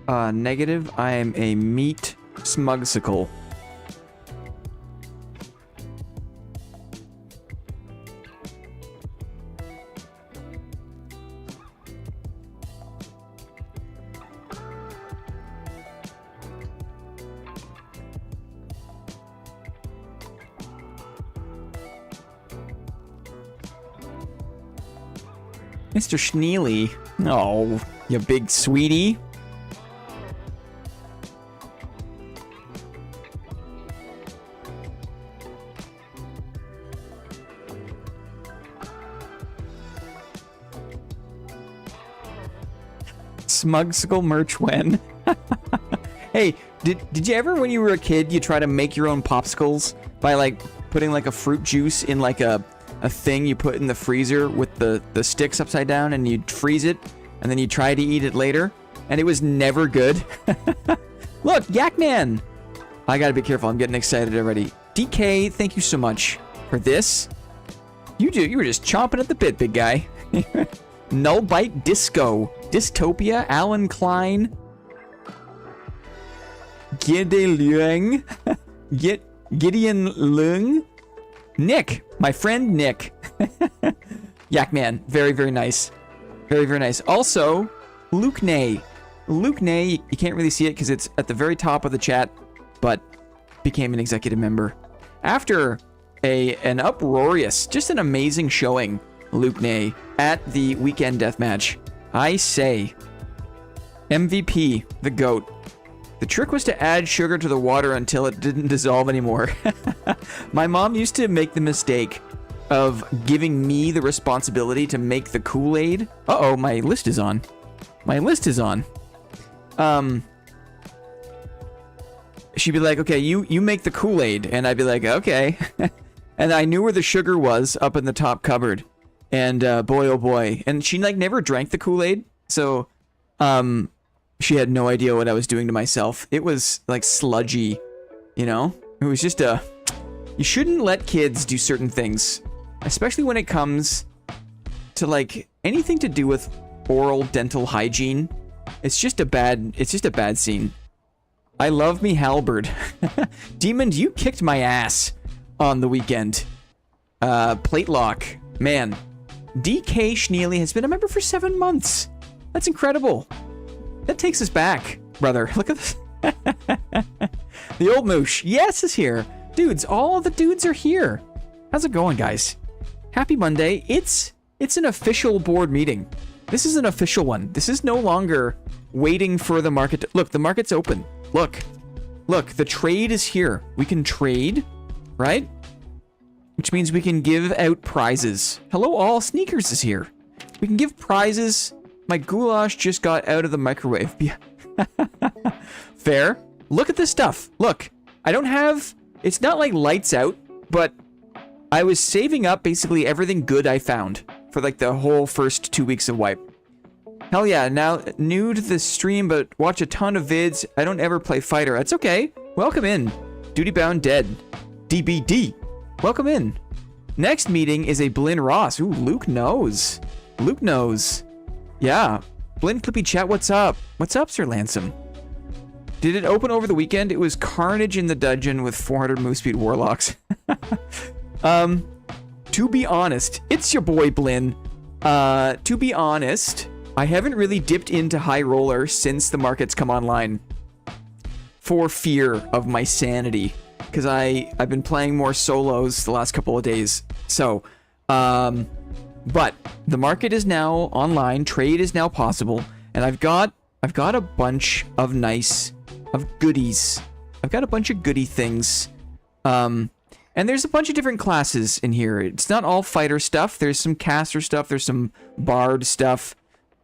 Negative. I am a meat smugsicle. Mr. Schneely. Oh, you big sweetie. Smugsicle merch when? Hey, did you ever, when you were a kid, you try to make your own popsicles by like putting like a fruit juice in like a thing you put in the freezer with the sticks upside down, and you'd freeze it, and then you try to eat it later, and it was never good? Look, Yakman! I gotta be careful, I'm getting excited already. DK, thank you so much for this. You were just chomping at the bit, big guy. Null Bite Disco. Dystopia, Alan Klein. Gideon Lung. Nick, my friend Nick. Yakman, very, very nice. Very, very nice. Also, Luke Nay. Luke Nay, you can't really see it because it's at the very top of the chat, but became an executive member. After an uproarious, just an amazing showing, Luke Nay, at the weekend deathmatch. I say, MVP, the GOAT. The trick was to add sugar to the water until it didn't dissolve anymore. My mom used to make the mistake of giving me the responsibility to make the Kool-Aid. Uh-oh, my list is on. My list is on. She'd be like, okay, you make the Kool-Aid. And I'd be like, okay. And I knew where the sugar was up in the top cupboard. And boy, oh boy. And she like never drank the Kool-Aid. So, she had no idea what I was doing to myself. It was like sludgy, you know? It was just you shouldn't let kids do certain things, especially when it comes to like anything to do with oral dental hygiene. It's just a bad scene. I love me halberd. Demon, you kicked my ass on the weekend. Plate lock. Man. DK Schneely has been a member for 7 months. That's incredible. That takes us back, brother. Look at this. The old moosh. Yes, is here. Dudes, all the dudes are here. How's it going, guys? Happy Monday. It's an official board meeting. This is an official one. This is no longer waiting for the market to... Look, the market's open. Look. Look, the trade is here. We can trade, right? Which means we can give out prizes. Hello, all. Sneakers is here. We can give prizes. My goulash just got out of the microwave. Fair. Look at this stuff. Look, I don't have... It's not like lights out, but I was saving up basically everything good I found for like the whole first 2 weeks of wipe. Hell yeah, now new to the stream, but watch a ton of vids. I don't ever play fighter. That's okay. Welcome in. Duty Bound Dead. DBD. Welcome in. Next meeting is a Blinn Ross. Ooh, Luke knows. Luke knows. Yeah. Blinn Clippy Chat, what's up? What's up, Sir Lansome? Did it open over the weekend? It was carnage in the dungeon with 400 move speed warlocks. To be honest, it's your boy Blinn. To be honest, I haven't really dipped into high roller since the markets come online for fear of my sanity, because I've been playing more solos the last couple of days. So, but the market is now online, trade is now possible, and I've got a bunch of goodies. I've got a bunch of goodie things. And there's a bunch of different classes in here. It's not all fighter stuff. There's some caster stuff. There's some bard stuff,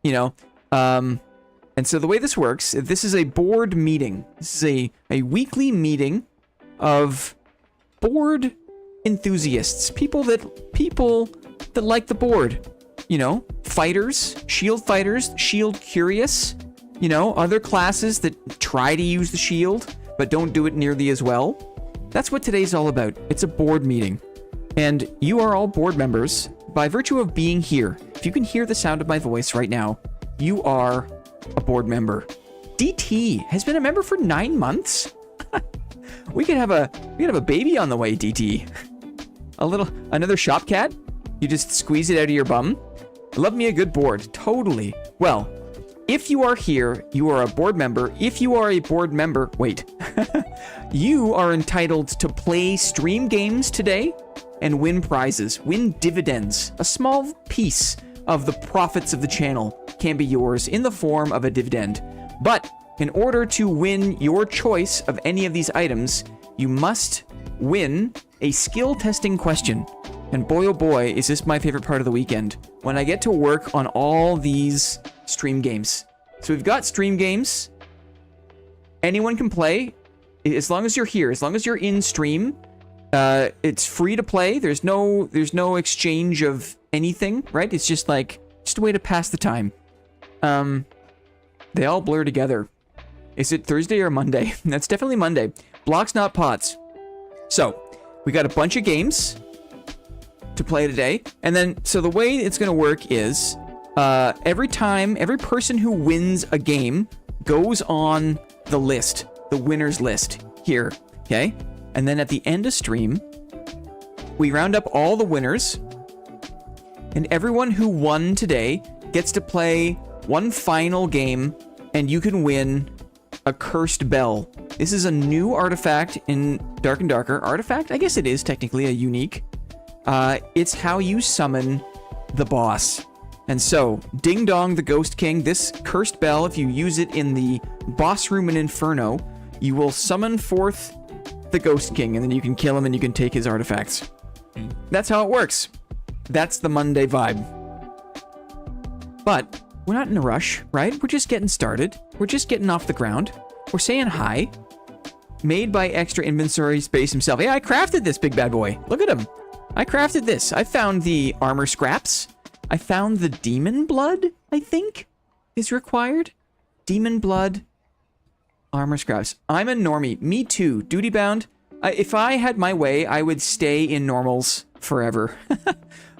you know. And so the way this works, this is a board meeting. This is a weekly meeting of board enthusiasts. People that like the board. You know, fighters, shield curious. You know, other classes that try to use the shield, but don't do it nearly as well. That's what today's all about. It's a board meeting. And you are all board members by virtue of being here. If you can hear the sound of my voice right now, you are a board member. DT has been a member for 9 months. we could have a baby on the way, DT. Another shop cat. You just squeeze it out of your bum. Love me a good board. Totally. Well, if you are here, you are a board member. If you are a board member, wait. You are entitled to play stream games today and win prizes, win dividends. A small piece of the profits of the channel can be yours in the form of a dividend. But in order to win your choice of any of these items, you must win a skill testing question. And boy, oh boy, is this my favorite part of the weekend, when I get to work on all these stream games. So we've got stream games. Anyone can play, as long as you're here, as long as you're in stream. It's free to play. There's no exchange of anything, right? It's just a way to pass the time. They all blur together. Is it Thursday or Monday? That's definitely Monday. Blocks, not pots. So we got a bunch of games to play today. And then, so the way it's going to work is, every person who wins a game goes on the list, the winners list here, okay? And then at the end of stream, we round up all the winners, and everyone who won today gets to play one final game, and you can win a cursed bell. This is a new artifact in Dark and Darker. Artifact? I guess it is technically a unique. It's how you summon the boss. And so, Ding Dong the Ghost King, this cursed bell, if you use it in the boss room in Inferno, you will summon forth the Ghost King, and then you can kill him and you can take his artifacts. That's how it works. That's the Monday vibe. But we're not in a rush, right? We're just getting started. We're just getting off the ground. We're saying hi. Made by Extra Inventory Space himself. Hey, I crafted this big bad boy. Look at him. I crafted this. I found the armor scraps. I found the demon blood, I think, is required. Demon blood, armor scraps. I'm a normie. Me too. Duty bound. If I had my way, I would stay in normals forever.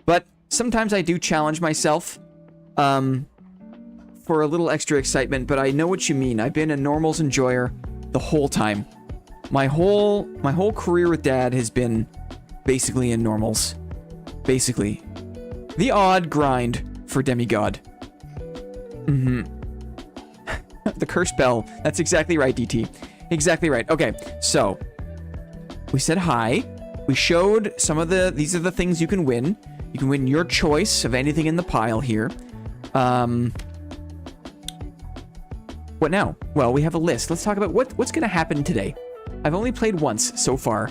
But sometimes I do challenge myself for a little extra excitement, but I know what you mean. I've been a normals enjoyer the whole time. My whole career with Dad has been basically in normals. Basically. The odd grind for Demigod. The cursed bell. That's exactly right, DT. Exactly right. Okay, so we said hi. We showed some of these are the things you can win. You can win your choice of anything in the pile here. What now? Well, we have a list. Let's talk about what's going to happen today. I've only played once so far.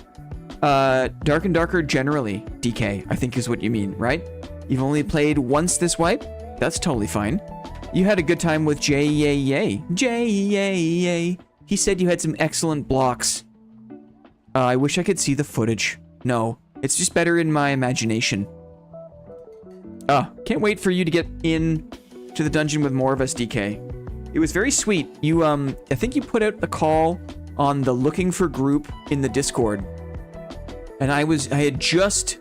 Dark and Darker generally, DK, I think is what you mean, right? You've only played once this wipe? That's totally fine. You had a good time with J-Yay-Yay. J-Yay-Yay. He said you had some excellent blocks. I wish I could see the footage. No, it's just better in my imagination. Can't wait for you to get in to the dungeon with more of us, DK. It was very sweet. You, I think you put out a call on the looking for group in the Discord. And I had just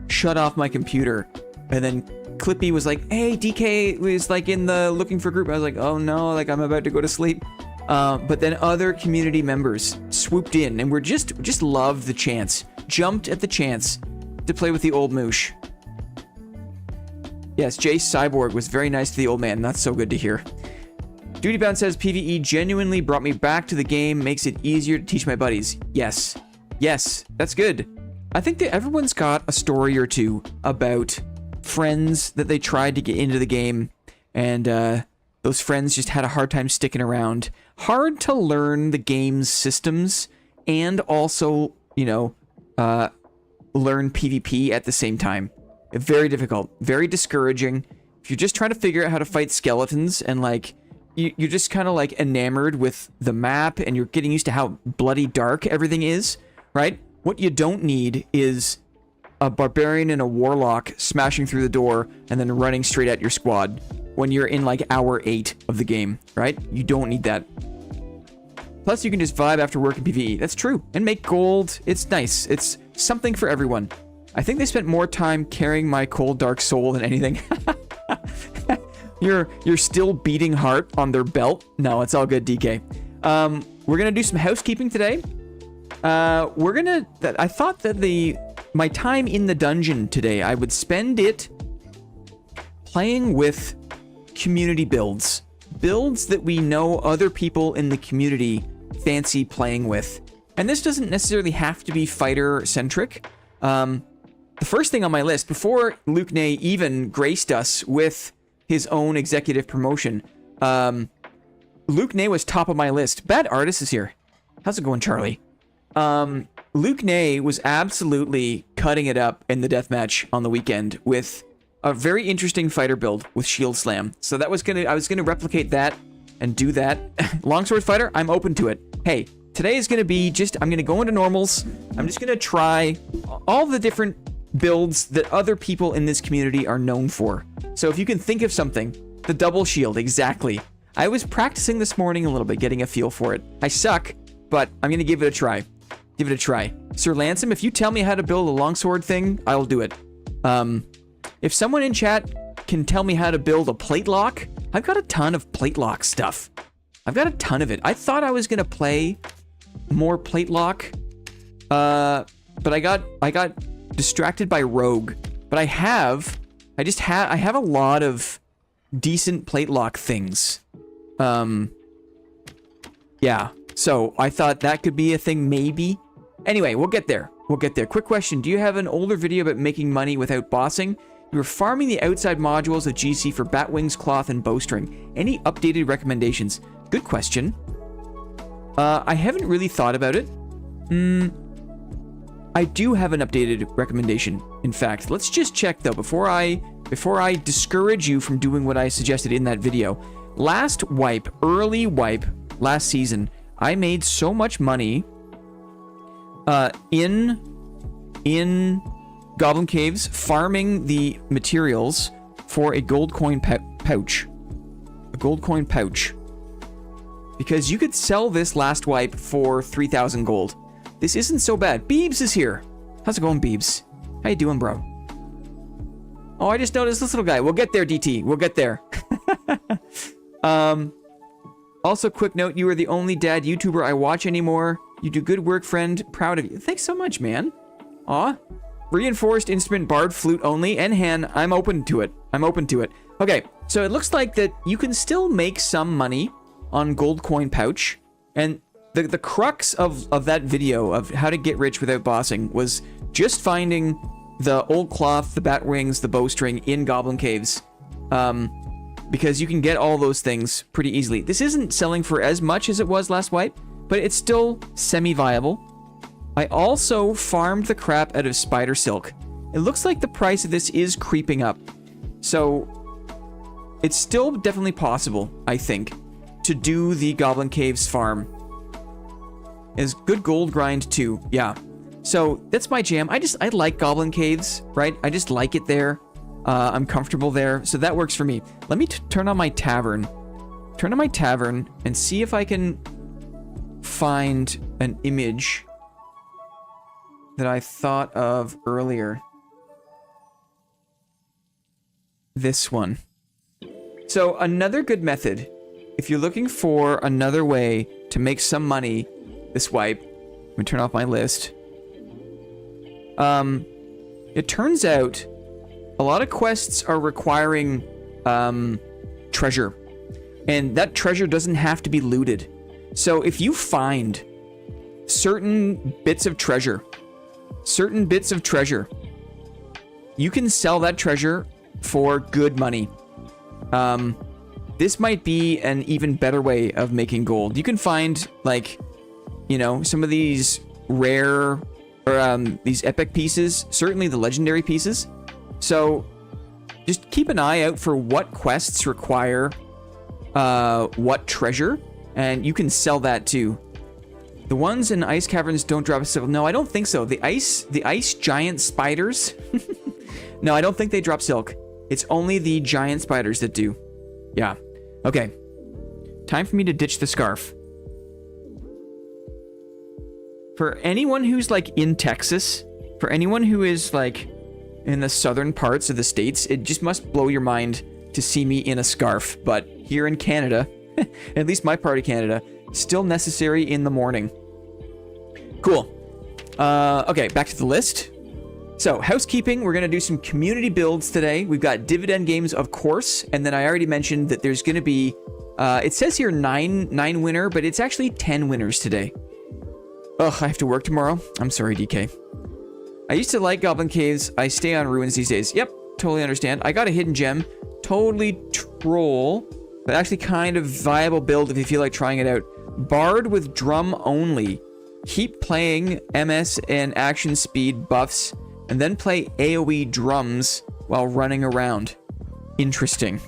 shut off my computer. And then Clippy was like, hey, DK was in the looking for group. I was like, oh no, I'm about to go to sleep. But then other community members swooped in and just loved the chance. Jumped at the chance to play with the old moosh. Yes, Jay Cyborg was very nice to the old man. That's so good to hear. Dutybound says, PvE genuinely brought me back to the game, makes it easier to teach my buddies. Yes. Yes, that's good. I think that everyone's got a story or two about friends that they tried to get into the game, and those friends just had a hard time sticking around. Hard to learn the game's systems, and also, learn PvP at the same time. Very difficult. Very discouraging. If you're just trying to figure out how to fight skeletons, and you're just kind of enamored with the map, and you're getting used to how bloody dark everything is, right? What you don't need is a barbarian and a warlock smashing through the door and then running straight at your squad when you're in hour 8 of the game, right? You don't need that. Plus, you can just vibe after work in PvE. That's true. And make gold. It's nice. It's something for everyone. I think they spent more time carrying my cold, dark soul than anything. You're still beating heart on their belt. No, it's all good, DK. We're gonna do some housekeeping today. I thought that my time in the dungeon today, I would spend it playing with community builds. Builds that we know other people in the community fancy playing with. And this doesn't necessarily have to be fighter-centric. The first thing on my list, before Luke Ney even graced us with his own executive promotion, Luke Ney was top of my list. Bad Artist is here. How's it going, Charlie? Luke Ney was absolutely cutting it up in the deathmatch on the weekend with a very interesting fighter build with Shield Slam. So I was gonna replicate that and do that. Longsword fighter, I'm open to it. Hey, today is gonna be I'm gonna go into normals. I'm just gonna try all the different builds that other people in this community are known for. So if you can think of something, the double shield, exactly. I was practicing this morning a little bit, getting a feel for it. I suck, but I'm gonna give it a try. Give it a try. Sir Lansom, if you tell me how to build a longsword thing, I'll do it. If someone in chat can tell me how to build a plate lock, I've got a ton of plate lock stuff. I've got a ton of it. I thought I was gonna play more plate lock, but I got distracted by Rogue. But I have a lot of decent plate lock things. Yeah. So I thought that could be a thing, maybe. Anyway, we'll get there. We'll get there. Quick question. Do you have an older video about making money without bossing? You were farming the outside modules of GC for bat wings, cloth, and bowstring. Any updated recommendations? Good question. I haven't really thought about it. I do have an updated recommendation. In fact, let's just check though before I discourage you from doing what I suggested in that video. Last wipe, early wipe, last season, I made so much money in Goblin Caves farming the materials for a gold coin pouch. A gold coin pouch. Because you could sell this last wipe for 3,000 gold. This isn't so bad. Beebs is here. How's it going, Beebs? How you doing, bro? Oh, I just noticed this little guy. We'll get there, DT. We'll get there. Also, quick note, you are the only dad YouTuber I watch anymore. You do good work, friend. Proud of you. Thanks so much, man. Aw. Reinforced instrument, bard, flute only, and hand. I'm open to it. I'm open to it. Okay, so it looks like that you can still make some money on gold coin pouch. And the crux of that video of how to get rich without bossing was just finding the old cloth, the bat wings, the bowstring in Goblin Caves. Because you can get all those things pretty easily. This isn't selling for as much as it was last wipe, but it's still semi-viable. I also farmed the crap out of spider silk. It looks like the price of this is creeping up. So it's still definitely possible, I think, to do the Goblin Caves farm. Is good gold grind too, yeah. So that's my jam. I like Goblin Caves, right? I just like it there. I'm comfortable there, so that works for me. Let me turn on my tavern. Turn on my tavern and see if I can find an image that I thought of earlier. This one. So another good method, if you're looking for another way to make some money this wipe, let me turn off my list. It turns out a lot of quests are requiring treasure, and that treasure doesn't have to be looted. So if you find certain bits of treasure, you can sell that treasure for good money. This might be an even better way of making gold. You can find, like, you know, some of these rare or these epic pieces, certainly the legendary pieces. So just keep an eye out for what quests require what treasure, and you can sell that too. The ones in ice caverns don't drop silk. No, I don't think so. The ice giant spiders. No, I don't think they drop silk. It's only the giant spiders that do. Yeah. Okay. Time for me to ditch the scarf. For anyone who's like in Texas, for anyone who is like in the southern parts of the states, it just must blow your mind to see me in a scarf, but here in Canada, at least my part of Canada, still necessary in the morning. Cool. Okay, back to the list. So, housekeeping, we're going to do some community builds today. We've got dividend games, of course, and then I already mentioned that there's going to be, it says here 9 winner, but it's actually 10 winners today. Ugh, I have to work tomorrow. I'm sorry, DK. I used to like Goblin Caves. I stay on ruins these days. Yep, totally understand. I got a hidden gem. Totally troll, but actually kind of viable build if you feel like trying it out. Bard with drum only. Keep playing MS and action speed buffs, and then play AoE drums while running around. Interesting.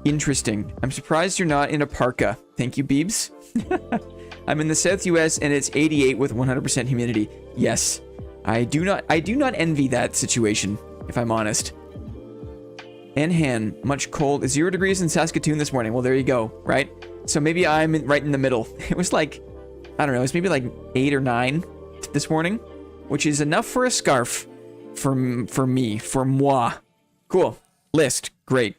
Interesting. I'm surprised you're not in a parka. Thank you, Beebs. I'm in the South US and it's 88 with 100% humidity. Yes. I do not envy that situation, if I'm honest. Enhan, much cold. 0 degrees in Saskatoon this morning. Well, there you go, right? So maybe I'm right in the middle. It was like, I don't know, it's maybe like 8 or 9 this morning, which is enough for a scarf for me, for moi. Cool. List. Great.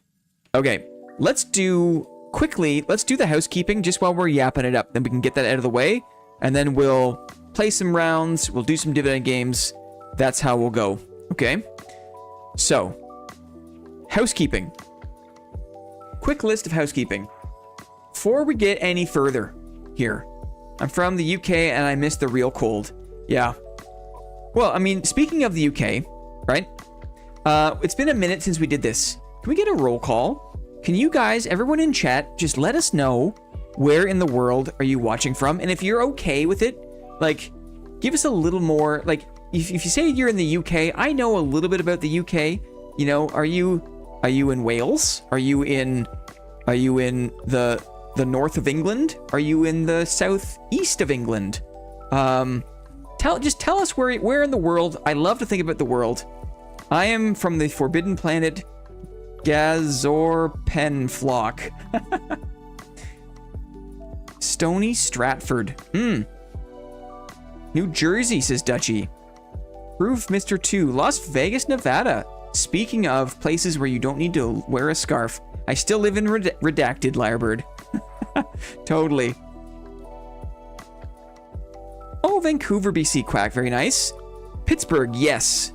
Okay. Let's do the housekeeping just while we're yapping it up. Then we can get that out of the way, and then we'll play some rounds. We'll do some dividend games. That's how we'll go. Okay? So, housekeeping. Quick list of housekeeping. Before we get any further here, I'm from the UK and I miss the real cold. Yeah. Well, I mean, speaking of the UK, right? It's been a minute since we did this. Can we get a roll call? Can you guys, everyone in chat, just let us know where in the world are you watching from? And if you're okay with it, like, give us a little more, like, if you say you're in the UK, I know a little bit about the UK. You know, are you in Wales? Are you in the north of England? Are you in the southeast of England? Just tell us where in the world. I love to think about the world. I am from the forbidden planet Gazorpen flock. Stony Stratford. New Jersey, says Dutchy. Proof Mr. 2. Las Vegas, Nevada. Speaking of places where you don't need to wear a scarf, I still live in Redacted, Lyrebird. Totally. Oh, Vancouver, BC, Quack. Very nice. Pittsburgh, yes.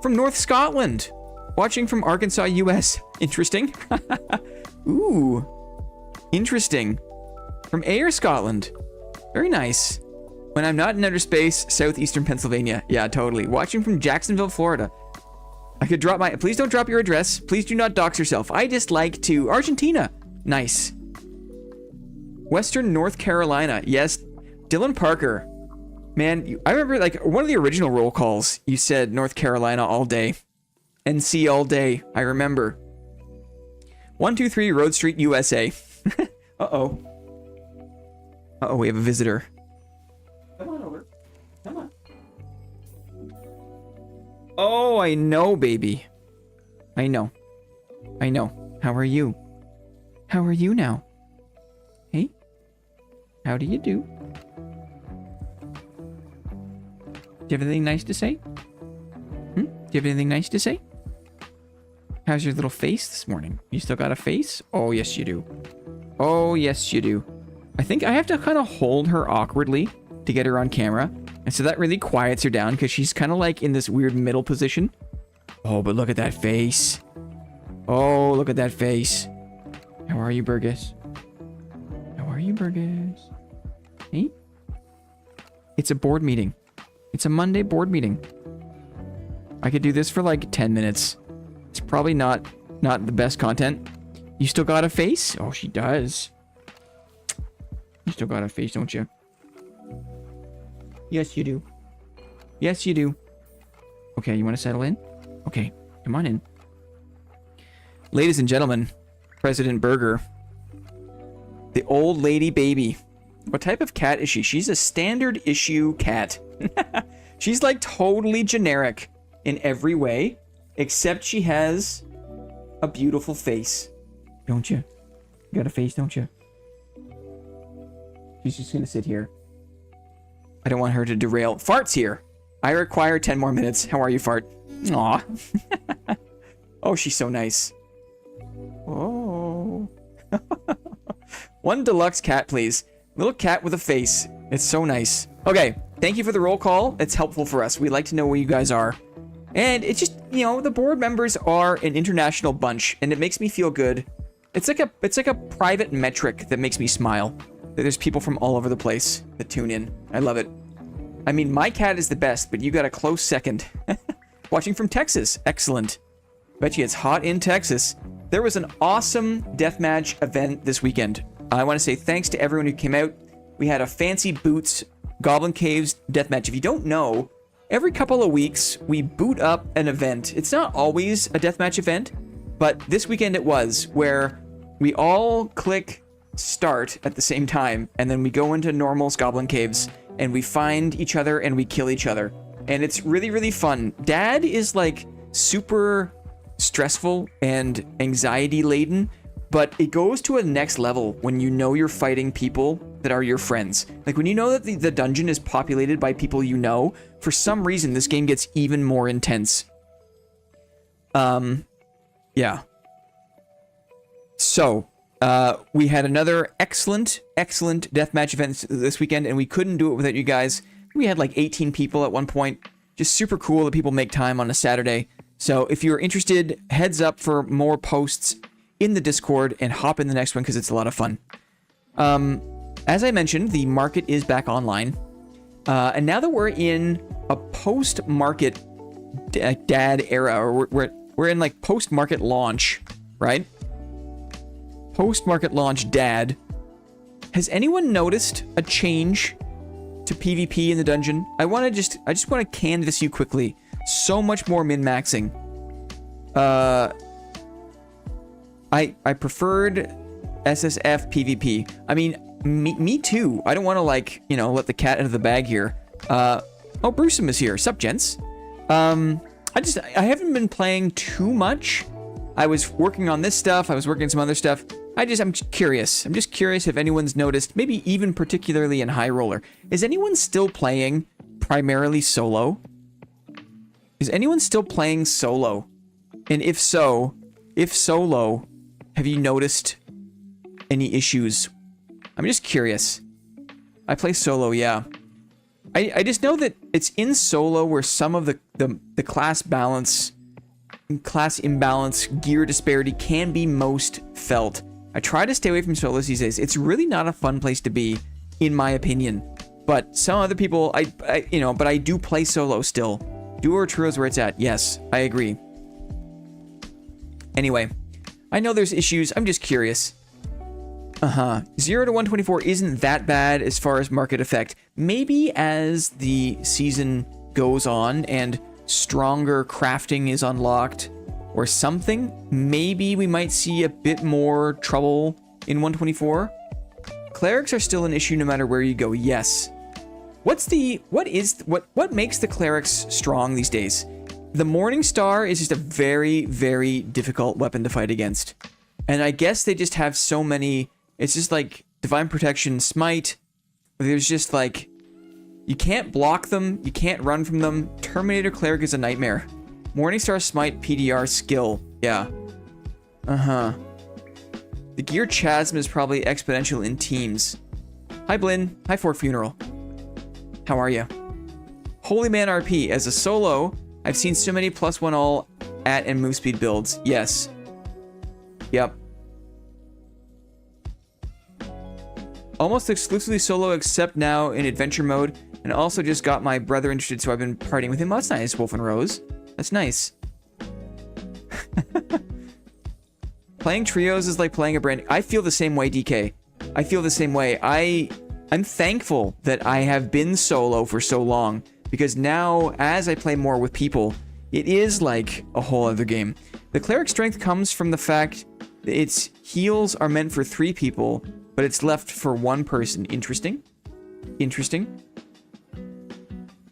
From North Scotland. Watching from Arkansas, US. Interesting. Ooh. Interesting. From Ayr, Scotland. Very nice. When I'm not in outer space, southeastern Pennsylvania. Yeah, totally. Watching from Jacksonville, Florida. I could drop my... Please don't drop your address. Please do not dox yourself. I just like to... Argentina. Nice. Western North Carolina. Yes. Dylan Parker. Man, I remember, like, one of the original roll calls, you said North Carolina all day. NC all day. I remember. 123 Road Street, USA. Uh-oh. Uh-oh, we have a visitor. Come on over. Come on. Oh, I know, baby. I know. I know. How are you? How are you now? Hey? How do you do? Do you have anything nice to say? Do you have anything nice to say? How's your little face this morning? You still got a face? Oh, yes, you do. Oh, yes, you do. I think I have to kind of hold her awkwardly to get her on camera. And so that really quiets her down because she's kind of like in this weird middle position. Oh, but look at that face. Oh, look at that face. How are you, Burgess? How are you, Burgess? Hey? It's a board meeting. It's a Monday board meeting. I could do this for like 10 minutes. It's probably not the best content. You still got a face? Oh, she does. You still got a face, don't you? Yes, you do. Yes, you do. Okay, you want to settle in? Okay, come on in. Ladies and gentlemen, President Burger. The old lady baby. What type of cat is she? She's a standard issue cat. She's like totally generic in every way, except she has a beautiful face. Don't you? You got a face, don't you? She's just gonna sit here. I don't want her to derail. Fart's here. I require 10 more minutes. How are you, Fart? Aw. Oh, she's so nice. Oh. One deluxe cat, please. Little cat with a face. It's so nice. Okay, thank you for the roll call. It's helpful for us. We like to know where you guys are. And it's just, you know, the board members are an international bunch, and it makes me feel good. It's like a private metric that makes me smile. That there's people from all over the place that tune in. I love it. I mean, my cat is the best, but you got a close second. Watching from Texas. Excellent. Bet you it's hot in Texas. There was an awesome deathmatch event this weekend. I want to say thanks to everyone who came out. We had a Fancy Boots Goblin Caves deathmatch. If you don't know, every couple of weeks we boot up an event. It's not always a deathmatch event, but this weekend it was, where we all click start at the same time, and then we go into Normal's Goblin Caves, and we find each other and we kill each other. And it's really, really fun. Dad is like super stressful and anxiety laden, but it goes to a next level when you know you're fighting people that are your friends. Like when you know that the dungeon is populated by people you know, for some reason this game gets even more intense. Yeah. So, we had another excellent deathmatch event this weekend, and we couldn't do it without you guys. We had like 18 people at one point. Just super cool that people make time on a Saturday. So if you're interested, heads up for more posts in the Discord and hop in the next one because it's a lot of fun. As I mentioned, the market is back online. And now that we're in a post-market dad era, or we're in like post-market launch, right? Post-market launch dad. Has anyone noticed a change to PvP in the dungeon? I just want to canvas you quickly. So much more min-maxing. I preferred SSF PvP. I mean, me too. I don't want to, like, you know, let the cat out of the bag here. Oh, Brewsome is here. Sup, gents? I haven't been playing too much. I was working on this stuff. I was working on some other stuff. I'm just curious. I'm just curious if anyone's noticed, maybe even particularly in High Roller. Is anyone still playing primarily solo? Is anyone still playing solo? And if so, if solo, have you noticed any issues? I'm just curious. I play solo, yeah. I just know that it's in solo where some of the class balance, class imbalance, gear disparity can be most felt. I try to stay away from solos these days. It's really not a fun place to be, in my opinion. But some other people, but I do play solo still. Duo or trio is where it's at. Yes, I agree. Anyway, I know there's issues. I'm just curious. 0 to 124 isn't that bad as far as market effect. Maybe as the season goes on and stronger crafting is unlocked or something, maybe we might see a bit more trouble in 124. Clerics are still an issue no matter where you go. Yes. What makes the clerics strong these days? The Morning Star is just a very, very difficult weapon to fight against. And I guess they just have so many. It's just like Divine Protection, Smite. There's just like, you can't block them, you can't run from them. Terminator Cleric is a nightmare. Morningstar, Smite, PDR, skill. Yeah. The gear chasm is probably exponential in teams. Hi Blinn. Hi Fort Funeral. How are you? Holy Man RP. As a solo, I've seen so many +1 all at and move speed builds. Yes. Yep. Almost exclusively solo except now in adventure mode, and also just got my brother interested, so I've been partying with him. Oh, that's nice, Wolf and Rose. That's nice. Playing trios is like playing a brand. I feel the same way, DK. I feel the same way. I'm thankful that I have been solo for so long, because now as I play more with people, it is like a whole other game. The cleric strength comes from the fact that its heals are meant for 3 people, but it's left for 1 person. Interesting. Interesting.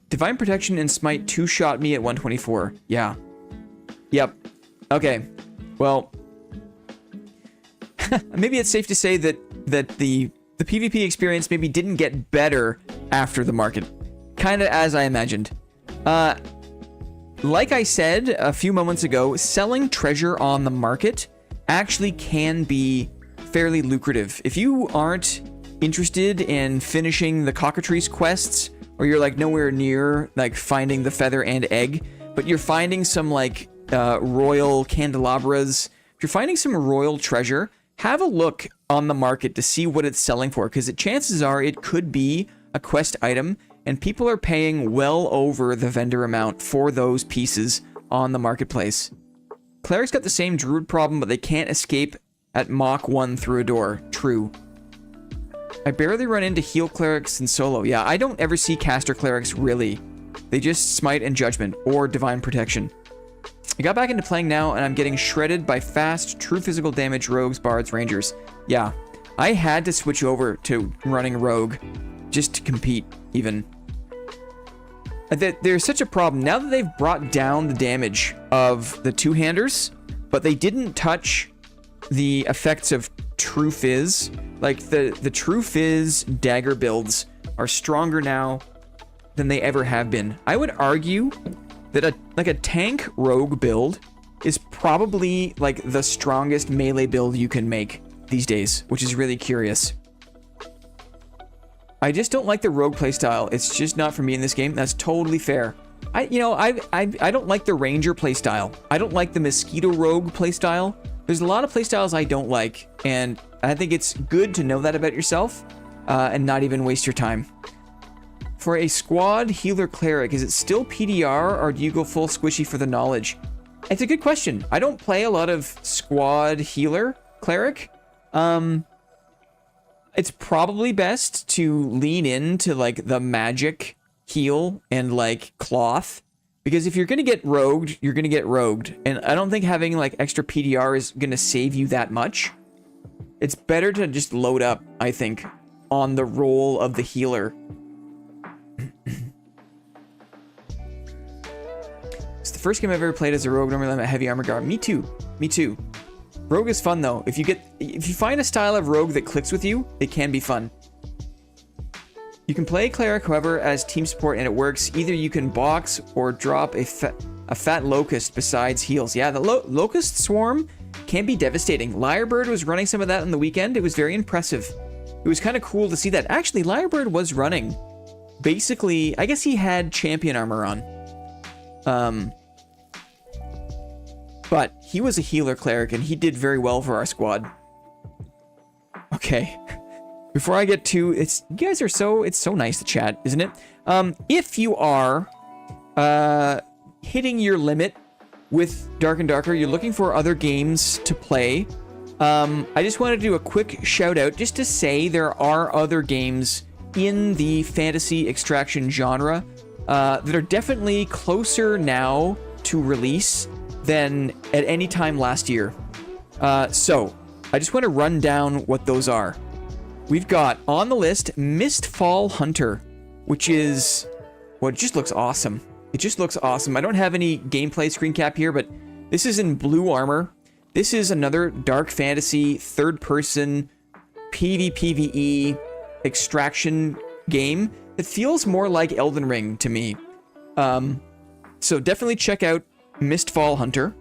Divine Protection and Smite 2-shot me at 124. Yeah. Yep. Okay. Well, maybe it's safe to say that the PvP experience maybe didn't get better after the market. Kind of as I imagined. Like I said a few moments ago, selling treasure on the market actually can be fairly lucrative. If you aren't interested in finishing the cockatrice quests, or you're like nowhere near like finding the feather and egg, but you're finding some like royal candelabras, if you're finding some royal treasure, have a look on the market to see what it's selling for, because chances are it could be a quest item, and people are paying well over the vendor amount for those pieces on the marketplace. Clerics got the same druid problem, but they can't escape at Mach 1 through a door. True. I barely run into heal clerics in solo. Yeah, I don't ever see caster clerics, really. They just smite and judgment, or divine protection. I got back into playing now, and I'm getting shredded by fast, true physical damage rogues, bards, rangers. Yeah, I had to switch over to running rogue, just to compete, even. There's such a problem. Now that they've brought down the damage of the two-handers, but they didn't touch the effects of True Fizz. Like, the True Fizz dagger builds are stronger now than they ever have been. I would argue that a tank rogue build is probably like the strongest melee build you can make these days, which is really curious. I just don't like the rogue playstyle. It's just not for me in this game. That's totally fair. I don't like the ranger playstyle. I don't like the mosquito rogue playstyle. There's a lot of playstyles I don't like, and I think it's good to know that about yourself and not even waste your time. For a squad healer cleric, is it still PDR, or do you go full squishy for the knowledge? It's a good question. I don't play a lot of squad healer cleric. It's probably best to lean into like the magic heal and like cloth, because if you're gonna get rogued, you're gonna get rogued, and I don't think having like extra PDR is gonna save you that much. It's better to just load up, I think, on the role of the healer. It's the first game I've ever played as a rogue. Normally I'm a heavy armor guard. Me too. Me too. Rogue is fun though. If you find a style of rogue that clicks with you, it can be fun. You can play cleric, however, as team support, and it works. Either you can box or drop a fat locust besides heals. Yeah, the locust swarm can be devastating. Lyrebird was running some of that on the weekend. It was very impressive. It was kind of cool to see that. Actually, Lyrebird was running. Basically, I guess he had champion armor on. But he was a healer cleric, and he did very well for our squad. Okay. Before I get to... you guys are so... It's so nice to chat, isn't it? If you are hitting your limit with Dark and Darker, you're looking for other games to play, I just want to do a quick shout out just to say there are other games in the fantasy extraction genre that are definitely closer now to release than at any time last year. So I just want to run down what those are. We've got on the list Mistfall Hunter, which is, well, it just looks awesome. It just looks awesome. I don't have any gameplay screen cap here, but this is in blue armor. This is another dark fantasy, third-person, PvPvE extraction game that feels more like Elden Ring to me. So definitely check out Mistfall Hunter.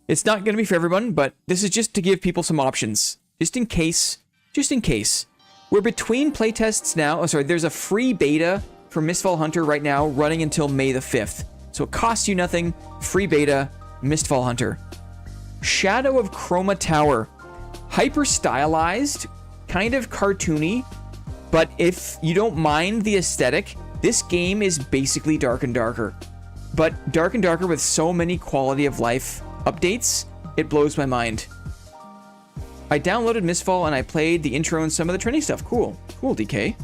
It's not going to be for everyone, but this is just to give people some options. Just in case. Just in case. We're between playtests now. Oh, sorry, there's a free beta for Mistfall Hunter right now, running until May the 5th. So it costs you nothing. Free beta, Mistfall Hunter. Shadow of Chroma Tower. Hyper stylized, kind of cartoony, but if you don't mind the aesthetic, this game is basically Dark and Darker. But Dark and Darker with so many quality of life updates, it blows my mind. I downloaded Mistfall and I played the intro and some of the training stuff. Cool. Cool, DK.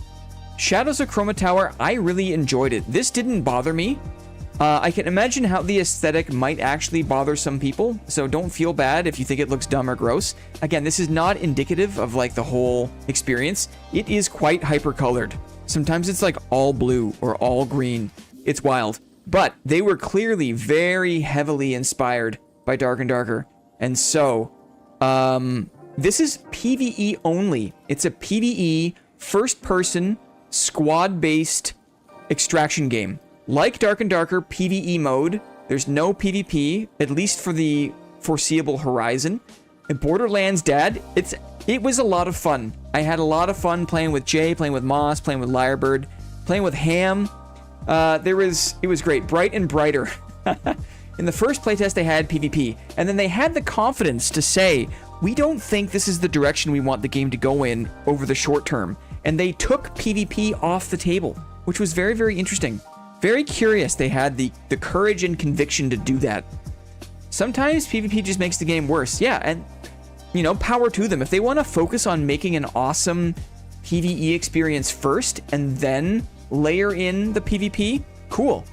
Shadows of Chroma Tower, I really enjoyed it. This didn't bother me. I can imagine how the aesthetic might actually bother some people, so don't feel bad if you think it looks dumb or gross. Again, this is not indicative of like the whole experience. It is quite hyper-colored. Sometimes it's like all blue or all green. It's wild. But they were clearly very heavily inspired by Dark and Darker. And so, this is PvE only. It's a PvE, first-person, squad-based extraction game. Like Dark and Darker PvE mode, there's no PvP, at least for the foreseeable horizon. And Borderlands, Dad, it was a lot of fun. I had a lot of fun playing with Jay, playing with Moss, playing with Lyrebird, playing with Ham. It was great. Bright and brighter. In the first playtest, they had PvP, and then they had the confidence to say, we don't think this is the direction we want the game to go in over the short term. And they took PvP off the table, which was very, very interesting. Very curious they had the courage and conviction to do that. Sometimes PvP just makes the game worse. Yeah, and, you know, power to them. If they want to focus on making an awesome PvE experience first and then layer in the PvP, cool.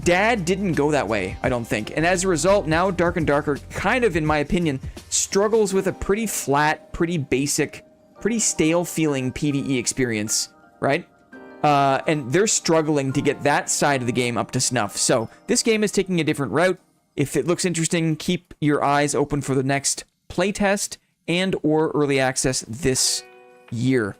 Dad didn't go that way, I don't think. And as a result, now Dark and Darker, kind of, in my opinion, struggles with a pretty flat, pretty basic, pretty stale feeling PvE experience, right? And they're struggling to get that side of the game up to snuff. So this game is taking a different route. If it looks interesting, keep your eyes open for the next playtest and or early access this year.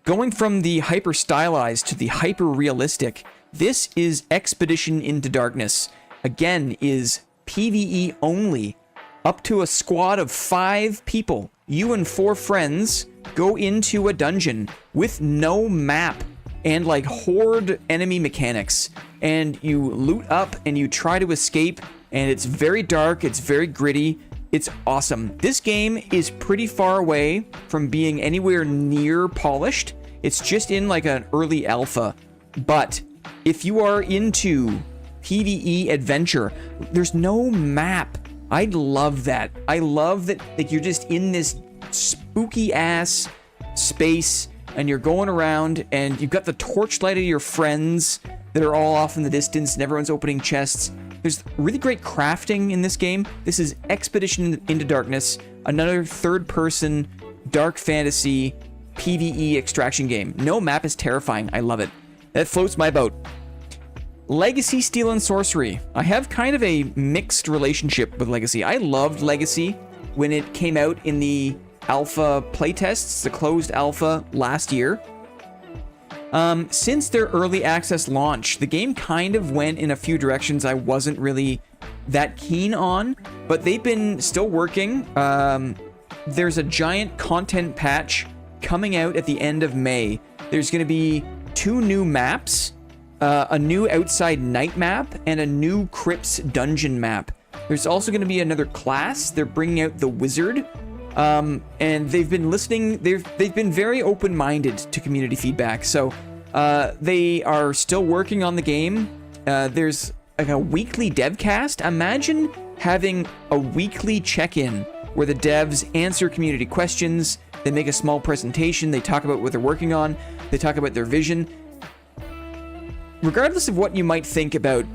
Going from the hyper stylized to the hyper realistic, this is Expedition into Darkness. Again, is PvE only. Up to a squad of 5 people. You and 4 friends go into a dungeon with no map and like horde enemy mechanics. And you loot up and you try to escape. And it's very dark. It's very gritty. It's awesome. This game is pretty far away from being anywhere near polished. It's just in like an early alpha. But if you are into PvE adventure, there's no map. I love that. I love that you're just in this spooky ass space and you're going around and you've got the torchlight of your friends that are all off in the distance and everyone's opening chests. There's really great crafting in this game. This is Expedition into Darkness, another third-person dark fantasy PvE extraction game. No map is terrifying. I love it. That floats my boat. Legacy, Steel and Sorcery. I have kind of a mixed relationship with Legacy. I loved Legacy when it came out in the alpha playtests, the closed alpha last year. Since their early access launch, the game kind of went in a few directions I wasn't really that keen on, but they've been still working. There's a giant content patch coming out at the end of May. There's going to be 2 new maps, a new Outside Night map, and a new Crypts dungeon map. There's also going to be another class. They're bringing out the Wizard. And they've been listening. They've been very open-minded to community feedback. So they are still working on the game. There's like a weekly devcast. Imagine having a weekly check-in where the devs answer community questions. They make a small presentation. They talk about what they're working on. They talk about their vision. Regardless of what you might think about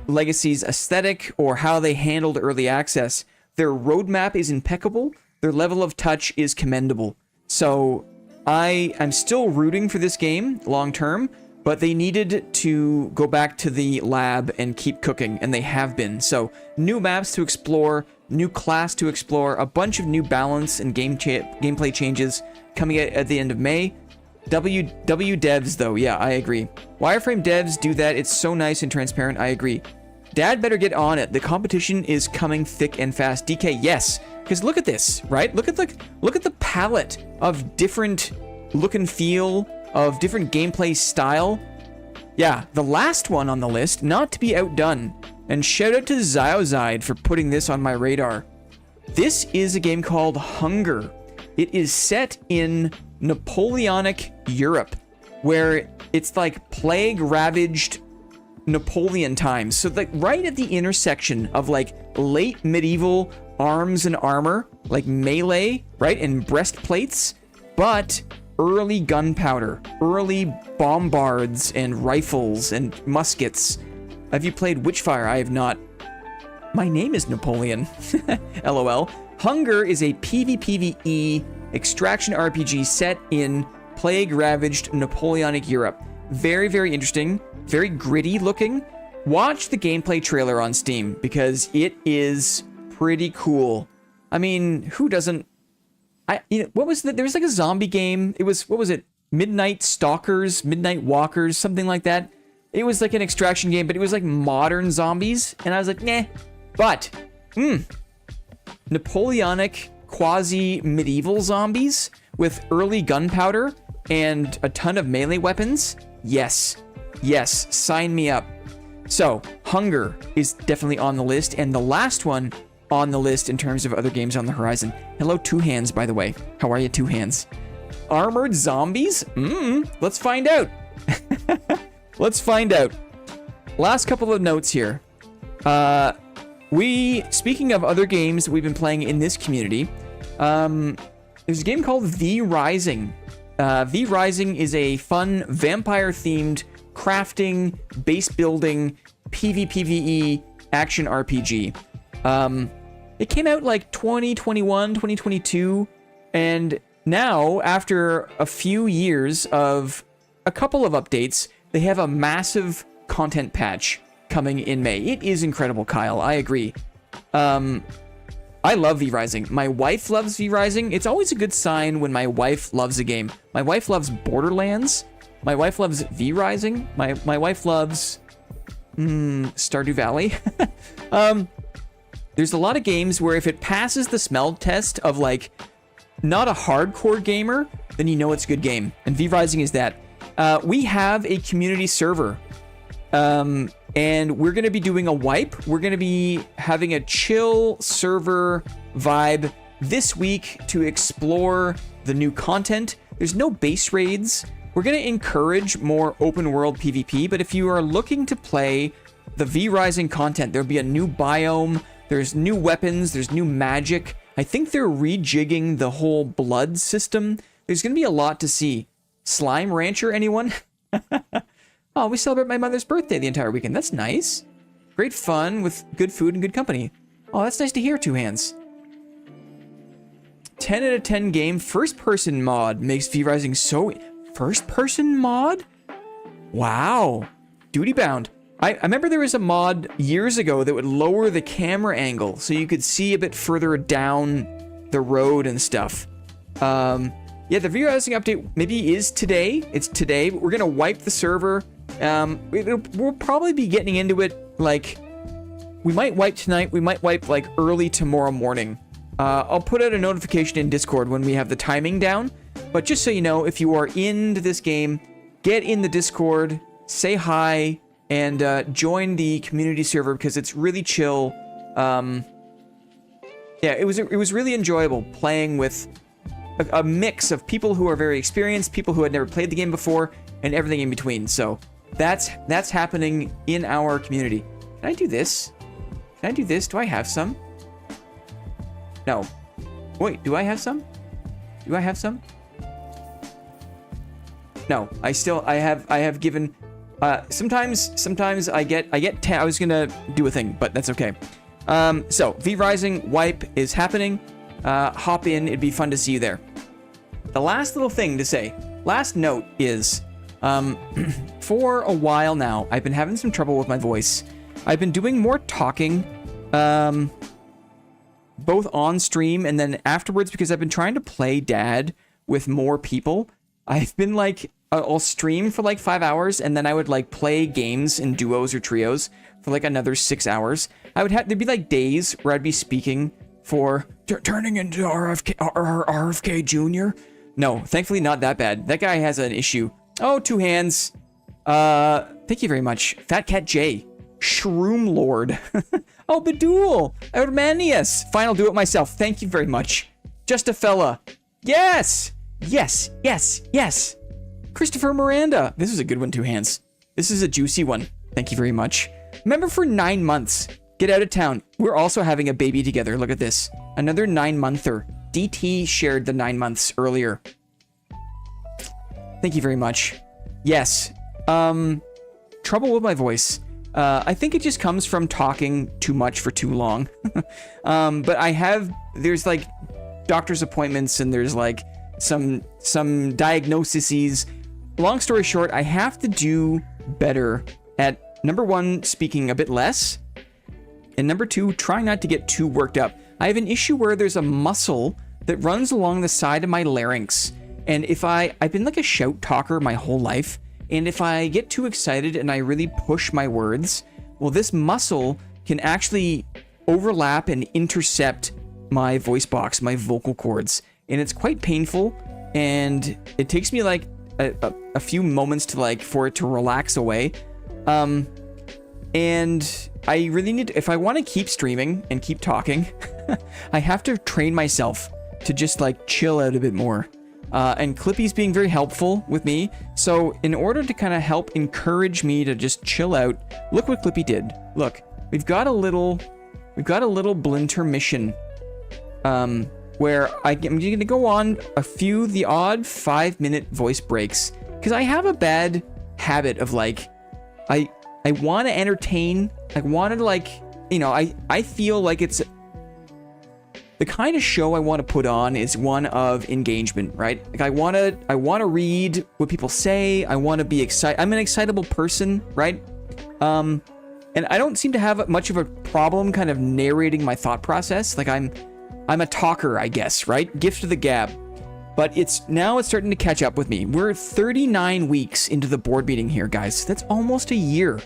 Legacy's aesthetic or how they handled early access, their roadmap is impeccable. Their level of touch is commendable. So I am still rooting for this game long term, but they needed to go back to the lab and keep cooking, and they have been. So new maps to explore, new class to explore, a bunch of new balance and gameplay changes coming at the end of May. W devs though, yeah, I agree. Wireframe devs do that. It's so nice and transparent. I agree. Dad better get on it. The competition is coming thick and fast. DK, yes. Because look at this, right? Look at the palette of different look and feel, of different gameplay style. Yeah, the last one on the list, not to be outdone. And shout out to Zyozide for putting this on my radar. This is a game called Hunger. It is set in Napoleonic Europe, where it's like plague-ravaged Napoleon times. So like right at the intersection of like late medieval arms and armor, like melee, right, and breastplates, but early gunpowder, early bombards and rifles and muskets. Have you played Witchfire? I have not. My name is Napoleon. LOL. Hunger is a PvPvE extraction RPG set in plague-ravaged Napoleonic Europe. Very, very interesting. Very gritty looking. Watch the gameplay trailer on Steam because it is pretty cool. I mean, who doesn't? What was that? There was like a zombie game. It was, what was it? Midnight Stalkers, Midnight Walkers, something like that. It was like an extraction game, but it was like modern zombies. And I was like, nah, But, Napoleonic quasi-medieval zombies with early gunpowder and a ton of melee weapons? Yes. Yes, sign me up. So, Hunger is definitely on the list, and the last one on the list in terms of other games on the horizon. Hello, Two Hands, by the way. How are you, Two Hands? Armored zombies? Let's find out. Let's find out. Last couple of notes here. Speaking of other games that we've been playing in this community, there's a game called V Rising. V Rising is a fun vampire-themed crafting, base building, PvPvE action RPG. It came out like 2021, 2022, and now, after a few years of a couple of updates, they have a massive content patch coming in May. It is incredible, Kyle. I agree. I love V Rising. My wife loves V Rising. It's always a good sign when my wife loves a game. My wife loves Borderlands. My wife loves V Rising. My wife loves Stardew Valley. There's a lot of games where if it passes the smell test of like not a hardcore gamer, then you know it's a good game. And V Rising is that. We have a community server. And we're going to be doing a wipe. We're going to be having a chill server vibe this week to explore the new content. There's no base raids. We're going to encourage more open world PvP, but if you are looking to play the V Rising content, there'll be a new biome, there's new weapons, there's new magic. I think they're rejigging the whole blood system. There's going to be a lot to see. Slime Rancher, anyone? Oh, we celebrate my mother's birthday the entire weekend. That's nice. Great fun with good food and good company. Oh, that's nice to hear, Two Hands. 10 out of 10 game first-person mod makes V Rising so... First-person mod? Wow. Duty bound. I remember there was a mod years ago that would lower the camera angle so you could see a bit further down the road and stuff. Yeah, the V Rising update maybe is today. It's today, but we're going to wipe the server. We'll probably be getting into it, like, we might wipe tonight, we might wipe, like, early tomorrow morning. I'll put out a notification in Discord when we have the timing down, but just so you know, if you are into this game, get in the Discord, say hi, and join the community server, because it's really chill. Yeah, it was really enjoyable playing with a mix of people who are very experienced, people who had never played the game before, and everything in between, so... That's happening in our community. Can I do this? Can I do this? Do I have some? No. Wait, do I have some? Do I have some? No, I have given, sometimes I get I was gonna do a thing, but that's okay. So, V Rising wipe is happening. Hop in, it'd be fun to see you there. The last little thing to say, last note is, for a while now, I've been having some trouble with my voice. I've been doing more talking, both on stream and then afterwards, because I've been trying to play dad with more people. I've been like, I'll stream for like 5 hours, and then I would like play games in duos or trios for like another 6 hours. There'd be like days where I'd be speaking for turning into RFK Jr. No, thankfully not that bad. That guy has an issue. Oh, Two Hands. Thank you very much. Fat Cat J. Shroom Lord. Oh, Bedool. Armanius. Final do it myself. Thank you very much. Just a fella. Yes. Yes. Yes. Yes. Christopher Miranda. This is a good one, Two Hands. This is a juicy one. Thank you very much. Remember, for 9 months, get out of town. We're also having a baby together. Look at this. Another 9-monther. DT shared the 9 months earlier. Thank you very much. Yes. Trouble with my voice. I think it just comes from talking too much for too long. But there's like doctor's appointments and there's like some diagnoses. Long story short, I have to do better at, number one, speaking a bit less, and number two, trying not to get too worked up. I have an issue where there's a muscle that runs along the side of my larynx. And if I've been like a shout talker my whole life, and if I get too excited and I really push my words, well, this muscle can actually overlap and intercept my voice box, my vocal cords, and it's quite painful, and it takes me like a few moments to like for it to relax away. And I really need to, if I want to keep streaming and keep talking, I have to train myself to just like chill out a bit more. And Clippy's being very helpful with me. So in order to kind of help encourage me to just chill out, look what Clippy did. Look, we've got a little Blinter mission, where I'm going to go on the odd 5-minute voice breaks, because I have a bad habit of like, I want to entertain. I want to like, you know, I feel like it's the kind of show I want to put on is one of engagement, right? Like I want to read what people say. I want to be excited. I'm an excitable person, right? And I don't seem to have much of a problem kind of narrating my thought process. Like I'm a talker, I guess, right? Gift of the gab. But it's starting to catch up with me. We're 39 weeks into the board meeting here, guys. That's almost a year.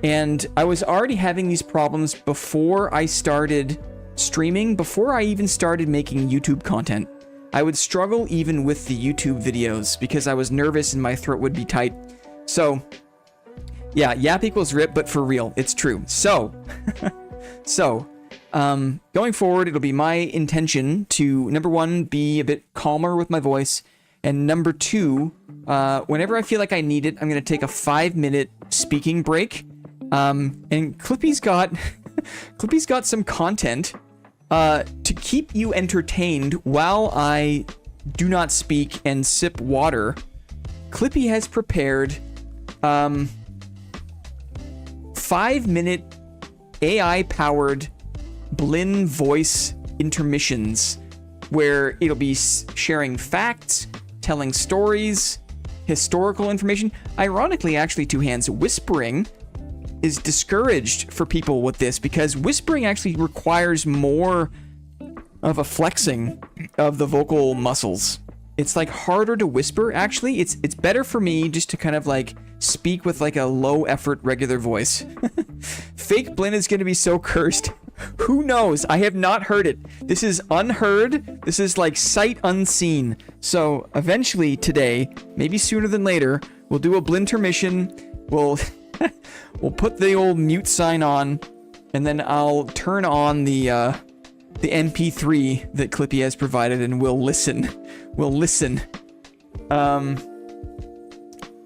And I was already having these problems before I started streaming, before I even started making YouTube content. I would struggle even with the YouTube videos because I was nervous and my throat would be tight. So, yeah, yap equals rip, but for real, it's true. So, going forward, it'll be my intention to, number one, be a bit calmer with my voice, and number two, whenever I feel like I need it, I'm going to take a 5-minute speaking break. And Clippy's got some content to keep you entertained while I do not speak and sip water. Clippy has prepared 5-minute AI-powered Blinn voice intermissions where it'll be sharing facts, telling stories, historical information. Ironically, actually, Two Hands, whispering is discouraged for people with this because whispering actually requires more of a flexing of the vocal muscles. It's like harder to whisper, actually. It's better for me just to kind of like speak with like a low effort regular voice. Fake Blinn is going to be so cursed. Who knows? I have not heard it. This is unheard. This is like sight unseen. So eventually today, maybe sooner than later, we'll do a Blinter mission. We'll put the old mute sign on, and then I'll turn on the MP3 that Clippy has provided, and we'll listen. We'll listen.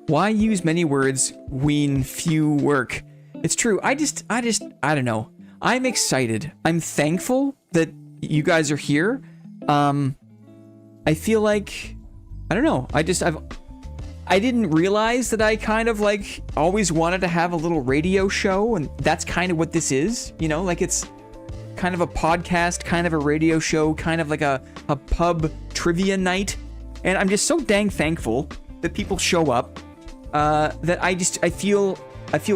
Why use many words when few work? It's true. I don't know. I'm excited. I'm thankful that you guys are here. I feel like, I don't know. I didn't realize that I kind of like always wanted to have a little radio show, and that's kind of what this is, you know, like it's kind of a podcast, kind of a radio show, kind of like a pub trivia night. And I'm just so dang thankful that people show up, that I feel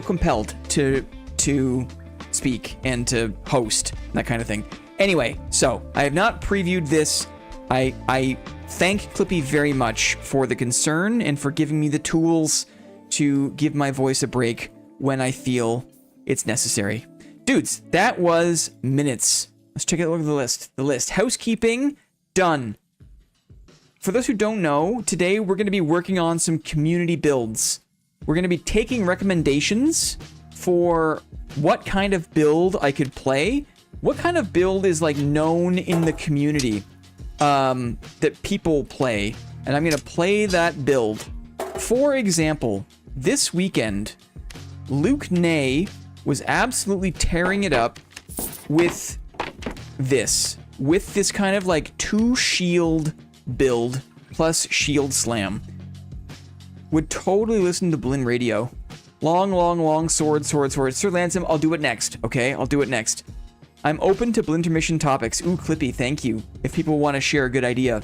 compelled to speak and to host, that kind of thing. Anyway, so I have not previewed this. I thank Clippy very much for the concern and for giving me the tools to give my voice a break when I feel it's necessary. Dudes, that was minutes. Let's check out a look at the list. The list. Housekeeping, done. For those who don't know, today we're going to be working on some community builds. We're going to be taking recommendations for what kind of build I could play. What kind of build is like known in the community that people play, and I'm gonna play that build. For example, this weekend, Luke Nay was absolutely tearing it up with this kind of like 2 shield build plus shield slam. Would totally listen to Blinn radio. Long sword. Sir Lansam, I'll do it next. Okay, I'll do it next. I'm open to Blintermission topics. Ooh, Clippy, thank you. If people want to share a good idea.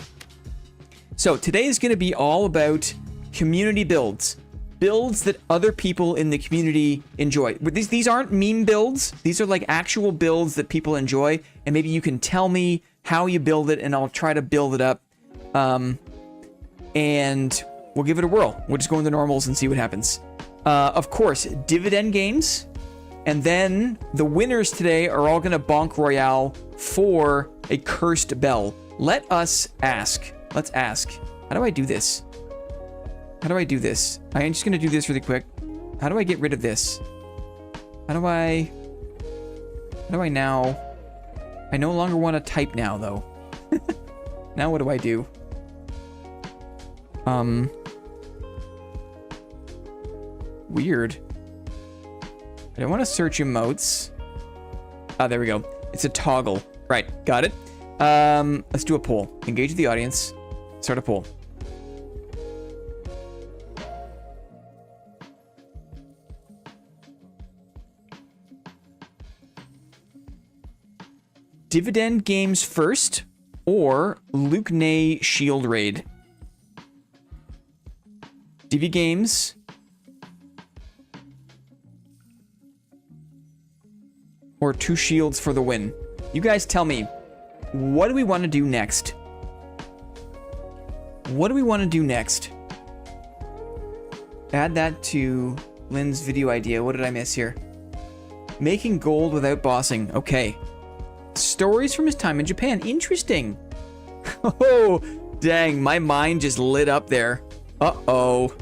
So today is going to be all about community builds. Builds that other people in the community enjoy. But these aren't meme builds. These are like actual builds that people enjoy. And maybe you can tell me how you build it, and I'll try to build it up. And we'll give it a whirl. We'll just go into normals and see what happens. Of course, dividend games. And then the winners today are all going to bonk Royale for a cursed bell. Let us ask. Let's ask. How do I do this? How do I do this? I'm just going to do this really quick. How do I get rid of this? How do I now? I no longer want to type now, though. Now what do I do? Weird. I don't want to search emotes. Ah, there we go. It's a toggle. Right, got it. Let's do a poll. Engage the audience. Start a poll. Dividend games first or Luke Nay shield raid? DIVVY games or 2 shields for the win? You guys tell me, what do we want to do next? What do we want to do next? Add that to Lynn's video idea. What did I miss here? Making gold without bossing. Okay. Stories from his time in Japan. Interesting. Oh, dang. My mind just lit up there. Uh-oh.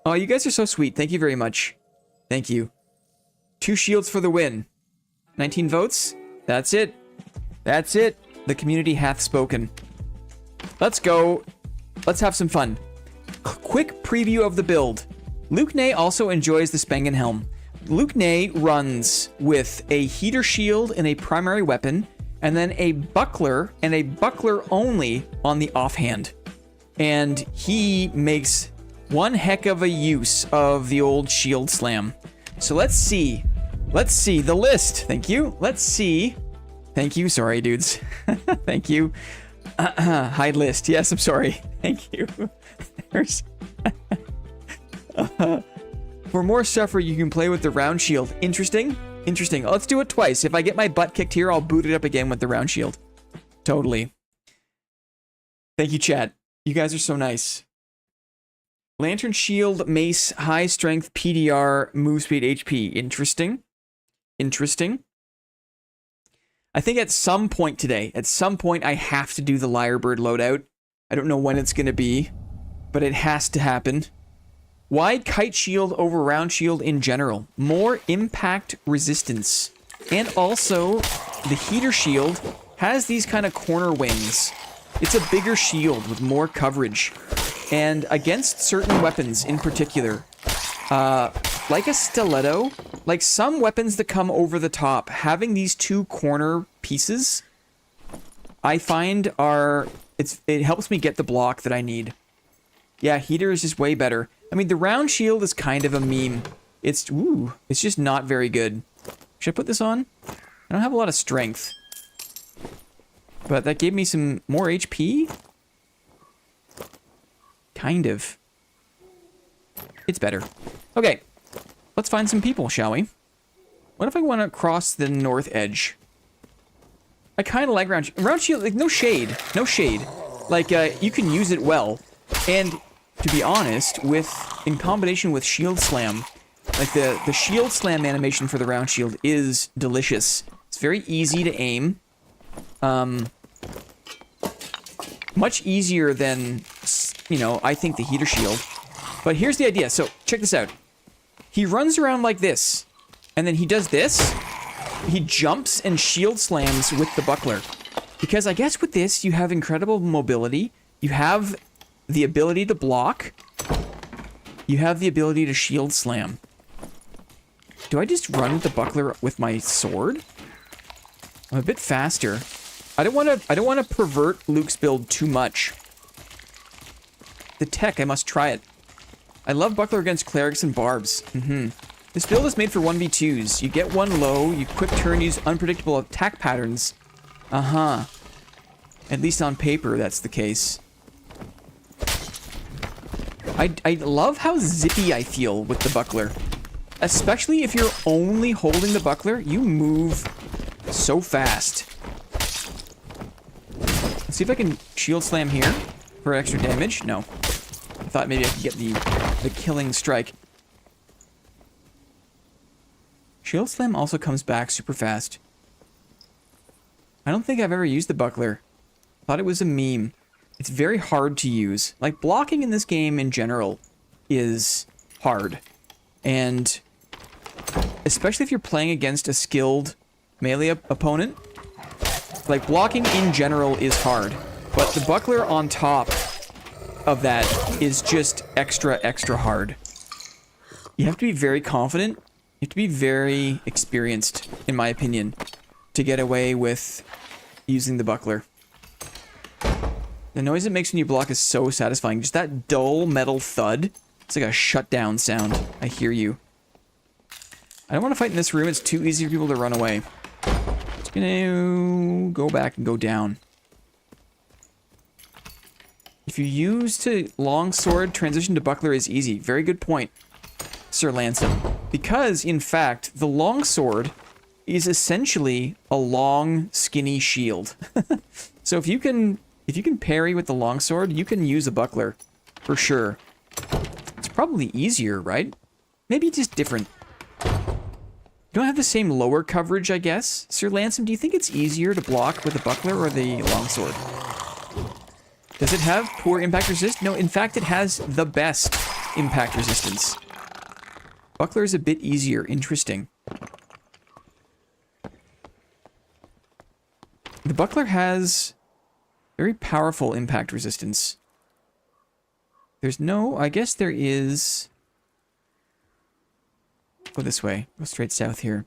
Oh, you guys are so sweet. Thank you very much. Thank you. 2 shields for the win. 19 votes. That's it. That's it. The community hath spoken. Let's go. Let's have some fun. Quick preview of the build. Luke Nay also enjoys the Spengen Helm. Luke Nay runs with a heater shield and a primary weapon, and then a buckler and a buckler only on the offhand. And he makes one heck of a use of the old shield slam. So let's see. Let's see the list. Thank you. Let's see. Thank you. Sorry, dudes. Thank you. Hide list. Yes, I'm sorry. Thank you. There's... For more suffer, you can play with the round shield. Interesting. Interesting. Let's do it twice. If I get my butt kicked here, I'll boot it up again with the round shield. Totally. Thank you, chat. You guys are so nice. Lantern shield, mace, high strength, PDR, move speed, HP. Interesting. Interesting. I think at some point today, I have to do the Lyrebird loadout. I don't know when it's going to be, but it has to happen. Why kite shield over round shield in general? More impact resistance. And also, the heater shield has these kind of corner wings. It's a bigger shield with more coverage. And against certain weapons in particular, like a stiletto, like some weapons that come over the top, having these 2 corner pieces, I find it helps me get the block that I need. Yeah, heater is just way better. I mean, the round shield is kind of a meme. It's just not very good. Should I put this on? I don't have a lot of strength. But that gave me some more HP? Kind of. It's better. Okay. Let's find some people, shall we? What if I want to cross the north edge? I kind of like round shield. Like, no shade. No shade. Like, you can use it well. And... to be honest, in combination with shield slam, like the shield slam animation for the round shield is delicious. It's very easy to aim. Much easier than, you know, I think the heater shield. But here's the idea. So check this out. He runs around like this, and then he does this. He jumps and shield slams with the buckler. Because I guess with this, you have incredible mobility. You have the ability to block. You have the ability to shield slam. Do I just run with the buckler with my sword? I'm a bit faster. I don't want to pervert Luke's build too much. The tech, I must try it. I love buckler against clerics and barbs. This build is made for 1v2s. You get one low, you quick turn, use unpredictable attack patterns. At least on paper, that's the case. I love how zippy I feel with the buckler. Especially if you're only holding the buckler, you move so fast. Let's see if I can shield slam here for extra damage. No. I thought maybe I could get the killing strike. Shield Slam also comes back super fast. I don't think I've ever used the buckler. Thought it was a meme. It's very hard to use. Like, blocking in this game in general is hard. And especially if you're playing against a skilled melee opponent, like, blocking in general is hard. But the buckler on top of that is just extra, extra hard. You have to be very confident. You have to be very experienced, in my opinion, to get away with using the buckler. The noise it makes when you block is so satisfying. Just that dull metal thud. It's like a shutdown sound. I hear you. I don't want to fight in this room. It's too easy for people to run away. Just gonna go back and go down. If you use to longsword, transition to buckler is easy. Very good point, Sir Lansom. Because, in fact, the longsword is essentially a long, skinny shield. So if you can parry with the longsword, you can use a buckler, for sure. It's probably easier, right? Maybe just different. You don't have the same lower coverage, I guess. Sir Lansom, do you think it's easier to block with the buckler or the longsword? Does it have poor impact resist? No, in fact, it has the best impact resistance. Buckler is a bit easier. Interesting. The buckler has very powerful impact resistance. There's no... I guess there is... Go this way. Go straight south here.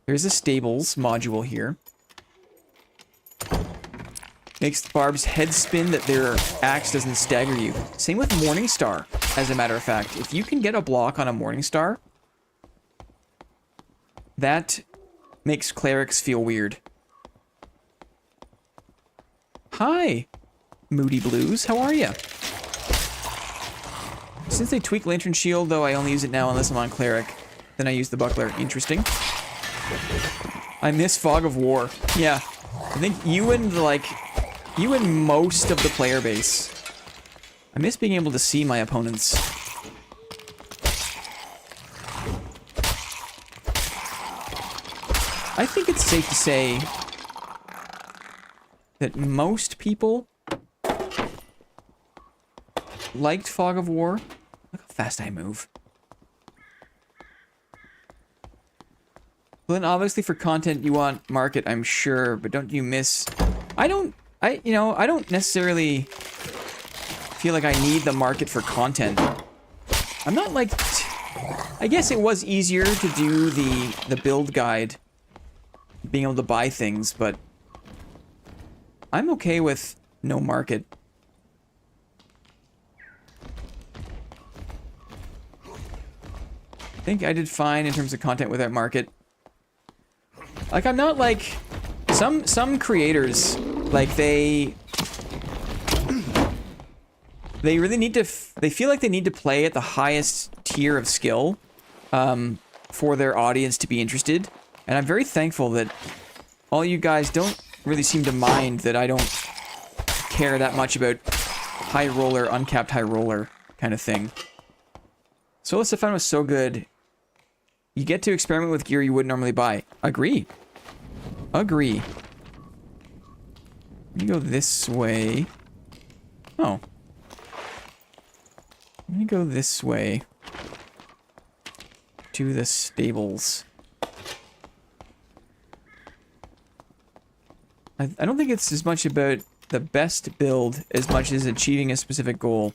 There's a stables module here. Makes the barb's head spin that their axe doesn't stagger you. Same with Morningstar, as a matter of fact. If you can get a block on a Morningstar, that makes clerics feel weird. Hi, Moody Blues. How are ya? Since they tweak Lantern Shield, though, I only use it now unless I'm on cleric. Then I use the buckler. Interesting. I miss Fog of War. Yeah. I think you and most of the player base. I miss being able to see my opponents. I think it's safe to say that most people liked Fog of War. Look how fast I move. Well, then obviously for content you want market, I'm sure, but don't you miss... I don't necessarily feel like I need the market for content. I'm not like... I guess it was easier to do the build guide, being able to buy things, but I'm okay with no market. I think I did fine in terms of content without market. Like, I'm not like... Some creators, like, they really need to... They feel like they need to play at the highest tier of skill for their audience to be interested. And I'm very thankful that all you guys don't really seem to mind that I don't care that much about high roller, uncapped high roller kind of thing. Solo Stefan was so good. You get to experiment with gear you wouldn't normally buy. Agree. Agree. Let me go this way. Oh. Let me go this way. To the stables. I don't think it's as much about the best build as much as achieving a specific goal.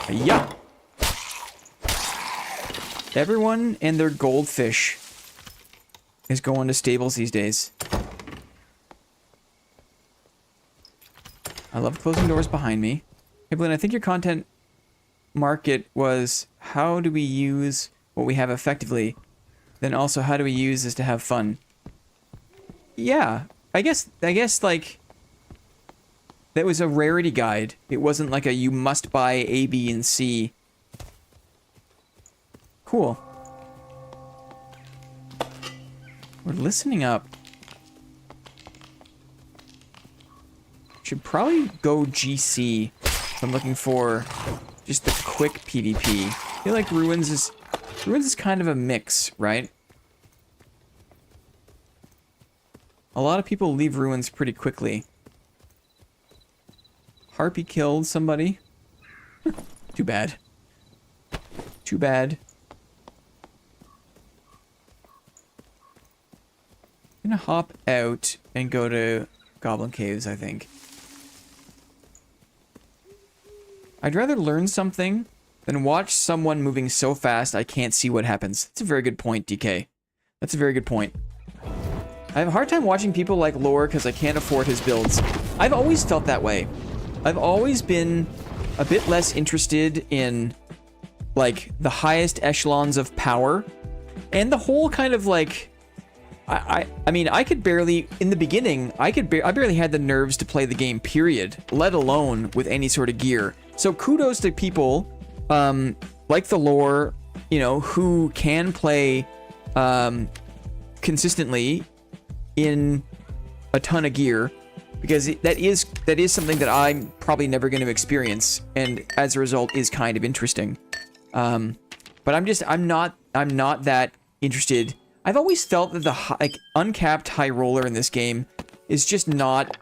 Yeah. Everyone and their goldfish is going to stables these days. I love closing doors behind me. Hey, Blaine, I think your content market was how do we use what we have effectively? Then also how do we use this to have fun? Yeah, I guess like that was a rarity guide. It wasn't like a you must buy A, B, and C. Cool. We're listening up. Should probably go GC if I'm looking for just the quick PvP. I feel like Ruins is kind of a mix, right? A lot of people leave Ruins pretty quickly. Harpy killed somebody. Too bad. Too bad. I'm gonna hop out and go to Goblin Caves, I think. I'd rather learn something than watch someone moving so fast I can't see what happens. That's a very good point, DK. That's a very good point. I have a hard time watching people like Lore because I can't afford his builds. I've always felt that way. I've always been a bit less interested in, like, the highest echelons of power. And the whole kind of, like... I mean, I could barely... In the beginning, I barely had the nerves to play the game, period. Let alone with any sort of gear. So kudos to people, like the Lore, you know, who can play, consistently in a ton of gear, because that is something that I'm probably never going to experience, and as a result is kind of interesting. But I'm not that interested. I've always felt that the uncapped high roller in this game is just not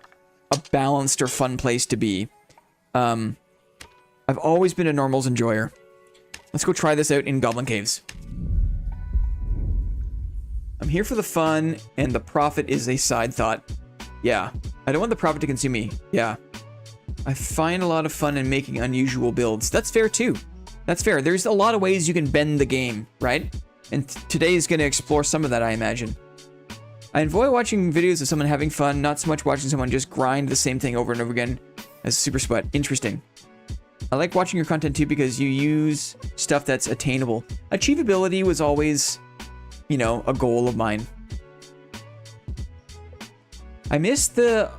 a balanced or fun place to be. I've always been a normals enjoyer. Let's go try this out in Goblin Caves. I'm here for the fun, and the profit is a side thought. Yeah. I don't want the profit to consume me. Yeah. I find a lot of fun in making unusual builds. That's fair, too. That's fair. There's a lot of ways you can bend the game, right? And today is going to explore some of that, I imagine. I enjoy watching videos of someone having fun, not so much watching someone just grind the same thing over and over again as Super Sweat. Interesting. I like watching your content, too, because you use stuff that's attainable. Achievability was always... you know, a goal of mine. I miss the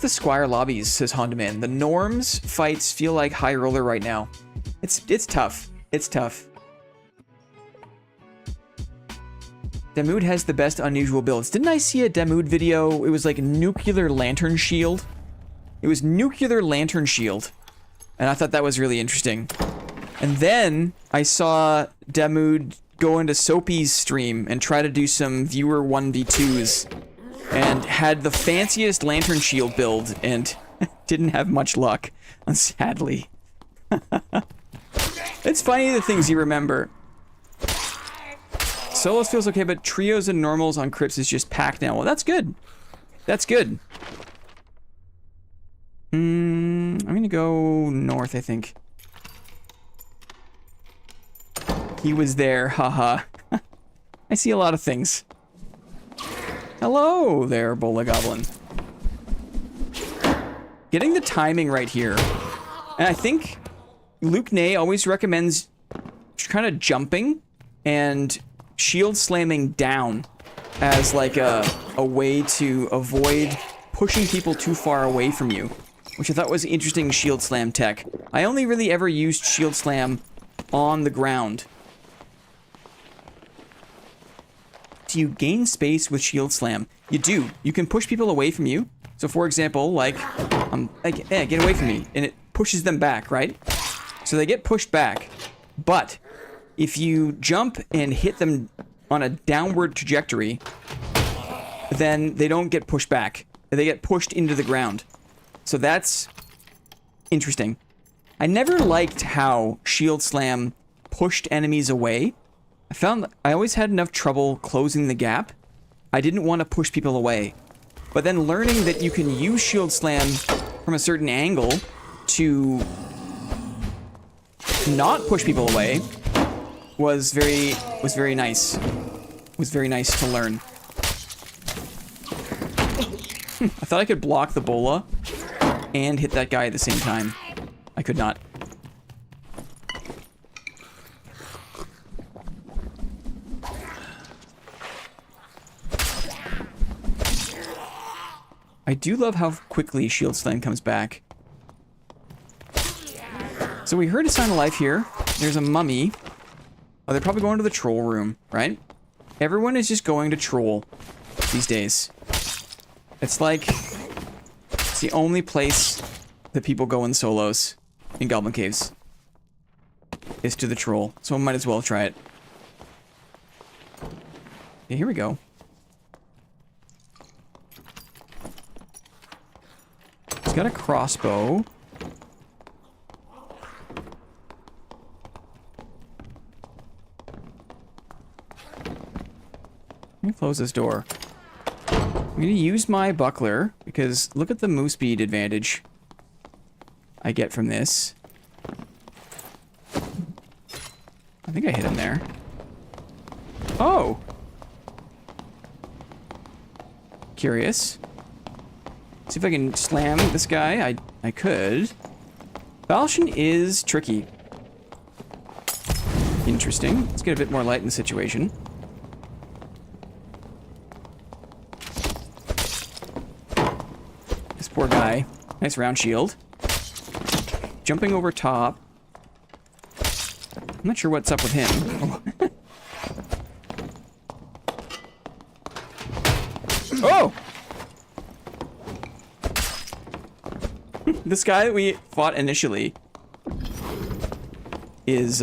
Squire lobbies, says Hondaman. The norms fights feel like high roller right now. It's tough. It's tough. Damood has the best unusual builds. Didn't I see a Damood video? It was like nuclear lantern shield. It was nuclear lantern shield. And I thought that was really interesting. And then I saw Damood go into Soapy's stream and try to do some viewer 1v2s and had the fanciest lantern shield build and didn't have much luck, sadly. It's funny the things you remember. Solos feels okay, but trios and normals on crypts is just packed now. Well, that's good. That's good. I'm gonna go north, I think. He was there, haha. I see a lot of things. Hello there, Bola Goblin. Getting the timing right here. And I think Luke Ney always recommends kind of jumping and shield slamming down as like a way to avoid pushing people too far away from you, which I thought was interesting shield slam tech. I only really ever used shield slam on the ground. Do you gain space with shield slam? You do. You can push people away from you. So for example, like, get away from me. And it pushes them back, right? So they get pushed back. But if you jump and hit them on a downward trajectory, then they don't get pushed back. They get pushed into the ground. So that's interesting. I never liked how shield slam pushed enemies away. I found I always had enough trouble closing the gap. I didn't want to push people away. But then learning that you can use shield slam from a certain angle to not push people away was very nice. Was very nice to learn. I thought I could block the bola and hit that guy at the same time. I could not. I do love how quickly Shield Slam comes back. So we heard a sign of life here. There's a mummy. Oh, they're probably going to the troll room, right? Everyone is just going to troll these days. It's like... it's the only place that people go in solos in Goblin Caves. is to the troll, so I might as well try it. Yeah, here we go. He's got a crossbow. Let me close this door. I'm going to use my buckler, because look at the move speed advantage I get from this. I think I hit him there. Oh! Curious. See if I can slam this guy. I could. Falchion is tricky. Interesting. Let's get a bit more light in the situation. This poor guy. Nice round shield. Jumping over top. I'm not sure what's up with him. Oh! This guy that we fought initially is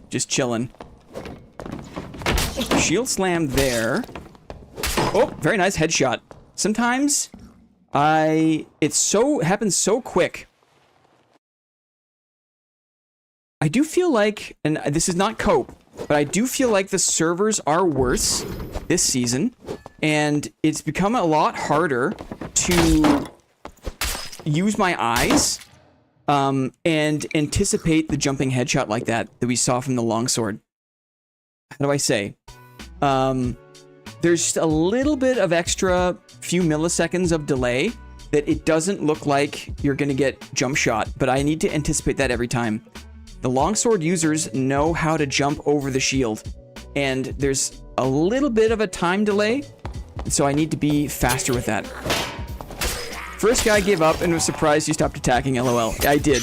just chilling. Shield slam there. Oh, very nice headshot. Sometimes it happens so quick. I do feel like, and this is not cope, but I do feel like the servers are worse this season, and it's become a lot harder to use my eyes and anticipate the jumping headshot like that we saw from the longsword. How do I say? There's just a little bit of extra few milliseconds of delay that it doesn't look like you're gonna get jump shot, but I need to anticipate that every time. The longsword users know how to jump over the shield, and there's a little bit of a time delay, so I need to be faster with that. First guy gave up and was surprised you stopped attacking, LOL. I did.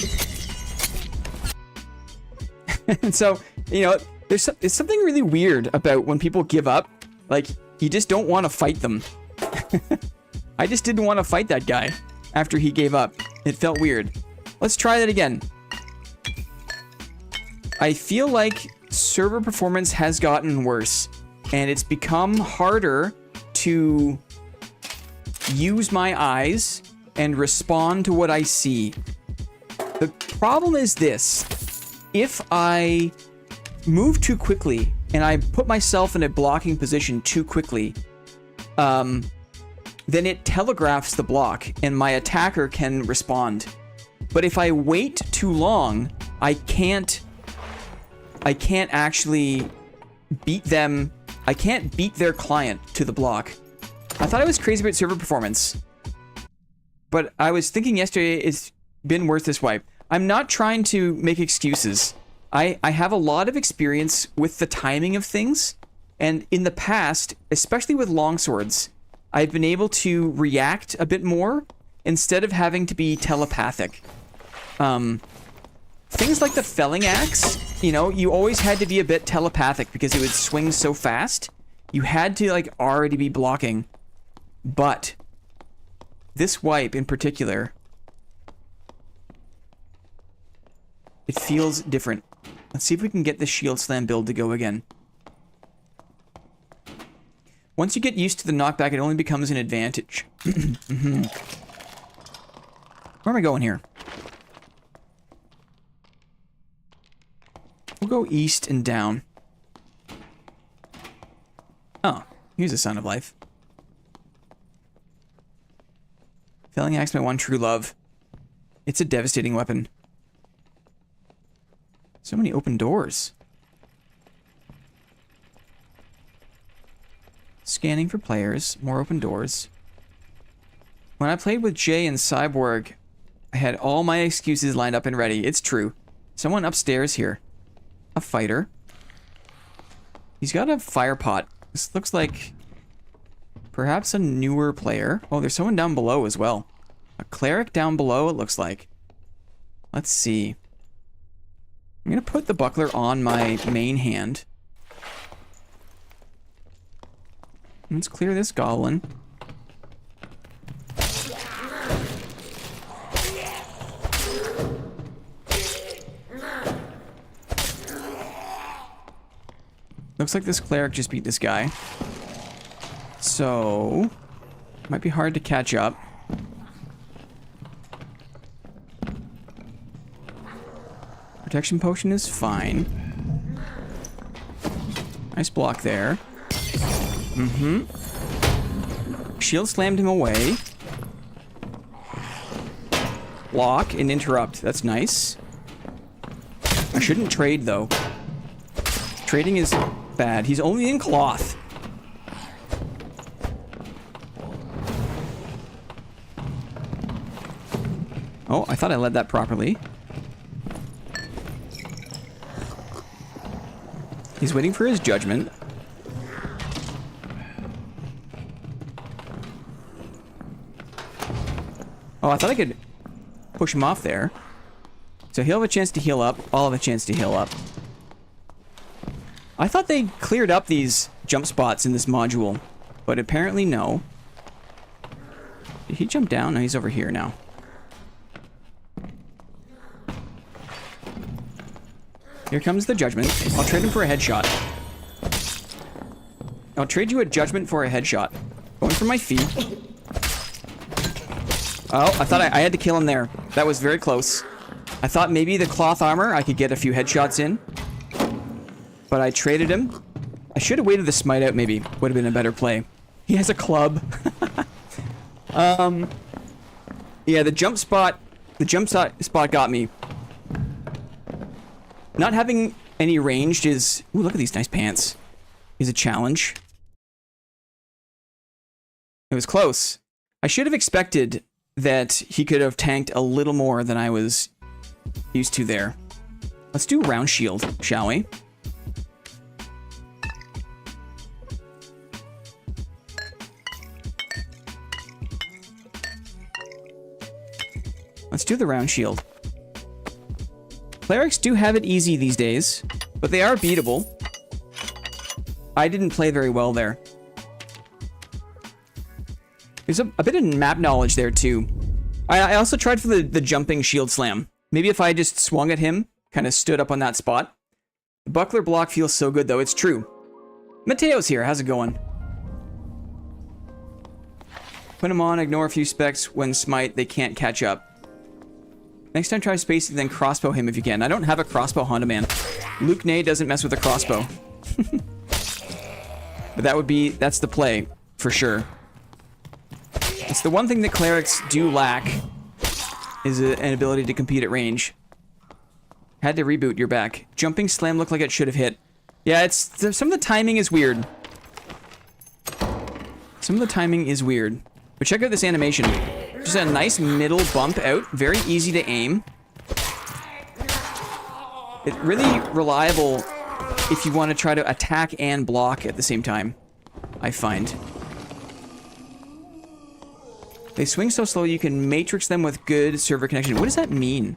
And so, you know, there's something really weird about when people give up. Like, you just don't want to fight them. I just didn't want to fight that guy after he gave up. It felt weird. Let's try that again. I feel like server performance has gotten worse, and it's become harder to use my eyes and respond to what I see. The problem is this: if I move too quickly and I put myself in a blocking position too quickly, then it telegraphs the block and my attacker can respond. But if I wait too long, I can't actually beat them. I can't beat their client to the block. I thought I was crazy about server performance, but I was thinking yesterday it's been worth this wipe. I'm not trying to make excuses. I have a lot of experience with the timing of things, and in the past, especially with longswords, I've been able to react a bit more instead of having to be telepathic. Things like the felling axe, you know, you always had to be a bit telepathic because it would swing so fast. You had to, like, already be blocking. But this wipe in particular, it feels different. Let's see if we can get the shield slam build to go again. Once you get used to the knockback, it only becomes an advantage. Where am I going here? We'll go east and down. Oh, here's a sign of life. Felling axe, my one true love. It's a devastating weapon. So many open doors. Scanning for players. More open doors. When I played with Jay and Cyborg, I had all my excuses lined up and ready. It's true. Someone upstairs here. A fighter. He's got a fire pot. This looks like perhaps a newer player. Oh, there's someone down below as well. A cleric down below, it looks like. Let's see. I'm gonna put the buckler on my main hand. Let's clear this goblin. Looks like this cleric just beat this guy. So, might be hard to catch up. Protection potion is fine. Nice block there. Shield slammed him away. Block and interrupt. That's nice. I shouldn't trade, though. Trading is bad. He's only in cloth. Oh, I thought I led that properly. He's waiting for his judgment. Oh, I thought I could push him off there. So he'll have a chance to heal up. I'll have a chance to heal up. I thought they cleared up these jump spots in this module, but apparently no. Did he jump down? No, he's over here now. Here comes the judgment. I'll trade him for a headshot. I'll trade you a judgment for a headshot. Going for my feet. Oh, I thought I had to kill him there. That was very close. I thought maybe the cloth armor, I could get a few headshots in. But I traded him. I should have waited the smite out, maybe. Would have been a better play. He has a club. Yeah, the jump spot got me. Not having any ranged is... Ooh, look at these nice pants. Is a challenge. It was close. I should have expected that he could have tanked a little more than I was used to there. Let's do round shield, shall we? Let's do the round shield. Clerics do have it easy these days, but they are beatable. I didn't play very well there. There's a bit of map knowledge there, too. I also tried for the jumping shield slam. Maybe if I just swung at him, kind of stood up on that spot. The buckler block feels so good, though. It's true. Mateo's here. How's it going? Put him on, ignore a few specs. When smite, they can't catch up. Next time, try spacing, then crossbow him if you can. I don't have a crossbow, Honda Man. Luke Ney doesn't mess with a crossbow. But that's the play, for sure. It's the one thing that clerics do lack, is an ability to compete at range. Had to reboot, you're back. Jumping slam looked like it should have hit. Yeah, some of the timing is weird. Some of the timing is weird. But check out this animation. Just a nice middle bump out. Very easy to aim. It's really reliable if you want to try to attack and block at the same time, I find. They swing so slow you can matrix them with good server connection. What does that mean?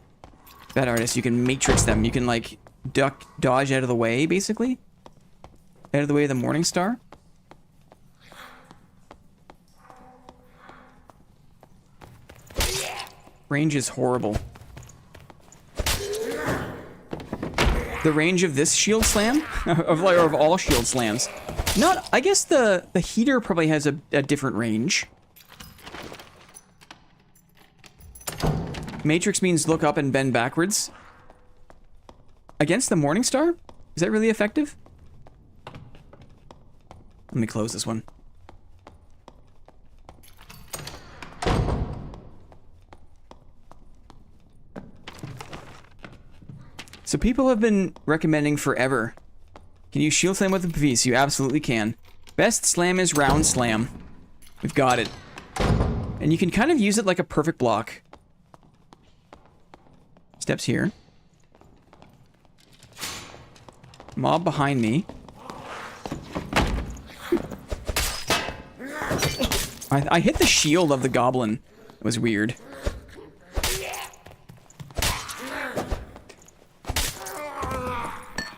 Bad artist, you can matrix them. You can, like, dodge out of the way, basically? Out of the way of the Morning Star? Range is horrible. The range of this shield slam? of all shield slams. I guess the heater probably has a different range. Matrix means look up and bend backwards. Against the Morning Star? Is that really effective? Let me close this one. So people have been recommending forever. Can you shield slam with a piece? You absolutely can. Best slam is round slam. We've got it. And you can kind of use it like a perfect block. Steps here. Mob behind me. I hit the shield of the goblin. It was weird.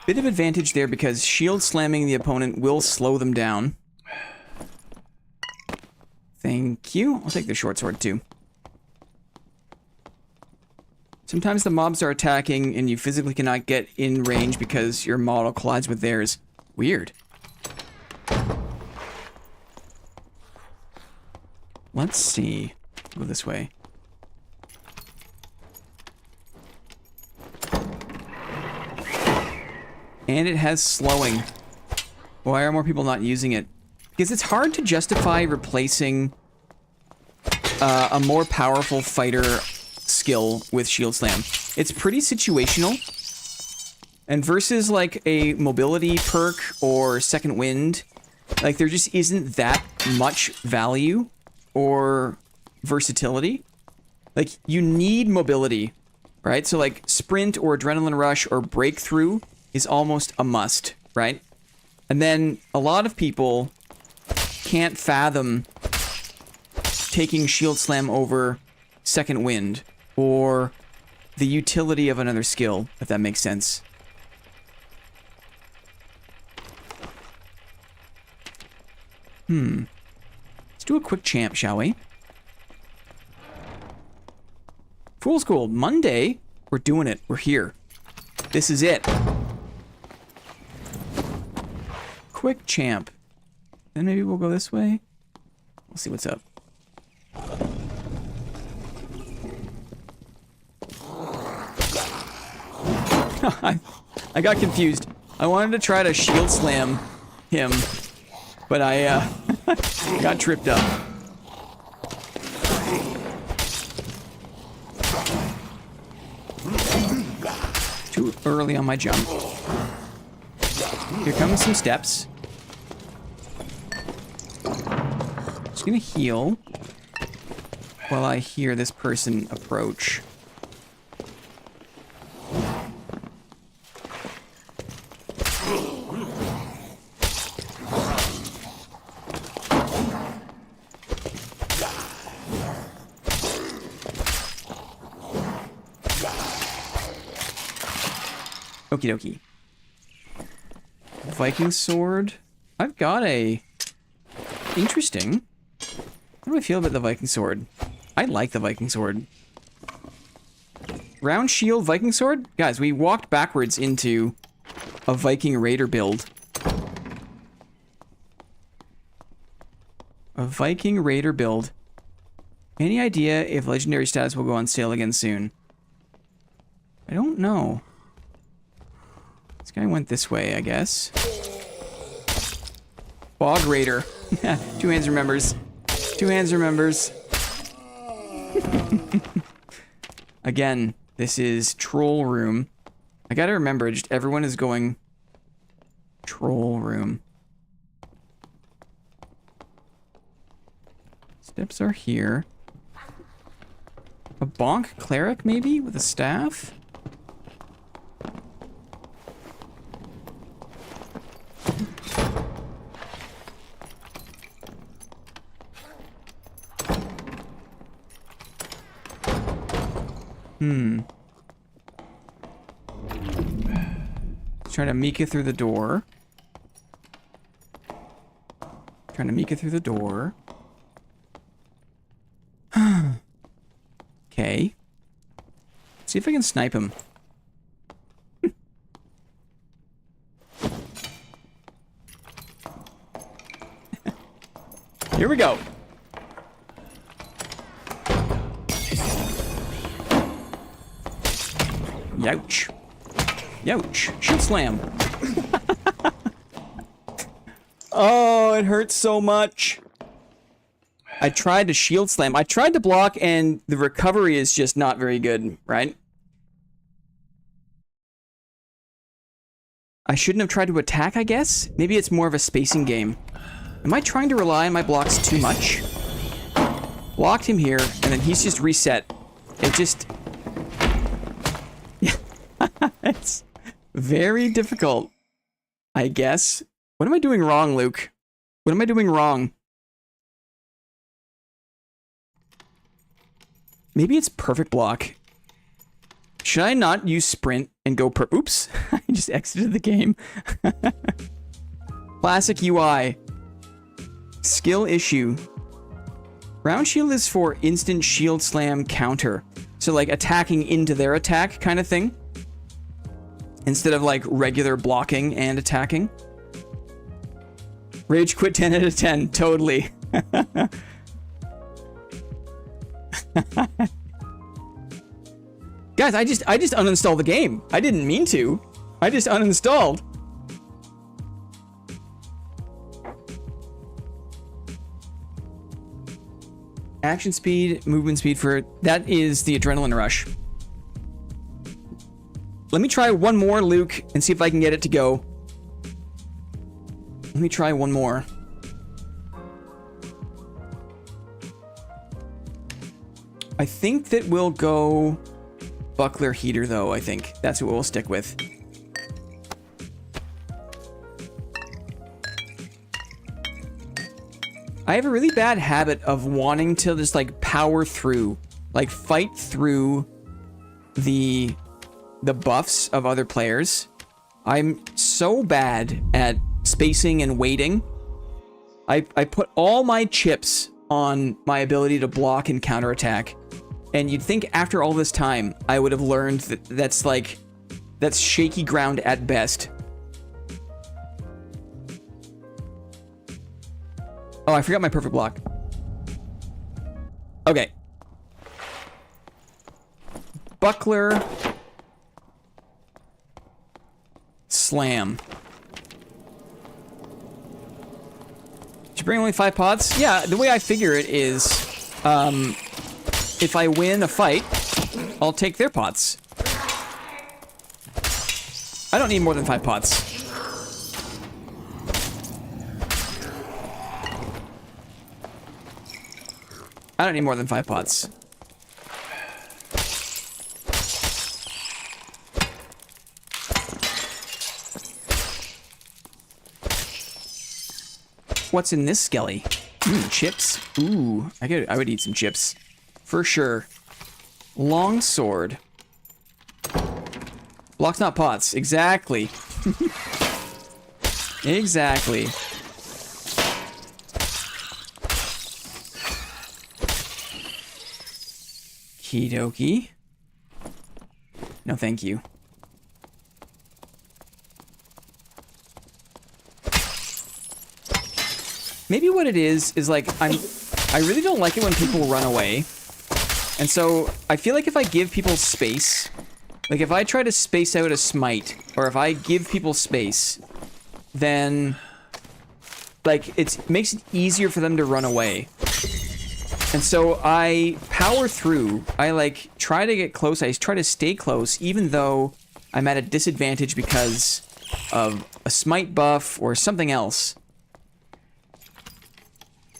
Bit of advantage there because shield slamming the opponent will slow them down. Thank you. I'll take the short sword too. Sometimes the mobs are attacking and you physically cannot get in range because your model collides with theirs. Weird. Let's see. Go this way. And it has slowing. Why are more people not using it? Because it's hard to justify replacing a more powerful fighter skill with Shield Slam. It's pretty situational. And versus like a mobility perk or Second Wind, like there just isn't that much value or versatility. Like you need mobility, right? So like Sprint or Adrenaline Rush or Breakthrough is almost a must, right? And then a lot of people can't fathom taking Shield Slam over Second Wind or the utility of another skill, if that makes sense. Let's do a quick champ, shall we? Fool's Gold, Monday. We're doing it. We're here. This is it. Quick champ. Then maybe we'll go this way. We'll see what's up. I got confused. I wanted to try to Shield Slam him, but I got tripped up. Too early on my jump. Here comes some steps. Just gonna heal while I hear this person approach. Okie dokie. Viking sword. I've got a... Interesting. How do I feel about the Viking sword? I like the Viking sword. Round shield Viking sword? Guys, we walked backwards into a Viking Raider build. A Viking Raider build. Any idea if legendary status will go on sale again soon? I don't know. This guy went this way, I guess. Bog Raider. Two hands remembers. Two hands remembers. Again, this is Troll Room. I gotta remember, just everyone is going Troll Room. Steps are here. A bonk cleric, maybe? With a staff? Trying to Mika through the door. Trying to Mika through the door. Okay. See if I can snipe him. Here we go. Youch. Youch. Shield slam. Oh, it hurts so much. I tried to shield slam. I tried to block and the recovery is just not very good, right? I shouldn't have tried to attack, I guess? Maybe it's more of a spacing game. Am I trying to rely on my blocks too much? Blocked him here, and then he's just reset. It just... It's very difficult, I guess. What am I doing wrong, Luke? What am I doing wrong? Maybe it's perfect block. Should I not use sprint and go per... Oops. I just exited the game. Classic UI. Skill issue. Round shield is for instant shield slam counter. So like attacking into their attack kind of thing. Instead of like regular blocking and attacking. Rage quit 10 out of 10. Totally. Guys, I just uninstalled the game. I didn't mean to. I just uninstalled. Action speed, movement speed for... That is the adrenaline rush. Let me try one more, Luke, and see if I can get it to go. Let me try one more. I think that we'll go buckler heater, though, I think. That's what we'll stick with. I have a really bad habit of wanting to just, like, power through. Like, fight through the buffs of other players. I'm so bad at spacing and waiting. I put all my chips on my ability to block and counterattack. And you'd think after all this time, I would have learned that that's shaky ground at best. Oh, I forgot my perfect block. Okay. Buckler. Slam. Did you bring only 5 pots? Yeah, the way I figure it is, if I win a fight, I'll take their pots. I don't need more than 5 pots. I don't need more than 5 pots. What's in this skelly? Chips. Ooh, I would eat some chips. For sure. Long sword. Blocks not pots. Exactly. Exactly. Okie dokie. No, thank you. Maybe what it is like I really don't like it when people run away. And so I feel like if I give people space, like if I try to space out a smite, or if I give people space, then like it makes it easier for them to run away. And so I power through. I like try to get close. I try to stay close, even though I'm at a disadvantage because of a smite buff or something else.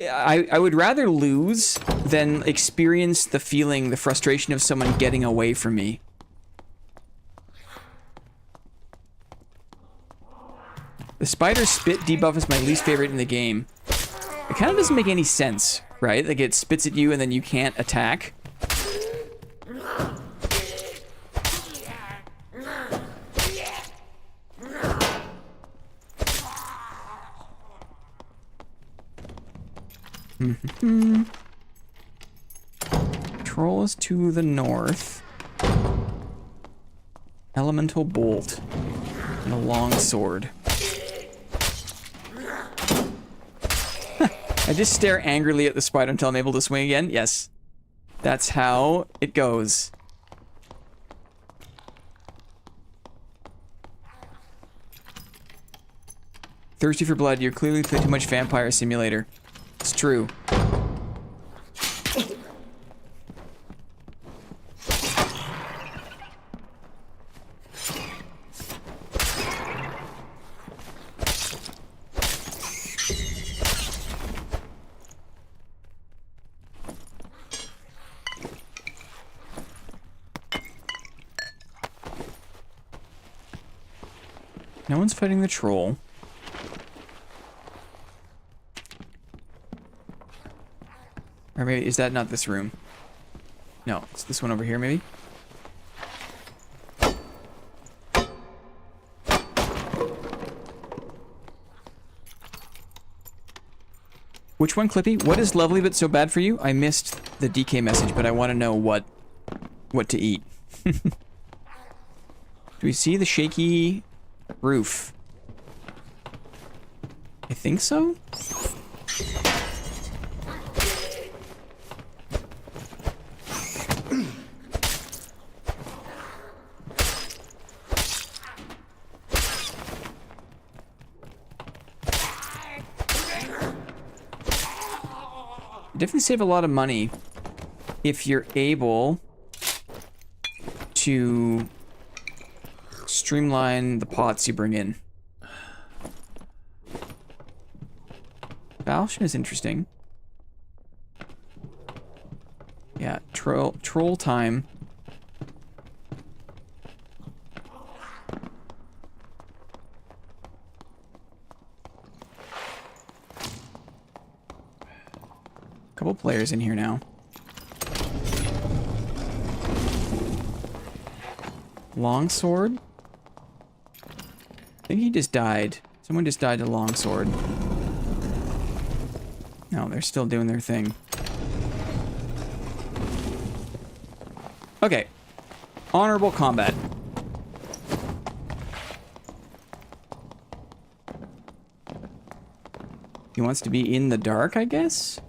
I would rather lose than experience the feeling, the frustration of someone getting away from me. The spider spit debuff is my least favorite in the game. It kind of doesn't make any sense, right? Like it spits at you and then you can't attack. Troll is to the north. Elemental bolt. And a long sword. I just stare angrily at the spider until I'm able to swing again. Yes. That's how it goes. Thirsty for blood, you're clearly playing too much Vampire Simulator. It's true. No one's fighting the troll. Or maybe, is that not this room? No, it's this one over here, maybe? Which one, Clippy? What is lovely but so bad for you? I missed the DK message, but I want to know what to eat. Do we see the shaky roof? I think so? definitely save a lot of money if you're able to streamline the pots you bring in. Falchion is interesting. Yeah, troll time. Couple players in here now. Longsword? I think he just died. Someone just died to longsword. No, they're still doing their thing. Okay. Honorable combat. He wants to be in the dark, I guess?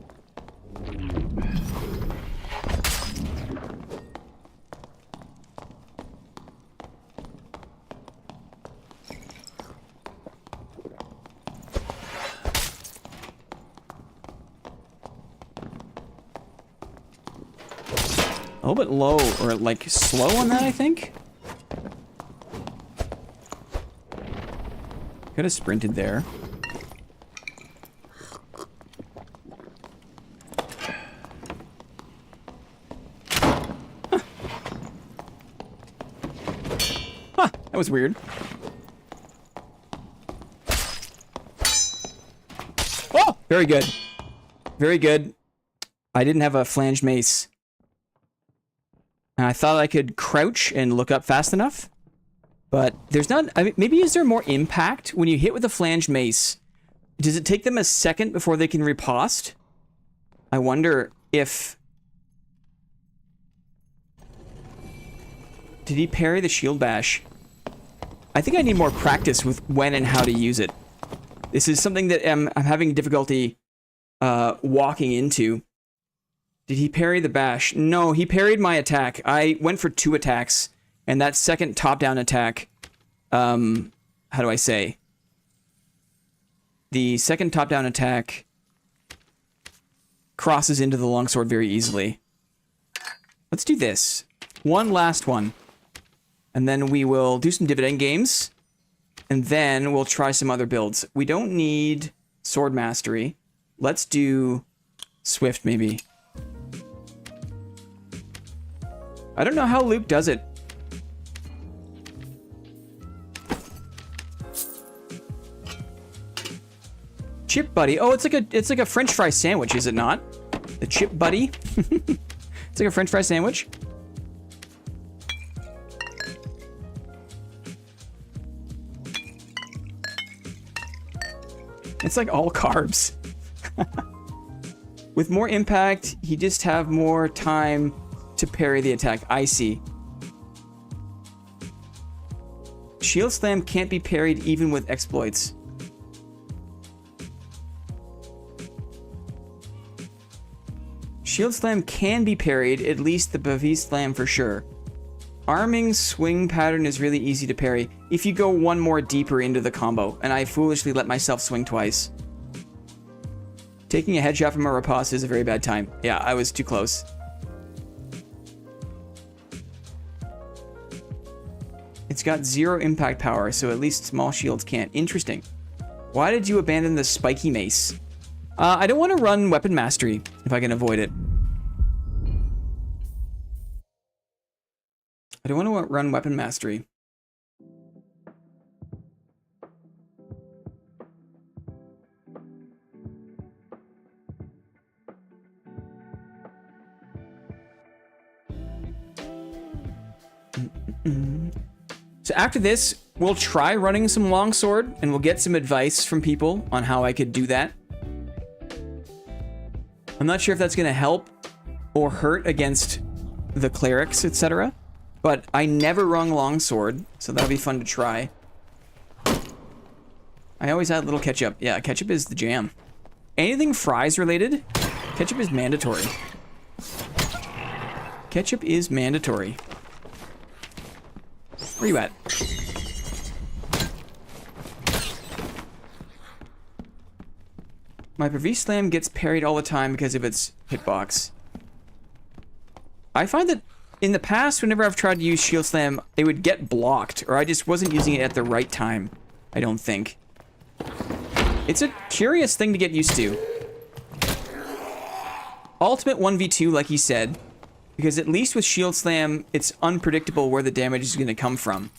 A little bit low, or like slow on that, I think. Could have sprinted there. Huh. Huh, that was weird. Oh, very good. Very good. I didn't have a flanged mace. And I thought I could crouch and look up fast enough. But there's not... I mean, maybe is there more impact when you hit with a flanged mace? Does it take them a second before they can riposte? I wonder if... Did he parry the shield bash? I think I need more practice with when and how to use it. This is something that I'm having difficulty walking into. Did he parry the bash? No, he parried my attack. I went for 2 attacks, and that second top-down attack, how do I say? The second top-down attack crosses into the longsword very easily. Let's do this. One last one. And then we will do some dividend games, and then we'll try some other builds. We don't need sword mastery. Let's do swift, maybe. I don't know how Luke does it. Chip buddy. Oh, it's like a French fry sandwich, is it not? The chip buddy. It's like a French fry sandwich. It's like all carbs. With more impact, he just have more time to parry the attack. I see. Shield slam can't be parried even with exploits. Shield slam can be parried, at least the Bavie slam for sure. Arming swing pattern is really easy to parry if you go one more deeper into the combo, and I foolishly let myself swing twice. Taking a headshot from a riposte is a very bad time. Yeah, I was too close. It's got 0 impact power, so at least small shields can't. Interesting. Why did you abandon the spiky mace? I don't want to run weapon mastery if I can avoid it. I don't want to run weapon mastery. So after this, we'll try running some longsword, and we'll get some advice from people on how I could do that. I'm not sure if that's going to help or hurt against the clerics, etc. But I never rung longsword, so that'll be fun to try. I always add a little ketchup. Yeah, ketchup is the jam. Anything fries related, ketchup is mandatory. Ketchup is mandatory. Where you at? My Previous Slam gets parried all the time because of its hitbox. I find that in the past, whenever I've tried to use Shield Slam, it would get blocked, or I just wasn't using it at the right time, I don't think. It's a curious thing to get used to. Ultimate 1v2, like he said, because at least with Shield Slam, it's unpredictable where the damage is going to come from.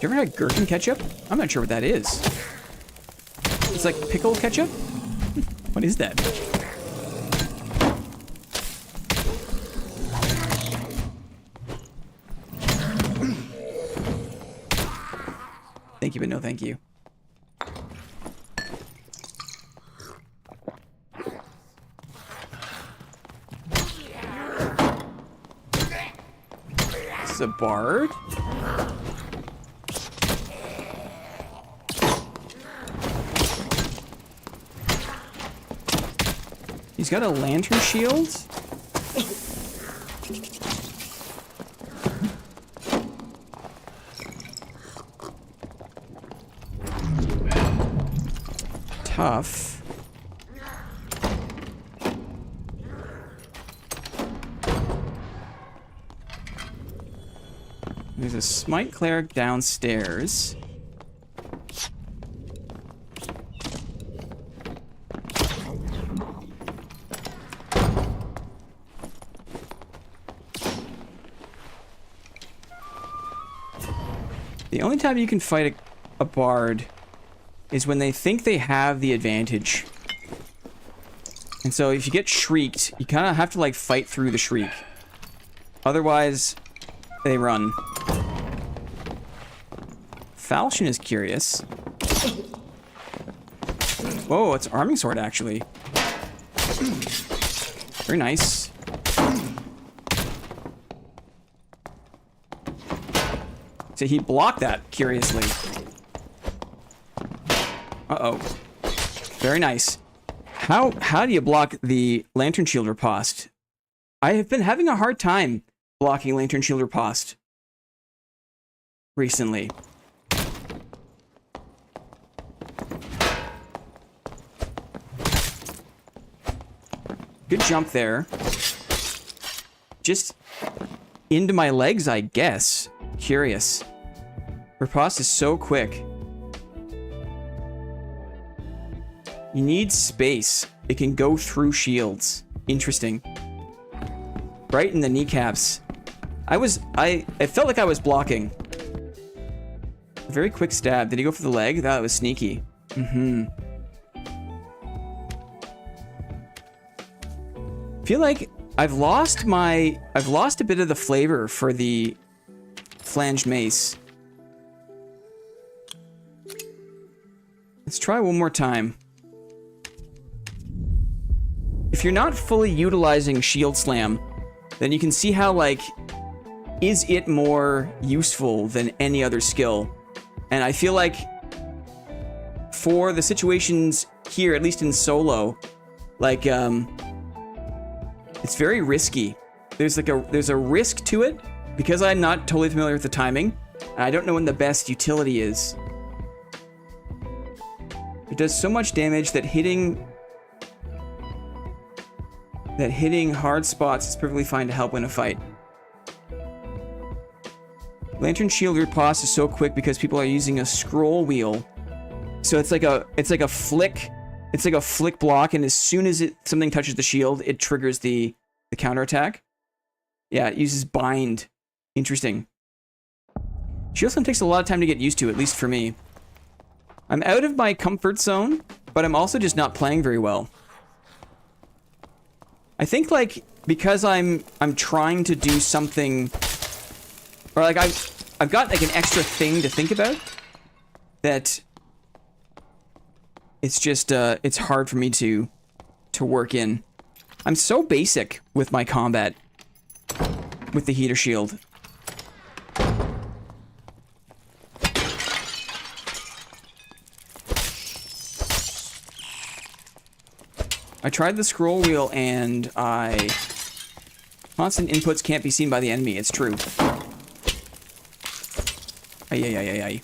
You ever had gherkin ketchup? I'm not sure what that is. It's like pickle ketchup? What is that? Thank you, but no thank you. This is a bard? He's got a lantern shield? Tough. There's a smite cleric downstairs. The only time you can fight a bard is when they think they have the advantage. And so if you get shrieked, you kind of have to like fight through the shriek. Otherwise, they run. Falchion is curious. Whoa, it's arming sword actually. Very nice. So he blocked that, curiously. Uh-oh. Very nice. How do you block the Lantern Shield Riposte? I have been having a hard time blocking Lantern Shield Riposte recently. Good jump there. Just into my legs, I guess. Curious. Riposte is so quick. You need space. It can go through shields. Interesting. Right in the kneecaps. I felt like I was blocking. Very quick stab. Did he go for the leg? That was sneaky. Feel like I've lost a bit of the flavor for the flanged mace. Let's try one more time. If you're not fully utilizing Shield Slam, then you can see how, like, is it more useful than any other skill? And I feel like for the situations here, at least in solo, like, it's very risky. There's a risk to it because I'm not totally familiar with the timing. And I don't know when the best utility is. It does so much damage that hitting hard spots is perfectly fine to help win a fight. Lantern Shield Riposte is so quick because people are using a scroll wheel. So it's like a flick. It's like a flick block, and as soon as something touches the shield, it triggers the counterattack. Yeah, it uses bind. Interesting. Shield Slam takes a lot of time to get used to, at least for me. I'm out of my comfort zone, but I'm also just not playing very well. I think, like, because I'm trying to do something, or like I've got like an extra thing to think about, that it's just it's hard for me to work in. I'm so basic with my combat with the heater shield. I tried the scroll wheel and constant inputs can't be seen by the enemy. It's true. Ay, ay, ay, ay, ay.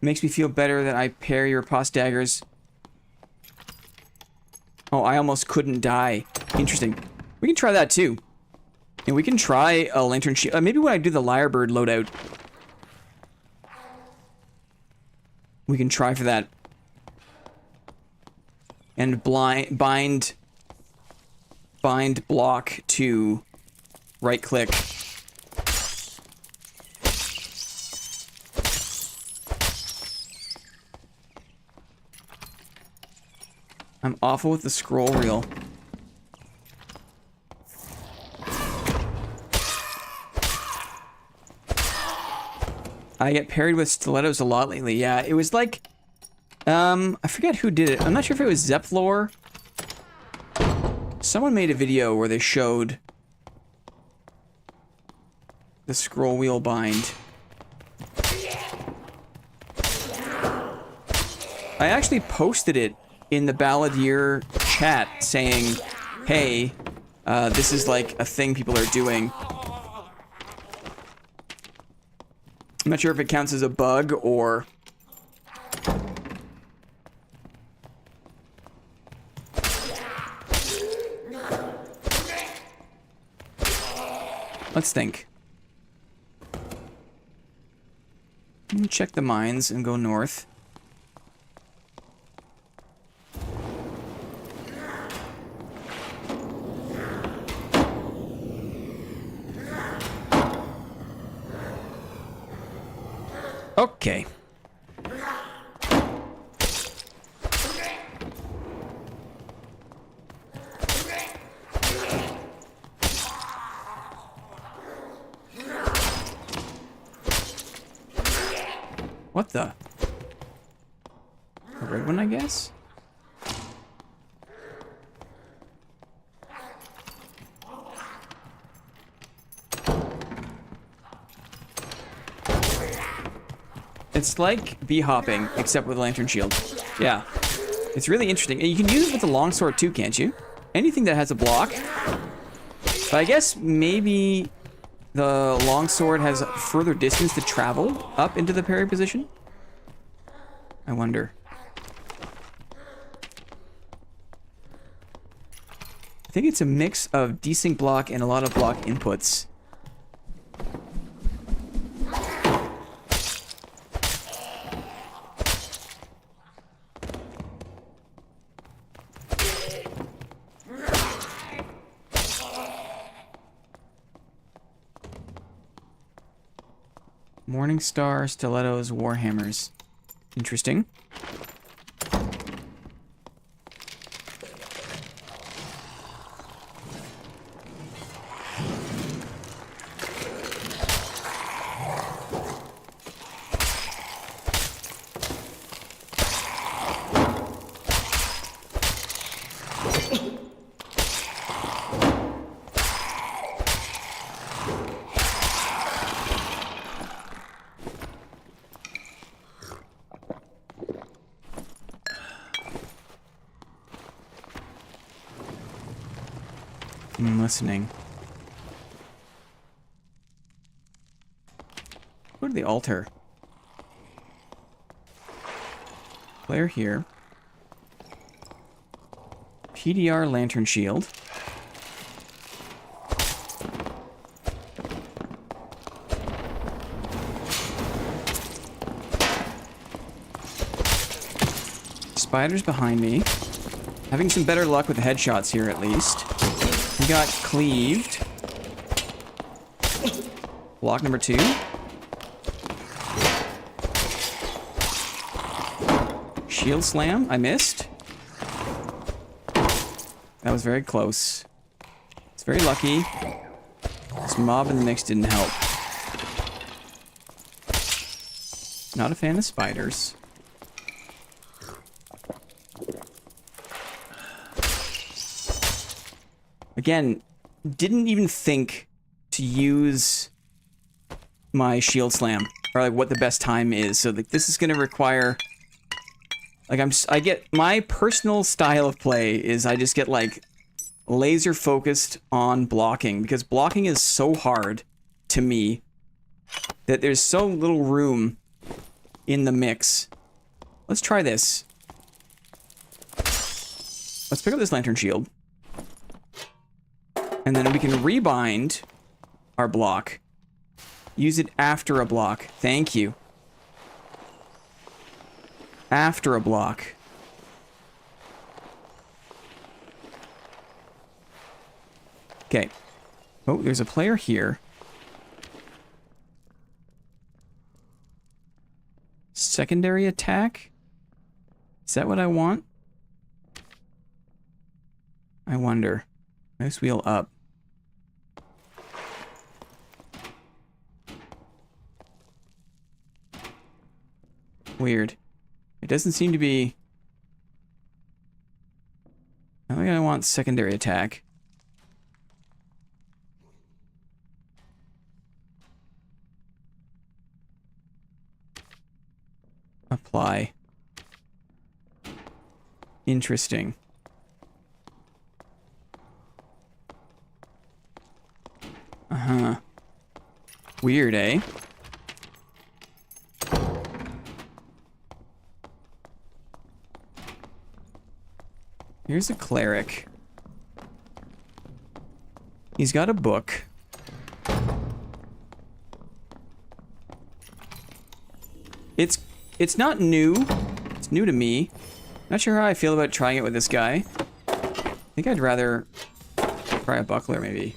Makes me feel better that I parry your pos daggers. Oh, I almost couldn't die. Interesting. We can try that too. And we can try a lantern shield. Maybe when I do the lyrebird loadout, we can try for that. And bind block to right click. I'm awful with the scroll reel. I get parried with stilettos a lot lately. Yeah, it was like, I forget who did it. I'm not sure if it was Zeplor. Someone made a video where they showed the scroll wheel bind. I actually posted it in the Balladeer chat saying, hey, this is like a thing people are doing. I'm not sure if it counts as a bug or... Let's think. Let me check the mines and go north. Okay. What the? A red one, I guess? It's like bee hopping, except with a lantern shield. Yeah. It's really interesting. And you can use it with the longsword too, can't you? Anything that has a block. But I guess maybe the longsword has further distance to travel up into the parry position? I wonder. I think it's a mix of desync block and a lot of block inputs. Morningstar, stilettos, warhammers. Interesting. I'm listening. Go to the altar. Player here. PDR lantern shield. Spiders behind me. Having some better luck with the headshots here at least. We got cleaved. Block number 2. Shield slam. I missed. That was very close. It's very lucky. This mob in the mix didn't help. Not a fan of spiders. Again, didn't even think to use my shield slam, or like what the best time is. So like, this is going to require Like I get my personal style of play is I just get like laser focused on blocking because blocking is so hard to me that there's so little room in the mix. Let's try this. Let's pick up this lantern shield. And then we can rebind our block. Use it after a block. Thank you. After a block. Okay. Oh, there's a player here. Secondary attack? Is that what I want? I wonder. Mouse wheel up. Weird. It doesn't seem to be... I think I want secondary attack. Apply. Interesting. Uh-huh. Weird, eh? Here's a cleric. He's got a book. It's not new. It's new to me. Not sure how I feel about trying it with this guy. I think I'd rather try a buckler, maybe.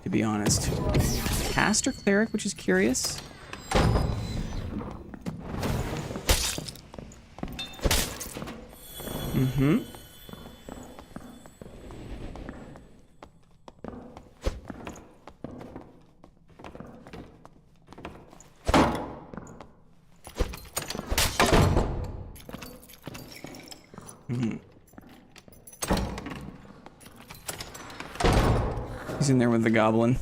To be honest. Caster cleric, which is curious. Mm-hmm. He's in there with the goblin.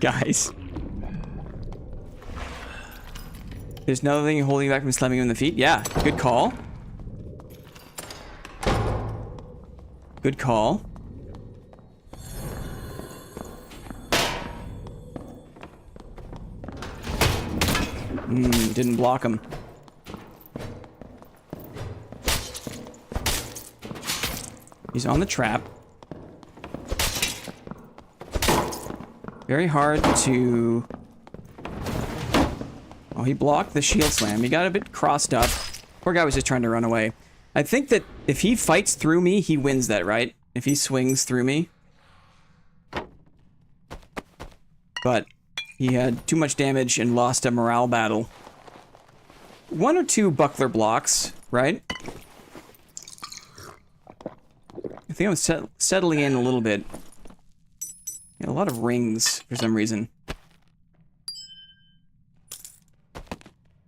Guys. There's another thing holding you back from slamming you in the feet? Yeah, good call. Good call. Didn't block him. He's on the trap. Very hard to... Oh, he blocked the shield slam. He got a bit crossed up. Poor guy was just trying to run away. I think that if he fights through me, he wins that, right? If he swings through me. But he had too much damage and lost a morale battle. 1 or 2 buckler blocks, right? I think I'm settling in a little bit. Yeah, a lot of rings for some reason.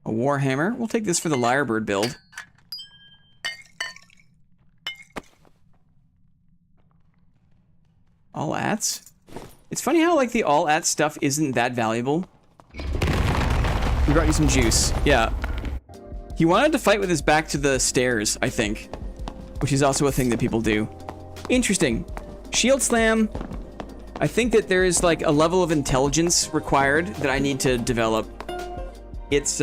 A warhammer. We'll take this for the lyrebird build. All ats? It's funny how, like, the all at stuff isn't that valuable. We brought you some juice. Yeah. He wanted to fight with his back to the stairs, I think. Which is also a thing that people do. Interesting. Shield slam. I think that there is, like, a level of intelligence required that I need to develop. It's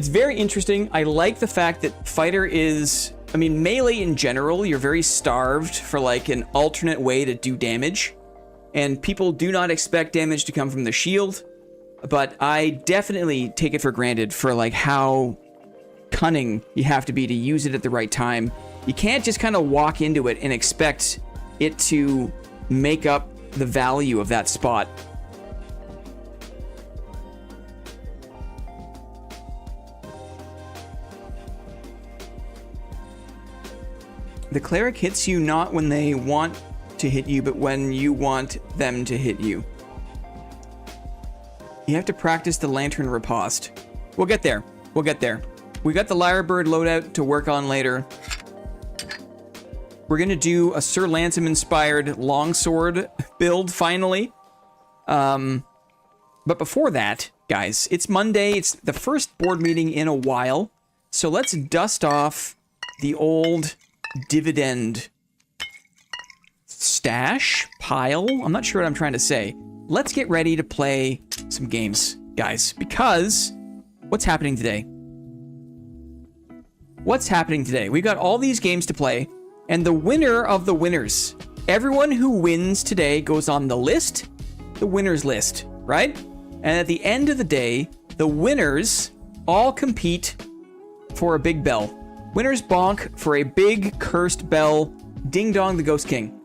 very interesting. I like the fact that fighter is... I mean, melee in general, you're very starved for, like, an alternate way to do damage. And people do not expect damage to come from the shield. But I definitely take it for granted for, like, how cunning you have to be to use it at the right time. You can't just kind of walk into it and expect it to make up the value of that spot. The cleric hits you not when they want to hit you, but when you want them to hit you. You have to practice the lantern riposte. We'll get there. We'll get there. We got the lyrebird loadout to work on later. We're gonna do a Sir Lansom-inspired longsword build finally. But before that, guys, it's Monday. It's the first board meeting in a while. So let's dust off the old dividend stash pile. I'm not sure what I'm trying to say. Let's get ready to play some games, guys, because what's happening today? What's happening today? We got all these games to play, and the winner of the winners, everyone who wins today goes on the list, the winners list, right? And at the end of the day, the winners all compete for a big bell. Winners bonk for a big cursed bell. Ding Dong the Ghost King.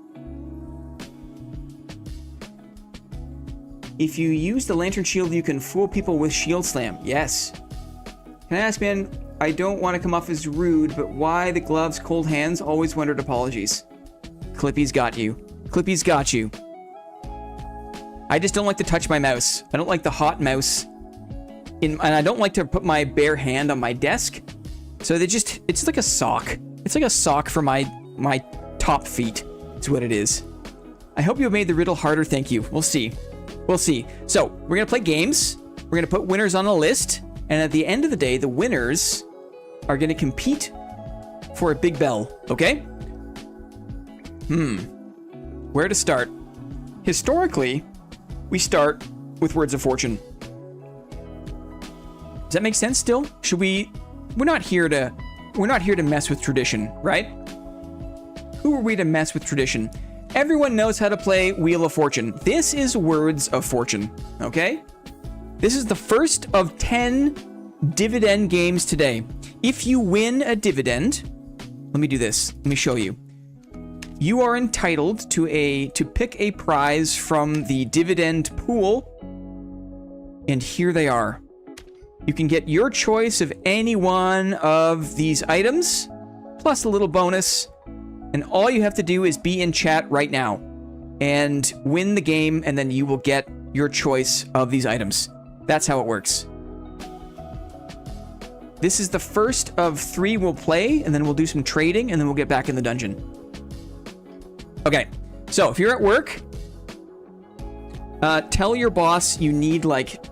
If you use the lantern shield, you can fool people with shield slam. Yes. Can I ask, man, I don't want to come off as rude, but why the gloves, cold hands? Always wondered. Apologies. Clippy's got you. Clippy's got you. I just don't like to touch my mouse. I don't like the hot mouse. And I don't like to put my bare hand on my desk. So it's like a sock. It's like a sock for my top feet. It's what it is. I hope you have made the riddle harder. Thank you. We'll see. We'll see. So we're going to play games. We're going to put winners on a list. And at the end of the day, the winners are going to compete for a big bell. Okay? Where to start? Historically, we start with words of fortune. Does that make sense still? Should we... We're not here to mess with tradition, right? Who are we to mess with tradition? Everyone knows how to play Wheel of Fortune. This is Words of Fortune, okay? This is the first of 10 dividend games today. If you win a dividend, let me do this. Let me show you. You are entitled to pick a prize from the dividend pool, and here they are. You can get your choice of any one of these items, plus a little bonus. And all you have to do is be in chat right now and win the game, and then you will get your choice of these items. That's how it works. This is the first of 3 we'll play, and then we'll do some trading, and then we'll get back in the dungeon. Okay, so if you're at work, tell your boss you need like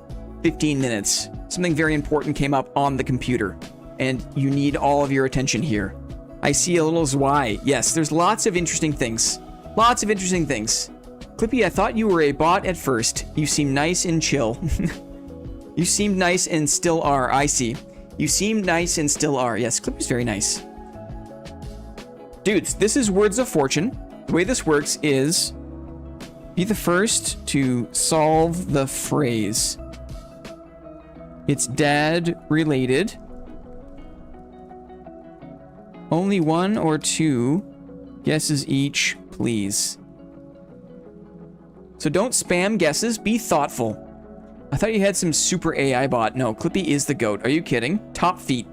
15 minutes. Something very important came up on the computer, and you need all of your attention here. I see a little Zwei. Yes, there's lots of interesting things. Lots of interesting things. Clippy, I thought you were a bot at first. You seem nice and chill. You seemed nice and still are. I see. You seem nice and still are. Yes, Clippy's very nice. Dudes, this is Words of Fortune. The way this works is be the first to solve the phrase. It's dad related. Only 1 or 2 guesses each, please. So don't spam guesses. Be thoughtful. I thought you had some super AI bot. No, Clippy is the goat. Are you kidding? Top feet.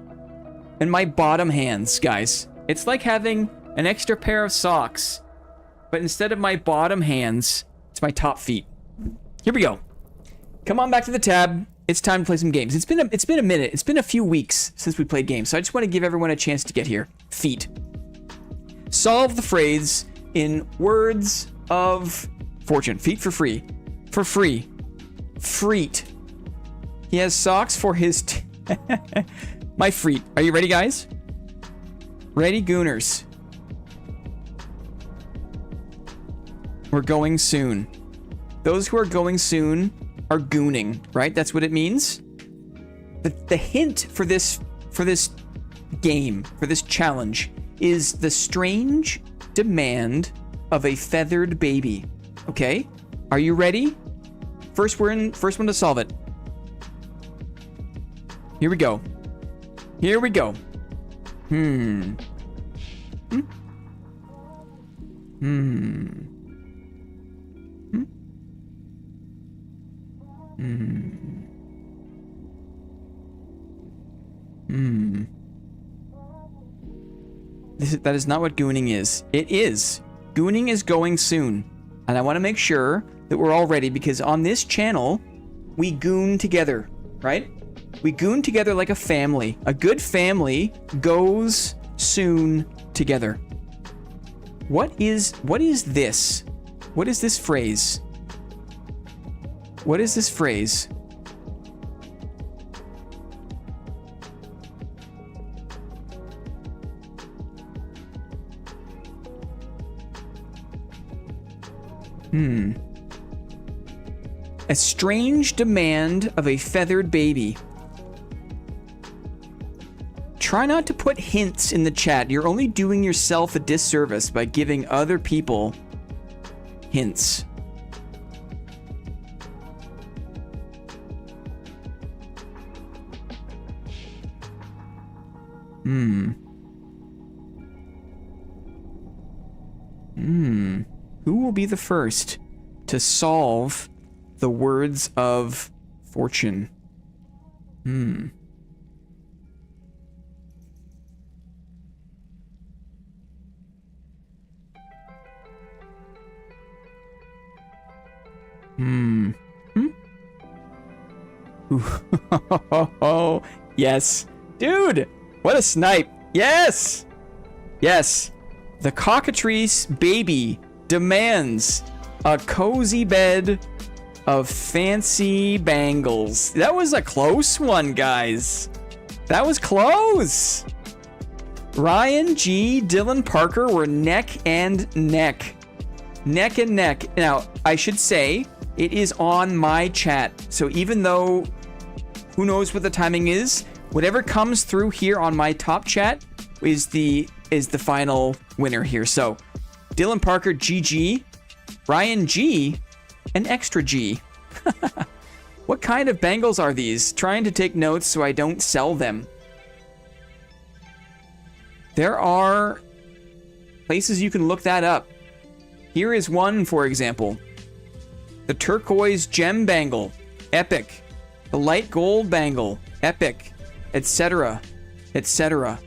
And my bottom hands, guys. It's like having an extra pair of socks. But instead of my bottom hands, it's my top feet. Here we go. Come on back to the tab. It's time to play some games. It's been a minute. It's been a few weeks since we played games, so I just want to give everyone a chance to get here. Feet. Solve the phrase in Words of Fortune. Feet for free. For free. Freet. He has socks for his... My freet. Are you ready, guys? Ready, gooners? We're going soon. Those who are going soon are gooning, right? That's what it means. The hint for this game, for this challenge, is the strange demand of a feathered baby. Okay? Are you ready? First one to solve it. Here we go. Here we go. That is not what gooning is. It is. Gooning is going soon. And I want to make sure that we're all ready, because on this channel, we goon together, right? We goon together like a family. A good family goes soon together. What is this? What is this phrase? What is this phrase? A strange demand of a feathered baby. Try not to put hints in the chat. You're only doing yourself a disservice by giving other people hints. Who will be the first to solve the words of fortune? Oh, yes. Dude, what a snipe. Yes. Yes. The cockatrice baby demands a cozy bed of fancy bangles. That was a close one, guys. That was close. Ryan G, Dylan Parker were neck and neck. Neck and neck. Now, I should say, it is on my chat. So even though who knows what the timing is, whatever comes through here on my top chat is the final winner here. So Dylan Parker, GG. Ryan G, an extra G. What kind of bangles are these? Trying to take notes so I don't sell them. There are places you can look that up. Here is one, for example. The turquoise gem bangle, epic. The light gold bangle, epic, etc., etc.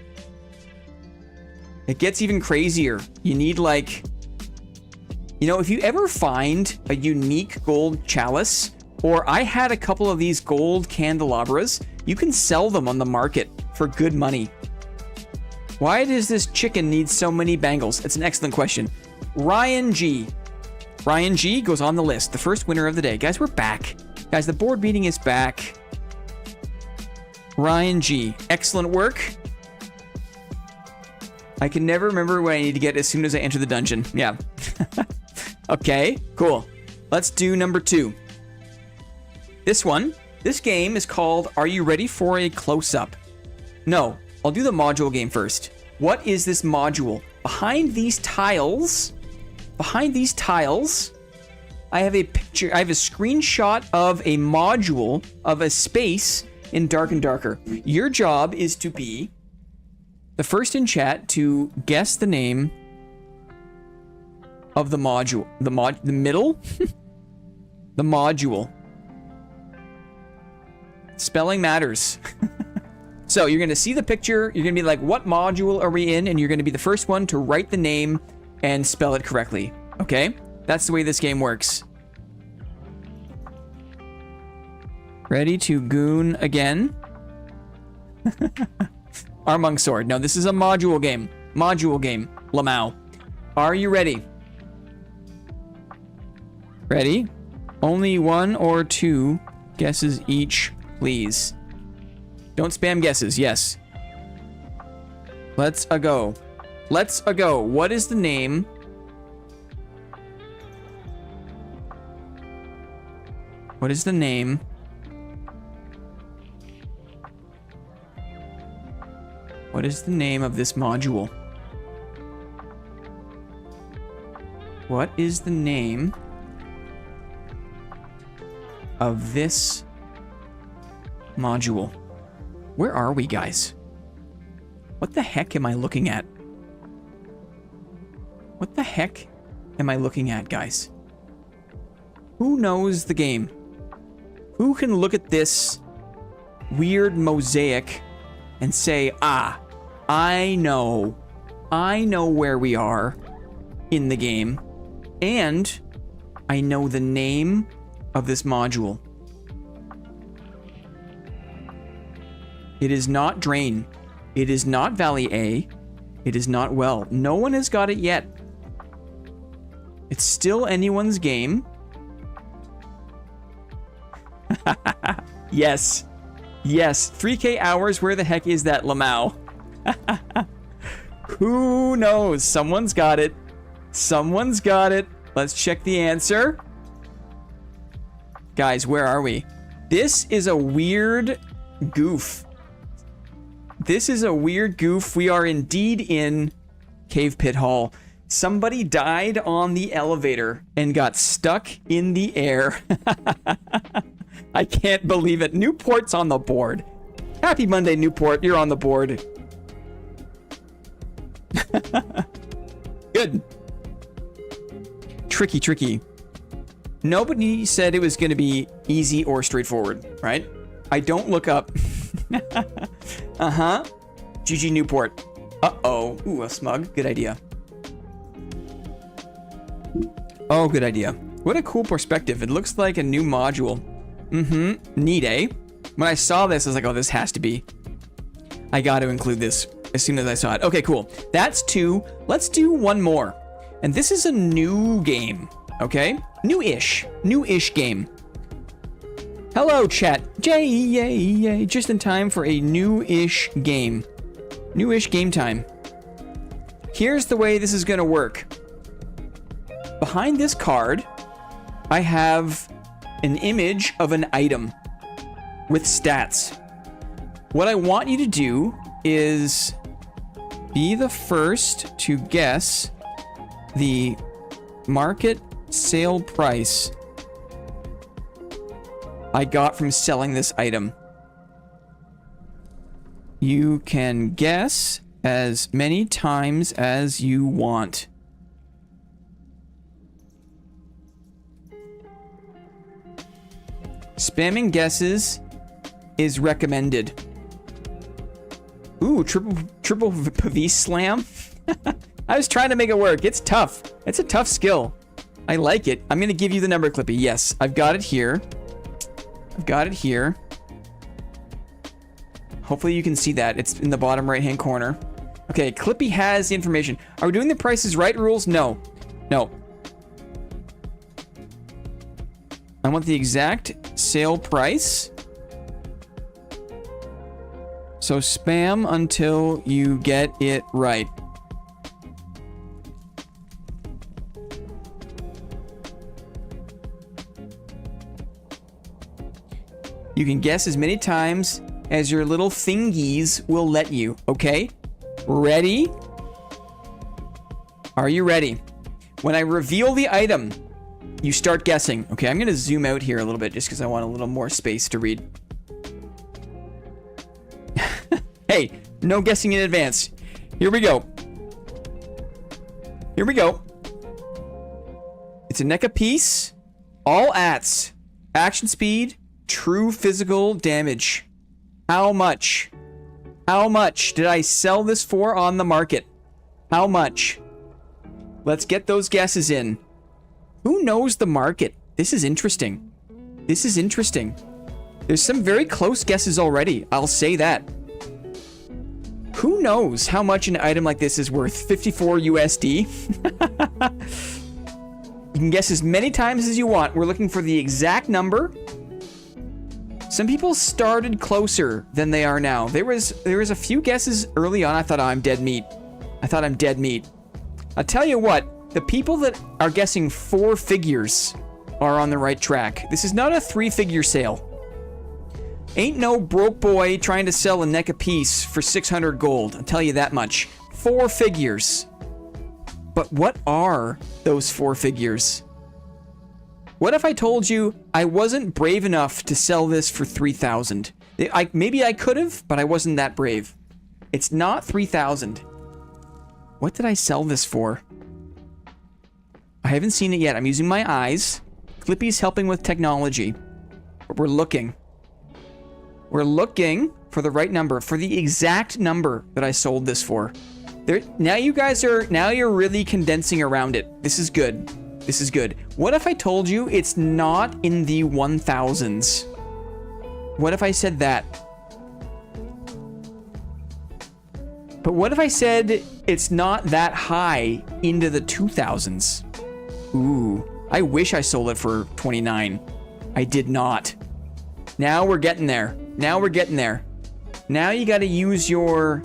It gets even crazier. You need like, you know, if you ever find a unique gold chalice, or I had a couple of these gold candelabras, you can sell them on the market for good money. Why does this chicken need so many bangles? It's an excellent question. Ryan G. Ryan G goes on the list. The first winner of the day. Guys, we're back. Guys, the board meeting is back. Ryan G. Excellent work. I can never remember what I need to get as soon as I enter the dungeon. Yeah. Okay, cool. Let's do number 2. This game is called Are You Ready for a Close-Up? No, I'll do the module game first. What is this module? Behind these tiles, I have a picture, I have a screenshot of a module of a space in Dark and Darker. Your job is to be the first in chat to guess the name of the module. The middle? The module. Spelling matters. So you're going to see the picture. You're going to be like, what module are we in? And you're going to be the first one to write the name and spell it correctly. Okay? That's the way this game works. Ready to goon again? Armung Sword. No, this is a module game. Module game. Lamau. Are you ready? Ready? Only 1 or 2 guesses each, please. Don't spam guesses. Yes. Let's a go. Let's a go. What is the name? What is the name? What is the name of this module? What is the name of this module? Where are we, guys? What the heck am I looking at? What the heck am I looking at, guys? Who knows the game? Who can look at this weird mosaic and say, ah, I know where we are in the game, and I know the name of this module. It is not Drain. It is not Valley A. It is not Well. No one has got it yet. It's still anyone's game. Yes. Yes. 3K hours. Where the heck is that Lamau? Who knows? Someone's got it. Someone's got it. Let's check the answer. Guys, where are we? This is a weird goof. This is a weird goof. We are indeed in Cave Pit Hall. Somebody died on the elevator and got stuck in the air. I can't believe it. Newport's on the board. Happy Monday, Newport. You're on the board. Good. Tricky, tricky. Nobody said it was going to be easy or straightforward, right? I don't look up. Uh-huh. GG Newport. Uh-oh. Ooh, a smug. Good idea. Oh, good idea. What a cool perspective. It looks like a new module. Mm-hmm. Neat, eh? When I saw this, I was like, oh, this has to be. I got to include this as soon as I saw it. Okay, cool. That's 2. Let's do one more. And this is a new game, okay? New-ish. New-ish game. Hello, chat. Yay. Just in time for a new-ish game. New-ish game time. Here's the way this is going to work. Behind this card, I have an image of an item with stats. What I want you to do is be the first to guess the market sale price I got from selling this item. You can guess as many times as you want. Spamming guesses is recommended. Ooh, triple V slam. I was trying to make it work. It's tough. It's a tough skill. I like it. I'm going to give you the number, Clippy. Yes, I've got it here. I've got it here. Hopefully you can see that. It's in the bottom right-hand corner. Okay, Clippy has the information. Are we doing the prices right rules? No. No. I want the exact sale price. So spam until you get it right. You can guess as many times as your little thingies will let you, okay? Ready? Are you ready? When I reveal the item, you start guessing. Okay, I'm going to zoom out here a little bit just because I want a little more space to read. Hey, no guessing in advance. Here we go. Here we go. It's a NECA piece. All ats. Action speed. True physical damage. How much? How much did I sell this for on the market? How much? Let's get those guesses in. Who knows the market? This is interesting. This is interesting. There's some very close guesses already. I'll say that. Who knows how much an item like this is worth? 54 USD? You can guess as many times as you want. We're looking for the exact number. Some people started closer than they are now. There was a few guesses early on. I thought, oh, I'm dead meat. I thought I'm dead meat. I'll tell you what, the people that are guessing 4 figures are on the right track. This is not a 3-figure sale. Ain't no broke boy trying to sell a NECA piece for 600 gold. I'll tell you that much. 4 figures. But what are those 4 figures? What if I told you I wasn't brave enough to sell this for 3,000? Maybe I could have, but I wasn't that brave. It's not 3,000. What did I sell this for? I haven't seen it yet. I'm using my eyes. Clippy's helping with technology. But we're looking. We're looking for the right number, for the exact number that I sold this for. Now you're really condensing around it. This is good. This is good. What if I told you it's not in the 1,000s? What if I said that? But what if I said it's not that high into the 2000s? Ooh, I wish I sold it for 29. I did not. Now we're getting there. Now we're getting there. Now you got to use your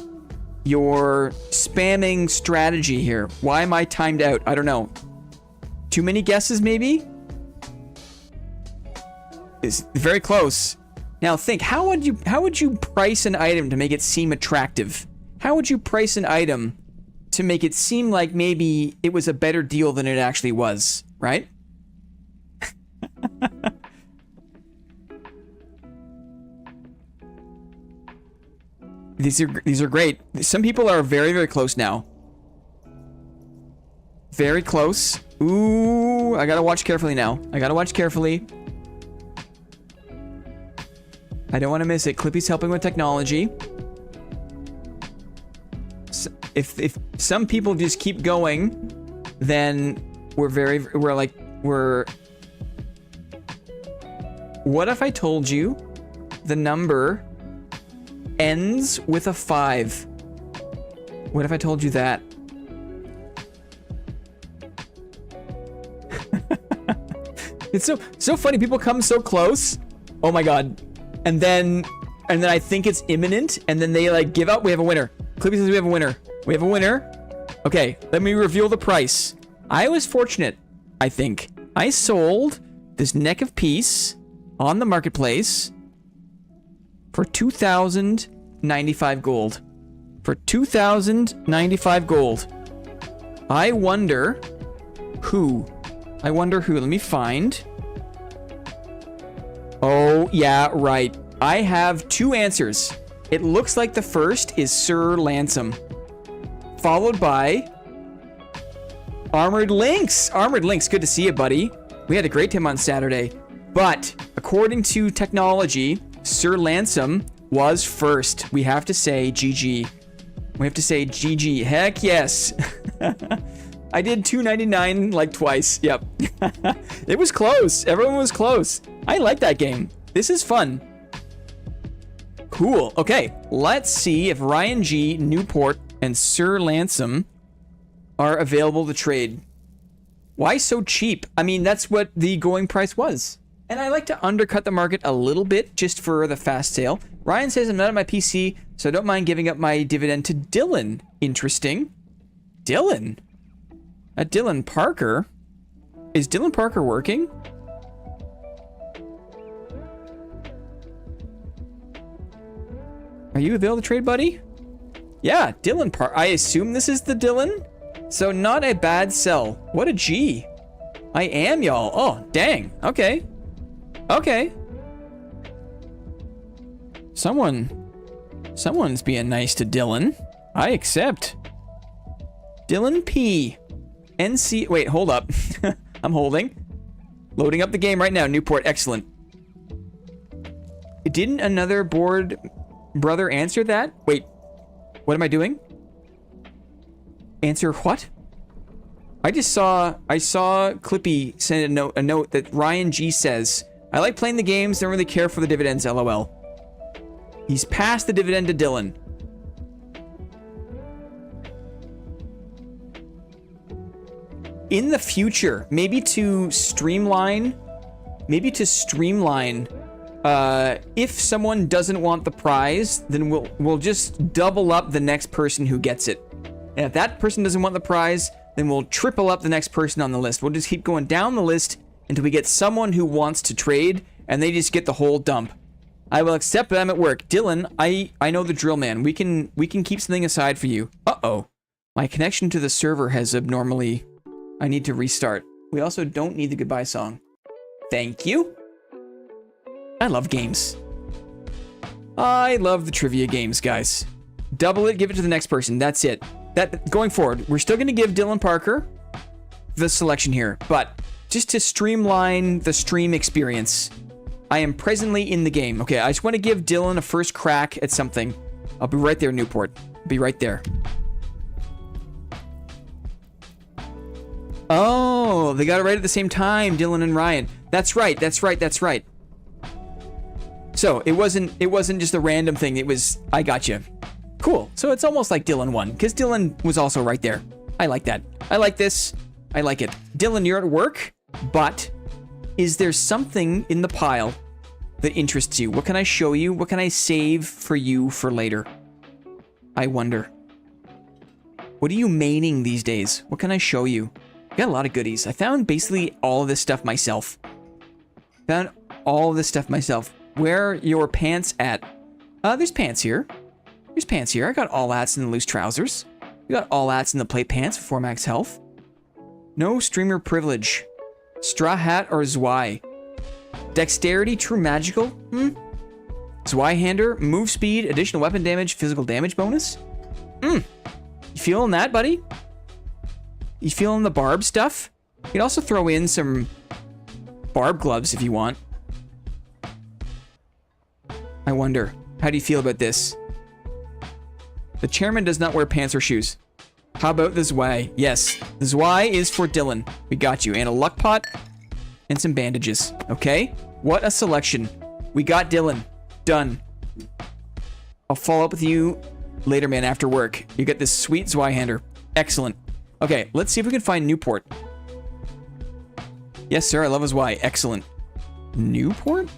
spamming strategy here. Why am I timed out? I don't know. Too many guesses, maybe? It's very close. Now think, how would you price an item to make it seem attractive? How would you price an item to make it seem like maybe it was a better deal than it actually was, right? These are great. Some people are very, very close now. Very close. Ooh, I gotta watch carefully now. I gotta watch carefully. I don't want to miss it. Clippy's helping with technology. If some people just keep going, then we're what if I told you the number ends with a 5? What if I told you that? It's so funny. People come so close. Oh my god. And then I think it's imminent, and then they like give up. We have a winner. Clippy says we have a winner. We have a winner. Okay, let me reveal the price. I was fortunate, I think. I sold this neck of peace on the marketplace for 2,095 gold. For 2,095 gold. I wonder who. Let me find. Oh, yeah, right. I have two answers. It looks like the first is Sir Lansom, followed by Armored Lynx. Armored Lynx, good to see you, buddy. We had a great time on Saturday. But according to technology, Sir Lansom was first. We have to say GG. We have to say GG. Heck yes. I did 299 like twice. Yep. It was close. Everyone was close. I like that game. This is fun. Cool. Okay, let's see if Ryan G, Newport, and Sir Lansom are available to trade. Why so cheap? I mean, that's what the going price was. And I like to undercut the market a little bit just for the fast sale. Ryan says I'm not on my PC, so I don't mind giving up my dividend to Dylan. Interesting. Dylan? Dylan Parker? Is Dylan Parker working? Are you available to trade, buddy? Yeah, Dylan Parker. I assume this is the Dylan? So not a bad sell. What a G. I am, y'all. Oh, dang. Okay. Okay. Someone's being nice to Dylan. I accept. Dylan P. NC. Wait, hold up. I'm holding. Loading up the game right now. Newport, excellent. Didn't another board brother answer that? Wait, what am I doing? Answer what? I saw Clippy send a note that Ryan G says, I like playing the games, don't really care for the dividends, LOL. He's passed the dividend to Dylan. In the future, maybe to streamline, if someone doesn't want the prize, then we'll just double up the next person who gets it. And if that person doesn't want the prize, then we'll triple up the next person on the list. We'll just keep going down the list until we get someone who wants to trade, and they just get the whole dump. I will accept that I'm at work. Dylan, I know the drill, man. We can keep something aside for you. Uh-oh. My connection to the server has abnormally... I need to restart. We also don't need the goodbye song. Thank you. I love games. I love the trivia games, guys. Double it, give it to the next person. That's it. Going forward, we're still going to give Dylan Parker the selection here, but just to streamline the stream experience, I am presently in the game. Okay, I just want to give Dylan a first crack at something. I'll be right there, Newport. Be right there. Oh, they got it right at the same time, Dylan and Ryan. That's right. So it wasn't just a random thing. It was, I got you. Cool. So it's almost like Dylan won, because Dylan was also right there. I like that. I like this. I like it. Dylan, you're at work, but is there something in the pile that interests you? What can I show you? What can I save for you for later? I wonder. What are you maining these days? What can I show you? I got a lot of goodies. I found basically all of this stuff myself. Found all of this stuff myself. Where are your pants at? There's pants here. There's pants here. I got all ats in the loose trousers. We got all ats in the plate pants for 4 max health. No streamer privilege. Straw hat or Zwei? Dexterity, true magical? Zweihander, move speed, additional weapon damage, physical damage bonus? You feeling that, buddy? You feeling the barb stuff? You can also throw in some barb gloves if you want. I wonder, how do you feel about this? The chairman does not wear pants or shoes. How about the Zwei? Yes, the Zwei is for Dylan. We got you. And a luck pot and some bandages. Okay? What a selection. We got Dylan. Done. I'll follow up with you later, man, after work. You get this sweet Zweihander. Excellent. Okay, let's see if we can find Newport. Yes, sir. I love a Zwei. Excellent. Newport?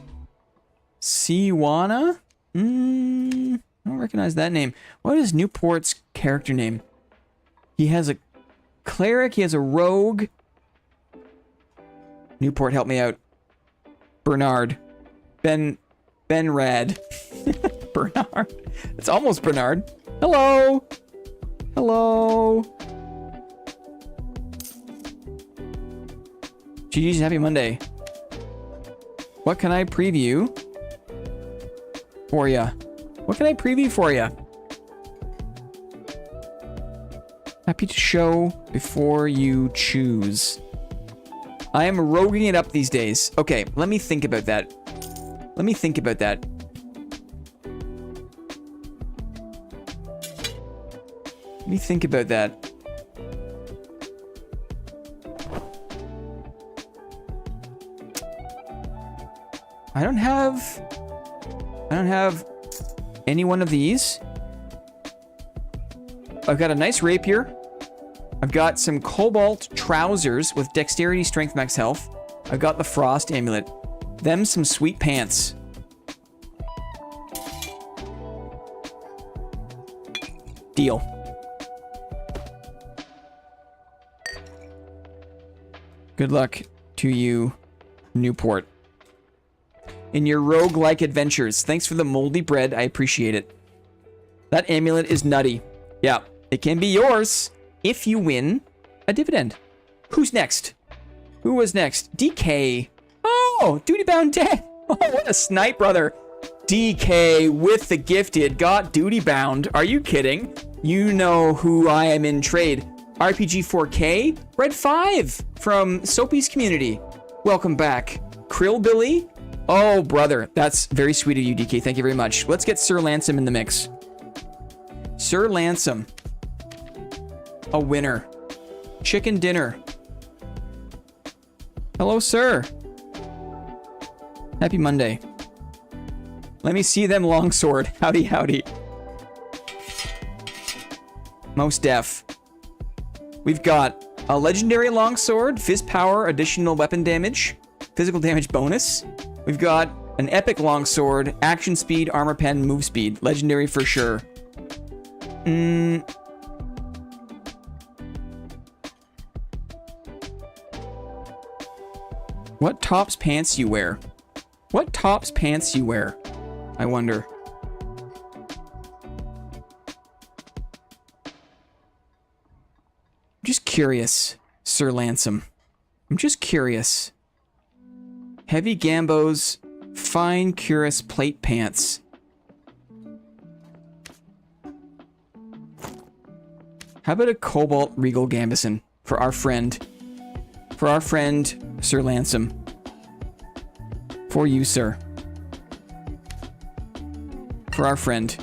Siwana? I don't recognize that name. What is Newport's character name? He has a cleric. He has a rogue. Newport, help me out. Bernard. Benrad. Bernard. It's almost Bernard. Hello. Hello. GG's, happy Monday. What can I preview for ya? What can I preview for ya? Happy to show before you choose. I am roguing it up these days. Okay, let me think about that. Let me think about that. Let me think about that. I don't have any one of these. I've got a nice rapier. I've got some cobalt trousers with dexterity, strength, max health. I've got the frost amulet. Them some sweet pants. Deal. Good luck to you, Newport, in your roguelike adventures. Thanks for the moldy bread. I appreciate it. That amulet is nutty. Yeah, it can be yours if you win a dividend. Who's next? Who was next? DK. Oh, duty bound dead. Oh, what a snipe, brother. DK with the gifted got duty bound. Are you kidding? You know who I am in trade. RPG 4K, Red 5 from Soapy's community. Welcome back. Krill Billy. Oh, brother. That's very sweet of you, DK. Thank you very much. Let's get Sir Lansom in the mix. Sir Lansom. A winner. Chicken dinner. Hello, sir. Happy Monday. Let me see them longsword. Howdy, howdy. Most def. We've got a legendary longsword, fizz power, additional weapon damage, physical damage bonus. We've got an epic longsword, action speed, armor pen, move speed. Legendary for sure. What tops pants you wear? What tops pants you wear? I wonder. I'm just curious, Sir Lansom. I'm just curious. Heavy gambos, fine cuirass plate pants. How about a cobalt regal gambeson for our friend? For our friend, Sir Lansom. For you, sir. For our friend.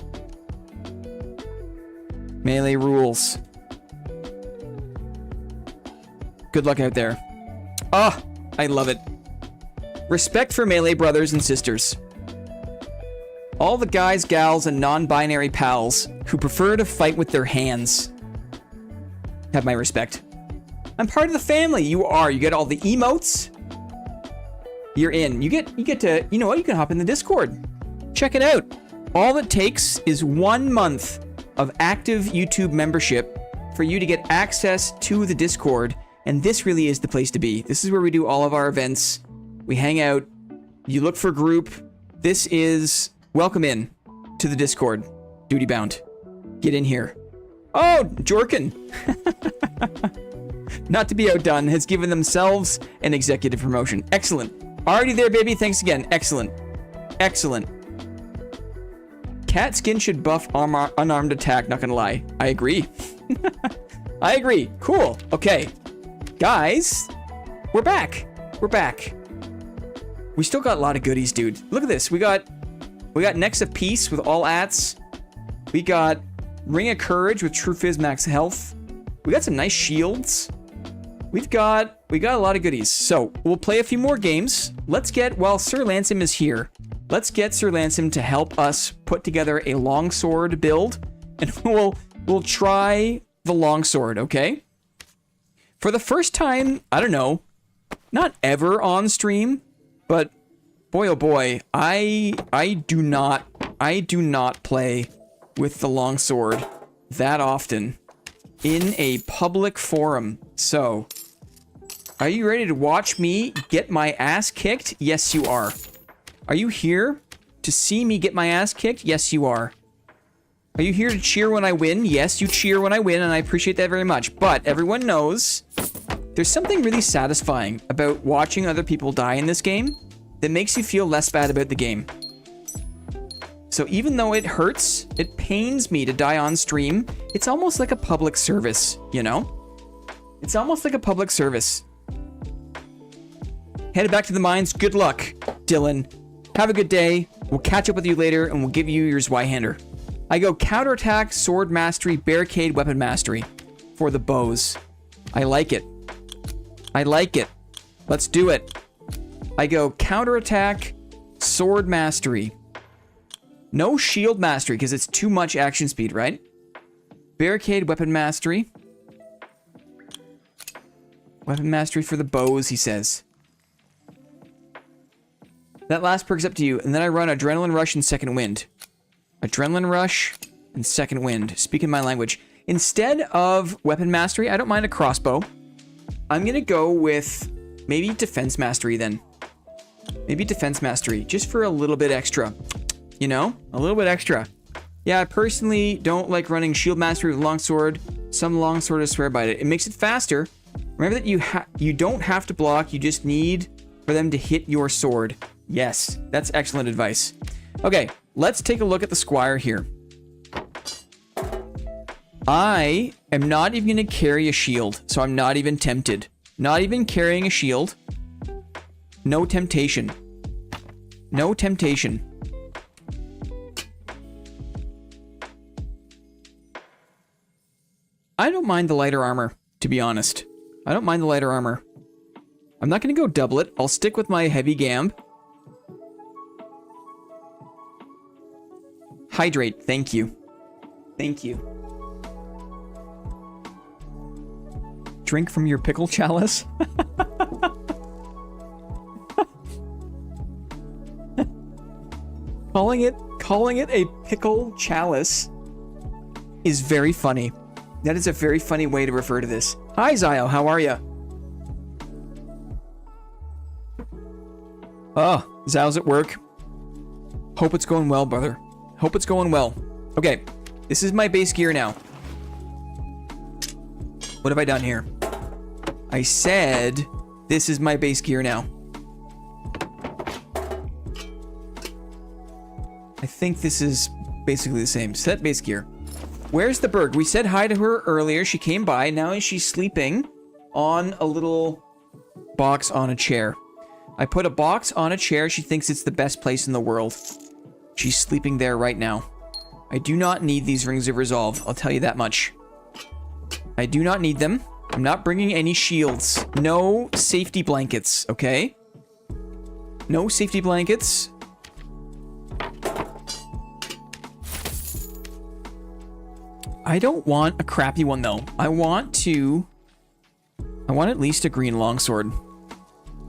Melee rules. Good luck out there. Ah, I love it. Respect for melee brothers and sisters. All the guys, gals, and non-binary pals who prefer to fight with their hands have my respect. I'm part of the family. You are. You get all the emotes. You're in. You get to, you know what? You can hop in the Discord. Check it out. All it takes is 1 month of active YouTube membership for you to get access to the Discord. And this really is the place to be. This is where we do all of our events. We hang out. You look for group. This is welcome in to the Discord. Duty bound. Get in here. Oh, Jorkin. Not to be outdone, has given themselves an executive promotion. Excellent. Already there, baby. Thanks again. Excellent. Excellent. Cat skin should buff unarmed attack, not gonna lie. I agree. I agree. Cool. Okay. Guys, we're back. We're back. We still got a lot of goodies, dude. Look at this. We got Necks of Peace with all ats. We got Ring of Courage with True Fizz max health. We got some nice shields. We got a lot of goodies. So we'll play a few more games. Let's get, while Sir Lansom is here, let's get Sir Lansom to help us put together a longsword build, and we'll try the longsword, okay? For the first time, I don't know, not ever on stream, but boy oh boy, I do not play with the longsword that often in a public forum. So, are you ready to watch me get my ass kicked? Yes, you are. Are you here to see me get my ass kicked? Yes, you are. Are you here to cheer when I win? Yes, you cheer when I win, and I appreciate that very much. But everyone knows there's something really satisfying about watching other people die in this game that makes you feel less bad about the game. So even though it hurts, it pains me to die on stream, it's almost like a public service, you know? It's almost like a public service. Headed back to the mines. Good luck, Dylan. Have a good day. We'll catch up with you later, and we'll give you your Zweihander. I go counterattack, sword mastery, barricade, weapon mastery for the bows. I like it. I like it. Let's do it. I go counterattack, sword mastery. No shield mastery, because it's too much action speed, right? Barricade, weapon mastery. Weapon mastery for the bows, he says. That last perk's up to you. And then I run Adrenaline Rush and Second Wind. Adrenaline Rush and Second Wind. Speaking my language. Instead of Weapon Mastery, I don't mind a crossbow. I'm going to go with maybe Defense Mastery then. Maybe Defense Mastery. Just for a little bit extra. You know? A little bit extra. Yeah, I personally don't like running Shield Mastery with Longsword. Some Longsword swear by it. It makes it faster. Remember that you don't have to block. You just need for them to hit your sword. Yes, that's excellent advice. Okay, let's take a look at the Squire here. I am not even going to carry a shield, so I'm not even tempted. Not even carrying a shield. No temptation. No temptation. I don't mind the lighter armor, to be honest. I don't mind the lighter armor. I'm not going to go double it. I'll stick with my heavy gamb. Hydrate, thank you. Thank you. Drink from your pickle chalice? Calling it a pickle chalice is very funny. That is a very funny way to refer to this. Hi, Zio, how are ya? Oh, Zio's at work. Hope it's going well, brother. Hope it's going well. Okay, this is my base gear now. What have I done here? I said this is my base gear now. I think this is basically the same. Set base gear. Where's the bird? We said hi to her earlier. She came by. Now she's sleeping on a little box on a chair. I put a box on a chair. She thinks it's the best place in the world. She's sleeping there right now. I do not need these rings of resolve. I'll tell you that much. I do not need them. I'm not bringing any shields. No safety blankets, okay? No safety blankets. I don't want a crappy one though. I want at least a green longsword.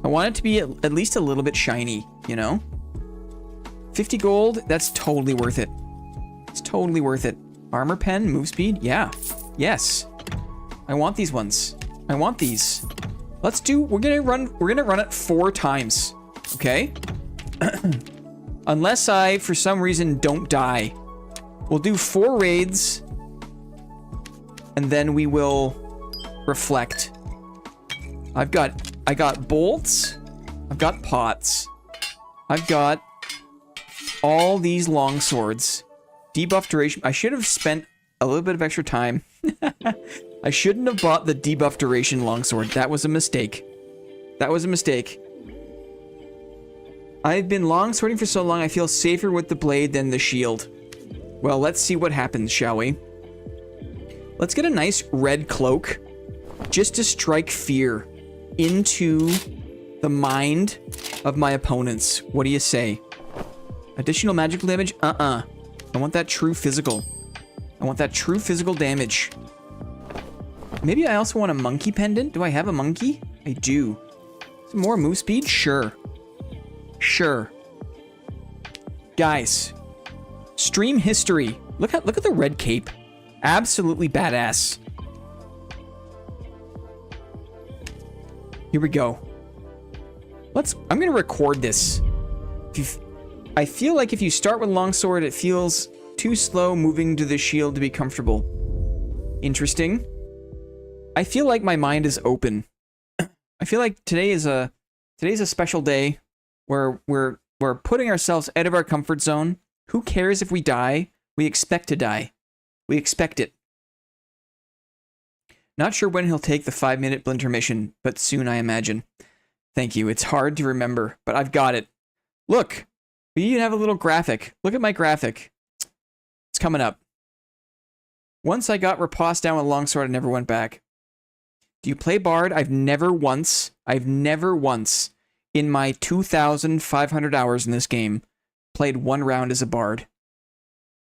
I want it to be at least a little bit shiny, you know? 50 gold, that's totally worth it. It's totally worth it. Armor pen, move speed, yeah. Yes. I want these ones. I want these. Let's do, we're gonna run it 4 times. Okay? Unless I, for some reason, don't die. We'll do 4 raids. And then we will reflect. I got bolts. I've got pots. I've got all these long swords. Debuff duration. I should have spent a little bit of extra time. I shouldn't have bought the debuff duration longsword. That was a mistake. That was a mistake. I've been longswording for so long, I feel safer with the blade than the shield. Well, let's see what happens, shall we? Let's get a nice red cloak just to strike fear into the mind of my opponents. What do you say? Additional magical damage? I want that true physical. I want that true physical damage. Maybe I also want a monkey pendant. Do I have a monkey? I do. Some more move speed? Sure. Sure. Guys, stream history. Look at the red cape. Absolutely badass. Here we go. I'm gonna record this. I feel like if you start with longsword, it feels too slow moving to the shield to be comfortable. Interesting. I feel like my mind is open. I feel like today's a special day where we're putting ourselves out of our comfort zone. Who cares if we die? We expect to die. We expect it. Not sure when he'll take the 5-minute intermission, but soon I imagine. Thank you. It's hard to remember, but I've got it. Look, we even have a little graphic. Look at my graphic. It's coming up. Once I got riposte down with longsword, I never went back. Do you play Bard? I've never once in my 2,500 hours in this game played 1 round as a Bard.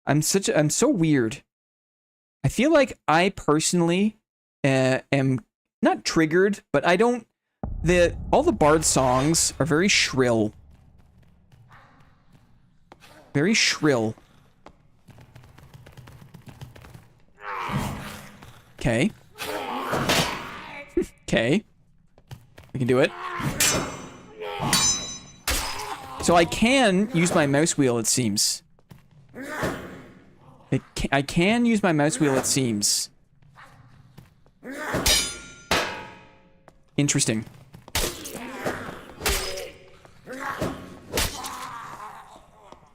I'm so weird. I feel like I personally am not triggered, but I don't. All the Bard songs are very shrill. Very shrill. Okay. Okay. We can do it. So I can use my mouse wheel, it seems. I can use my mouse wheel, it seems. Interesting.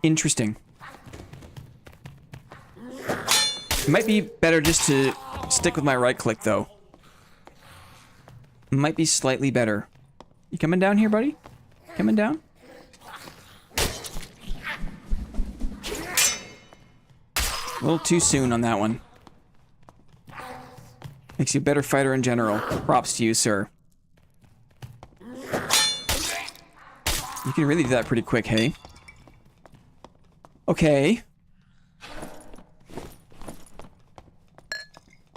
Interesting. It might be better just to stick with my right click, though. It might be slightly better. You coming down here, buddy? Coming down? A little too soon on that one. Makes you a better fighter in general. Props to you, sir. You can really do that pretty quick, hey? Okay.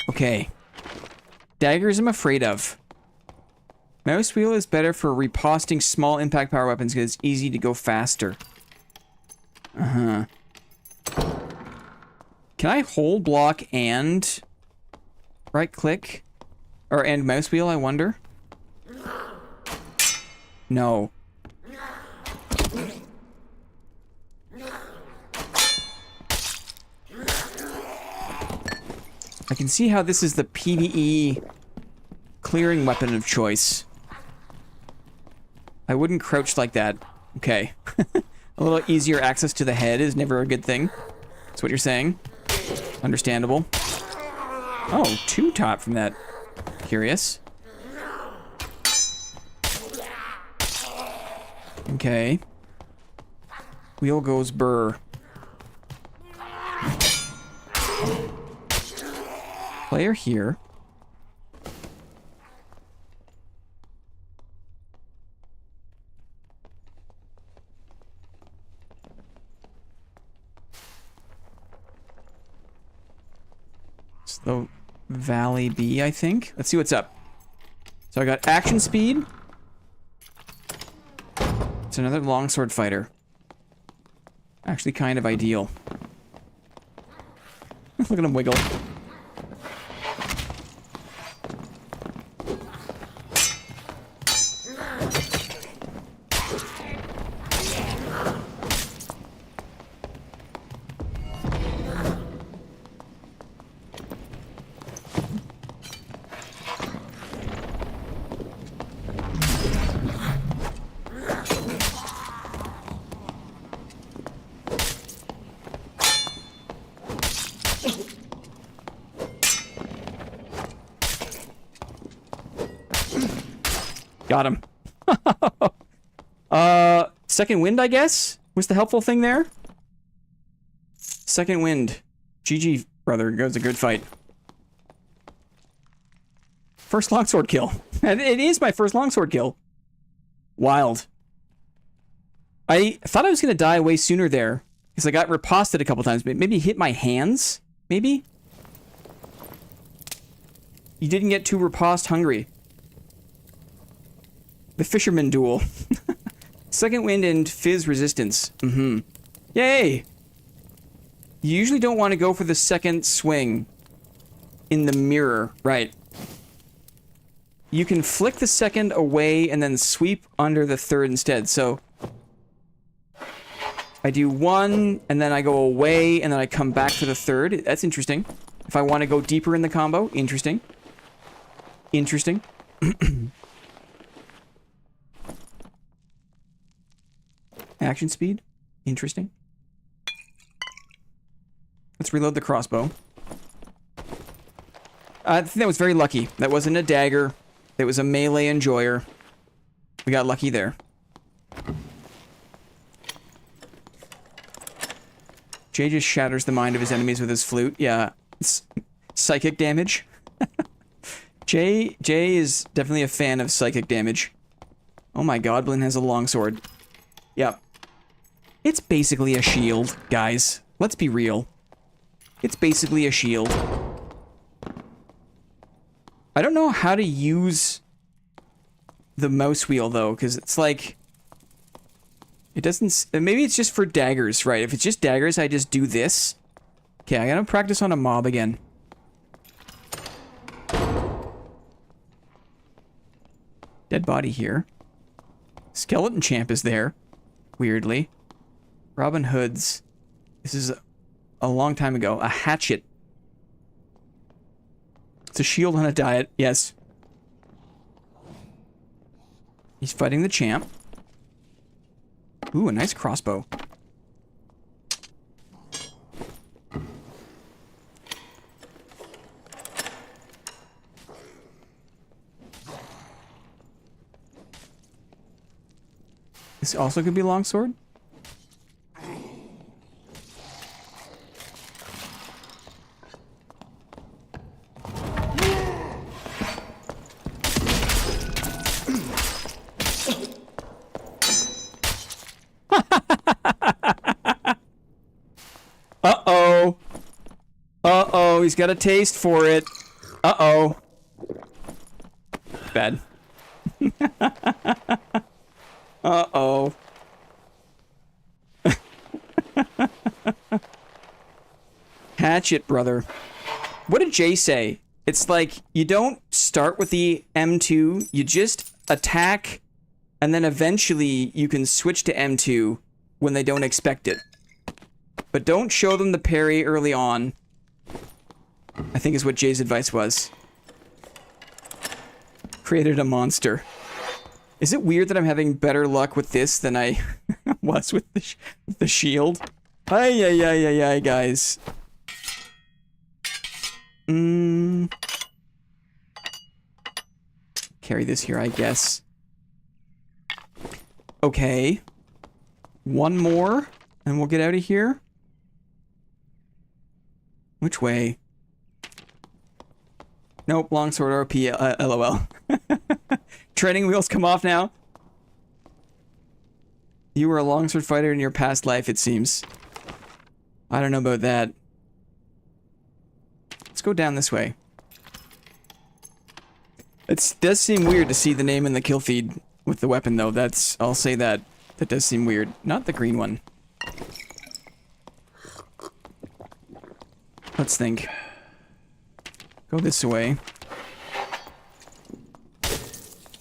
Okay. Daggers I'm afraid of. Mouse wheel is better for riposting small impact power weapons because it's easy to go faster. Uh-huh. Can I hold block and right click? And mouse wheel, I wonder? No. I can see how this is the PvE clearing weapon of choice. I wouldn't crouch like that. Okay. A little easier access to the head is never a good thing. That's what you're saying. Understandable. Oh, 2 top from that. Curious. Okay. Wheel goes burr. Player here. the Valley B, I think. Let's see what's up. So I got action speed. It's another longsword fighter. Actually kind of ideal. Look at him wiggle. Got him. Second wind, I guess, was the helpful thing there. Second wind. GG, brother. It was a good fight. First longsword kill. And it is my first longsword kill. Wild. I thought I was going to die way sooner there. Because I got riposted a couple times. Maybe hit my hands? Maybe? You didn't get too riposte hungry. The fisherman duel. Second wind and fizz resistance. Mm-hmm. Yay! You usually don't want to go for the second swing in the mirror. Right. You can flick the second away and then sweep under the third instead. So I do one and then I go away and then I come back to the third. That's interesting. If I want to go deeper in the combo, interesting. Interesting. Action speed. Interesting. Let's reload the crossbow. I think that was very lucky. That wasn't a dagger. It was a melee enjoyer. We got lucky there. Jay just shatters the mind of his enemies with his flute. Yeah. It's psychic damage. Jay is definitely a fan of psychic damage. Oh my god, Blinn has a longsword. Yep. It's basically a shield, guys. Let's be real. It's basically a shield. I don't know how to use the mouse wheel, though, because it's like... It doesn't... Maybe it's just for daggers, right? If it's just daggers, I just do this. Okay, I gotta practice on a mob again. Dead body here. Skeleton champ is there. Weirdly. Robin Hood's. This is a long time ago. A hatchet. It's a shield on a diet. Yes. He's fighting the champ. Ooh, a nice crossbow. This also could be longsword. Uh-oh. Uh-oh, he's got a taste for it. Uh-oh. Bad. Uh-oh. Hatchet, brother. What did Jay say? It's like, you don't start with the M2, you just attack, and then eventually you can switch to M2 when they don't expect it. But don't show them the parry early on, I think is what Jay's advice was. Created a monster. Is it weird that I'm having better luck with this than I was with the shield? Ay, ay, ay, ay, ay, guys. Carry this here, I guess. Okay. One more, and we'll get out of here. Which way? Nope, longsword RP, LOL. Training wheels come off now. You were a longsword fighter in your past life, it seems. I don't know about that. Let's go down this way. It does seem weird to see the name in the kill feed with the weapon, though. That's... I'll say that. That does seem weird. Not the green one. Let's think. Go this way.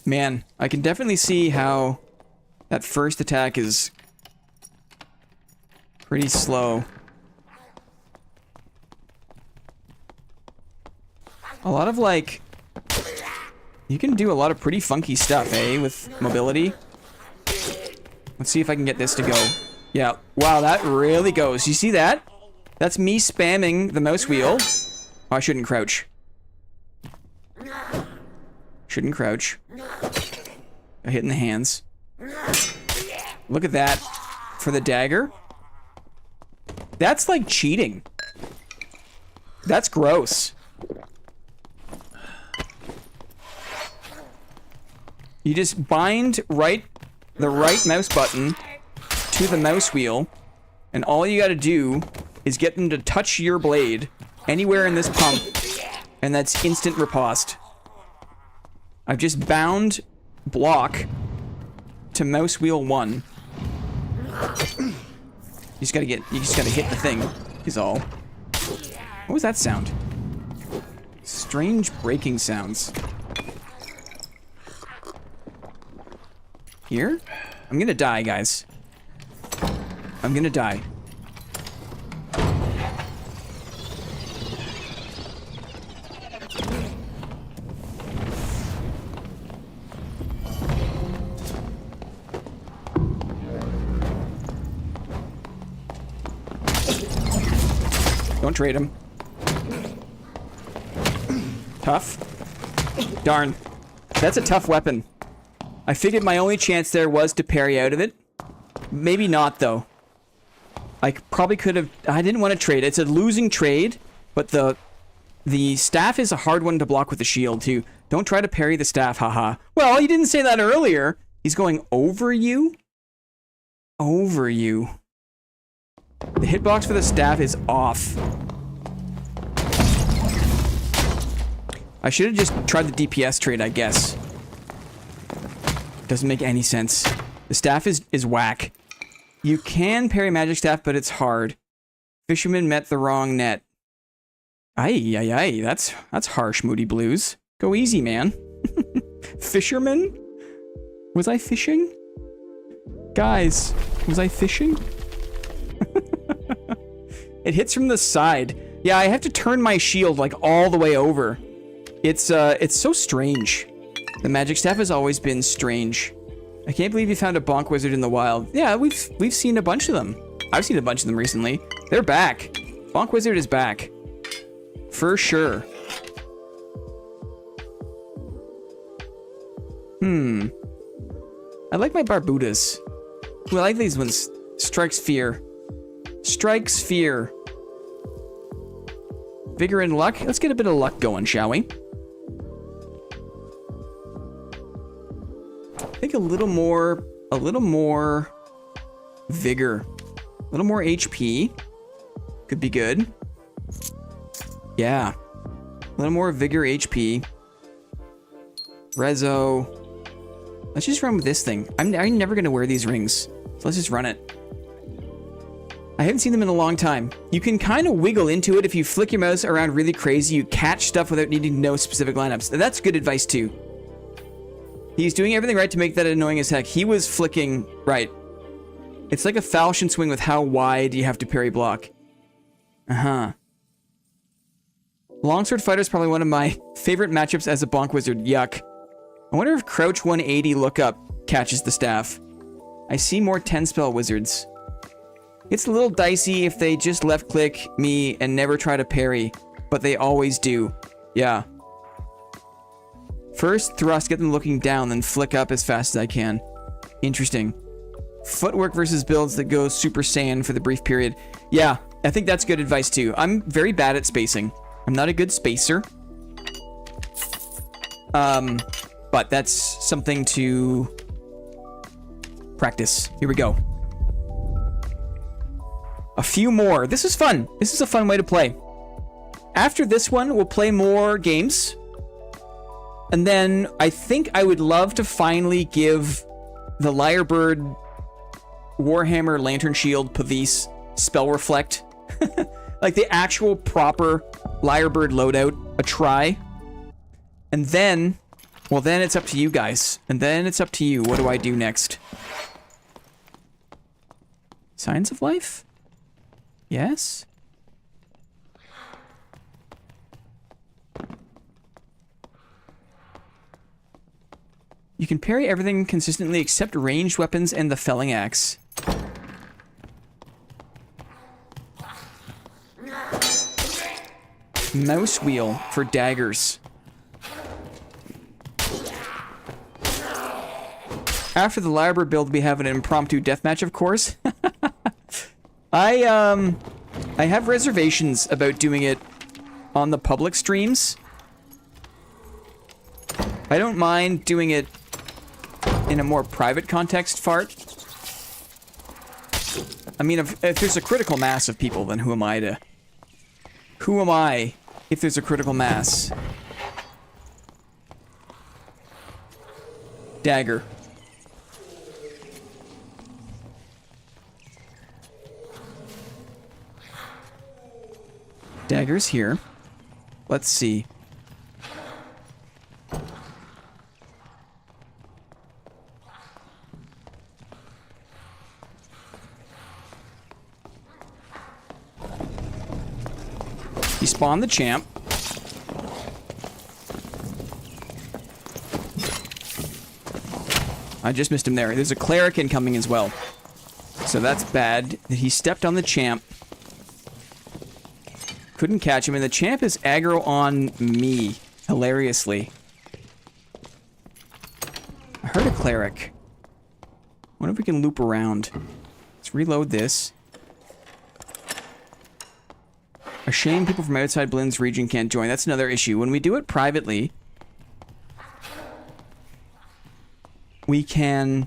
Man, I can definitely see how that first attack is pretty slow. A lot of, like... You can do a lot of pretty funky stuff, eh? With mobility. Let's see if I can get this to go. Yeah. Wow, that really goes. You see that? That's me spamming the mouse wheel. Oh, I shouldn't crouch. Shouldn't crouch. I hit in the hands. Look at that. For the dagger. That's like cheating. That's gross. You just bind the right mouse button to the mouse wheel, and all you gotta do is get them to touch your blade anywhere in this pump, and that's instant riposte. I've just bound block to mouse wheel 1. You just gotta hit the thing, is all. What was that sound? Strange breaking sounds. Here? I'm gonna die, guys. I'm gonna die. Don't trade him. Tough. Darn. That's a tough weapon. I figured my only chance there was to parry out of it. Maybe not, though. I probably could have... I didn't want to trade. It's a losing trade, but the staff is a hard one to block with the shield, too. Don't try to parry the staff, haha. Well, you didn't say that earlier. He's going over you? Over you. The hitbox for the staff is off. I should have just tried the DPS trade, I guess. Doesn't make any sense. The staff is whack. You can parry magic staff, but it's hard. Fisherman met the wrong net. Ay, ay, ay. That's harsh, Moody Blues. Go easy, man. Fisherman? Was I fishing? Guys, was I fishing? It hits from the side. Yeah, I have to turn my shield like all the way over. It's so strange. The magic staff has always been strange. I can't believe you found a bonk wizard in the wild. Yeah, we've seen a bunch of them. I've seen a bunch of them recently. They're back. Bonk wizard is back. For sure. I like my Barbudas. Ooh, I like these ones. Strikes fear. Strikes fear. Vigor and luck. Let's get a bit of luck going, shall we? I think a little more vigor. A little more HP. Could be good. Yeah. A little more vigor HP. Rezo. Let's just run with this thing. I'm never gonna wear these rings. So let's just run it. I haven't seen them in a long time. You can kind of wiggle into it if you flick your mouse around really crazy. You catch stuff without needing to know specific lineups. That's good advice too. He's doing everything right to make that annoying as heck. He was flicking right. It's like a falchion swing with how wide you have to parry block. Longsword Fighter is probably one of my favorite matchups as a bonk wizard. Yuck. I wonder if crouch 180 lookup catches the staff. I see more 10 spell wizards. It's a little dicey if they just left click me and never try to parry, but they always do. Yeah. First thrust, get them looking down, then flick up as fast as I can. Interesting. Footwork versus builds that go Super Saiyan for the brief period. Yeah, I think that's good advice too. I'm very bad at spacing. I'm not a good spacer. But that's something to practice. Here we go. A few more. This is fun. This is a fun way to play. After this one, we'll play more games. And then I think I would love to finally give the Lyrebird Warhammer Lantern Shield Pavis Spell Reflect, like the actual proper Lyrebird loadout, a try. And then, well, then it's up to you guys. And then it's up to you. What do I do next? Signs of Life? Yes? You can parry everything consistently except ranged weapons and the felling axe. Mouse wheel for daggers. After the Lyrebird build, we have an impromptu deathmatch, of course. I have reservations about doing it on the public streams. I don't mind doing it in a more private context, Fart. I mean, if there's a critical mass of people, then who am I to... Who am I if there's a critical mass? Dagger. Dagger's here. Let's see. He spawned the champ. I just missed him there. There's a cleric incoming as well. So that's bad. He stepped on the champ. Couldn't catch him, and the champ is aggro on me, hilariously. I heard a cleric. Wonder if we can loop around. Let's reload this. A shame people from outside Blynn's region can't join. That's another issue. When we do it privately, we can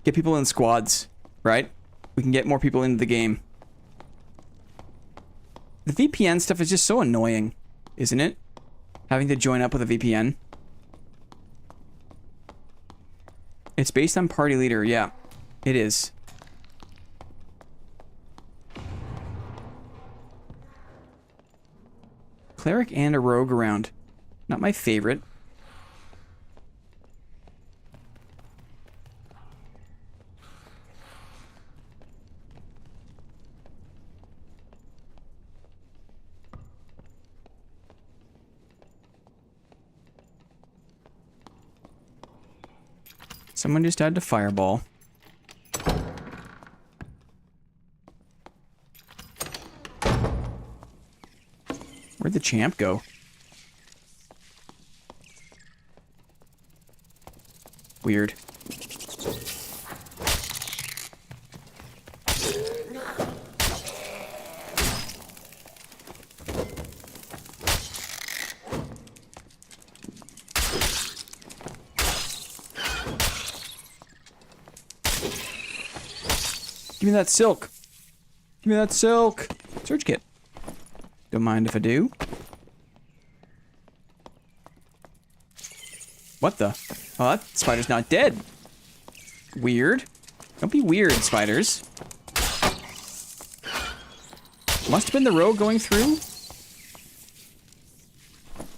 get people in squads, right? We can get more people into the game. The VPN stuff is just so annoying, isn't it? Having to join up with a VPN. It's based on party leader, yeah. It is. Cleric and a rogue around. Not my favorite. Someone just had to fireball. Where'd the champ go? Weird. Give me that silk. Give me that silk. Search kit. Don't mind if I do. What the? Oh, that spider's not dead. Weird. Don't be weird, spiders. Must have been the rogue going through.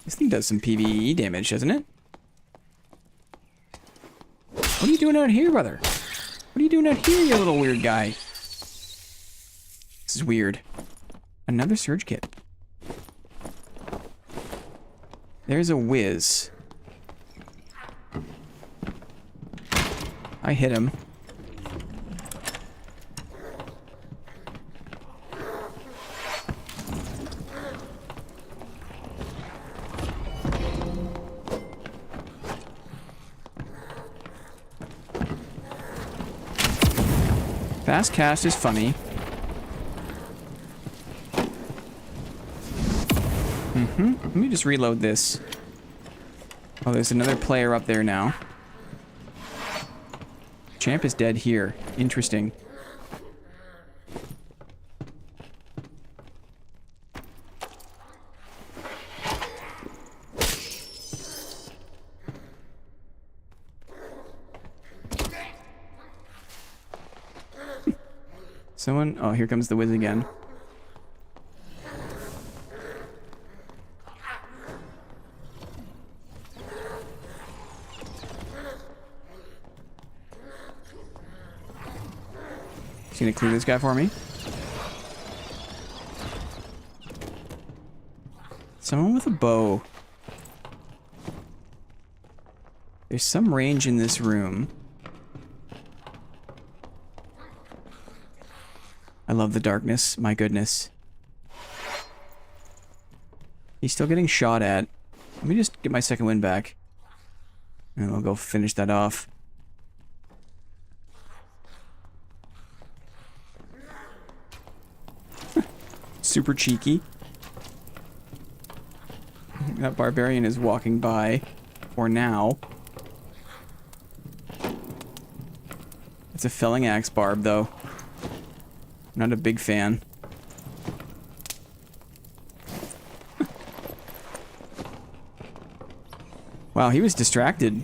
This thing does some PvE damage, doesn't it? What are you doing out here, brother? What are you doing out here, you little weird guy? This is weird. Another surge kit. There's a whiz. I hit him. Fast cast is funny. Let me just reload this. Oh, there's another player up there now. Champ is dead here. Interesting. Someone... Oh, here comes the whiz again. He's gonna clear this guy for me. Someone with a bow. There's some range in this room. I love the darkness. My goodness. He's still getting shot at. Let me just get my second wind back. And we'll go finish that off. Super cheeky. That barbarian is walking by. For now. It's a felling axe barb, though. Not a big fan. Wow, he was distracted.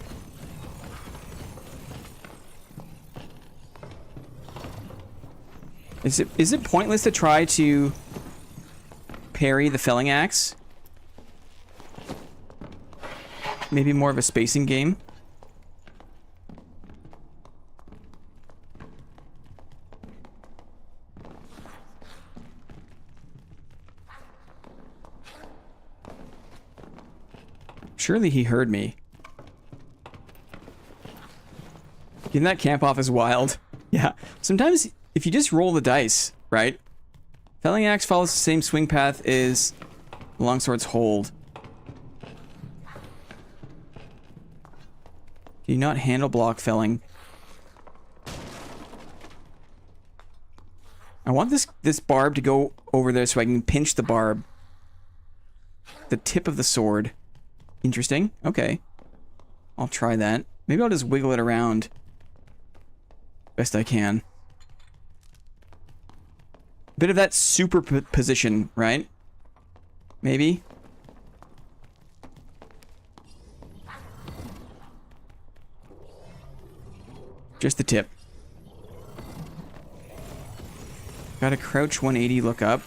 Is it pointless to try to parry the felling axe? Maybe more of a spacing game? Surely he heard me. Getting that camp off is wild. Yeah. Sometimes, if you just roll the dice, right? Felling axe follows the same swing path as longsword's hold. Can you not handle block felling? I want this barb to go over there so I can pinch the barb. The tip of the sword. Interesting. Okay. I'll try that. Maybe I'll just wiggle it around. Best I can. Bit of that superposition, right? Maybe. Just the tip. Got a crouch 180 look up.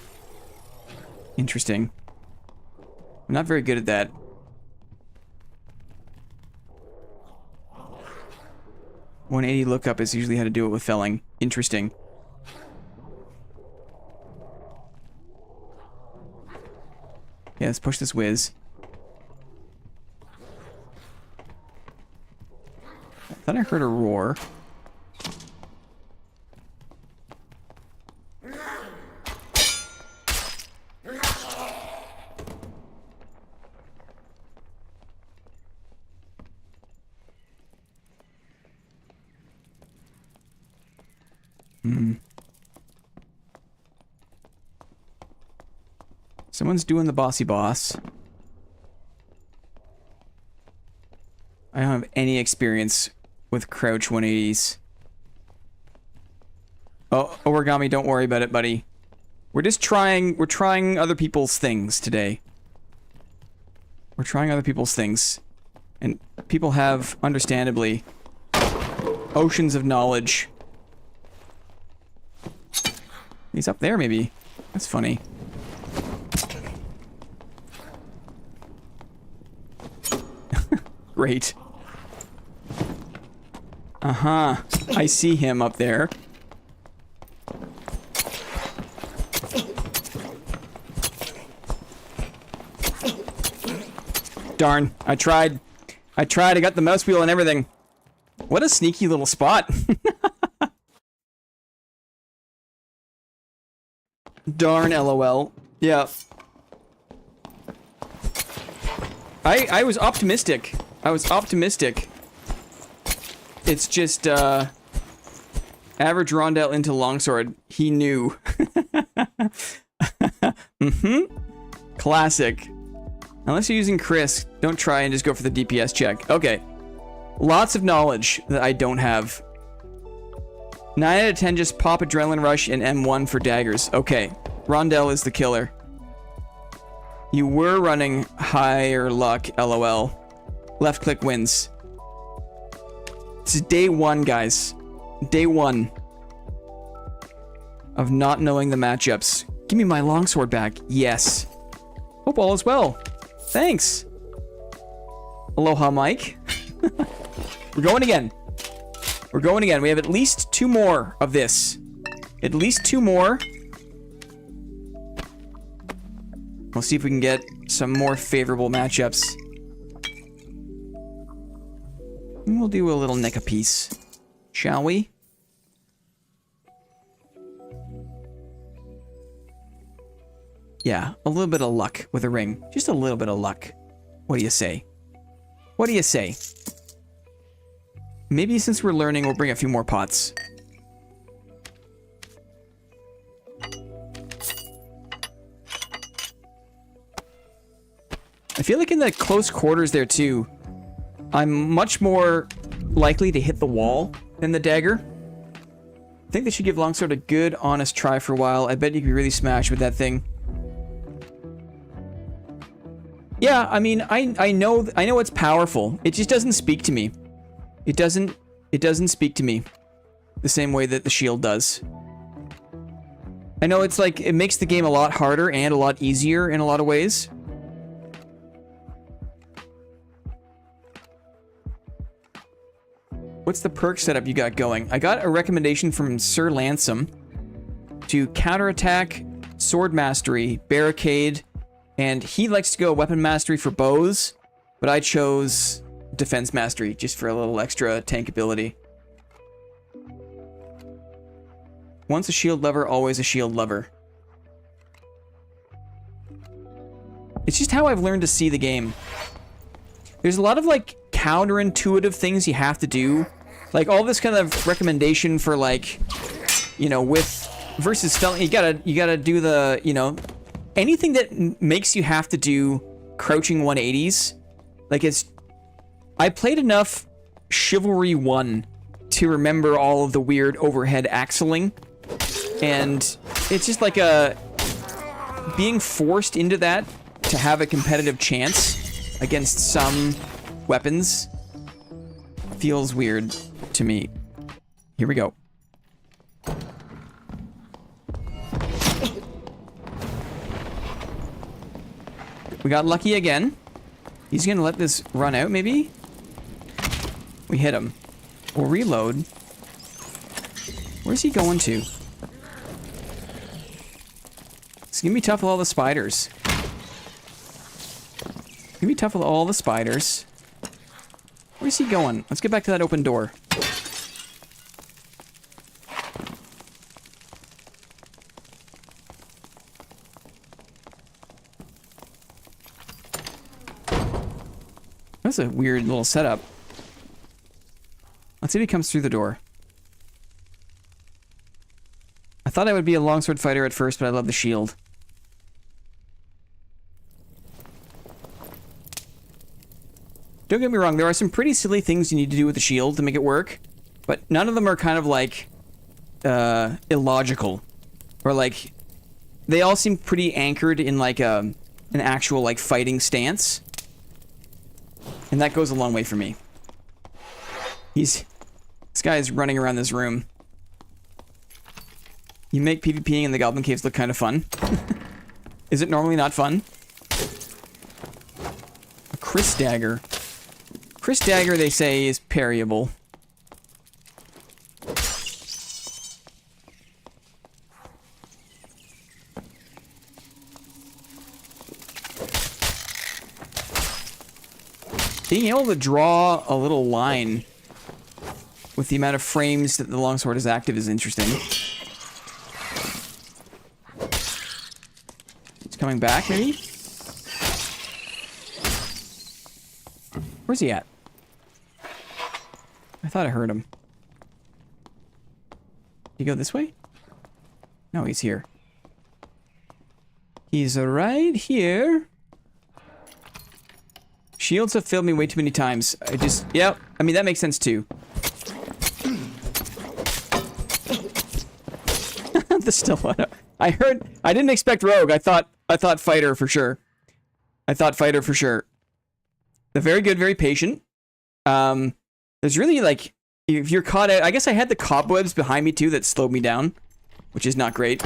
Interesting. I'm not very good at that. .180 lookup is usually how to do it with felling. Interesting. Yeah, let's push this whiz. I thought I heard a roar. Someone's doing the bossy boss. I don't have any experience with crouch 180s. Oh, origami, don't worry about it, buddy. We're trying other people's things today. We're trying other people's things. And people have, understandably, oceans of knowledge. He's up there, maybe. That's funny. Great. Uh-huh. I see him up there. Darn. I tried. I got the mouse wheel and everything. What a sneaky little spot. Darn, LOL. Yeah. I was optimistic. I was optimistic. It's just, average Rondell into longsword. He knew. Classic. Unless you're using Chris, don't try and just go for the DPS check. Okay. Lots of knowledge that I don't have. 9 out of 10 just pop Adrenaline Rush and M1 for daggers. Okay. Rondell is the killer. You were running higher luck, LOL. Left click wins. This is day one, guys. Day one. of not knowing the matchups. Give me my longsword back. Yes. Hope all is well. Thanks. Aloha, Mike. We're going again. We're going again. We have at least 2 more of this. At least 2 more. We'll see if we can get some more favorable matchups. And we'll do a little nick a piece. Shall we? Yeah, a little bit of luck with a ring. Just a little bit of luck. What do you say? What do you say? Maybe since we're learning, we'll bring a few more pots. I feel like in the close quarters there too, I'm much more likely to hit the wall than the dagger. I think they should give longsword a good, honest try for a while. I bet you could really smash with that thing. Yeah, I mean, I know it's powerful. It just doesn't speak to me. It doesn't speak to me the same way that the shield does. I know it's like, it makes the game a lot harder and a lot easier in a lot of ways. What's the perk setup you got going? I got a recommendation from Sir Lansome to counterattack, sword mastery, barricade, and he likes to go weapon mastery for bows, but I chose defense mastery just for a little extra tank ability. Once a shield lover, always a shield lover. It's just how I've learned to see the game. There's a lot of like counterintuitive things you have to do. Like all this kind of recommendation for like, you know, with versus felon, you gotta do the, you know, anything that makes you have to do crouching 180s. Like I played enough Chivalry 1 to remember all of the weird overhead axling. And it's just like being forced into that to have a competitive chance against some weapons feels weird to me. Here we go. We got lucky again. He's gonna let this run out, maybe? We hit him. We'll reload. Where's he going to? It's gonna be tough with all the spiders. It's gonna be tough with all the spiders. Where's he going? Let's get back to that open door. That's a weird little setup. Let's see if he comes through the door. I thought I would be a longsword fighter at first, but I love the shield. Don't get me wrong, there are some pretty silly things you need to do with the shield to make it work, but none of them are kind of like illogical. Or like, they all seem pretty anchored in like an actual like fighting stance. And that goes a long way for me. This guy is running around this room. You make PvPing in the Goblin Caves look kind of fun. Is it normally not fun? A Chris Dagger. Chris Dagger, they say, is parryable. Being able to draw a little line with the amount of frames that the longsword is active is interesting. It's coming back, maybe? Where's he at? I thought I heard him. Did he go this way? No, he's here. He's right here. Shields have failed me way too many times. Yep. I mean, that makes sense too. The stiletto. I didn't expect rogue. I thought fighter for sure. I thought fighter for sure. They're very good, very patient. There's really like, if you're caught out, I guess I had the cobwebs behind me too that slowed me down. which is not great.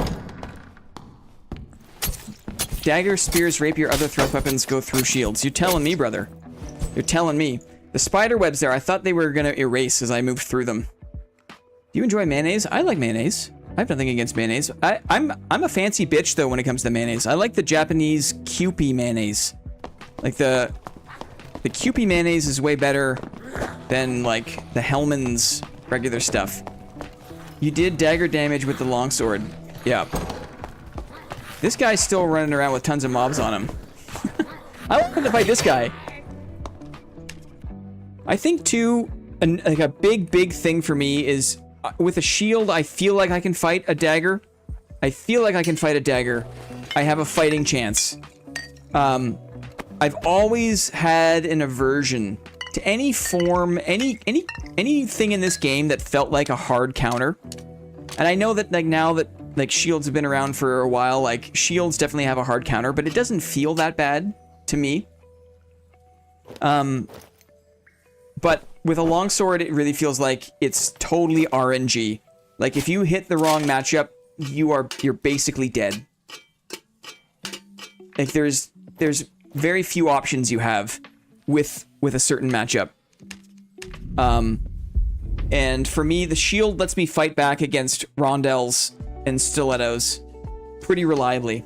Dagger, spears, rapier, other thrust weapons go through shields. You're telling me, brother. You're telling me. The spider webs there, I thought they were gonna erase as I moved through them. Do you enjoy mayonnaise? I like mayonnaise. I have nothing against mayonnaise. I'm a fancy bitch though when it comes to mayonnaise. I like the Japanese Kewpie mayonnaise. Like the Kewpie mayonnaise is way better than like the Hellmann's regular stuff. You did dagger damage with the longsword. Yeah. This guy's still running around with tons of mobs on him. I want to fight this guy. I think too, like a big thing for me is with a shield, I feel like I can fight a dagger. I feel like I can fight a dagger. I have a fighting chance. I've always had an aversion to any form, anything in this game that felt like a hard counter. And I know that like now that like shields have been around for a while, like shields definitely have a hard counter, but it doesn't feel that bad to me. But with a longsword, it really feels like it's totally RNG. Like if you hit the wrong matchup, you're basically dead. Like there's very few options you have with a certain matchup. And for me, the shield lets me fight back against rondels and stilettos pretty reliably.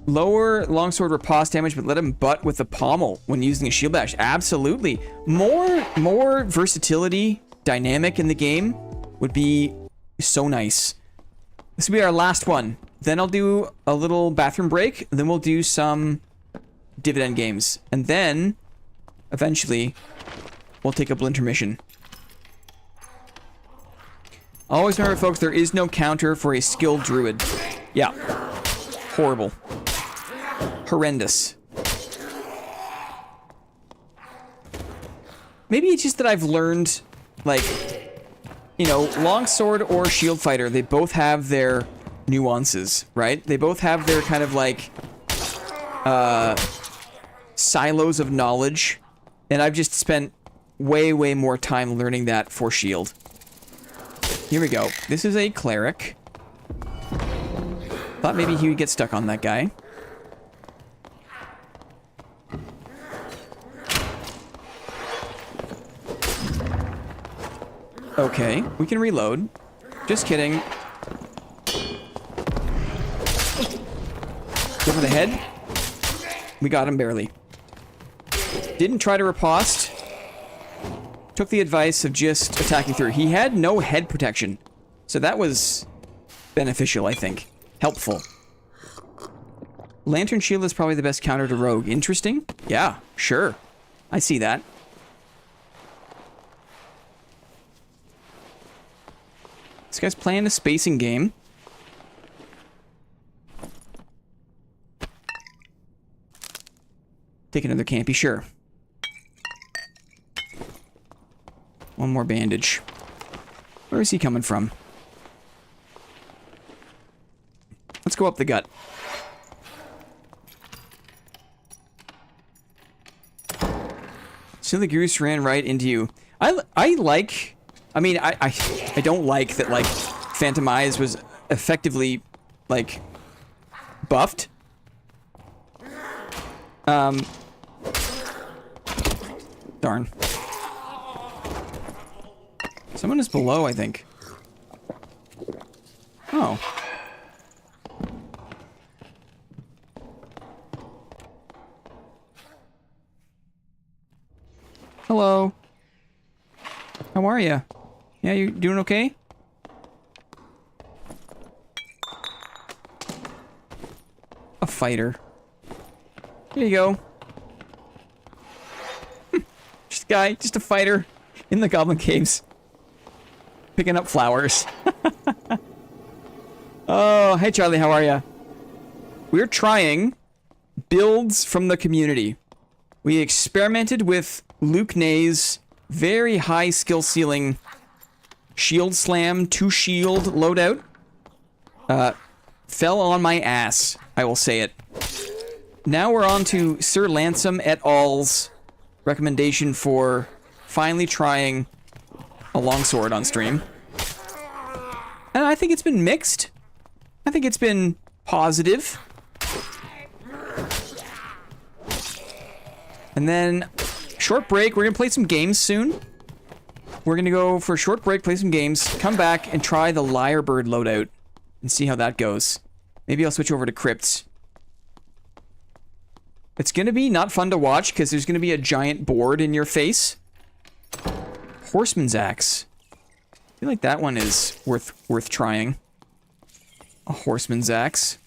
Lower longsword riposte damage, but let him butt with the pommel when using a shield bash. Absolutely. More versatility, dynamic in the game would be so nice. This will be our last one. Then I'll do a little bathroom break. Then we'll do some dividend games. And then, eventually, we'll take a intermission. Always remember, folks, there is no counter for a skilled druid. Yeah. Horrible. Horrendous. Maybe it's just that I've learned, like, you know, longsword or shield fighter, they both have their nuances, right? They both have their kind of like silos of knowledge, and I've just spent way more time learning that for shield. Here we go. This is a cleric. Thought maybe he would get stuck on that guy. Okay, we can reload. Just kidding. Go for the head. We got him barely. Didn't try to riposte. Took the advice of just attacking through. He had no head protection. So that was beneficial, I think. Helpful. Lantern shield is probably the best counter to rogue. Interesting? Yeah, sure. I see that. This guy's playing a spacing game. Take another campy, sure. One more bandage. Where is he coming from? Let's go up the gut. Silly goose ran right into you. I like... I mean, I don't like that, like, Phantom Eyes was effectively, like, buffed. Darn. Someone is below, I think. Oh. Hello. How are you? Yeah, you doing okay? A fighter. Here you go. Just a guy, just a fighter in the goblin caves. Picking up flowers. Oh, hey Charlie, how are you? We're trying builds from the community. We experimented with Luke Nay's very high skill ceiling shield slam, 2-shield loadout. Fell on my ass, I will say it. Now we're on to Sir Lansom et al.'s recommendation for finally trying a longsword on stream. And I think it's been mixed. I think it's been positive. And then, short break. We're going to play some games soon. We're going to go for a short break, play some games, come back and try the Lyrebird loadout and see how that goes. Maybe I'll switch over to crypts. It's going to be not fun to watch because there's going to be a giant board in your face. Horseman's Axe. I feel like that one is worth trying. A Horseman's Axe.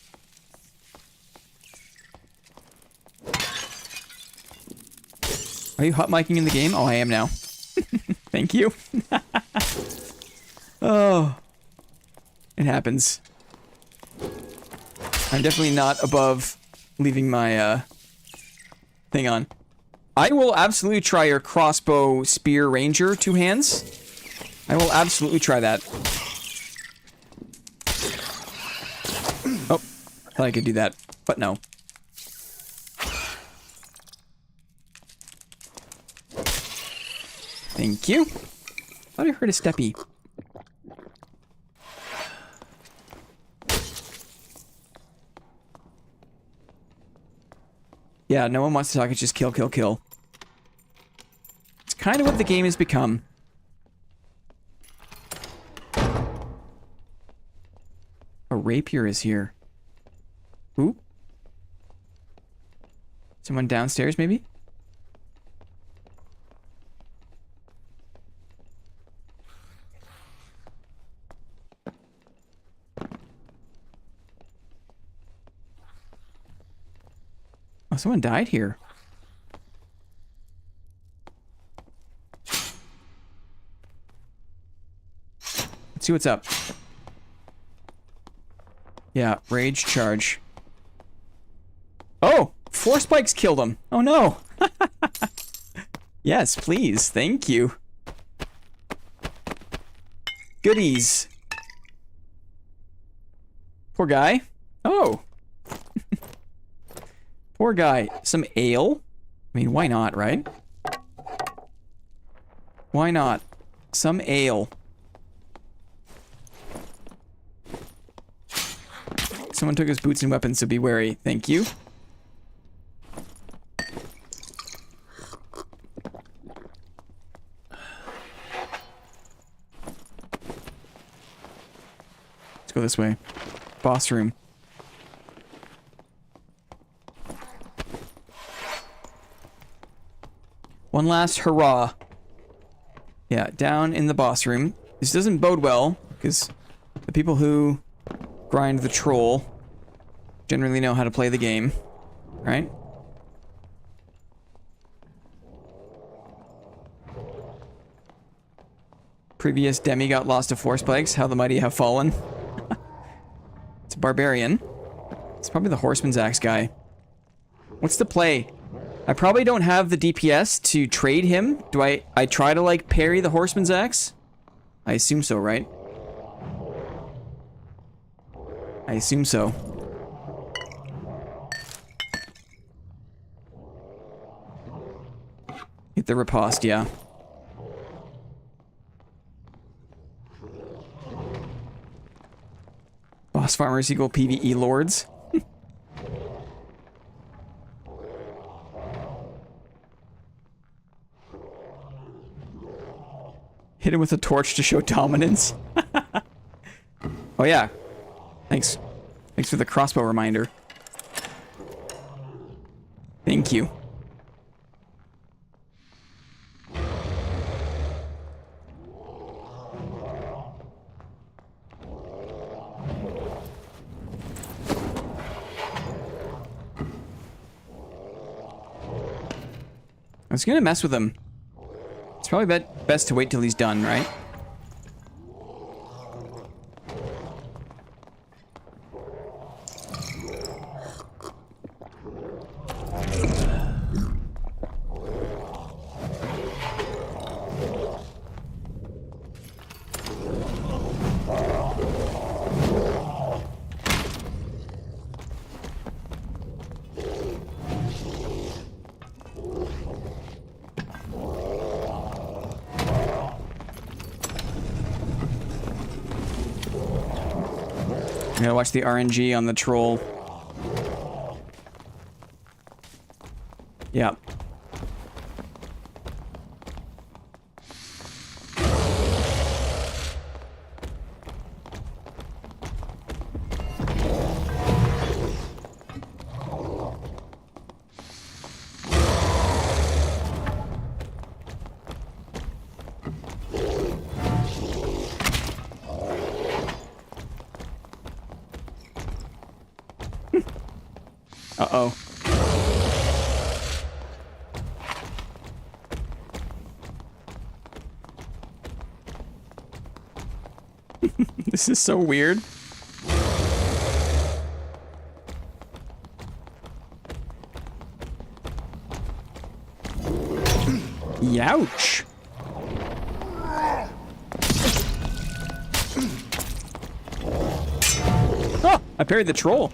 Are you hot micing in the game? Oh, I am now. Thank you. Oh. It happens. I'm definitely not above leaving my thing on. I will absolutely try your crossbow spear ranger 2 hands. I will absolutely try that. Oh, thought I could do that, but no. Thank you. Thought I heard a steppy. Yeah, no one wants to talk, it's just kill, kill, kill. It's kind of what the game has become. A rapier is here. Ooh. Someone downstairs, maybe? Oh, someone died here. Let's see what's up. Yeah, rage charge. Oh! 4 spikes killed him. Oh no! Yes, please. Thank you. Goodies. Poor guy. Oh! Poor guy. Some ale? I mean, why not, right? Why not? Some ale. Someone took his boots and weapons, so be wary. Thank you. Let's go this way. Boss room. One last hurrah. Yeah, down in the boss room. This doesn't bode well, because the people who grind the troll generally know how to play the game, right? Previous demigod lost to 4 spikes. How the mighty have fallen. It's a barbarian. It's probably the Horseman's Axe guy. What's the play? I probably don't have the DPS to trade him. Do I try to, like, parry the Horseman's Axe? I assume so, right? I assume so. Hit the riposte, yeah. Boss farmers equal PvE lords. Hit him with a torch to show dominance. Oh yeah. Thanks. Thanks for the crossbow reminder. Thank you. I was gonna mess with him. It's probably best to wait till he's done, right? I gotta watch the RNG on the troll. Yep. Uh-oh. This is so weird. Youch. Oh, I parried the troll.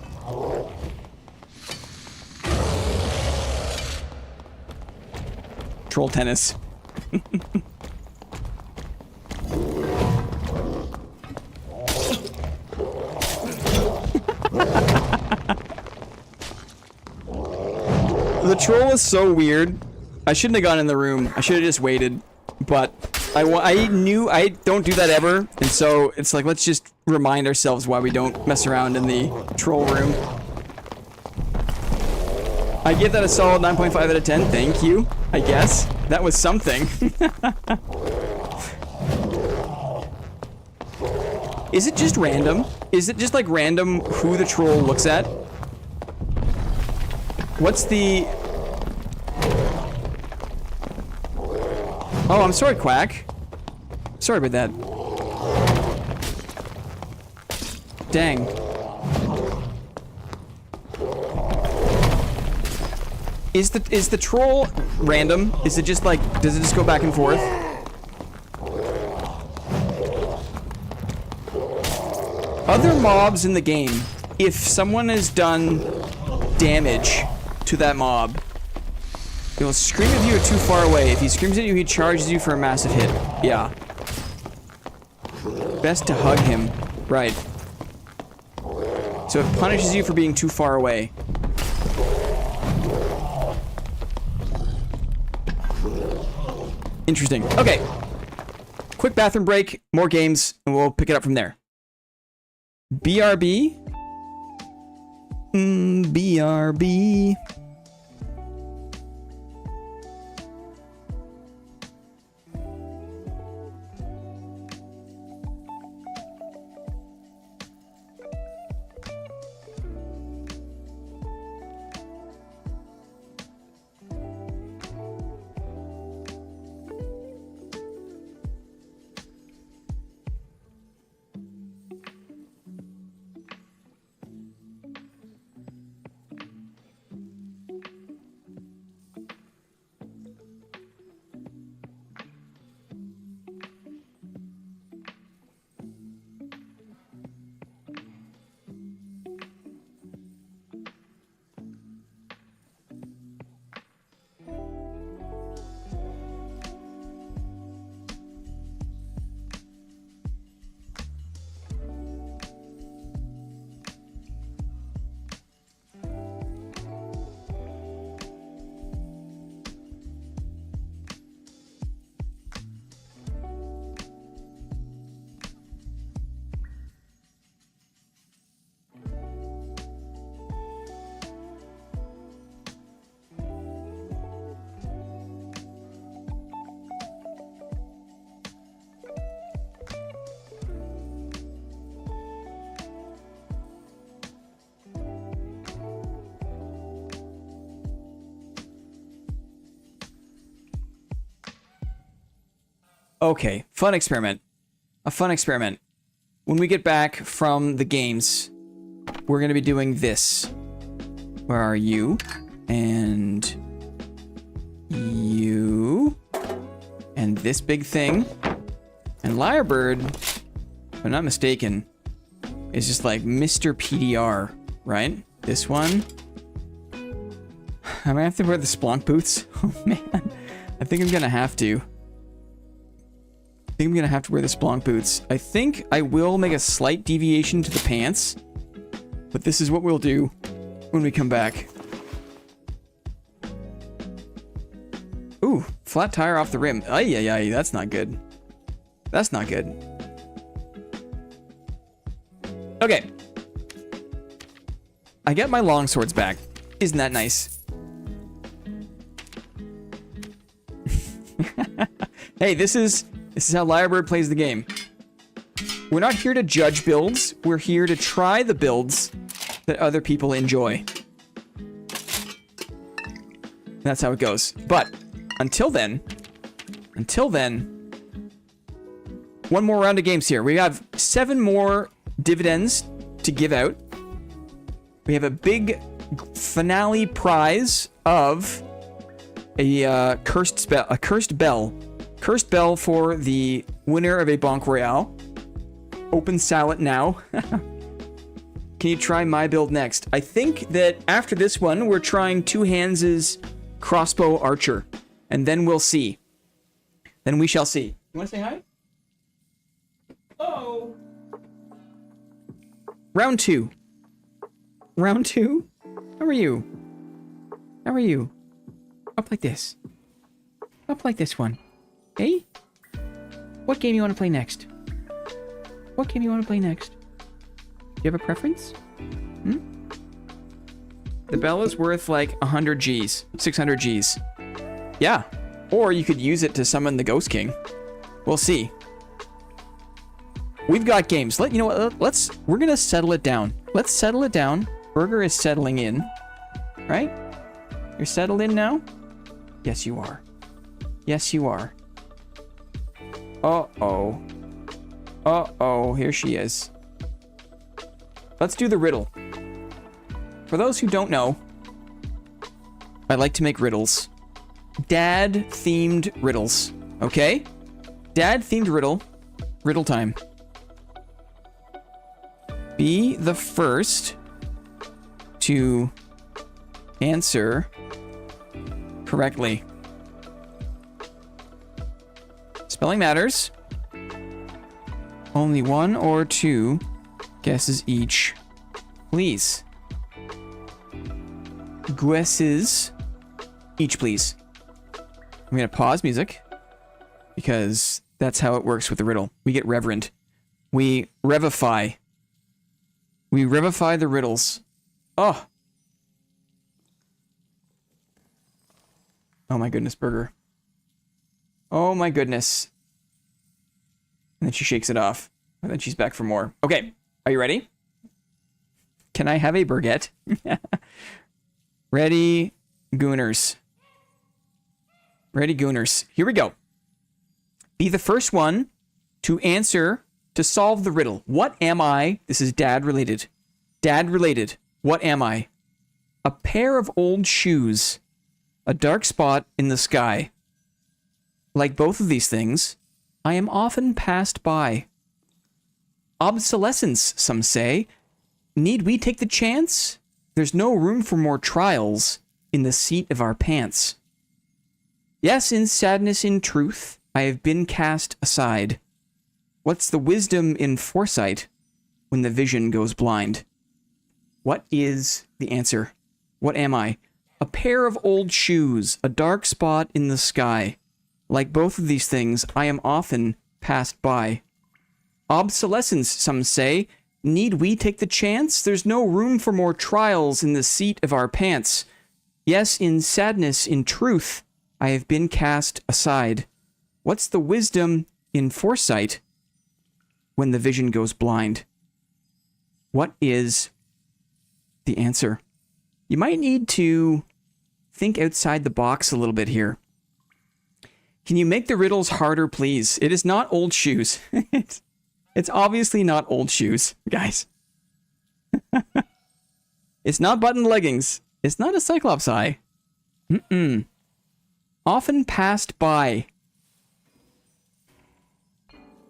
Troll tennis. The troll is so weird. I shouldn't have gone in the room. I should have just waited. But I knew I don't do that ever. And so it's like, let's just remind ourselves why we don't mess around in the troll room. I give that a solid 9.5 out of 10. Thank you, I guess. That was something. Is it just random? Is it just like random who the troll looks at? What's the... Oh, I'm sorry, Quack. Sorry about that. Dang. Is the troll random? Is it just like, does it just go back and forth? Other mobs in the game, if someone has done damage to that mob, he'll scream if you are too far away. If he screams at you, he charges you for a massive hit. Yeah. Best to hug him. Right. So it punishes you for being too far away. Interesting. Okay. Quick bathroom break, more games, and we'll pick it up from there. BRB? BRB. Okay, fun experiment. A fun experiment. When we get back from the games, we're gonna be doing this. Where are you? And you. And this big thing. And Lyrebird, if I'm not mistaken, is just like Mr. PDR, right? This one. I might have to wear the Splunk boots. Oh man, I think I'm gonna have to. I think I'm gonna have to wear the Splunk boots. I think I will make a slight deviation to the pants But this is what we'll do when we come back. Ooh, flat tire off the rim. Ay, ay, ay, that's not good. That's not good. Okay. I get my longswords back. Isn't that nice? Hey, this is how Lyrebird plays the game. We're not here to judge builds. We're here to try the builds that other people enjoy. That's how it goes. But until then, one more round of games here. We have 7 more dividends to give out. We have a big finale prize of a cursed bell for the winner of a BONK Royale. Open salad now. Can you try my build next? I think that after this one, we're trying Two Hands' crossbow archer, and then we'll see. Then we shall see. You want to say hi? Oh. Round 2. Round 2? How are you? How are you? Up like this. Up like this one. Hey? What game you want to play next? What game you want to play next? Do you have a preference? Hmm? The bell is worth like 100 Gs. 600 Gs. Yeah. Or you could use it to summon the Ghost King. We'll see. We've got games. You know what? We're gonna settle it down. Let's settle it down. Burger is settling in. Right? You're settled in now? Yes, you are. Yes, you are. Uh-oh. Uh-oh, here she is. Let's do the riddle. For those who don't know, I like to make riddles. Dad-themed riddles. Okay? Dad-themed riddle. Riddle time. Be the first to answer correctly. Spelling matters. Only 1 or 2 guesses each. Please. Guesses each, please. I'm going to pause music because that's how it works with the riddle. We get reverent. We revify. We revify the riddles. Oh. Oh my goodness, Burger. Oh my goodness. And then she shakes it off. And then she's back for more. Okay. Are you ready? Can I have a burgette? Ready, Gooners. Ready, Gooners. Here we go. Be the first one to answer, to solve the riddle. What am I? This is dad related. Dad related. What am I? A pair of old shoes. A dark spot in the sky. Like both of these things, I am often passed by. Obsolescence, some say. Need we take the chance? There's no room for more trials in the seat of our pants. Yes, in sadness, in truth, I have been cast aside. What's the wisdom in foresight when the vision goes blind? What is the answer? What am I? A pair of old shoes, a dark spot in the sky. Like both of these things, I am often passed by. Obsolescence, some say. Need we take the chance? There's no room for more trials in the seat of our pants. Yes, in sadness, in truth, I have been cast aside. What's the wisdom in foresight when the vision goes blind? What is the answer? You might need to think outside the box a little bit here. Can you make the riddles harder, please? It is not old shoes. It's obviously not old shoes, guys. It's not button leggings. It's not a Cyclops eye. Mm-mm. Often passed by.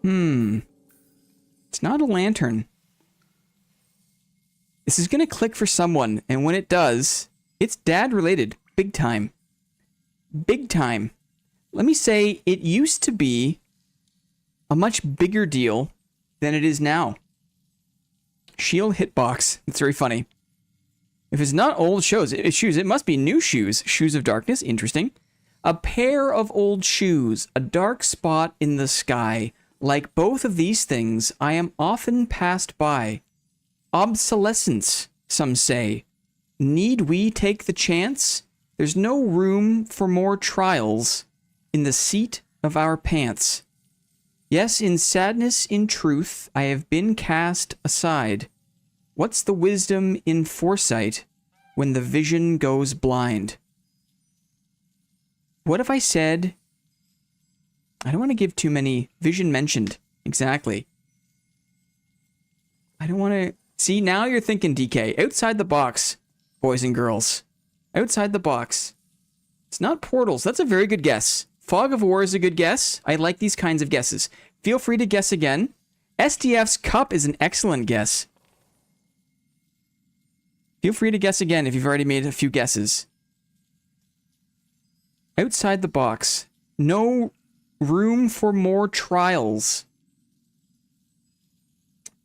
It's not a lantern. This is going to click for someone, and when it does, it's dad related. Big time. Big time. Let me say, it used to be a much bigger deal than it is now. Shield hitbox. It's very funny. If it's not old shoes, it must be new shoes. Shoes of darkness. Interesting. A pair of old shoes. A dark spot in the sky. Like both of these things, I am often passed by. Obsolescence, some say. Need we take the chance? There's no room for more trials in the seat of our pants. Yes, in sadness, in truth, I have been cast aside. What's the wisdom in foresight when the vision goes blind? What if I said... I don't want to give too many... Vision mentioned. Exactly. I don't want to... See, now you're thinking, DK. Outside the box, boys and girls. Outside the box. It's not portals. That's a very good guess. Fog of War is a good guess. I like these kinds of guesses. Feel free to guess again. SDF's Cup is an excellent guess. Feel free to guess again if you've already made a few guesses. Outside the box. No room for more trials.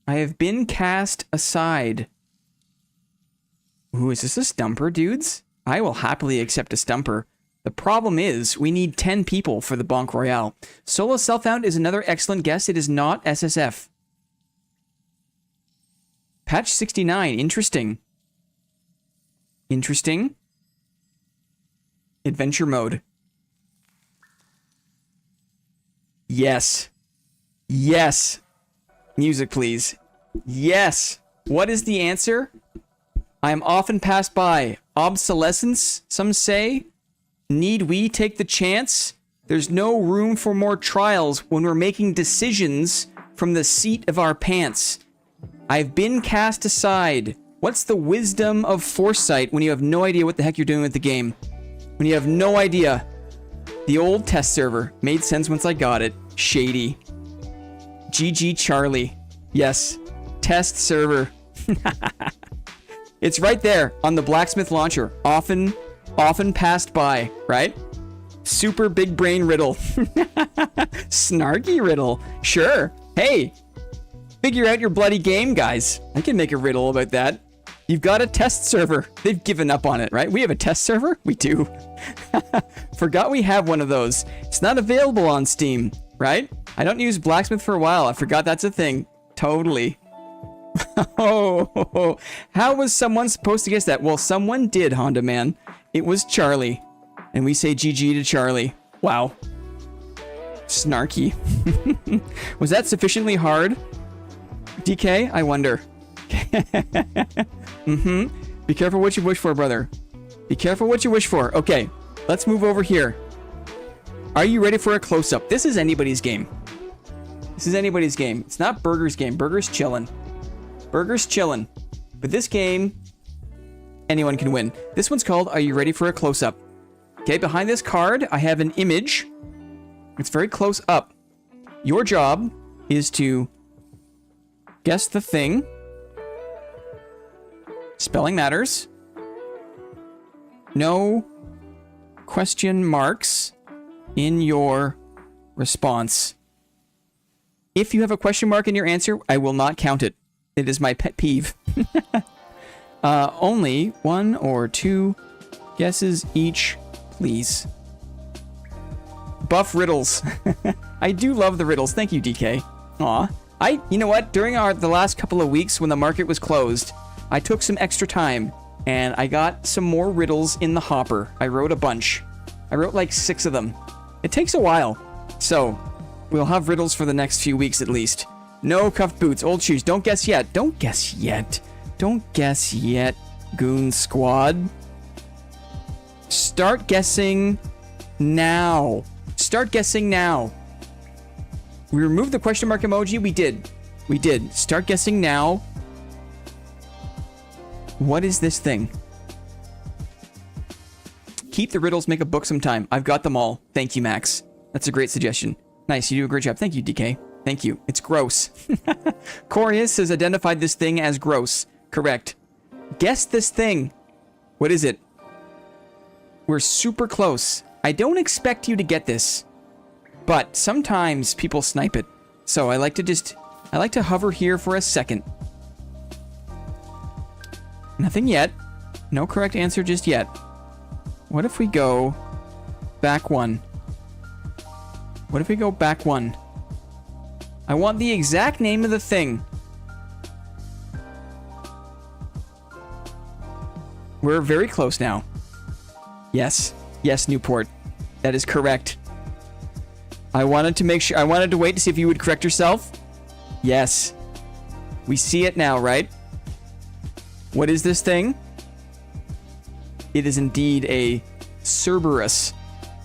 I have been cast aside. Ooh, is this a stumper, dudes? I will happily accept a stumper. The problem is, we need 10 people for the Bonk Royale. Solo Self-Found is another excellent guess. It is not SSF. Patch 69. Interesting. Interesting. Adventure mode. Yes. Yes. Music, please. Yes. What is the answer? I am often passed by. Obsolescence, some say. Need we take the chance? There's no room for more trials when we're making decisions from the seat of our pants. I've been cast aside. What's the wisdom of foresight when you have no idea what the heck you're doing with the game? When you have no idea. The old test server. Made sense once I got it. Shady. GG Charlie. Yes. Test server. It's right there on the blacksmith launcher. Often passed by, right? Super big brain riddle. Snarky riddle. Sure. Hey, figure out your bloody game, guys. I can make a riddle about that. You've got a test server. They've given up on it, right? We have a test server? We do. Forgot we have one of those. It's not available on Steam, right? I don't use blacksmith for a while. I forgot that's a thing. Totally. Oh, how was someone supposed to guess that? Well, someone did, Honda Man. It was Charlie. And we say GG to Charlie. Wow. Snarky. Was that sufficiently hard? DK, I wonder. Be careful what you wish for, brother. Be careful what you wish for. Okay, let's move over here. Are you ready for a close-up? This is anybody's game. This is anybody's game. It's not Burger's game. Burger's chillin'. Burger's chillin'. But this game, anyone can win. This one's called Are You Ready for a Close-Up? Okay, behind this card, I have an image. It's very close up. Your job is to guess the thing. Spelling matters. No question marks in your response. If you have a question mark in your answer, I will not count it. It is my pet peeve. Only 1 or 2 guesses each, please. Buff riddles. I do love the riddles. Thank you, DK. Aw. You know what? During the last couple of weeks when the market was closed, I took some extra time and I got some more riddles in the hopper. I wrote a bunch. I wrote like 6 of them. It takes a while. So, we'll have riddles for the next few weeks at least. No cuffed boots, old shoes. Don't guess yet. Don't guess yet. Don't guess yet, Goon Squad. Start guessing now. Start guessing now. We removed the question mark emoji? We did. We did. Start guessing now. What is this thing? Keep the riddles, make a book sometime. I've got them all. Thank you, Max. That's a great suggestion. Nice, you do a great job. Thank you, DK. Thank you. It's gross. Corius has identified this thing as gross. Correct. Guess this thing. What is it? We're super close. I don't expect you to get this, but sometimes people snipe it. So I like to hover here for a second. Nothing yet. No correct answer just yet. What if we go back one? What if we go back one? I want the exact name of the thing. We're very close now. Yes. Yes, Newport. That is correct. I wanted to make sure. I wanted to wait to see if you would correct yourself. Yes. We see it now, right? What is this thing? It is indeed a Cerberus,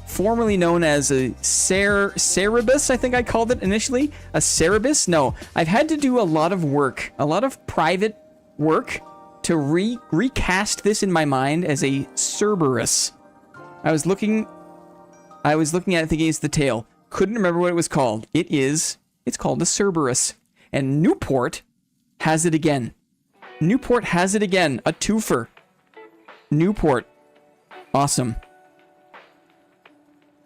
formerly known as a Cerebus, I think I called it initially. A Cerebus? No, I've had to do a lot of work, a lot of private work to recast this in my mind as a Cerberus. I was looking at it thinking it's the tail. Couldn't remember what it was called. It's called a Cerberus. And Newport has it again. Newport has it again. A twofer. Newport. Awesome.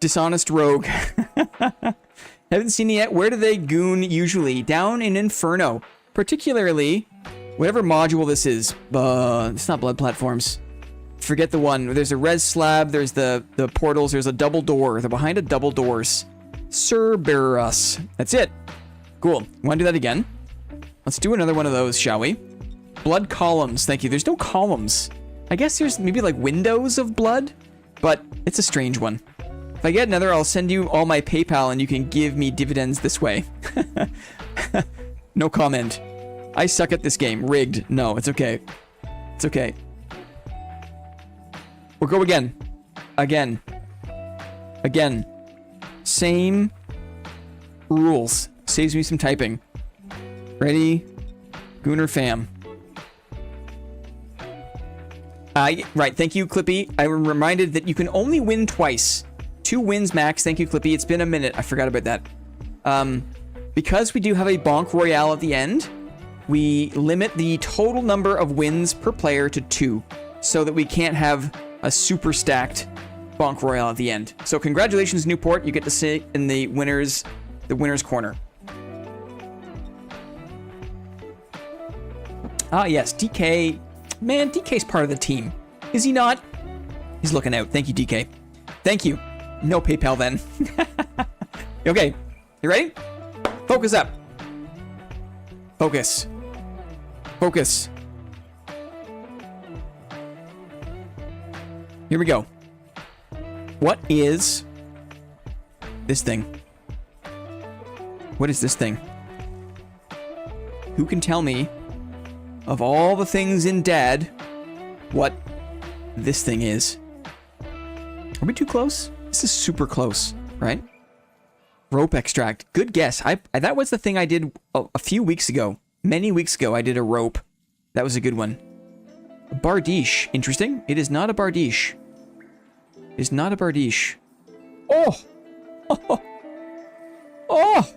Dishonest rogue. Haven't seen it yet. Where do they goon usually? Down in Inferno. Particularly, whatever module this is. It's not blood platforms. Forget the one. There's a res slab. There's the portals. There's a double door. They're behind a double doors. Cerberus. That's it. Cool. Want to do that again? Let's do another one of those, shall we? Blood columns. Thank you. There's no columns. I guess there's maybe like windows of blood, but it's a strange one. If I get another, I'll send you all my PayPal and you can give me dividends this way. No comment. I suck at this game. Rigged. No, it's okay. It's okay. We'll go again. Again. Again. Same rules. Saves me some typing. Ready? Gooner fam. Right, thank you, Clippy. I'm reminded that you can only win twice. 2 wins max. Thank you, Clippy. It's been a minute. I forgot about that. Because we do have a bonk royale at the end, we limit the total number of wins per player to 2, so that we can't have a super stacked bonk royale at the end. So congratulations, Newport. You get to sit in the winner's corner. Ah, yes, DK. Man, DK's part of the team. Is he not? He's looking out. Thank you, DK. Thank you. No PayPal then. Okay, you ready? Focus up. Focus. Focus. Here we go. What is this thing? What is this thing? Who can tell me, of all the things in Dad, what this thing is? Are we too close? This is super close, right? Rope extract. Good guess. That was the thing I did a few weeks ago. Many weeks ago, I did a rope. That was a good one. A bardiche. Interesting. It is not a bardiche. It is not a bardiche. Oh! Oh! Oh!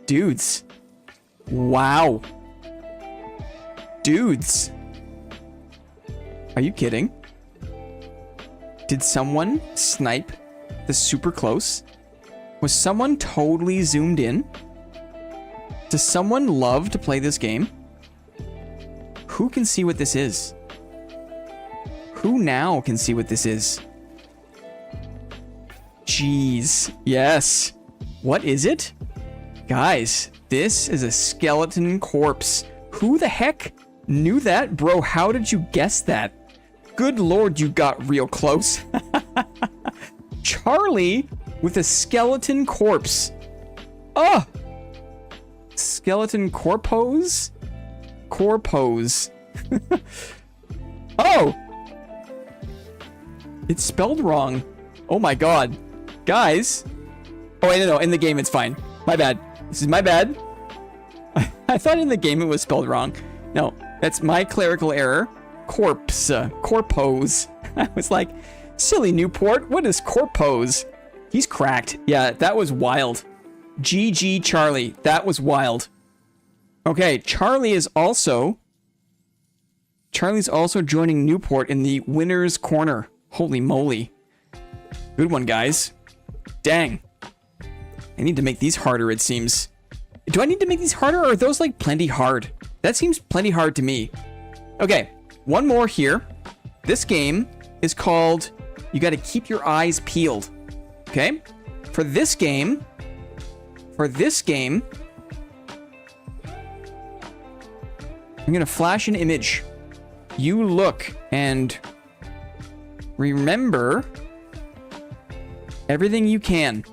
Dudes. Wow. Dudes. Are you kidding? Did someone snipe the super close? Was someone totally zoomed in? Does someone love to play this game? Who can see what this is? Who now can see what this is? Jeez. Yes. What is it? Guys, this is a skeleton corpse. Who the heck knew that? Bro, how did you guess that? Good lord, you got real close. Charlie with a skeleton corpse. Oh! Skeleton corpose? Corpose. Oh! It's spelled wrong. Oh my god. Guys. Oh, wait, no, in the game it's fine. My bad. This is my bad. I thought in the game it was spelled wrong. No, that's my clerical error. Corpse. Corpose. I was like, silly Newport, what is corpose? He's cracked. Yeah, that was wild. GG Charlie. That was wild. Okay, Charlie's also joining Newport in the winner's corner. Holy moly. Good one, guys. Dang. I need to make these harder, it seems. Do I need to make these harder, or are those like plenty hard? That seems plenty hard to me. Okay, one more here. This game is called You Gotta Keep Your Eyes Peeled. Okay? For this game, I'm gonna flash an image. You look and remember everything you can.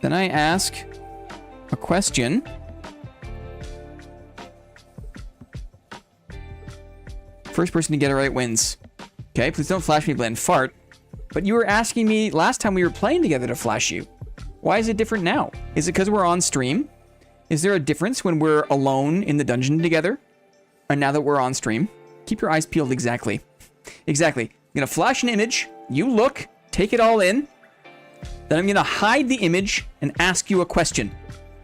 Then I ask a question. First person to get it right wins. Okay, please don't flash me, Blend. Fart. But you were asking me last time we were playing together to flash you. Why is it different now? Is it because we're on stream? Is there a difference when we're alone in the dungeon together? And now that we're on stream? Keep your eyes peeled, exactly. Exactly. I'm gonna flash an image. You look, take it all in. Then I'm gonna hide the image and ask you a question.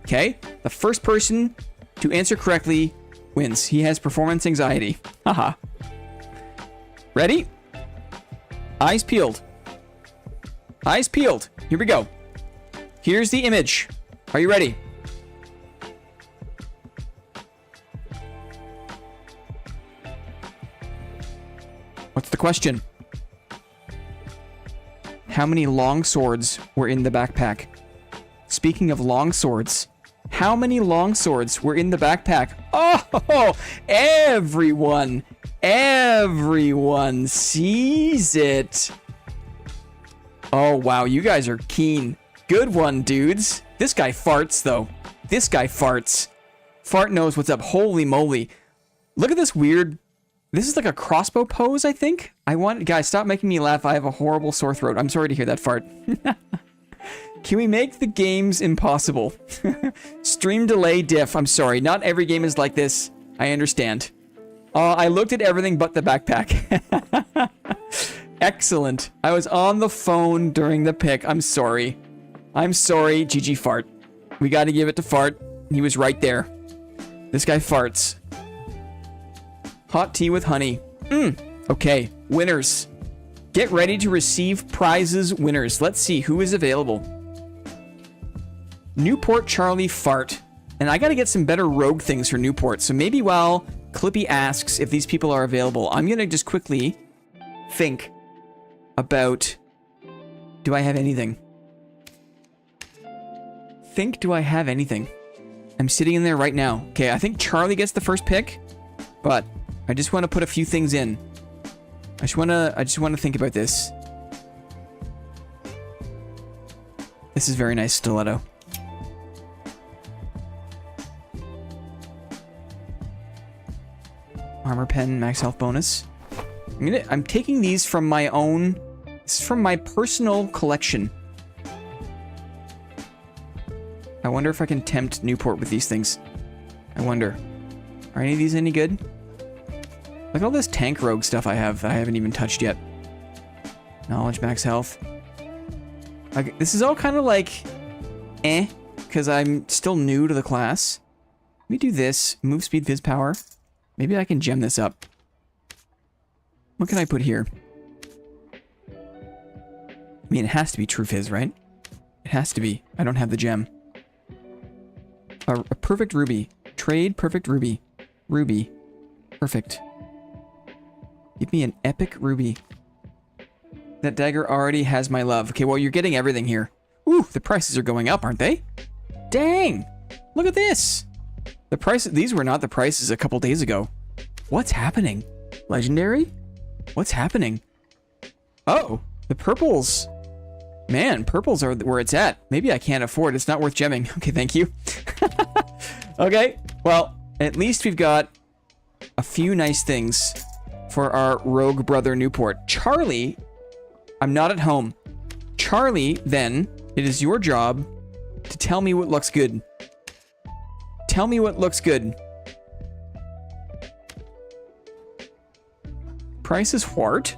Okay? The first person to answer correctly wins. He has performance anxiety. Haha. Ready? Eyes peeled. Eyes peeled. Here we go. Here's the image. Are you ready? What's the question? How many long swords were in the backpack? Speaking of long swords, how many long swords were in the backpack? Oh, everyone sees it. Oh, wow, you guys are keen. Good one, dudes. This guy farts, though. This guy farts. Fart knows what's up. Holy moly. Look at this weird... This is like a crossbow pose, I think. Guys, stop making me laugh. I have a horrible sore throat. I'm sorry to hear that, Fart. Can we make the games impossible? Stream delay diff. I'm sorry. Not every game is like this. I understand. I looked at everything but the backpack. Excellent. I was on the phone during the pick. I'm sorry. I'm sorry, GG Fart. We got to give it to Fart. He was right there. This guy farts. Hot tea with honey. Okay, winners. Get ready to receive prizes, winners. Let's see who is available. Newport Charlie Fart. And I got to get some better rogue things for Newport. So maybe while Clippy asks if these people are available, I'm going to just quickly think about... Do I have anything? Do I have anything? I'm sitting in there right now. Okay, I think Charlie gets the first pick, but I just want to put a few things in. I just want to think about this. This is very nice stiletto. Armor pen, max health bonus. I'm taking these from my own... This is from my personal collection. I wonder if I can tempt Newport with these things. I wonder. Are any of these any good? Look at all this tank rogue stuff I have that I haven't even touched yet. Knowledge, max health. Okay, this is all kind of like... because I'm still new to the class. Let me do this. Move speed, Viz power. Maybe I can gem this up. What can I put here? I mean, it has to be True Fizz, right? It has to be. I don't have the gem. A perfect ruby. Trade perfect ruby. Ruby. Perfect. Give me an epic ruby. That dagger already has my love. Okay, well, you're getting everything here. Ooh, the prices are going up, aren't they? Dang! Look at this! The prices... These were not the prices a couple days ago. What's happening? Legendary? What's happening? Oh, the purples. Man, purples are where it's at. Maybe I can't afford. It's not worth gemming. Okay, thank you. Okay, well, at least we've got a few nice things for our rogue brother Newport. Charlie, I'm not at home. Charlie, then, it is your job to tell me what looks good. Tell me what looks good. Price is what?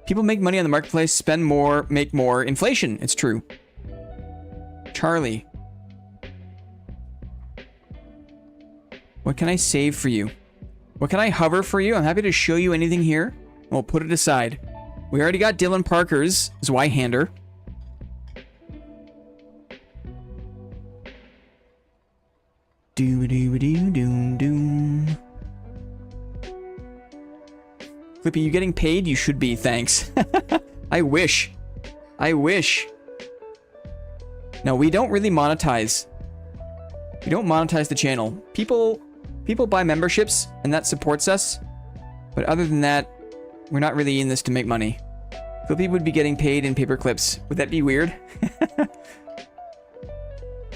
People make money on the marketplace, spend more, make more. Inflation, it's true. Charlie. What can I save for you? What can I hover for you? I'm happy to show you anything here. We'll put it aside. We already got Dylan Parker's Zweihander. Doo-doo-doo-doo-doo. Clippy, you getting paid? You should be, thanks. I wish. I wish. No, we don't really monetize. We don't monetize the channel. People buy memberships, and that supports us. But other than that, we're not really in this to make money. Clippy would be getting paid in paper clips. Would that be weird?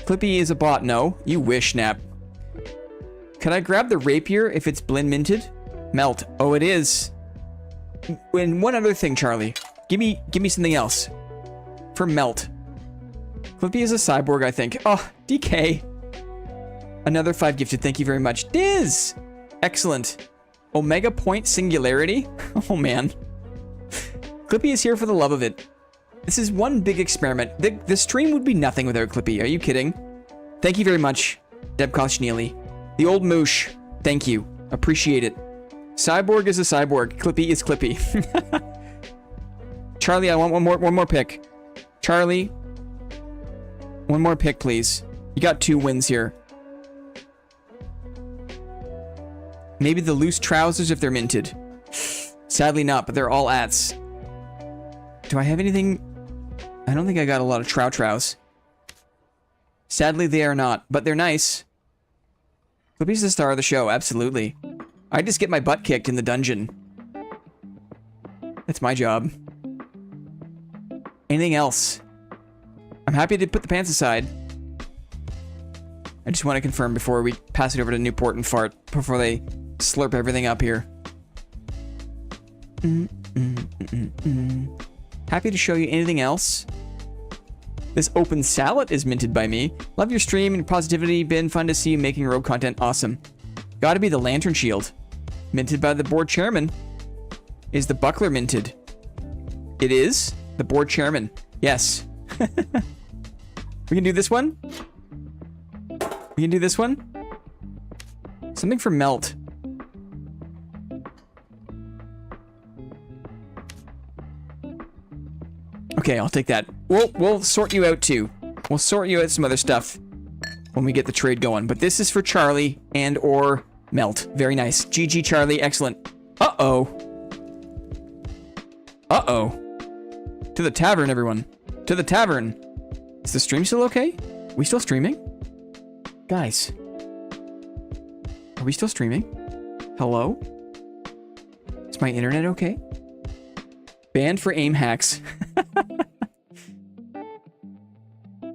Clippy is a bot. No, you wish, Nap. Can I grab the rapier if it's blend minted? Melt. Oh, it is. And one other thing, Charlie. Give me something else. For melt. Clippy is a cyborg, I think. Oh, DK. Another 5 gifted. Thank you very much. Diz! Excellent. Omega point singularity? Oh, man. Clippy is here for the love of it. This is one big experiment. The stream would be nothing without Clippy. Are you kidding? Thank you very much, Deb Koshneely. The old moosh. Thank you. Appreciate it. Cyborg is a cyborg. Clippy is Clippy. Charlie, I want one more pick. Charlie, one more pick, please. You got 2 wins here. Maybe the loose trousers if they're minted. Sadly not, but they're all ats. Do I have anything? I don't think I got a lot of trows. Sadly, they are not, but they're nice. Clippy's the star of the show, absolutely. I just get my butt kicked in the dungeon. That's my job. Anything else? I'm happy to put the pants aside. I just want to confirm before we pass it over to Newport and Fart, before they slurp everything up here. Happy to show you anything else. This open salad is minted by me. Love your stream and positivity. Been fun to see you making rogue content. Awesome. Gotta be the lantern shield. Minted by the board chairman. Is the buckler minted? It is. The board chairman. Yes. We can do this one? We can do this one? Something for melt. Okay, I'll take that. We'll sort you out too. We'll sort you out some other stuff when we get the trade going. But this is for Charlie and or melt. Very nice. GG Charlie, excellent. Uh-oh. Uh-oh. To the tavern, everyone. To the tavern. Is the stream still okay? Are we still streaming? Guys. Are we still streaming? Hello? Is my internet okay? Banned for aim hacks.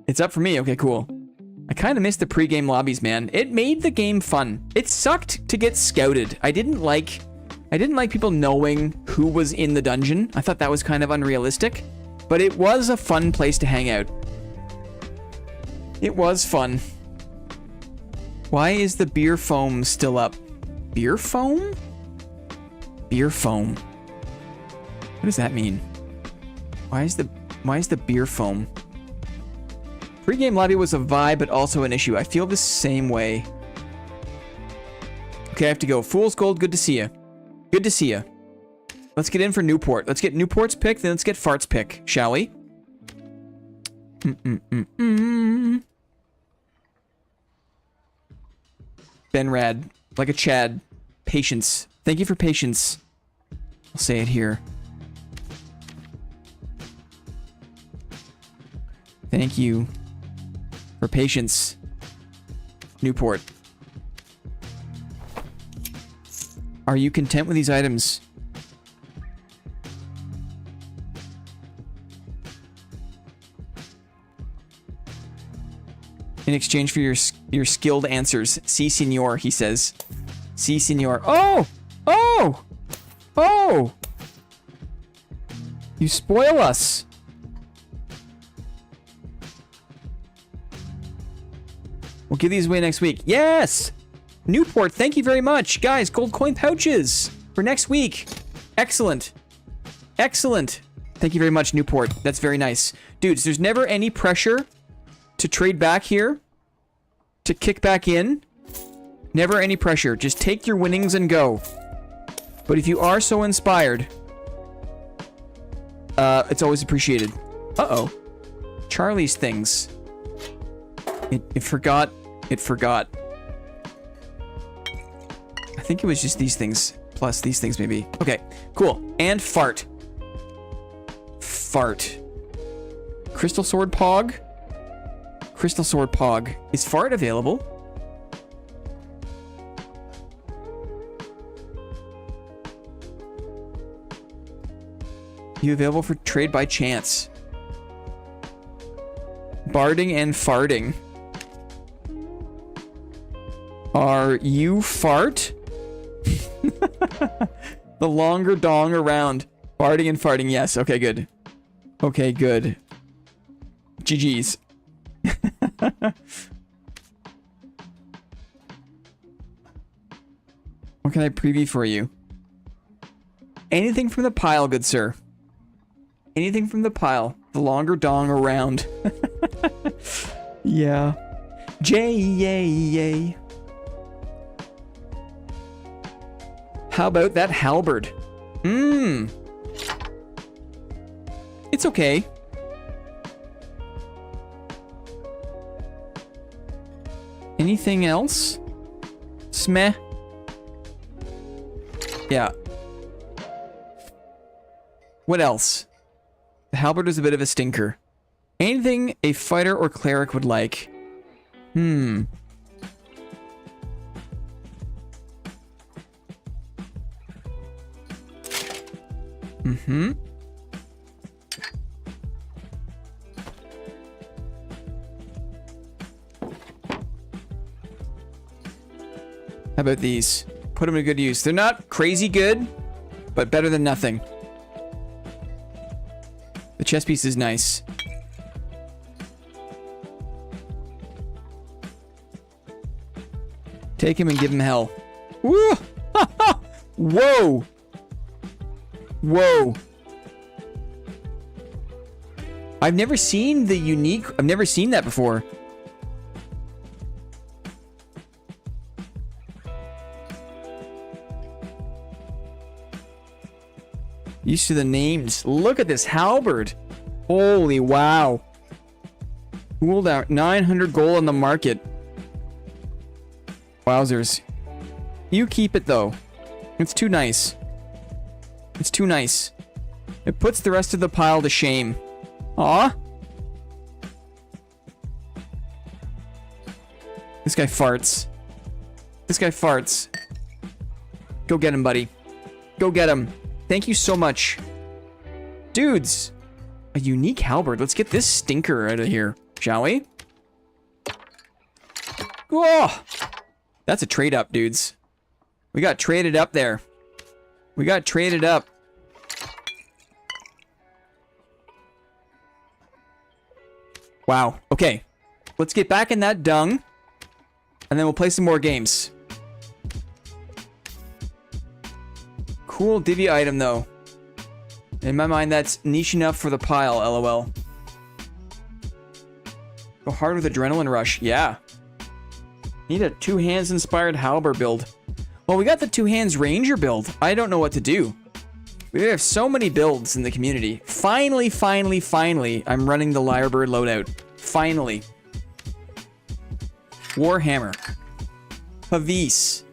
It's up for me. Okay, cool. I kind of missed the pre-game lobbies, man. It made the game fun. It sucked to get scouted. I didn't like people knowing who was in the dungeon. I thought that was kind of unrealistic, but it was a fun place to hang out. It was fun. Why is the beer foam still up? Beer foam? Beer foam. What does that mean? Why is the beer foam? Pre-game lobby was a vibe, but also an issue. I feel the same way. Okay, I have to go. Fool's Gold, good to see you. Good to see you. Let's get in for Newport. Let's get Newport's pick, then let's get Fart's pick, shall we? Benrad, like a Chad. Patience. Thank you for patience. I'll say it here. Thank you for patience, Newport. Are you content with these items? In exchange for your skilled answers. Si, senor, he says. Si, senor. Oh! Oh! Oh! You spoil us. We'll give these away next week. Yes! Newport, thank you very much. Guys, gold coin pouches for next week. Excellent. Excellent. Thank you very much, Newport. That's very nice. Dudes, there's never any pressure to trade back here, to kick back in. Never any pressure. Just take your winnings and go. But if you are so inspired, it's always appreciated. Uh-oh. Charlie's things. It forgot. It forgot. I think it was just these things. plus these things maybe. Okay, cool. And fart. Fart. Crystal sword pog. Crystal sword pog. Is fart available? You available for trade by chance? Barding and farting. Are you fart? The longer dong around. Barding and farting, yes. Okay, good. Okay, good. GG's. What can I preview for you? Anything from the pile, good sir. Anything from the pile. The longer dong around. Yeah. Yay. How about that halberd? It's okay. Anything else? Smeh. Yeah. What else? The halberd is a bit of a stinker. Anything a fighter or cleric would like. How about these? Put them to good use. They're not crazy good, but better than nothing. The chess piece is nice. Take him and give him hell. Woo! Whoa! Whoa. I've never seen the unique... I've never seen that before. Used to the names. Look at this halberd. Holy wow. Cooled out 900 gold on the market. Wowzers. You keep it though. It's too nice. It's too nice. It puts the rest of the pile to shame. Aw. This guy farts. This guy farts. Go get him, buddy. Go get him. Thank you so much. Dudes. A unique halberd. Let's get this stinker out of here, shall we? Oh! That's a trade up, dudes. We got traded up there. We got traded up. Wow. Okay. Let's get back in that dung. And then we'll play some more games. Cool DIVVY item, though. In my mind, that's niche enough for the pile, lol. Go hard with Adrenaline Rush. Yeah. Need a two-hands inspired halberd build. Well, we got the two-hands ranger build. I don't know what to do. We have so many builds in the community. Finally, I'm running the lyrebird loadout. Finally. Warhammer. Havis.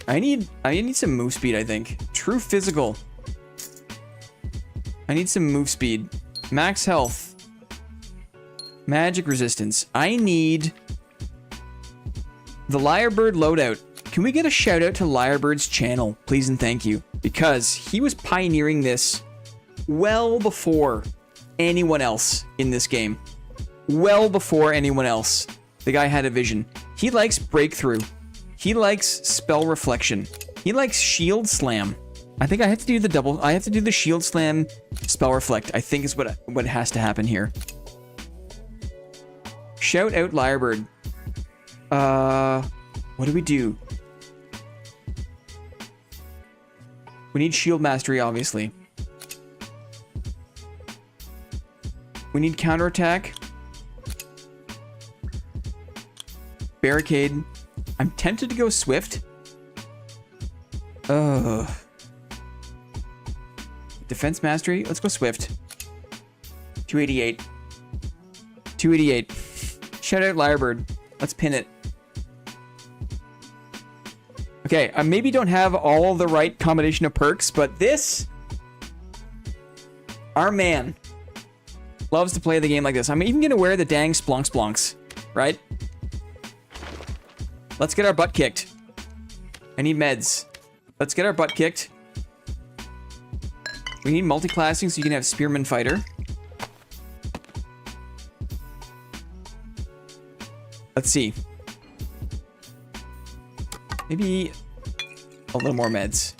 I need some move speed, I think. True physical. I need some move speed. Max health. Magic resistance. I need the lyrebird loadout. Can we get a shout out to Lyrebird's channel, please and thank you? Because he was pioneering this well before anyone else in this game. Well before anyone else. The guy had a vision. He likes breakthrough. He likes spell reflection. He likes shield slam. I think I have to do the double. I have to do the shield slam spell reflect. I think is what has to happen here. Shout out Lyrebird. What do we do? We need shield mastery, obviously. We need counterattack. Barricade. I'm tempted to go swift. Ugh. Defense mastery. Let's go swift. 288. 288. Shout out Lyrebird. Let's pin it. Okay, I maybe don't have all the right combination of perks, but this... Our man loves to play the game like this. I'm even going to wear the dang splonks, right? Let's get our butt kicked. I need meds. Let's get our butt kicked. We need multi-classing so you can have Spearman Fighter. Let's see. Maybe a little more meds.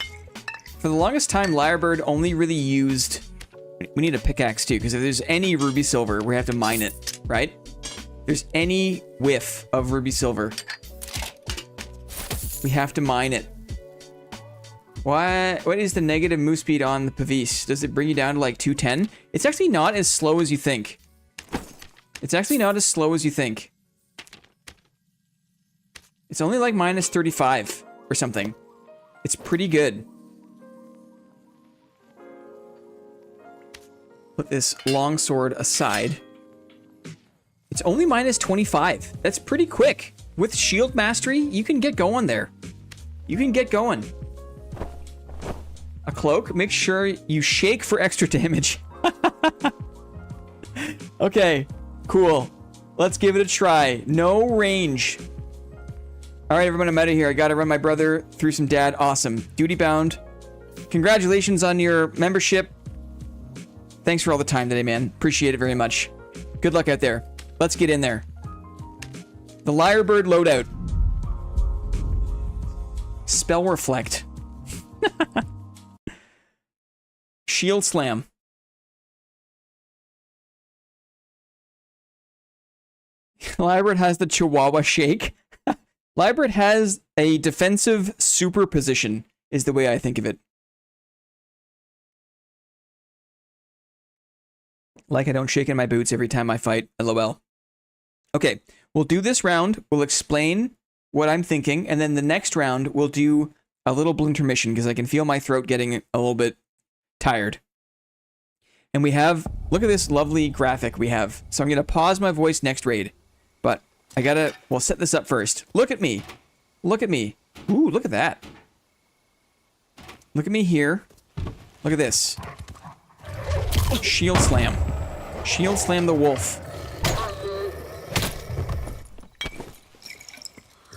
For the longest time, Lyrebird only really used... We need a pickaxe too, because if there's any ruby silver, we have to mine it, right? There's any whiff of ruby silver, we have to mine it. What is the negative move speed on the Pavis? Does it bring you down to like 210? It's actually not as slow as you think. It's actually not as slow as you think. It's only like minus 35 or something. It's pretty good. Put this longsword aside. It's only minus 25. That's pretty quick. With shield mastery, you can get going there. You can get going. A cloak. Make sure you shake for extra damage. Okay, cool. Let's give it a try. No range. All right, everyone, I'm out of here. I gotta run my brother through some dad. Awesome. Duty bound. Congratulations on your membership. Thanks for all the time today, man. Appreciate it very much. Good luck out there. Let's get in there. The Lyrebird loadout. Spell Reflect. Shield Slam. Lyrebird has the Chihuahua Shake. Lyrebird has a defensive super position, is the way I think of it. Like I don't shake in my boots every time I fight. LOL. Okay, we'll do this round. We'll explain what I'm thinking, and then the next round we'll do a little intermission because I can feel my throat getting a little bit tired. And we have, look at this lovely graphic we have. So I'm going to pause my voice next raid, but I gotta, we'll set this up first. Look at me. Look at me. Ooh, look at that. Look at me here. Look at this. Shield Slam. Shield Slam the wolf.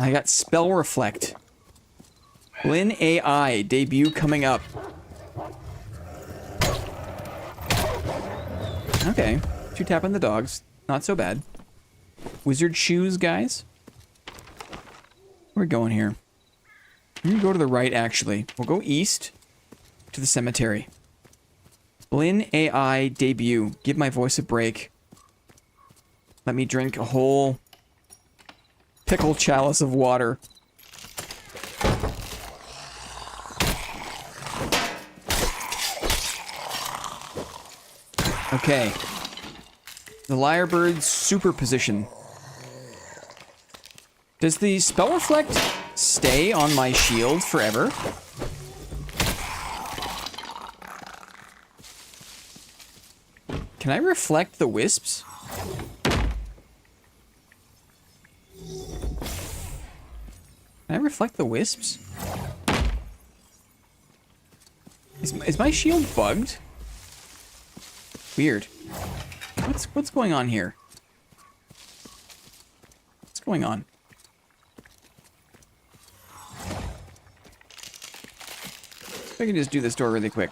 I got Spell Reflect. Lynn AI debut coming up. Okay. 2 tap on the dogs. Not so bad. Wizard shoes, guys. Where are we going here? We're gonna go to the right, actually. We'll go east to the cemetery. Lynn AI debut. Give my voice a break. Let me drink a whole pickle chalice of water. Okay. The Lyrebird's super position. Does the Spell Reflect stay on my shield forever? Can I reflect the wisps? Can I reflect the wisps? Is my shield bugged? Weird. What's going on here? What's going on? If I can just do this door really quick.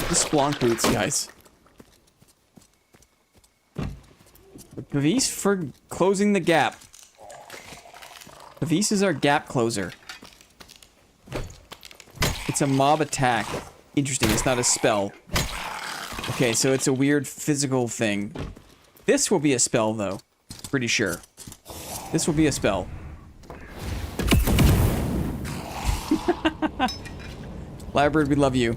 The Splonk boots, guys. Pavis for closing the gap. Pavis is our gap closer. It's a mob attack. Interesting, it's not a spell. Okay, so it's a weird physical thing. This will be a spell, though. Pretty sure. This will be a spell. Lyrebird, we love you.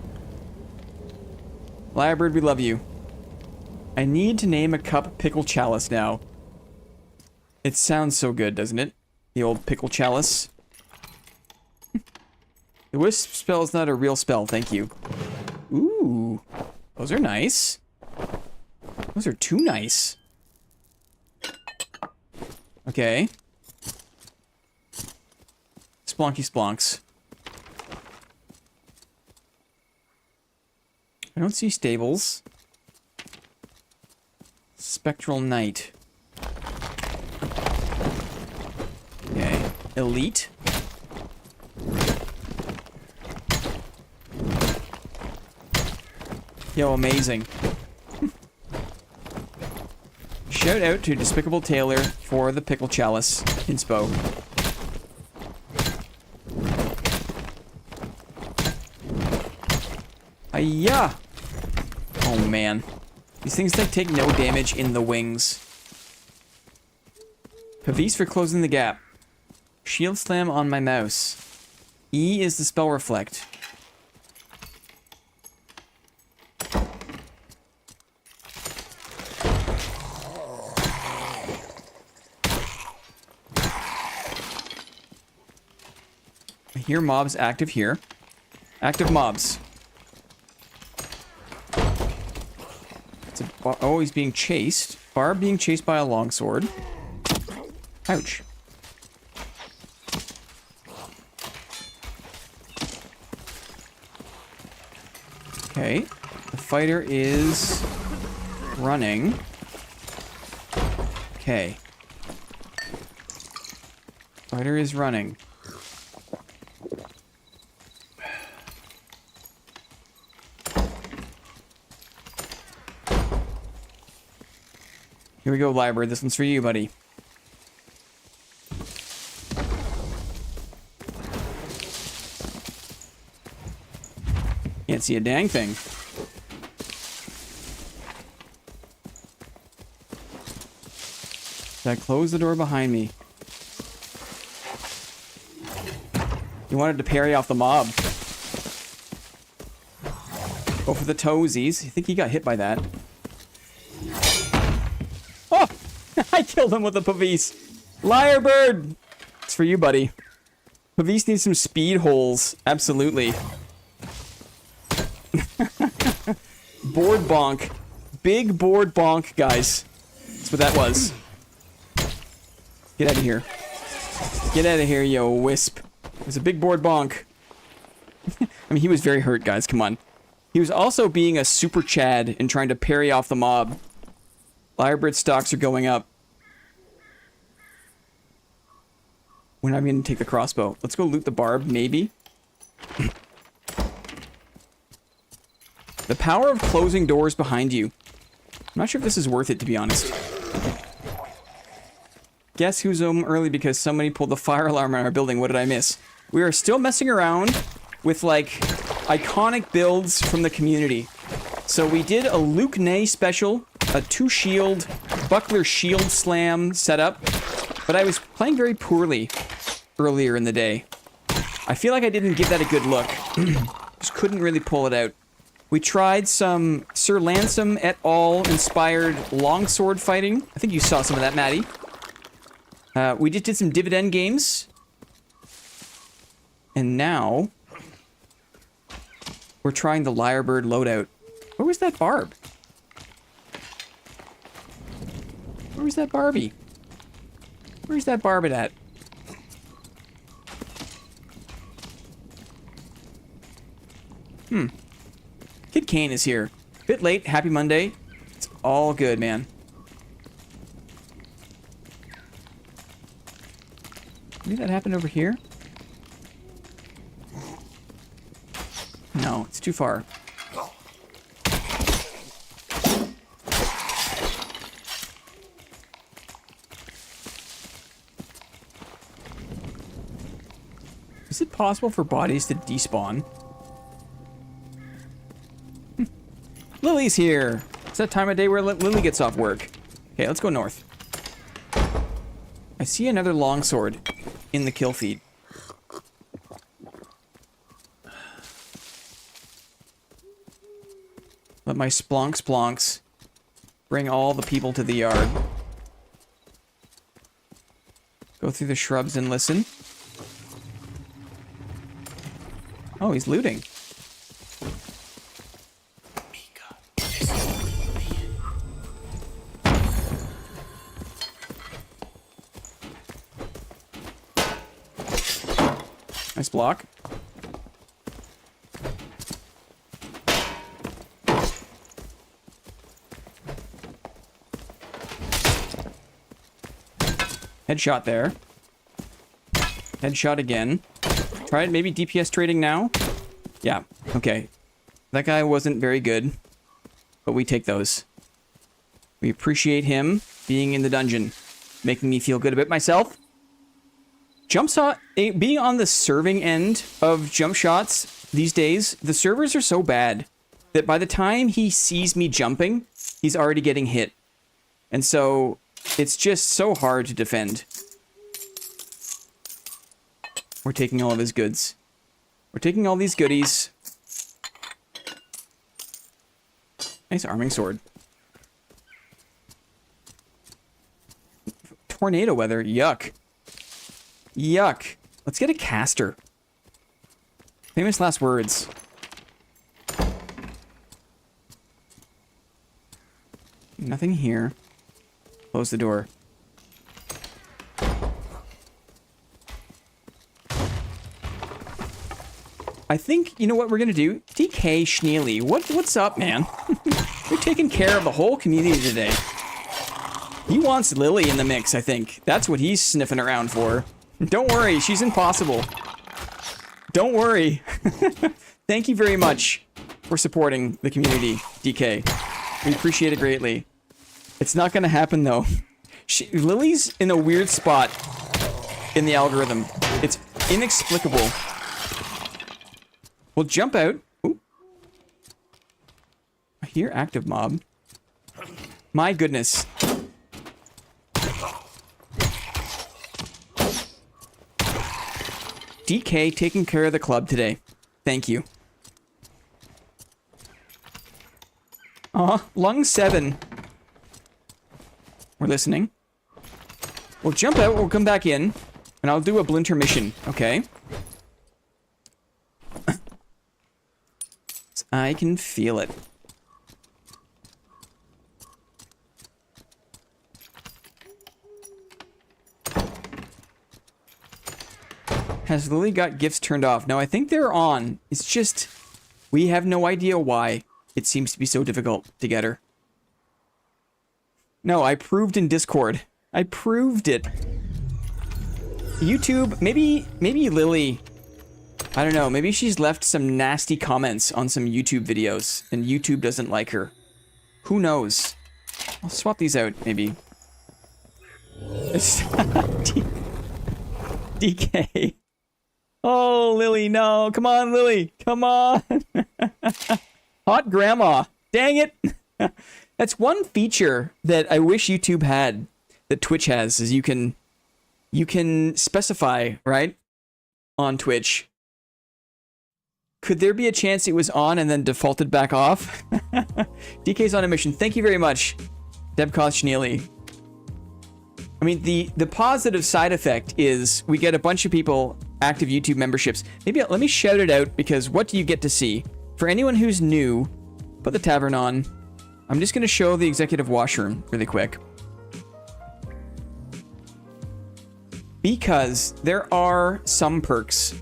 Lyrebird, we love you. I need to name a cup Pickle Chalice now. It sounds so good, doesn't it? The old Pickle Chalice. The wisp spell is not a real spell, thank you. Ooh, those are nice. Those are too nice. Okay. Splonky splonks. I don't see stables. Spectral Knight. Okay. Elite. Yo, amazing. Shout out to Despicable Taylor for the Pickle Chalice inspo. Hiya! Oh man. These things like take no damage in the wings. Pavis for closing the gap. Shield slam on my mouse. E is the spell reflect. I hear mobs active here. Active mobs. Oh, he's being chased. Barb being chased by a longsword. Ouch. Okay. The fighter is running. Okay. Fighter is running. Here we go, Library. This one's for you, buddy. Can't see a dang thing. Did I close the door behind me? You wanted to parry off the mob. Go for the toesies. You think he got hit by that? Oh! I killed him with a Pavis. Liar bird! It's for you, buddy. Pavis needs some speed holes. Absolutely. Board bonk. Big board bonk, guys. That's what that was. Get out of here. Get out of here, yo wisp. It was a big board bonk. I mean, he was very hurt, guys. Come on. He was also being a super Chad and trying to parry off the mob. Lyrebird stocks are going up. We're not going to take the crossbow. Let's go loot the barb, maybe. The power of closing doors behind you. I'm not sure if this is worth it, to be honest. Guess who's home early because somebody pulled the fire alarm in our building. What did I miss? We are still messing around with, like, iconic builds from the community. So we did a Luke Ney special, a 2-shield, buckler shield slam setup, but I was playing very poorly earlier in the day. I feel like I didn't give that a good look. Just couldn't really pull it out. We tried some Sir Lansome et al. Inspired longsword fighting. I think you saw some of that, Maddie. We just did some dividend games. And now we're trying the Lyrebird loadout. Where was that barb? Where was that Barbie? Where's that Barbie at? Kid Kane is here. Bit late. Happy Monday. It's all good, man. Maybe that happened over here? No, it's too far. Is it possible for bodies to despawn? Lily's here. It's that time of day where Lily gets off work. Okay, let's go north. I see another longsword in the kill feed. Let my splonks bring all the people to the yard. Go through the shrubs and listen. Oh, he's looting. Nice block. Headshot there. Headshot again. Try it, maybe DPS trading now? Yeah, okay. That guy wasn't very good, but we take those. We appreciate him being in the dungeon, making me feel good about myself. Jump shot, being on the serving end of jump shots these days, the servers are so bad that by the time he sees me jumping, he's already getting hit. And so it's just so hard to defend. We're taking all of his goods. We're taking all these goodies. Nice arming sword. Tornado weather, yuck. Yuck. Let's get a caster. Famous last words. Nothing here. Close the door. I think, you know what we're gonna do? DK Schneely, what's up, man? You're taking care of the whole community today. He wants Lily in the mix, I think. That's what he's sniffing around for. Don't worry, she's impossible. Don't worry. Thank you very much for supporting the community, DK. We appreciate it greatly. It's not gonna happen, though. Lily's in a weird spot in the algorithm. It's inexplicable. We'll jump out. Ooh. I hear active mob. My goodness. DK taking care of the club today. Thank you. Aw, lung 7. We're listening. We'll jump out, we'll come back in, and I'll do a blinter mission, okay? I can feel it. Has Lily got gifts turned off? No, I think they're on. It's just, we have no idea why it seems to be so difficult to get her. No, I proved in Discord. I proved it. YouTube, maybe Lily, I don't know, maybe she's left some nasty comments on some YouTube videos and YouTube doesn't like her. Who knows? I'll swap these out, maybe. DK. Oh, Lily, no. Come on, Lily. Come on. Hot grandma. Dang it. That's one feature that I wish YouTube had that Twitch has, is you can specify, right? On Twitch. Could there be a chance it was on and then defaulted back off? DK's on a mission. Thank you very much, Debcos Schneely. I mean, the positive side effect is we get a bunch of people active YouTube memberships. Maybe let me shout it out, because what do you get to see? For anyone who's new, put the tavern on. I'm just going to show the executive washroom really quick. Because there are some perks.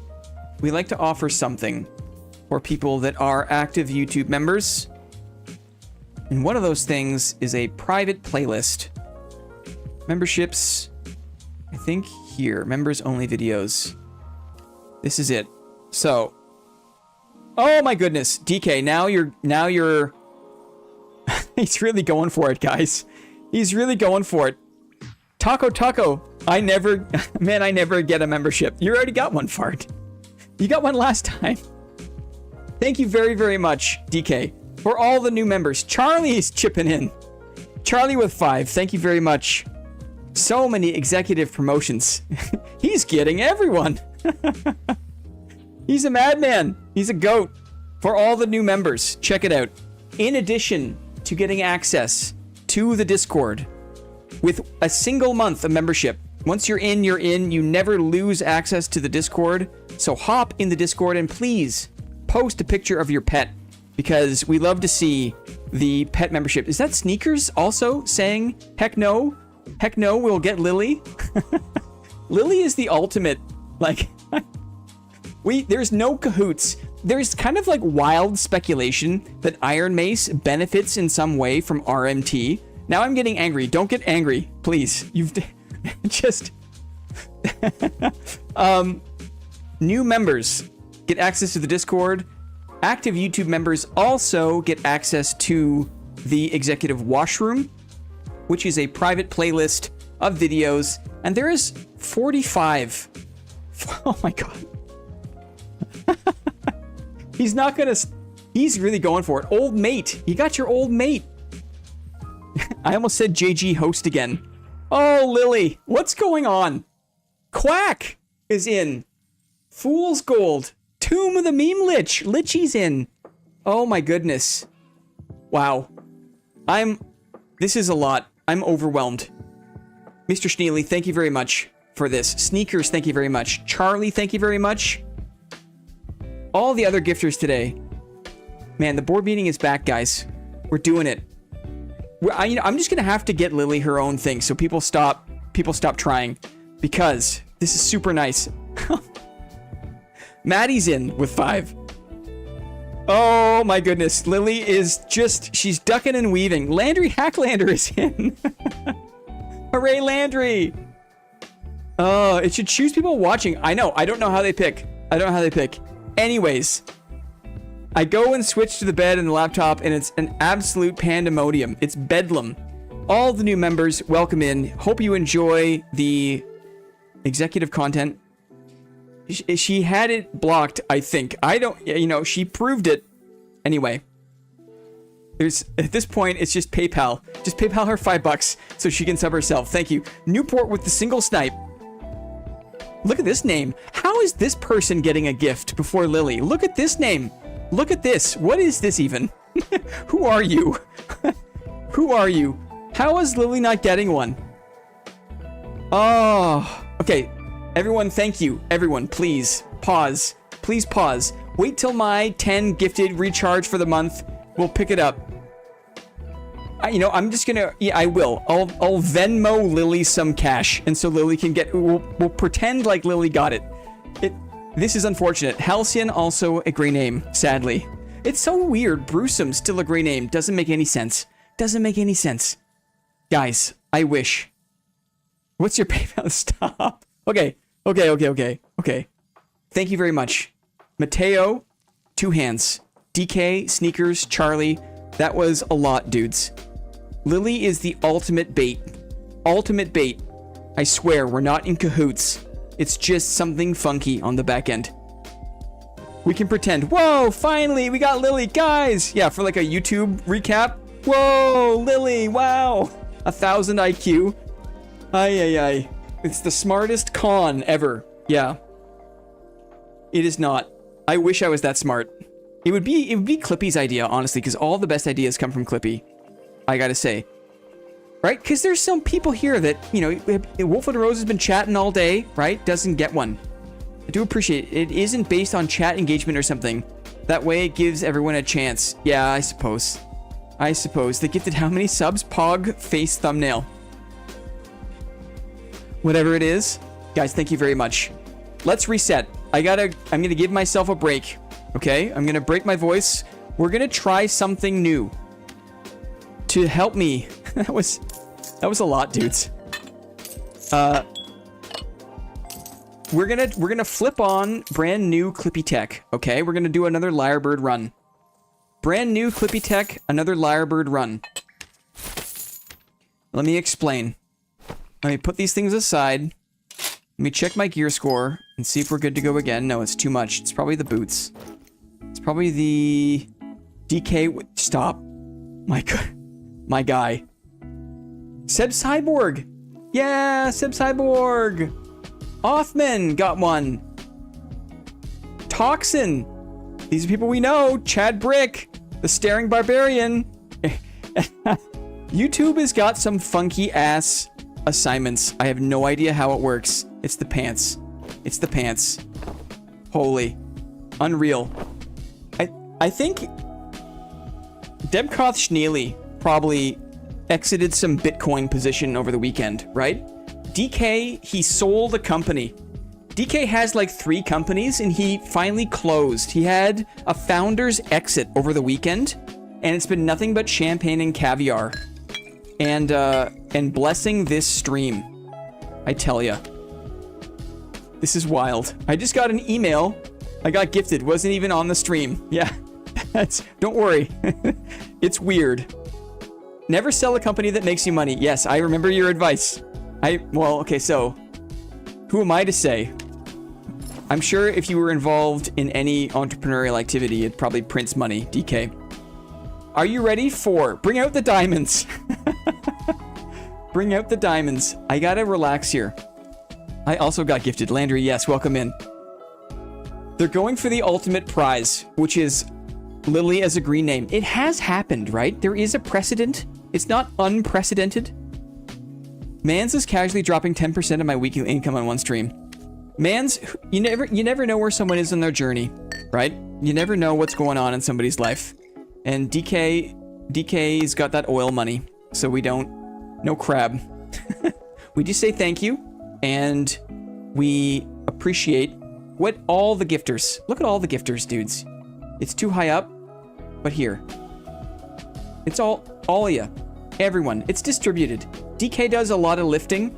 We like to offer something for people that are active YouTube members. And one of those things is a private playlist. Memberships, I think here, members only videos. This is it. So, oh my goodness, DK, now you're, he's really going for it, guys. He's really going for it. Taco, I never get a membership. You already got one, Fart. You got one last time. Thank you very, very much, DK, for all the new members. Charlie's chipping in. Charlie with 5, thank you very much. So many executive promotions. He's getting everyone. He's a madman. He's a goat. For all the new members, check it out. In addition to getting access to the Discord with a single month of membership, Once you're in, you're in. You never lose access to the Discord. So hop in the Discord and please post a picture of your pet, because we love to see the pet membership. Is that Sneakers also saying, heck no, we'll get Lily? Lily is the ultimate, like, there's no cahoots. There's kind of like wild speculation that Ironmace benefits in some way from RMT. Now I'm getting angry. Don't get angry, please. You've just... New members get access to the Discord. Active YouTube members also get access to the Executive Washroom, which is a private playlist of videos. And there is 45. Oh my god. He's not gonna... He's really going for it. Old mate. You got your old mate. I almost said JG host again. Oh, Lily. What's going on? Quack is in. Fool's Gold. Tomb of the Meme Lich. Lichy's in. Oh my goodness. Wow. This is a lot. I'm overwhelmed. Mr. Schneely, thank you very much for this. Sneakers, thank you very much. Charlie, thank you very much. All the other gifters today. Man, the board meeting is back, guys. We're doing it. I'm just gonna have to get Lily her own thing so people stop trying, because this is super nice. Maddie's in with 5. Oh my goodness. Lily is just... She's ducking and weaving. Landry Hacklander is in. Hooray, Landry. Oh, it should choose people watching. I know. I don't know how they pick. Anyways. I go and switch to the bed and the laptop, and it's an absolute pandemonium. It's bedlam. All the new members, welcome in. Hope you enjoy the executive content. She had it blocked, I think. I don't, she proved it. Anyway. At this point, it's just PayPal. Just PayPal her $5 so she can sub herself. Thank you. Newport with the single snipe. Look at this name. How is this person getting a gift before Lily? Look at this name. Look at this. What is this even? Who are you? Who are you? How is Lily not getting one? Oh, okay. Everyone, thank you. Everyone, please pause. Please pause. Wait till my 10 gifted recharge for the month. We'll pick it up. I'm just gonna... Yeah, I will. I'll Venmo Lily some cash, and so Lily can get... We'll pretend like Lily got it. This is unfortunate. Halcyon, also a grey name, sadly. It's so weird. Brewsome, still a grey name. Doesn't make any sense. Doesn't make any sense. Guys, I wish. What's your PayPal? Stop. Okay. Thank you very much. Mateo, 2 hands. DK, Sneakers, Charlie. That was a lot, dudes. Lily is the ultimate bait. Ultimate bait. I swear, we're not in cahoots. It's just something funky on the back end. We can pretend. Whoa, finally, we got Lily. Guys! Yeah, for like a YouTube recap. Whoa, Lily, wow. 1,000 IQ. Ay. It's the smartest con ever. Yeah. It is not. I wish I was that smart. It would be Clippy's idea, honestly, because all the best ideas come from Clippy. I gotta say. Right? Because there's some people here that, Wolf of the Rose has been chatting all day, right? Doesn't get one. I do appreciate it. It isn't based on chat engagement or something. That way it gives everyone a chance. Yeah, I suppose. They gifted how many subs? Pog face thumbnail. Whatever it is. Guys, thank you very much. Let's reset. I'm gonna give myself a break. Okay? I'm gonna break my voice. We're gonna try something new. To help me. That was a lot, dudes. We're gonna flip on brand new Clippy Tech. Okay? We're gonna do another Lyrebird run. Brand new Clippy Tech, another Lyrebird run. Let me explain. Let me put these things aside. Let me check my gear score and see if we're good to go again. No, it's too much. It's probably the boots. It's probably the DK. Stop. My guy. Seb Cyborg. Yeah, Seb Cyborg. Offman got one. Toxin. These are people we know. Chad Brick. The Staring Barbarian. YouTube has got some funky ass assignments. I have no idea how it works. It's the pants. It's the pants. Holy. Unreal. I think Debkoth Schneely probably exited some Bitcoin position over the weekend, right? DK, he sold a company. DK has like 3 companies and he finally closed. He had a founder's exit over the weekend and it's been nothing but champagne and caviar and blessing this stream. I tell ya. This is wild. I just got an email. I got gifted. Wasn't even on the stream. Yeah. Don't worry. It's weird. Never sell a company that makes you money. Yes, I remember your advice. Well, okay, so who am I to say? I'm sure if you were involved in any entrepreneurial activity, it'd probably prints money, DK. Are you ready for... Bring out the diamonds. Bring out the diamonds. I gotta relax here. I also got gifted. Landry, yes, welcome in. They're going for the ultimate prize, which is Lily as a green name. It has happened, right? There is a precedent. It's not unprecedented. Mans is casually dropping 10% of my weekly income on one stream. Mans, you never know where someone is in their journey, right? You never know what's going on in somebody's life. And DK's got that oil money, so we don't, no crab. We just say thank you, and we appreciate what all the gifters, look at all the gifters, dudes. It's too high up, but here. It's all of you, everyone. It's distributed. DK does a lot of lifting,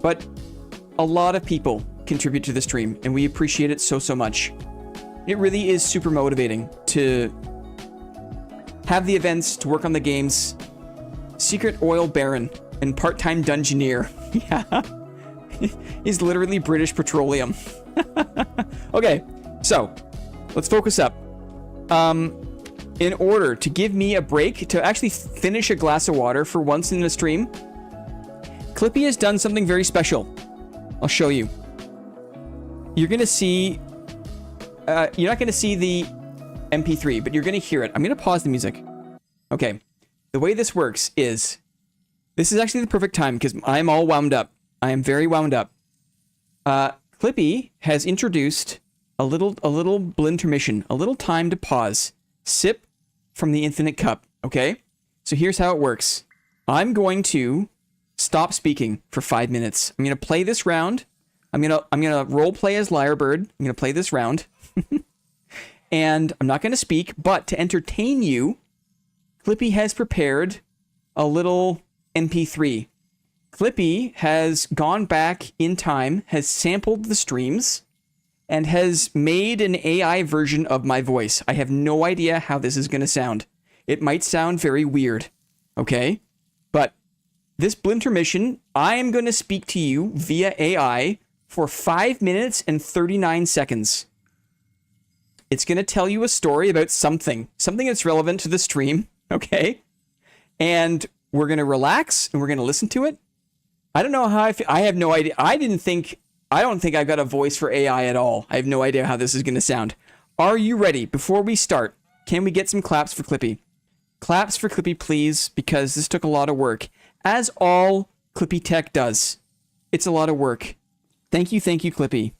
but a lot of people contribute to the stream, and we appreciate it so much. It really is super motivating to have the events, to work on the games. Secret oil baron and part-time dungeoneer. Yeah. He's literally British Petroleum. Okay, so let's focus up. In order to give me a break to actually finish a glass of water for once in the stream, Clippy has done something very special. I'll show you. You're gonna see, you're not gonna see the MP3, but you're gonna hear it. I'm gonna pause the music. Okay, the way this works is, this is actually the perfect time because I'm all wound up. I am very wound up. Clippy has introduced a little blintermission, a little time to pause, sip from the infinite cup. Okay, so here's how it works. I'm going to stop speaking for 5 minutes. I'm gonna play this round. I'm gonna role play as Lyrebird. I'm gonna play this round, and I'm not gonna speak. But to entertain you, Clippy has prepared a little MP3. Clippy has gone back in time, has sampled the streams, and has made an AI version of my voice. I have no idea how this is gonna sound. It might sound very weird, okay? But this blintermission, I am gonna speak to you via AI for 5 minutes and 39 seconds. It's going to tell you a story about something that's relevant to the stream, okay? And we're going to relax and we're going to listen to it. I don't know how I feel. I have no idea. I don't think I've got a voice for AI at all. I have no idea how this is going to sound. Are you ready? Before we start, can we get some claps for Clippy? Claps for Clippy, please, because this took a lot of work. As all Clippy tech does. It's a lot of work. Thank you, Clippy.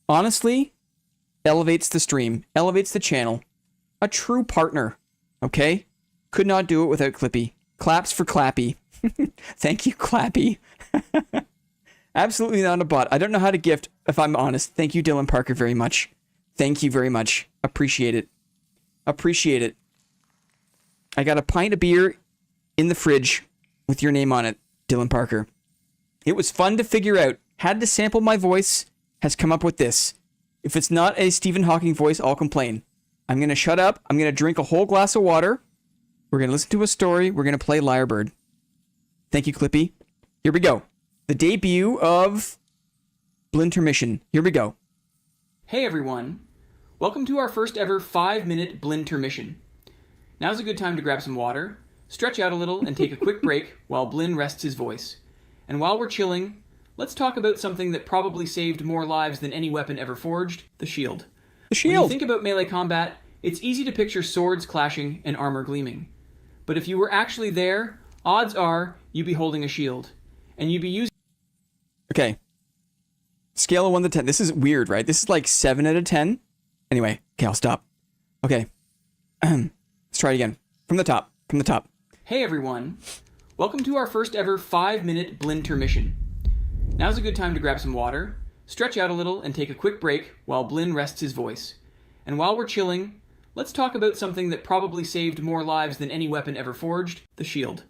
Honestly, elevates the stream, elevates the channel. A true partner, okay? Could not do it without Clippy. Claps for Clappy. Thank you, Clappy. Absolutely not a bot. I don't know how to gift, if I'm honest. Thank you, Dylan Parker, very much. Thank you very much. Appreciate it. Appreciate it. I got a pint of beer in the fridge with your name on it, Dylan Parker. It was fun to figure out. Had to sample my voice, has come up with this. If it's not a Stephen Hawking voice, I'll complain. I'm going to shut up. I'm going to drink a whole glass of water. We're going to listen to a story. We're going to play Lyrebird. Thank you, Clippy. Here we go. The debut of Blintermission. Here we go. Hey, everyone. Welcome to our first ever 5-minute Blintermission. Now's a good time to grab some water, stretch out a little, and take a quick break while Blin rests his voice. And while we're chilling, let's talk about something that probably saved more lives than any weapon ever forged, the shield. The shield! When you think about melee combat, it's easy to picture swords clashing and armor gleaming. But if you were actually there, odds are you'd be holding a shield. And you'd be using Okay. Scale of 1 to 10. This is weird, right? This is like 7 out of 10. Anyway, okay, I'll stop. Okay. Let's try it again. From the top. From the top. Hey everyone. Welcome to our first ever 5-minute Blintermission. Now's a good time to grab some water, stretch out a little, and take a quick break while Blin rests his voice. And while we're chilling, let's talk about something that probably saved more lives than any weapon ever forged, the shield.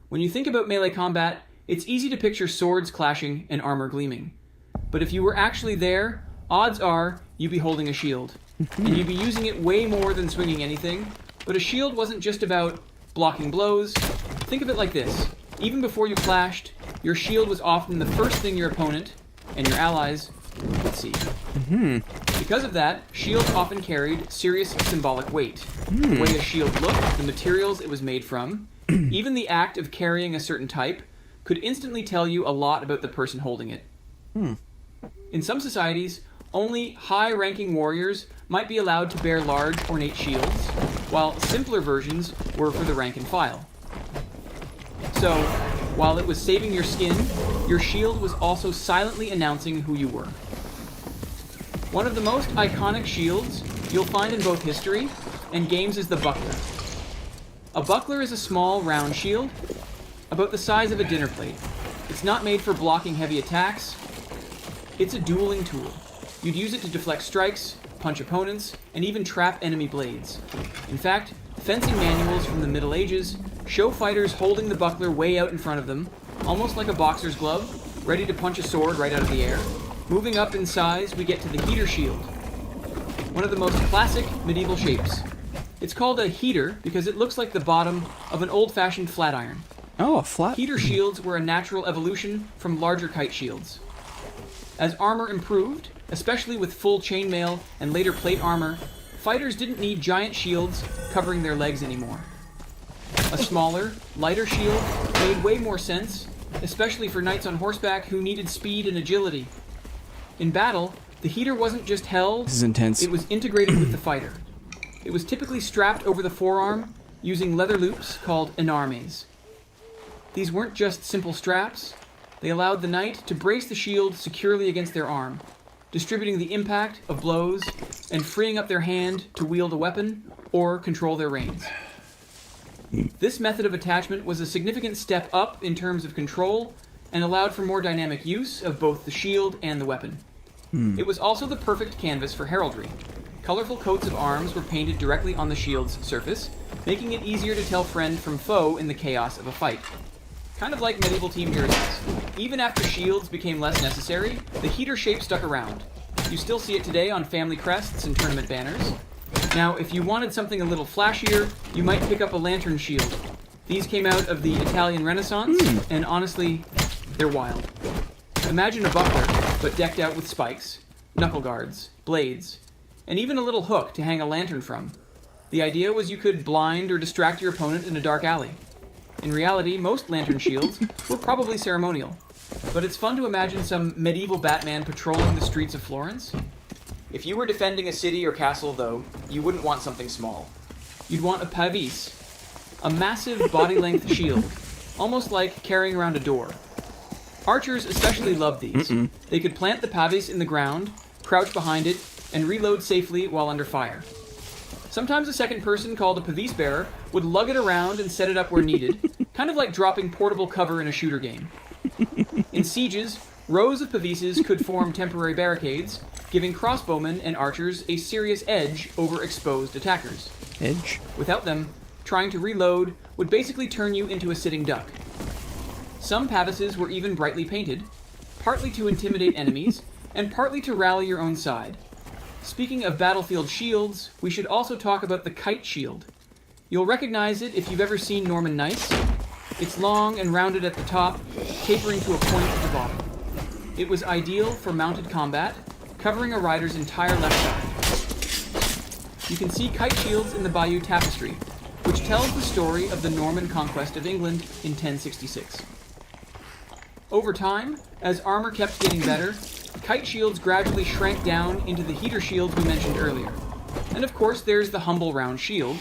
When you think about melee combat, it's easy to picture swords clashing and armor gleaming. But if you were actually there, odds are you'd be holding a shield. And you'd be using it way more than swinging anything. But a shield wasn't just about blocking blows. Think of it like this. Even before you clashed, your shield was often the first thing your opponent and your allies could see. Because of that, shields often carried serious symbolic weight. The way a shield looked, the materials it was made from, even the act of carrying a certain type, could instantly tell you a lot about the person holding it. In some societies, only high-ranking warriors might be allowed to bear large, ornate shields, while simpler versions were for the rank and file. So, while it was saving your skin, your shield was also silently announcing who you were. One of the most iconic shields you'll find in both history and games is the buckler. A buckler is a small, round shield, about the size of a dinner plate. It's not made for blocking heavy attacks. It's a dueling tool. You'd use it to deflect strikes, punch opponents, and even trap enemy blades. In fact, fencing manuals from the Middle Ages show fighters holding the buckler way out in front of them, almost like a boxer's glove, ready to punch a sword right out of the air. Moving up in size, we get to the heater shield, one of the most classic medieval shapes. It's called a heater because it looks like the bottom of an old-fashioned flat iron. Oh, a flat. Heater shields were a natural evolution from larger kite shields. As armor improved, especially with full chainmail and later plate armor, fighters didn't need giant shields covering their legs anymore. A smaller, lighter shield made way more sense, especially for knights on horseback who needed speed and agility. In battle, the heater wasn't just held, This is intense. it was integrated with the fighter. It was typically strapped over the forearm using leather loops called Ironmace. These weren't just simple straps, they allowed the knight to brace the shield securely against their arm, distributing the impact of blows and freeing up their hand to wield a weapon or control their reins. This method of attachment was a significant step up in terms of control and allowed for more dynamic use of both the shield and the weapon. It was also the perfect canvas for heraldry. Colorful coats of arms were painted directly on the shield's surface, making it easier to tell friend from foe in the chaos of a fight. Kind of like medieval team jerseys. Even after shields became less necessary, the heater shape stuck around. You still see it today on family crests and tournament banners. Now, if you wanted something a little flashier, you might pick up a lantern shield. These came out of the Italian Renaissance, and honestly, they're wild. Imagine a buckler, but decked out with spikes, knuckle guards, blades, and even a little hook to hang a lantern from. The idea was you could blind or distract your opponent in a dark alley. In reality, most lantern shields were probably ceremonial, but it's fun to imagine some medieval Batman patrolling the streets of Florence. If you were defending a city or castle, though, you wouldn't want something small. You'd want a pavis, a massive body-length shield, almost like carrying around a door. Archers especially loved these. They could plant the pavis in the ground, crouch behind it, and reload safely while under fire. Sometimes a second person called a pavis bearer would lug it around and set it up where needed, kind of like dropping portable cover in a shooter game. In sieges, rows of pavises could form temporary barricades, giving crossbowmen and archers a serious edge over exposed attackers. Edge. Without them, trying to reload would basically turn you into a sitting duck. Some pavises were even brightly painted, partly to intimidate enemies, and partly to rally your own side. Speaking of battlefield shields, we should also talk about the kite shield. You'll recognize it if you've ever seen Norman knights. It's long and rounded at the top, tapering to a point at the bottom. It was ideal for mounted combat, covering a rider's entire left side. You can see kite shields in the Bayeux Tapestry, which tells the story of the Norman conquest of England in 1066. Over time, as armor kept getting better, kite shields gradually shrank down into the heater shields we mentioned earlier. And of course, there's the humble round shield,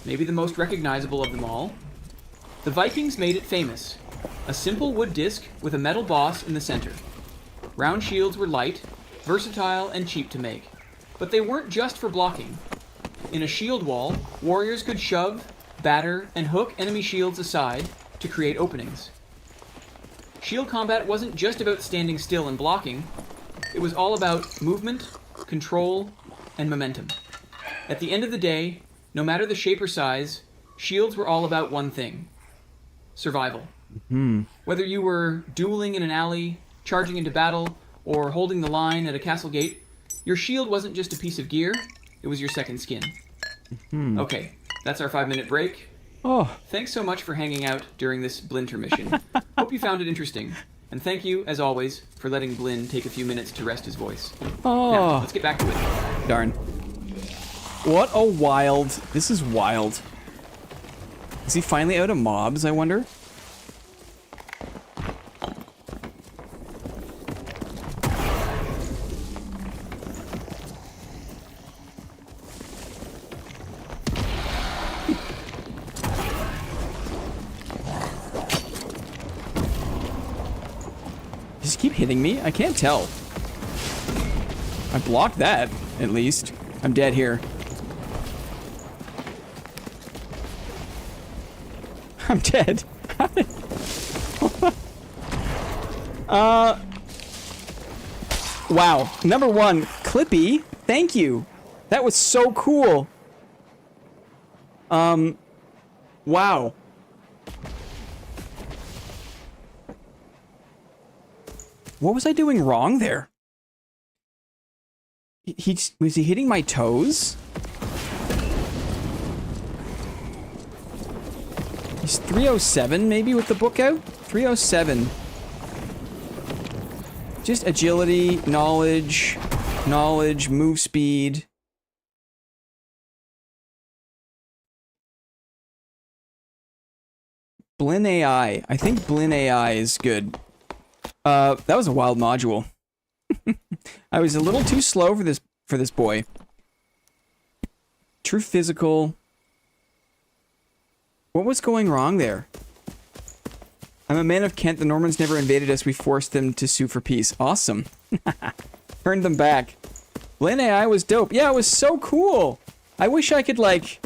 maybe the most recognizable of them all. The Vikings made it famous, a simple wood disc with a metal boss in the center. Round shields were light, versatile, and cheap to make. But they weren't just for blocking. In a shield wall, warriors could shove, batter, and hook enemy shields aside to create openings. Shield combat wasn't just about standing still and blocking. It was all about movement, control, and momentum. At the end of the day, no matter the shape or size, shields were all about one thing: survival. Whether you were dueling in an alley, charging into battle, or holding the line at a castle gate, your shield wasn't just a piece of gear, it was your second skin. Okay, that's our 5-minute break. Oh, Thanks so much for hanging out during this Blintermission. Hope you found it interesting. And thank you, as always, for letting Blin take a few minutes to rest his voice. Now, let's get back to it. darn. What a wild... This is wild. Is he finally out of mobs, I wonder? Does he keep hitting me? I can't tell. I blocked that, at least. I'm dead here. I'm dead. Wow. Number one, Clippy, thank you. That was so cool. Wow. What was I doing wrong there? Was he hitting my toes? He's 307 maybe with the book out? 307. Just agility, knowledge, move speed. Blin AI. I think Blin AI is good. That was a wild module. I was a little too slow for this boy. True physical. What was going wrong there? I'm a man of Kent. The Normans never invaded us. We forced them to sue for peace. Awesome. Turned them back. Blin AI was dope. Yeah, it was so cool. I wish I could, like,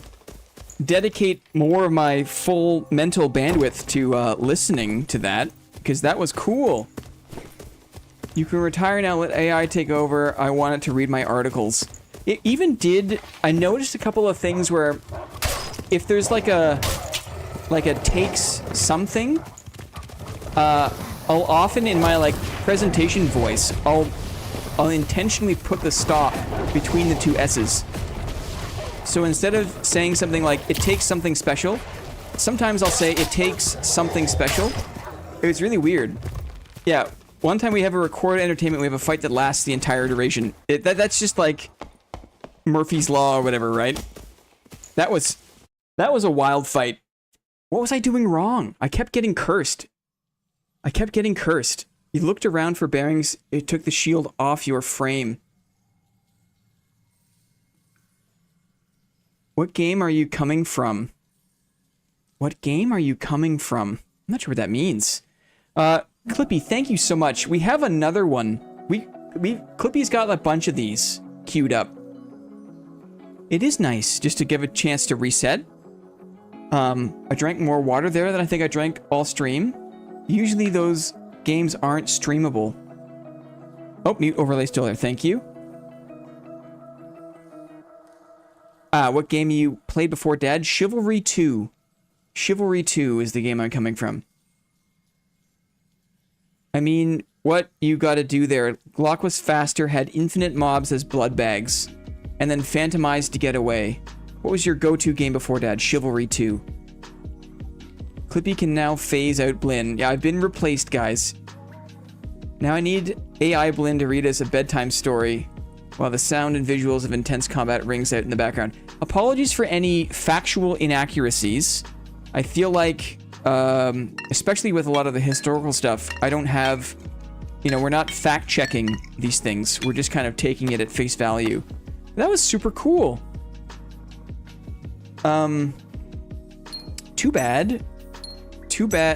dedicate more of my full mental bandwidth to listening to that, because that was cool. You can retire now, let AI take over. I want it to read my articles. It even did... I noticed a couple of things where if there's like a takes something, I'll often in my like presentation voice, I'll intentionally put the stop between the two S's. So instead of saying something like, it takes something special, sometimes I'll say, it takes something special. It's really weird. Yeah, one time we have a recorded entertainment, we have a fight that lasts the entire duration. That's just like Murphy's Law or whatever, right? That was a wild fight. What was I doing wrong? I kept getting cursed. You looked around for bearings, it took the shield off your frame. What game are you coming from? I'm not sure what that means. Clippy, thank you so much. We have another one. Clippy's got a bunch of these queued up. It is nice just to give a chance to reset. I drank more water there than I think I drank all stream. Usually those games aren't streamable. Oh, mute overlay still there. Thank you. What game you played before, Dad? Chivalry 2. Chivalry 2 is the game I'm coming from. I mean, what you gotta do there. Glock was faster, had infinite mobs as blood bags, and then phantomized to get away. What was your go-to game before, Dad? Chivalry 2. Clippy can now phase out Blin. Yeah, I've been replaced, guys. Now I need AI Blin to read us a bedtime story while the sound and visuals of intense combat rings out in the background. Apologies for any factual inaccuracies. I feel like, especially with a lot of the historical stuff, I don't have, you know, we're not fact-checking these things. We're just kind of taking it at face value. That was super cool. Too bad.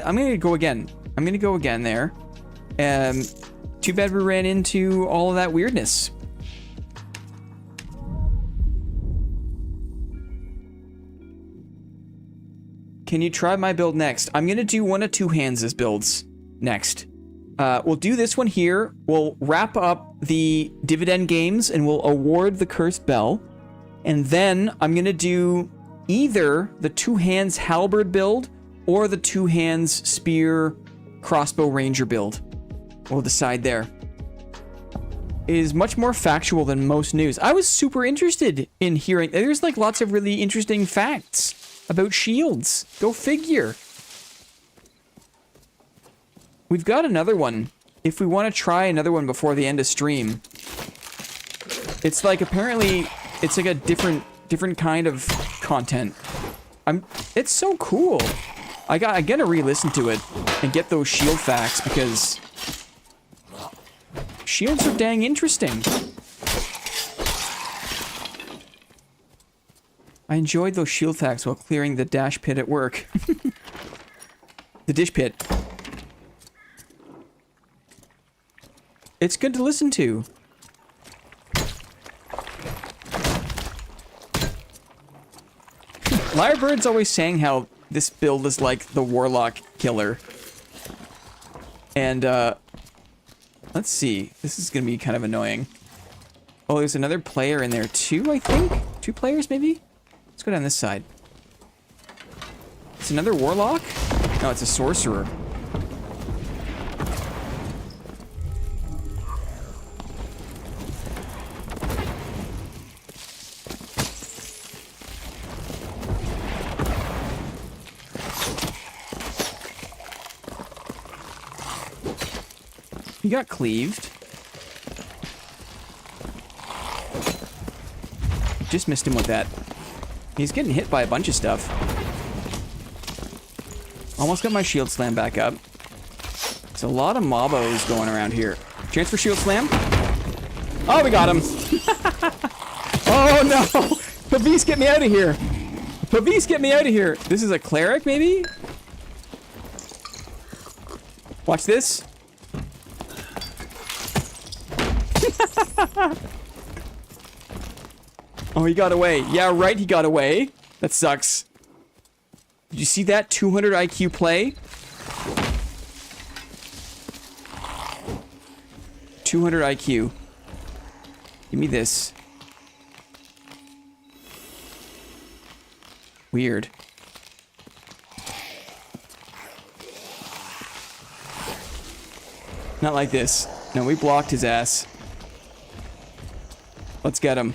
I'm gonna go again. I'm gonna go again there. Too bad we ran into all of that weirdness. Can you try my build next? I'm gonna do one of two hands' builds next. We'll do this one here. We'll wrap up the dividend games and we'll award the Cursed Bell. And then I'm gonna do either the two hands halberd build or the two hands spear crossbow ranger build. We'll decide there. It is much more factual than most news. I was super interested in hearing. There's like lots of really interesting facts about shields. Go figure. We've got another one. If we want to try another one before the end of stream. It's like apparently it's like a different kind of content. It's so cool. I gotta re-listen to it and get those shield facts because shields are dang interesting. I enjoyed those shield facts while clearing the dash pit at work. The dish pit. It's good to listen to. Lyrebird's always saying how this build is like the warlock killer. And, let's see. This is gonna be kind of annoying. Oh, there's another player in there too, I think? 2 players, maybe? Let's go down this side. It's another warlock? No, it's a sorcerer. He got cleaved. Just missed him with that. He's getting hit by a bunch of stuff. Almost got my shield slam back up. There's a lot of mobos going around here. Chance for shield slam? Oh, we got him. Oh no! Pavis, get me out of here! Pavis, get me out of here! This is a cleric, maybe? Watch this. Oh, he got away. Yeah, right, he got away. That sucks. Did you see that 200 IQ play? 200 IQ. Give me this. Weird. Not like this. No, we blocked his ass. Let's get him.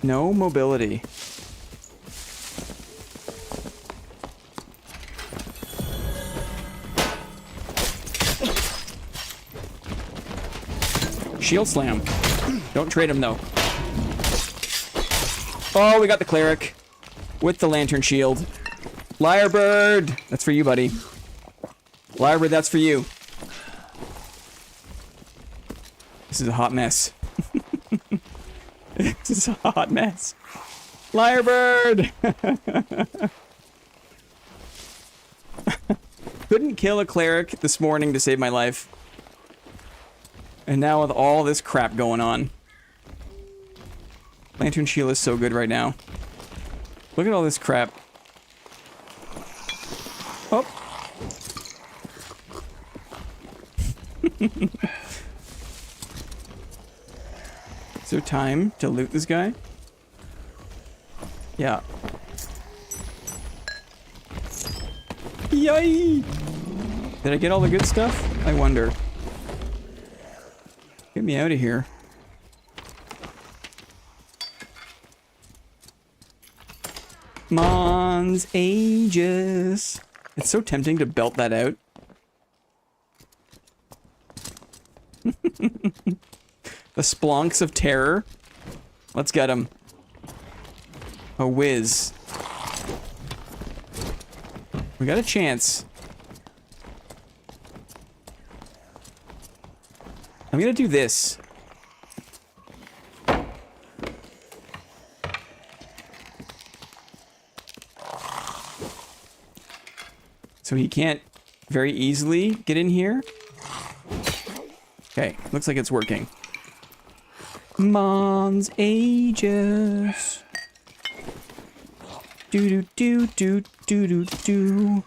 No mobility. Shield slam. Don't trade him though. Oh, we got the cleric with the lantern shield. Lyrebird! That's for you, buddy. Lyrebird, that's for you. This is a hot mess. This is a hot mess. Lyrebird! Couldn't kill a cleric this morning to save my life. And now with all this crap going on. Lantern shield is so good right now. Look at all this crap. Oh. Is there time to loot this guy? Yeah. Yay! Did I get all the good stuff? I wonder. Get me out of here. Mons Aegis. It's so tempting to belt that out. The splonks of terror. Let's get him. A whiz. We got a chance. I'm gonna do this. So he can't very easily get in here. Okay, looks like it's working. Mons Aegis. Do do do do do do do.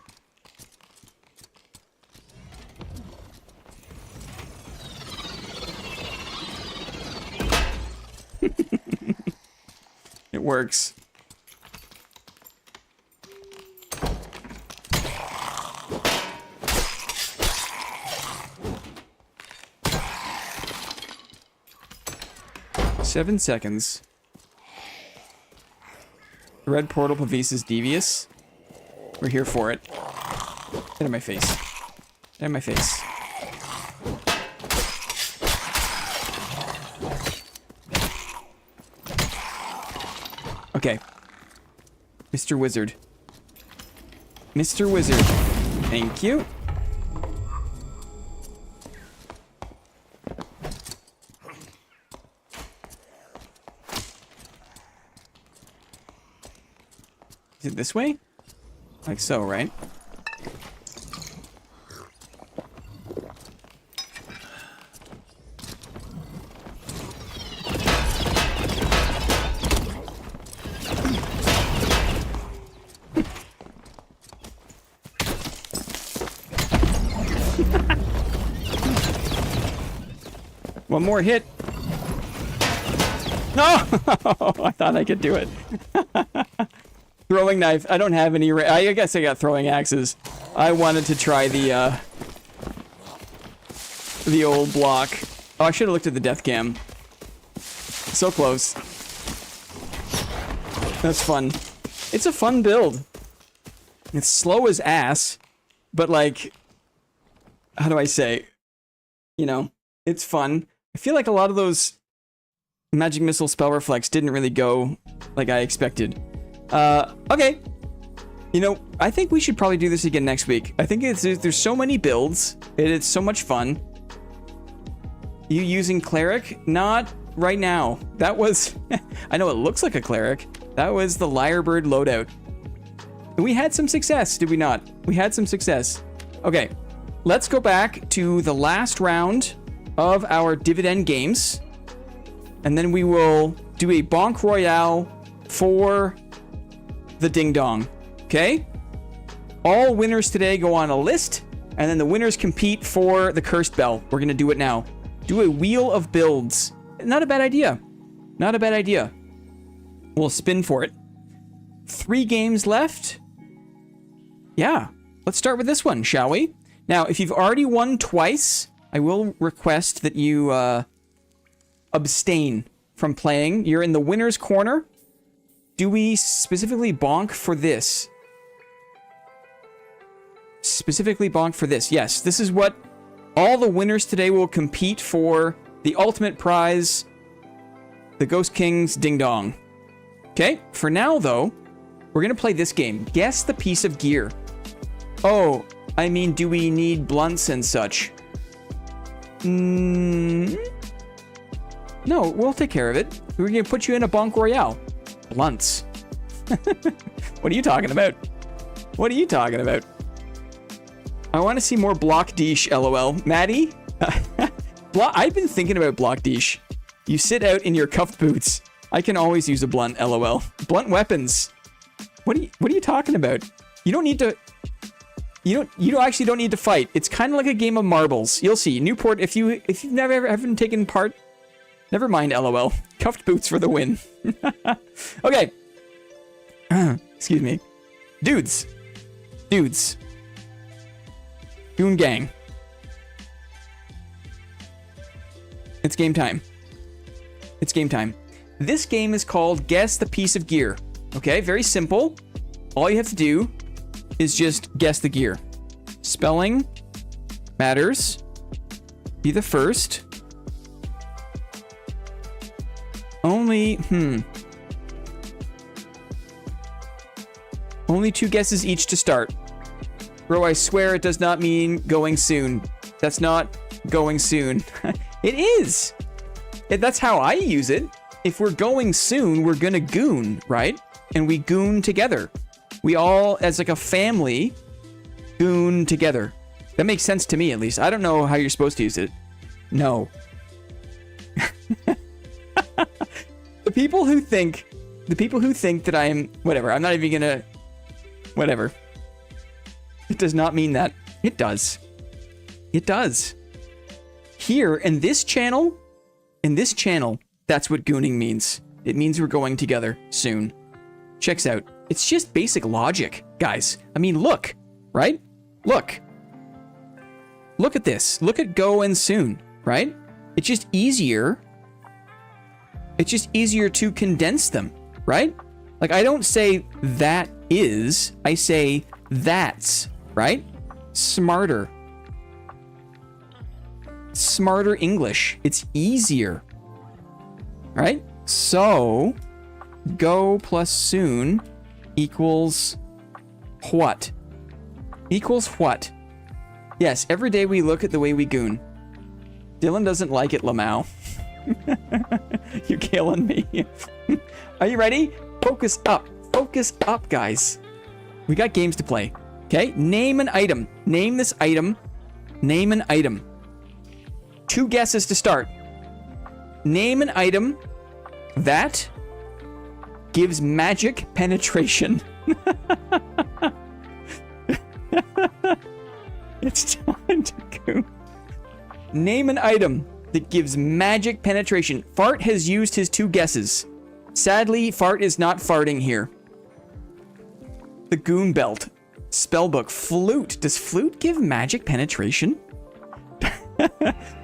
It works. Seven seconds. The red portal Pavis is devious. We're here for it. Get in my face. Get in my face. Okay. Mr. Wizard. Mr. Wizard. Thank you. Is it this way? Like so, right? One more hit. No! I thought I could do it. Throwing knife. I don't have any. I guess I got throwing axes. I wanted to try the old block. Oh, I should have looked at the death cam. So close. That's fun. It's a fun build. It's slow as ass, but like, how do I say? You know, it's fun. I feel like a lot of those magic missile spell reflex didn't really go like I expected. Okay. You know, I think we should probably do this again next week. I think there's so many builds. It's so much fun. You using cleric? Not right now. That was... I know it looks like a cleric. That was the Lyrebird loadout. We had some success, did we not? We had some success. Okay. Let's go back to the last round of our dividend games. And then we will do a bonk royale for the ding dong. Okay? All winners today go on a list, and then the winners compete for the cursed bell. We're gonna do it now. Do a wheel of builds. Not a bad idea. Not a bad idea. We'll spin for it. 3 games left. Yeah. Let's start with this one, shall we? Now, if you've already won twice, I will request that you abstain from playing. You're in the winner's corner. Do we specifically bonk for this? Specifically bonk for this. Yes, this is what all the winners today will compete for. The ultimate prize, the Ghost King's Ding Dong. Okay, for now though, we're gonna play this game. Guess the piece of gear. Oh, I mean, do we need blunts and such? No, we'll take care of it. We're gonna put you in a bonk royale. Blunts. What are you talking about? What are you talking about? I want to see more block dish, lol. Maddie? I've been thinking about block dish. You sit out in your cuffed boots. I can always use a blunt, lol. Blunt weapons. What are you talking about? You don't need to... You actually don't need to fight. It's kind of like a game of marbles. You'll see. Newport, if you've never haven't taken part... Never mind, lol. Cuffed boots for the win. Okay. Excuse me. Dudes. Goon gang. It's game time. It's game time. This game is called Guess the Piece of Gear. Okay, very simple. All you have to do is just guess the gear. Spelling matters. Be the first. Only 2 guesses each to start. Bro, I swear it does not mean going soon. That's not going soon. It is. That's how I use it. If we're going soon, we're gonna goon, right? And we goon together. We all, as like a family, goon together. That makes sense to me, at least. I don't know how you're supposed to use it. No. The people who think that I am, whatever, I'm not even gonna, whatever. It does not mean that. It does. It does. Here, in this channel, that's what gooning means. It means we're going together soon. Checks out. It's just basic logic, guys. I mean, look, right? Look. Look at this. Look at go and soon, right? It's just easier. It's just easier to condense them, right? Like, I don't say that is, I say that's, right? Smarter. Smarter English. It's easier, right? So, go plus soon equals what? Equals what? Yes, every day we look at the way we goon. Dylan doesn't like it, Lamau. You're killing me. Are you ready? Focus up. Focus up, guys. We got games to play. Okay? Name an item. Name this item. Name an item. 2 guesses to start. Name an item that gives magic penetration. It's time to go. Name an item that gives magic penetration. Fart has used his 2 guesses. Sadly, Fart is not farting here. The Goon Belt. Spellbook. Flute. Does flute give magic penetration?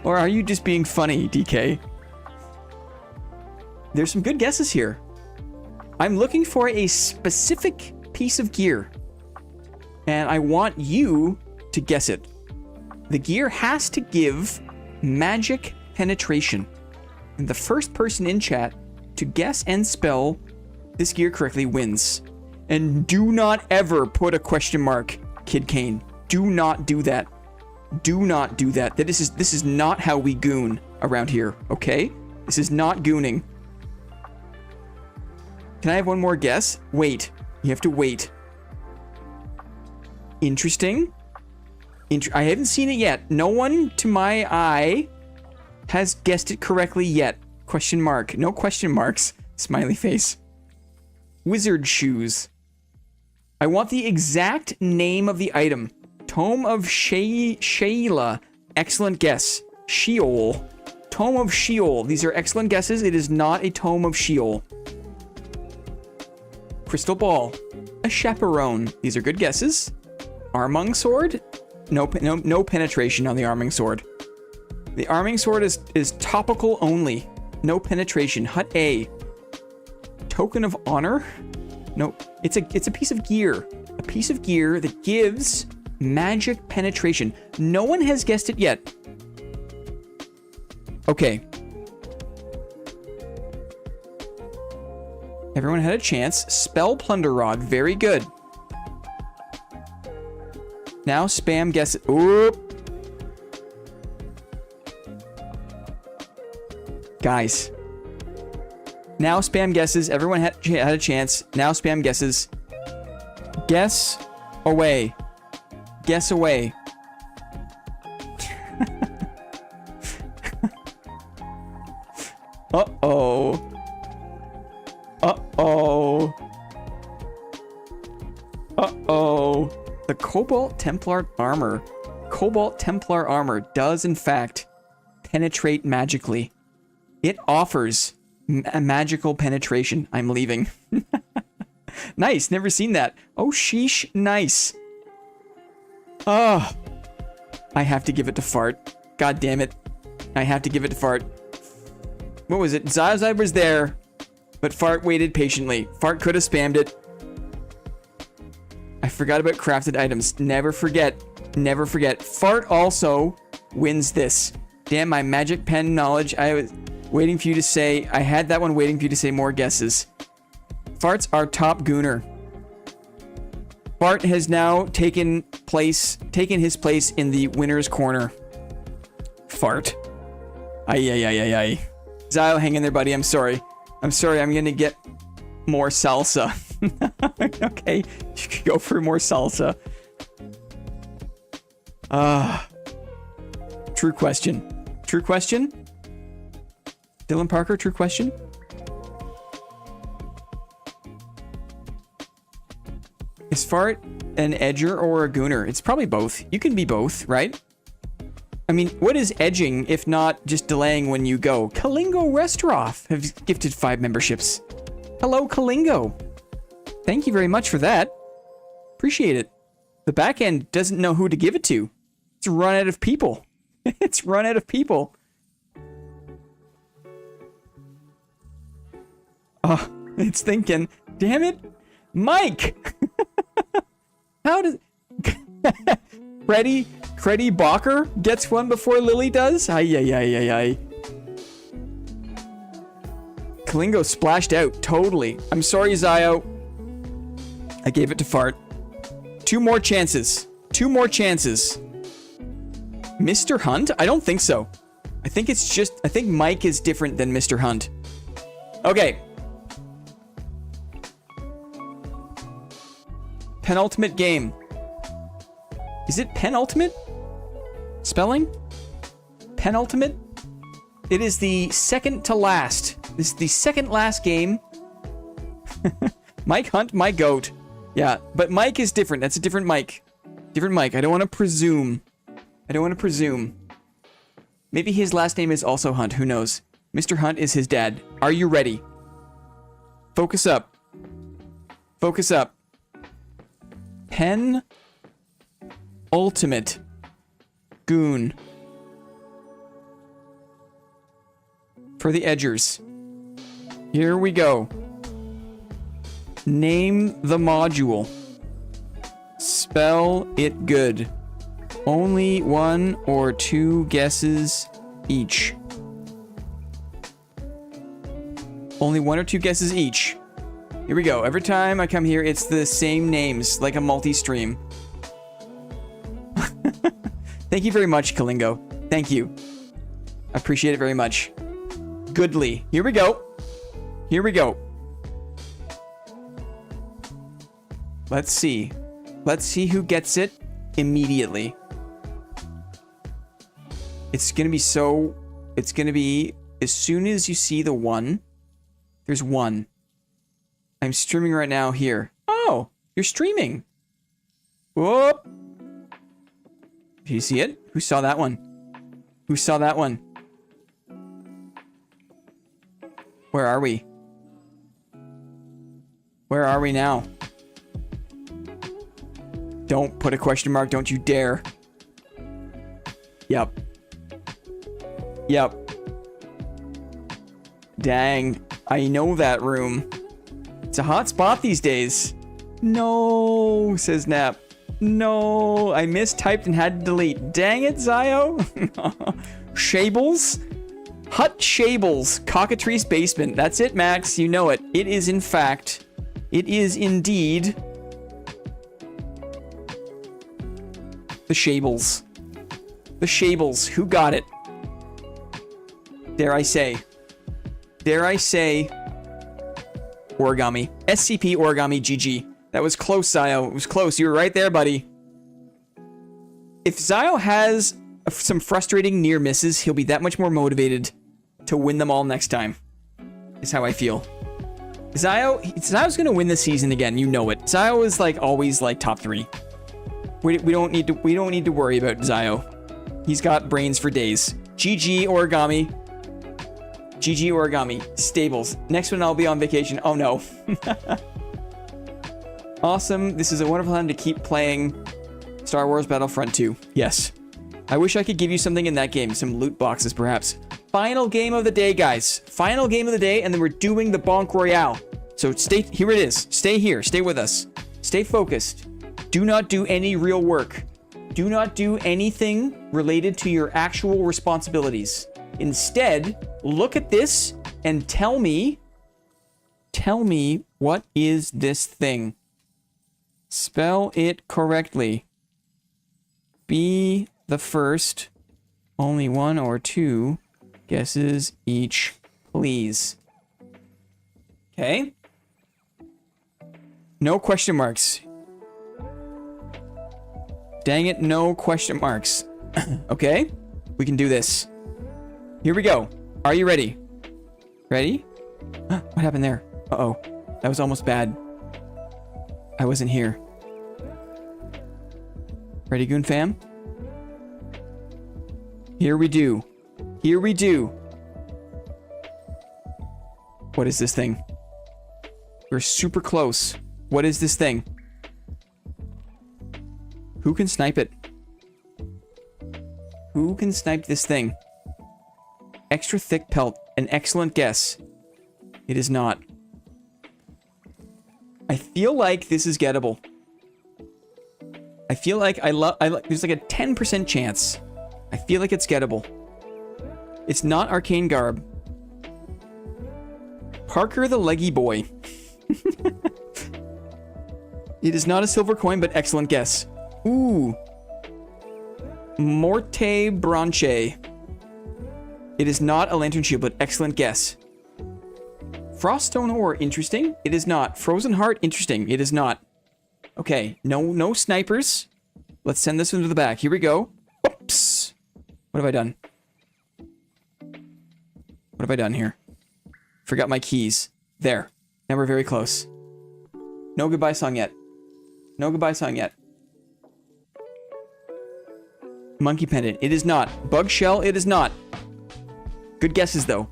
Or are you just being funny, DK? There's some good guesses here. I'm looking for a specific piece of gear. And I want you to guess it. The gear has to give magic penetration. And the first person in chat to guess and spell this gear correctly wins. And do not ever put a question mark, Kid Kane. Do not do that. Do not do that. This is not how we goon around here, okay? This is not gooning. Can I have one more guess? Wait. You have to wait. Interesting. I haven't seen it yet. No one to my eye has guessed it correctly yet. Question mark. No question marks. Smiley face. Wizard shoes. I want the exact name of the item. Tome of Sheila. Excellent guess. Sheol. Tome of Sheol. These are excellent guesses. It is not a Tome of Sheol. Crystal ball. A chaperone. These are good guesses. Arming sword. No penetration on the arming sword. The arming sword is topical only. No penetration. Hut A. Token of honor? No, it's a piece of gear. A piece of gear that gives magic penetration. No one has guessed it yet. Okay. Everyone had a chance. Spell plunder rod. Very good. Now spam guess. Oop. Guys. Now spam guesses. Everyone had a chance. Now spam guesses. Guess away. Guess away. Uh-oh. Uh-oh. Uh-oh. The Cobalt Templar armor. Cobalt Templar armor does, in fact, penetrate magically. It offers a magical penetration. I'm leaving. Nice. Never seen that. Oh, sheesh. Nice. Oh. I have to give it to Fart. God damn it. I have to give it to Fart. What was it? Zazai was there, but Fart waited patiently. Fart could have spammed it. I forgot about crafted items. Never forget. Never forget. Fart also wins this. Damn, my magic pen knowledge. I was waiting for you to say... I had that one waiting for you to say more guesses. Fart's our top gooner. Fart has now taken his place in the winner's corner. Fart. Ay. Zio, hang in there, buddy. I'm sorry. I'm gonna get more salsa. Okay, you could go for more salsa. True question. True question? Dylan Parker, true question? Is Fart an edger or a gooner? It's probably both. You can be both, right? I mean, what is edging if not just delaying when you go? Kalingo Restroff have gifted 5 memberships. Hello, Kalingo. Thank you very much for that. Appreciate it. The back end doesn't know who to give it to. It's run out of people. It's run out of people. Oh, it's thinking. Damn it. Mike! How does... Freddy Balker gets one before Lily does? Ay. Kalingo splashed out. Totally. I'm sorry, Zio. I gave it to Fart. 2 more chances. 2 more chances. Mr. Hunt? I don't think so. I think it's just... I think Mike is different than Mr. Hunt. Okay. Penultimate game. Is it penultimate? Spelling? Penultimate? It is the second to last. This is the second last game. Mike Hunt, my goat. Yeah, but Mike is different. That's a different Mike. Different Mike. I don't want to presume. Maybe his last name is also Hunt. Who knows? Mr. Hunt is his dad. Are you ready? Focus up. Focus up. Pen Ultimate Goon. For the edgers. Here we go. Name the module. Spell it good. Only 1 or 2 guesses each. Only 1 or 2 guesses each. Here we go. Every time I come here, it's the same names, like a multi-stream. Thank you very much, Kalingo. Thank you. I appreciate it very much. Goodly. Here we go. Here we go. Let's see. Let's see who gets it immediately. It's gonna be so... It's gonna be... As soon as you see the 1, there's 1. I'm streaming right now here. Oh, you're streaming. Whoop. Do you see it? Who saw that one? Who saw that one? Where are we? Where are we now? Don't put a question mark. Don't you dare. Yep. Yep. Dang. I know that room. It's a hot spot these days. No, says Nap. No, I mistyped and had to delete. Dang it, Zio. Shables? Hut Shables. Cockatrice Basement. That's it, Max. You know it. It is in fact. It is indeed. The Shables. The Shables. Who got it? Dare I say. Dare I say. Origami. SCP Origami GG. That was close, Zio. It was close. You were right there, buddy. If Zio has some frustrating near misses, he'll be that much more motivated to win them all next time. Is how I feel. Zio's gonna win this season again. You know it. Zio is like always like top 3. We don't need to worry about Zio. He's got brains for days. GG Origami. GG Origami. Stables. Next one I'll be on vacation. Oh no. Awesome. This is a wonderful time to keep playing Star Wars Battlefront 2. Yes. I wish I could give you something in that game. Some loot boxes, perhaps. Final game of the day, guys. Final game of the day, and then we're doing the BONK Royale. So stay... Here it is. Stay here. Stay with us. Stay focused. Do not do any real work. Do not do anything related to your actual responsibilities. Instead, look at this and tell me what is this thing? Spell it correctly. Be the first. Only 1 or 2 guesses each, please. Okay. No question marks. Dang it, no question marks. Okay, we can do this. Here we go. Are you ready? Ready? What happened there? Uh-oh. That was almost bad. I wasn't here. Ready, Goon Fam? Here we do. Here we do. What is this thing? We're super close. What is this thing? Who can snipe it? Who can snipe this thing? Extra thick pelt. An excellent guess. It is not. I feel like this is gettable. I feel like there's like a 10% chance. I feel like it's gettable. It's not Arcane Garb. Parker the Leggy Boy. It is not a silver coin, but excellent guess. Ooh. Morte Branche. It is not a Lantern Shield, but excellent guess. Froststone Ore, interesting. It is not. Frozen Heart, interesting. It is not. Okay, no snipers. Let's send this one to the back. Here we go. Oops. What have I done? What have I done here? Forgot my keys. There. Now we're very close. No goodbye song yet. No goodbye song yet. Monkey Pendant. It is not. Bug Shell. It is not. Good guesses, though.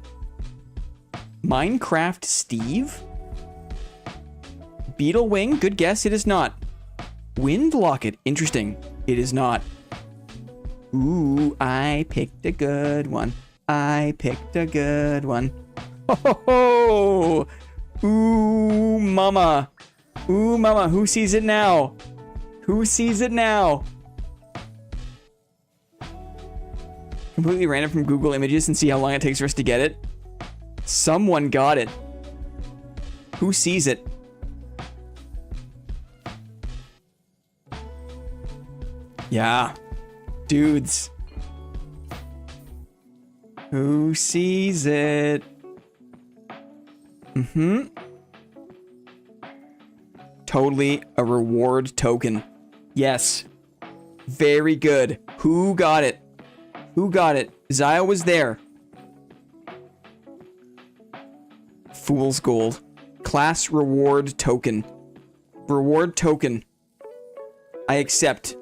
Minecraft Steve? Beetle Wing. Good guess. It is not. Wind Locket. Interesting. It is not. Ooh, I picked a good one. I picked a good one. Ho ho ho! Ooh, mama. Ooh, mama. Who sees it now? Who sees it now? Completely random from Google Images and see how long it takes for us to get it. Someone got it. Who sees it? Yeah. Dudes. Who sees it? Mm-hmm. Totally a reward token. Yes. Very good. Who got it? Who got it? Zaya was there. Fool's Gold. Class reward token. Reward token. I accept.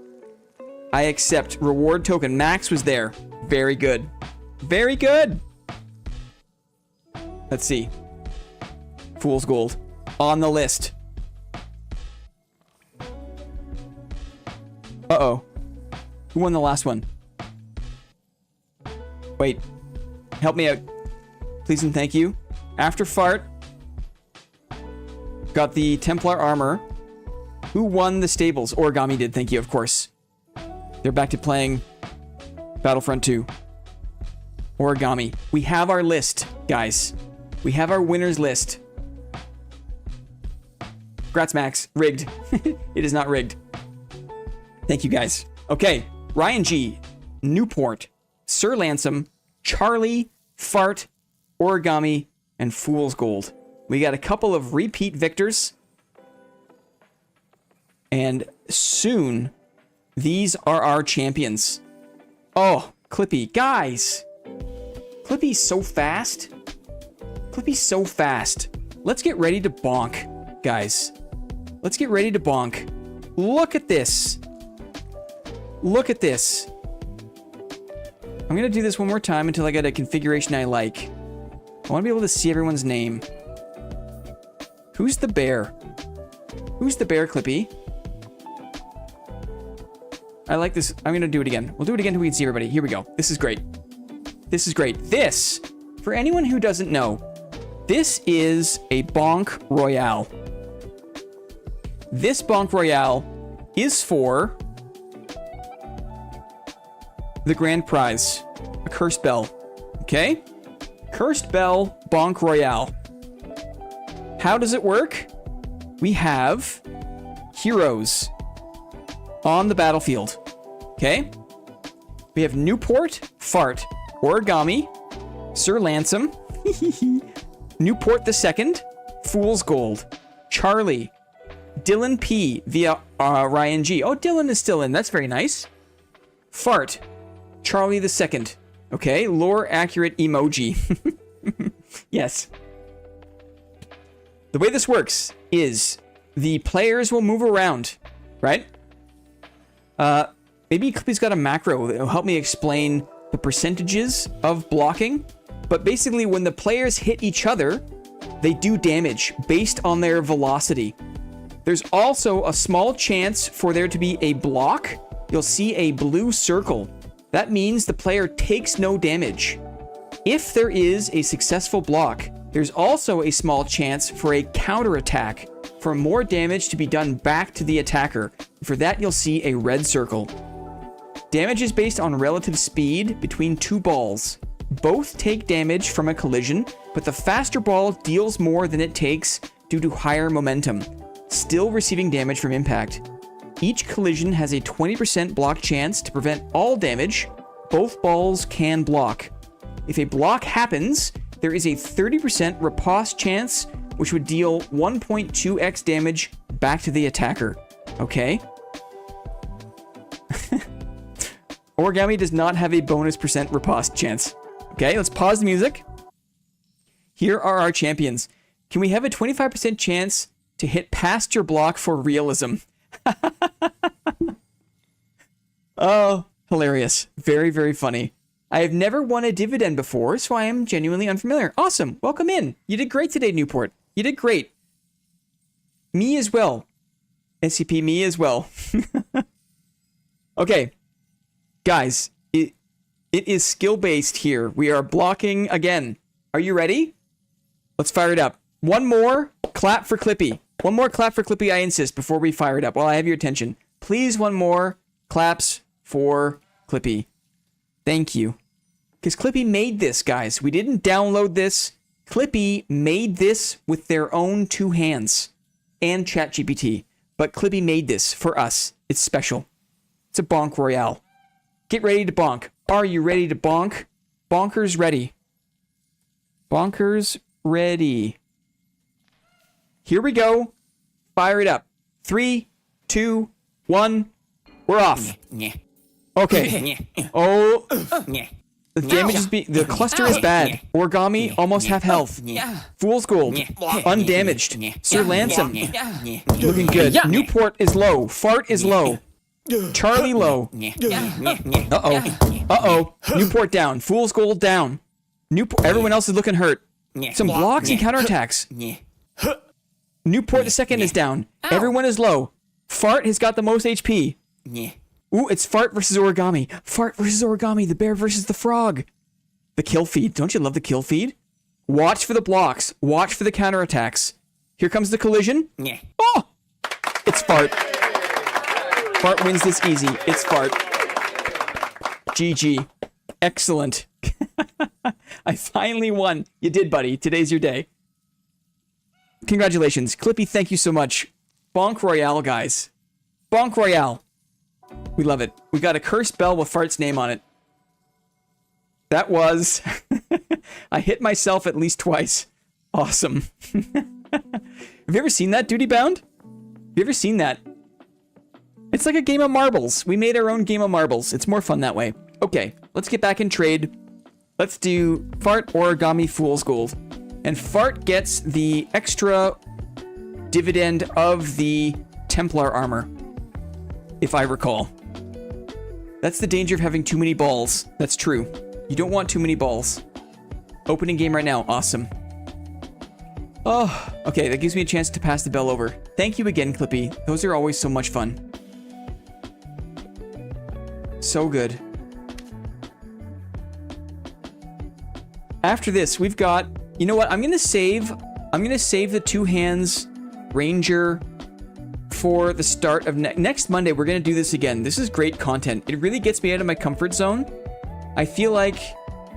I accept. Reward token. Max was there. Very good. Very good. Let's see. Fool's Gold. On the list. Uh-oh. Who won the last one? Wait. Help me out. Please and thank you. After Fart. Got the Templar armor. Who won the stables? Origami did, thank you, of course. They're back to playing Battlefront 2. Origami. We have our list, guys. We have our winners list. Congrats, Max. Rigged. It is not rigged. Thank you, guys. Okay. Ryan G. Newport. Sir Lansom. Charlie. Fart. Origami. And Fool's Gold. We got a couple of repeat victors. And soon, these are our champions. Oh, Clippy. Guys. Clippy's so fast. Clippy's so fast. Let's get ready to bonk, guys. Let's get ready to bonk. Look at this. Look at this. I'm going to do this one more time until I get a configuration I like. I want to be able to see everyone's name. Who's the bear? Who's the bear, Clippy? I like this. I'm going to do it again. We'll do it again until we can see everybody. Here we go. This is great. This is great. This, for anyone who doesn't know, this is a BONK Royale. This BONK Royale is for the grand prize. A cursed bell. Okay? Cursed bell, bonk royale. How does it work? We have heroes on the battlefield. Okay? We have Newport, Fart, Origami, Sir Lansom, Newport the Second, Fool's Gold, Charlie, Dylan P via Ryan G. Oh, Dylan is still in. That's very nice. Fart, Charlie the Second. Okay, lore accurate emoji. Yes. The way this works is the players will move around, right? Maybe Clippy's got a macro that will help me explain the percentages of blocking. But basically, when the players hit each other, they do damage based on their velocity. There's also a small chance for there to be a block. You'll see a blue circle. That means the player takes no damage. If there is a successful block, there's also a small chance for a counterattack, for more damage to be done back to the attacker. For that, you'll see a red circle. Damage is based on relative speed between two balls. Both take damage from a collision, but the faster ball deals more than it takes due to higher momentum, still receiving damage from impact. Each collision has a 20% block chance to prevent all damage. Both balls can block. If a block happens, there is a 30% riposte chance, which would deal 1.2x damage back to the attacker. Okay? Origami does not have a bonus percent riposte chance. Okay, let's pause the music. Here are our champions. Can we have a 25% chance to hit past your block for realism? Oh, hilarious. Very, very funny. I have never won a dividend before, so I am genuinely unfamiliar. Awesome. Welcome in. You did great today, Newport. You did great. Me as well. SCP, me as well. Okay. Guys, it is skill-based here. We are blocking again. Are you ready? Let's fire it up. One more clap for Clippy. One more clap for Clippy, I insist, before we fire it up. While I have your attention. Please, one more claps for Clippy. Thank you. Because Clippy made this, guys. We didn't download this. Clippy made this with their own two hands. And ChatGPT. But Clippy made this for us. It's special. It's a bonk royale. Get ready to bonk. Are you ready to bonk? Bonkers ready. Bonkers ready. Here we go. Fire it up. 3, 2, 1. We're off. Okay. Oh. The damage is the cluster is bad. Origami almost half health. Fool's Gold undamaged. Sir Lansom looking good. Newport is low. Fart is low. Charlie low. Uh-oh. Newport down. Fool's Gold down. Newport. Everyone else is looking hurt. Some blocks and counterattacks. Newport the second is down. Everyone is low. Fart has got the most HP. Ooh, it's Fart versus Origami. Fart versus Origami. The bear versus the frog. The kill feed. Don't you love the kill feed? Watch for the blocks. Watch for the counterattacks. Here comes the collision. Oh! It's Fart. Fart wins this easy. It's Fart. GG. Excellent. I finally won. You did, buddy. Today's your day. Congratulations. Clippy, thank you so much. Bonk Royale, guys. Bonk Royale. We love it. We got a cursed bell with Fart's name on it. That was... I hit myself at least twice. Awesome. Have you ever seen that, Duty Bound? Have you ever seen that? It's like a game of marbles. We made our own game of marbles. It's more fun that way. Okay, let's get back in trade. Let's do Fart, Origami, Fool's Gold. And Fart gets the extra dividend of the Templar armor, if I recall. That's the danger of having too many balls. That's true. You don't want too many balls. Opening game right now. Awesome. Oh, okay. That gives me a chance to pass the bell over. Thank you again, Clippy. Those are always so much fun. So good. After this, we've got... You know what? I'm gonna save the two hands Ranger before the start of next Monday. We're going to do this again. This is great content. It really gets me out of my comfort zone. I feel like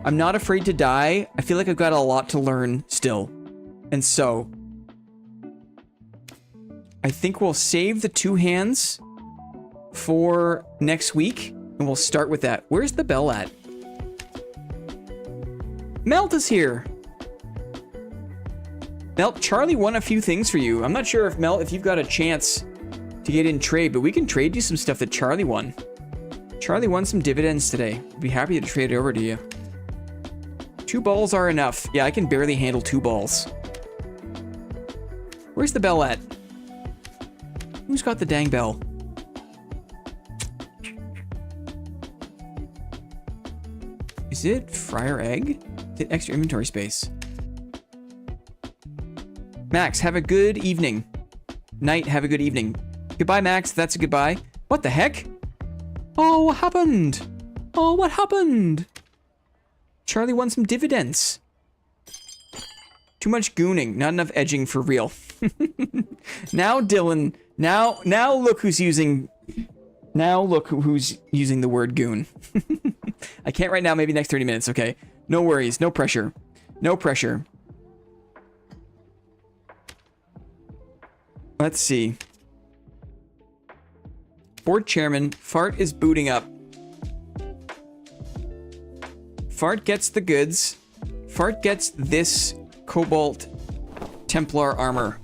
I'm not afraid to die. I feel like I've got a lot to learn still. And so I think we'll save the 2 hands for next week, and we'll start with that. Where's the bell at? Melt is here. Melt, Charlie won a few things for you. I'm not sure if Melt, if you've got a chance to get in trade, but we can trade you some stuff that Charlie won. Charlie won some dividends today. I'd be happy to trade it over to you. 2 balls are enough. Yeah, I can barely handle 2 balls. Where's the bell at? Who's got the dang bell? Is it Friar Egg? Is it extra inventory space? Max, have a good evening. Night, have a good evening. Goodbye, Max. That's a goodbye. What the heck? Oh, what happened? Oh, what happened? Charlie won some dividends. Too much gooning, not enough edging for real. Now, Dylan, now look who's using... Now look who's using the word goon. I can't right now, maybe next 30 minutes, okay? No worries, no pressure. No pressure. Let's see. Board chairman, Fart is booting up. Fart gets the goods. Fart gets this Cobalt Templar armor.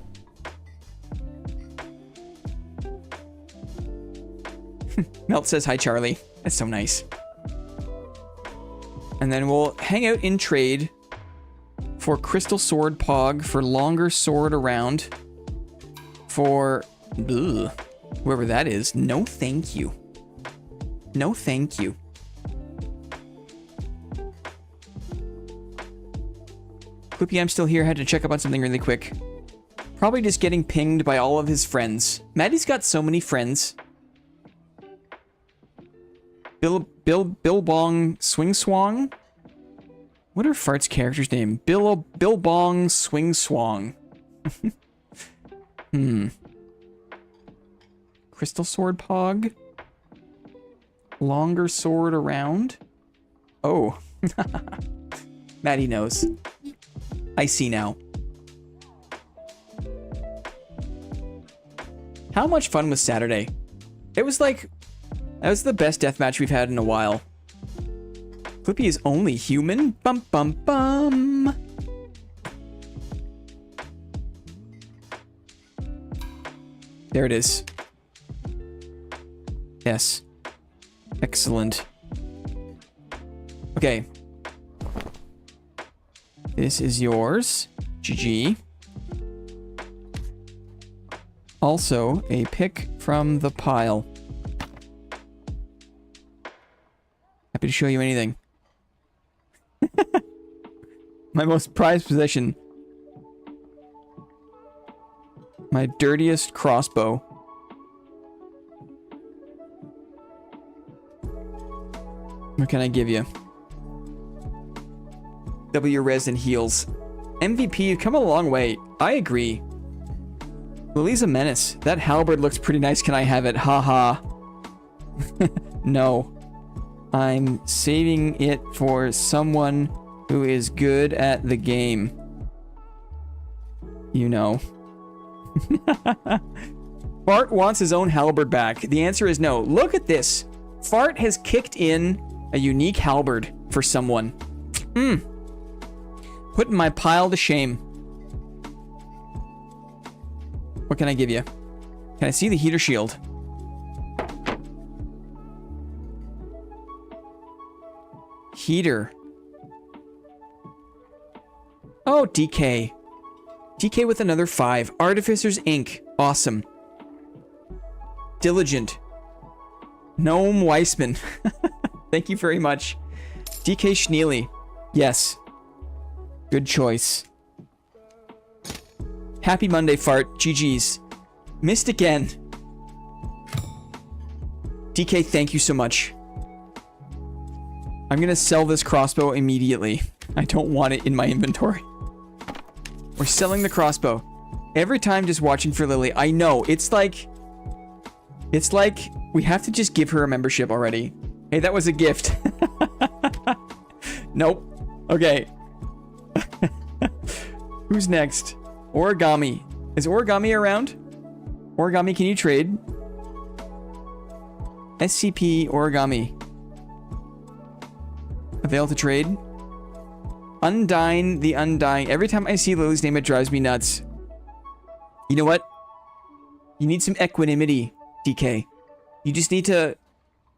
Melt says hi, Charlie. That's so nice. And then we'll hang out in trade for Crystal Sword Pog, for Longer Sword Around, for whoever that is. No thank you. No thank you. Clippy, I'm still here. Had to check up on something really quick. Probably just getting pinged by all of his friends. Maddie's got so many friends. Bill Bong Swing Swong? What are Fart's character's name? Bill Bong Swing Swong. Crystal Sword Pog? Longer Sword Around? Oh. Maddie knows. I see now. How much fun was Saturday? It was like... That was the best deathmatch we've had in a while. Clippy is only human? Bum bum bum! There it is. Yes. Excellent. Okay. This is yours. GG. Also, a pick from the pile. Happy to show you anything. My most prized possession. My dirtiest crossbow. What can I give you? W res and heals. MVP, you've come a long way. I agree. Lily's a menace. That halberd looks pretty nice. Can I have it? Haha. No. I'm saving it for someone who is good at the game. You know. Fart wants his own halberd back. The answer is no. Look at this. Fart has kicked in a unique halberd for someone. Putting my pile to shame. What can I give you? Can I see the heater shield? Heater. Oh, DK. DK with another 5. Artificer's Ink. Awesome. Diligent. Gnome Weissman. Thank you very much. DK Schneely. Yes. Good choice. Happy Monday, Fart. GG's. Missed again. DK, thank you so much. I'm gonna sell this crossbow immediately. I don't want it in my inventory. We're selling the crossbow. Every time just watching for Lily. I know. It's like It's like we have to just give her a membership already. Hey, that was a gift. Nope. Okay. Who's next? Origami. Is Origami around? Origami, can you trade? SCP Origami. Avail to trade. Undyne the Undying. Every time I see Lily's name, it drives me nuts. You know what? You need some equanimity, DK. You just need to,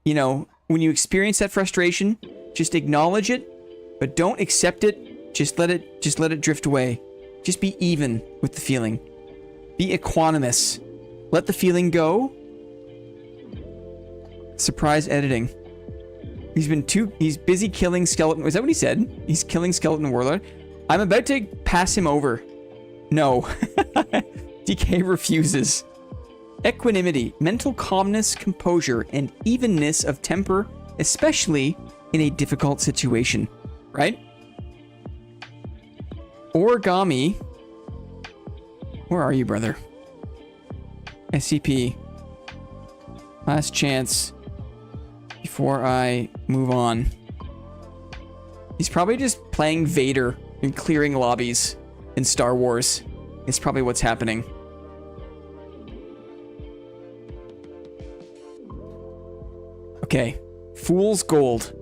you know, when you experience that frustration, just acknowledge it, but don't accept it. Just let it drift away. Just be even with the feeling. Be equanimous. Let the feeling go. Surprise editing. He's busy killing skeleton. Was that what he said? He's killing skeleton warlord. I'm about to pass him over. No. DK refuses. Equanimity, mental calmness, composure, and evenness of temper, especially in a difficult situation. Right? Origami. Where are you, brother? SCP. Last chance before I move on. He's probably just playing Vader and clearing lobbies in Star Wars. It's probably what's happening. Okay. Fool's Gold.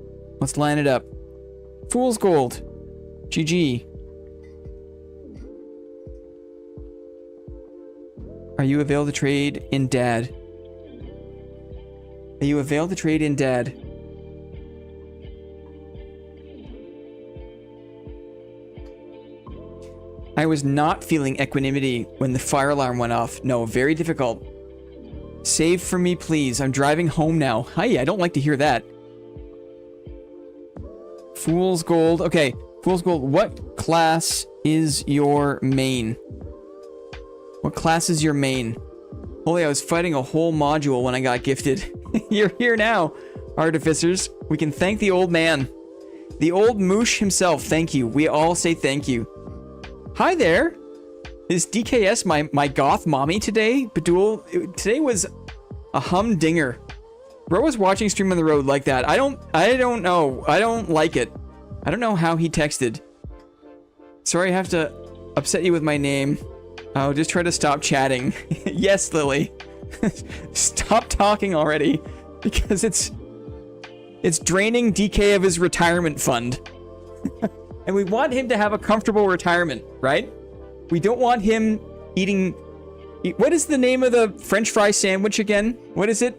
Let's line it up. Fool's Gold. GG. Are you available to trade in Dad? Are you available to trade in Dad? I was not feeling equanimity when the fire alarm went off. No, very difficult. Save for me, please. I'm driving home now. Hi, I don't like to hear that. Fool's Gold. Okay, Fool's Gold. What class is your main? What class is your main? Holy, I was fighting a whole module when I got gifted. You're here now, artificers. We can thank the old man. The old moosh himself. Thank you. We all say thank you. Hi there. Is DKS my goth mommy today? Badul, today was a humdinger. Bro was watching Stream on the Road like that. I don't know. I don't like it. I don't know how he texted. Sorry I have to upset you with my name. I'll just try to stop chatting. Yes, Lily. Stop talking already. Because it's draining DK of his retirement fund. And we want him to have a comfortable retirement, right? We don't want him eating... What is the name of the French fry sandwich again? What is it?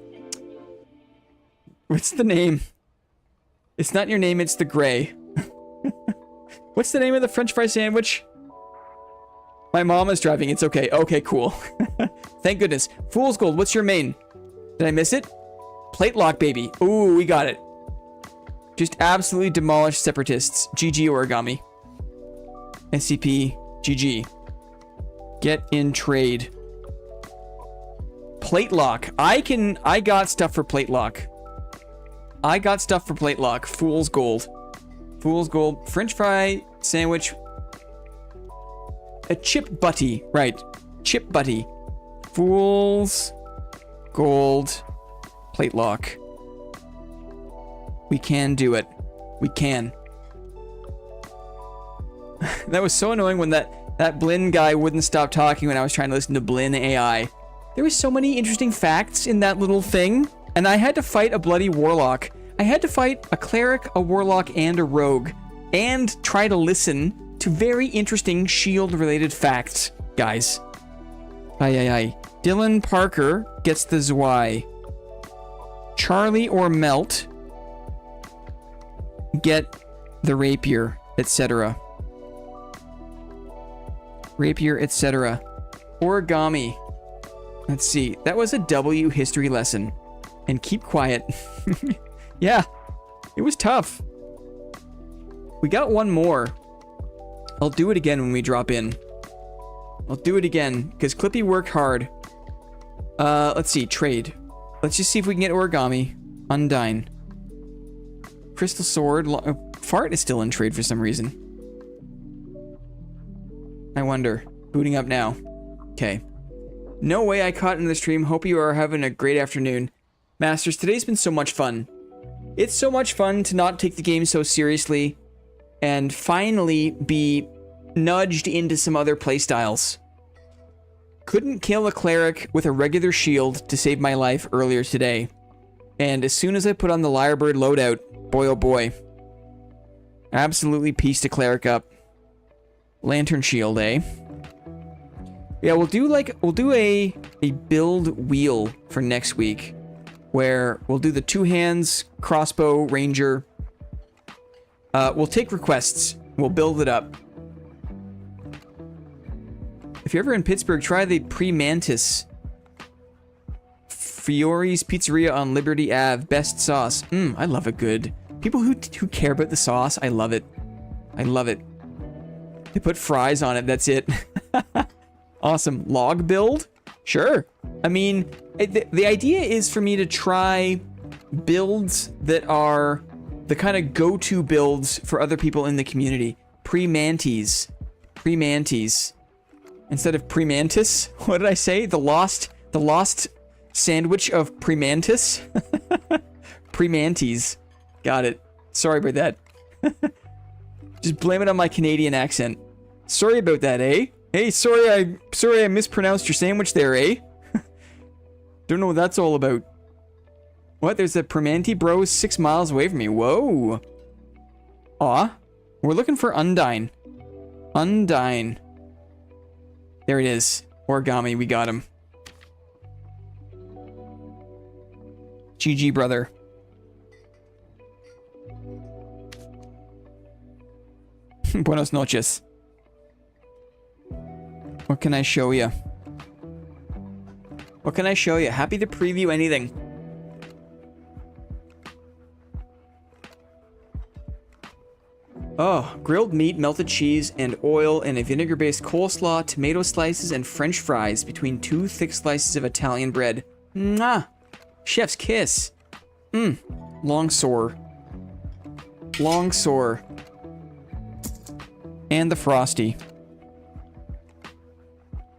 What's the name? It's not your name, it's the gray. What's the name of the French fry sandwich? My mom is driving, it's okay. Okay, cool. Thank goodness. Fool's Gold, what's your main? Did I miss it? Plate lock, baby. Ooh, we got it. Just absolutely demolished separatists. GG Origami. SCP. GG. Get in trade. Plate lock. I got stuff for plate lock. I got stuff for plate lock. Fool's Gold. Fool's Gold. French fry sandwich. A chip butty. Right. Chip butty. Fool's Gold. Plate lock. We can do it. We can. That was so annoying when that Blinn guy wouldn't stop talking when I was trying to listen to Blinn AI. There was so many interesting facts in that little thing, and I had to fight a bloody warlock. I had to fight a cleric, a warlock, and a rogue, and try to listen to very interesting shield-related facts, guys. Aye. Dylan Parker gets the Zwei. Charlie or Melt get the rapier, etc. Rapier, etc. Origami. Let's see. That was a W history lesson. And keep quiet. Yeah. It was tough. We got one more. I'll do it again when we drop in. I'll do it again, because Clippy worked hard. Let's see. Trade. Let's just see if we can get Origami. Undyne. Crystal Sword. Fart is still in trade for some reason. I wonder. Booting up now. Okay. No way I caught into the stream. Hope you are having a great afternoon. Masters, today's been so much fun. It's so much fun to not take the game so seriously and finally be nudged into some other playstyles. Couldn't kill a cleric with a regular shield to save my life earlier today. And as soon as I put on the Lyrebird loadout, boy oh boy. Absolutely pieced a cleric up. Lantern shield, eh? Yeah, we'll do a build wheel for next week, where we'll do the 2 hands, crossbow, ranger. We'll take requests. We'll build it up. If you're ever in Pittsburgh, try the Pre-Mantis. Fiore's Pizzeria on Liberty Ave. Best sauce. I love it good. People who care about the sauce, I love it. I love it. They put fries on it, that's it. Awesome. Log build? Sure. I mean, the idea is for me to try builds that are the kind of go-to builds for other people in the community. Pre-Mantis. Pre-Mantis. Instead of Pre-Mantis, what did I say? The lost sandwich of Pre-Mantis? Pre-Mantis. Got it. Sorry about that. Just blame it on my Canadian accent. Sorry about that, eh? Hey, sorry I mispronounced your sandwich there, eh? Don't know what that's all about. What? There's a Primanti bro 6 miles away from me. Whoa. Aw. We're looking for Undine. Undine. There it is. Origami, we got him. GG, brother. Buenos noches. What can I show you? What can I show you? Happy to preview anything. Oh, grilled meat, melted cheese, and oil in a vinegar-based coleslaw, tomato slices, and french fries between 2 thick slices of Italian bread. Mwah! Chef's kiss. Longsore. Longsore. And the Frosty.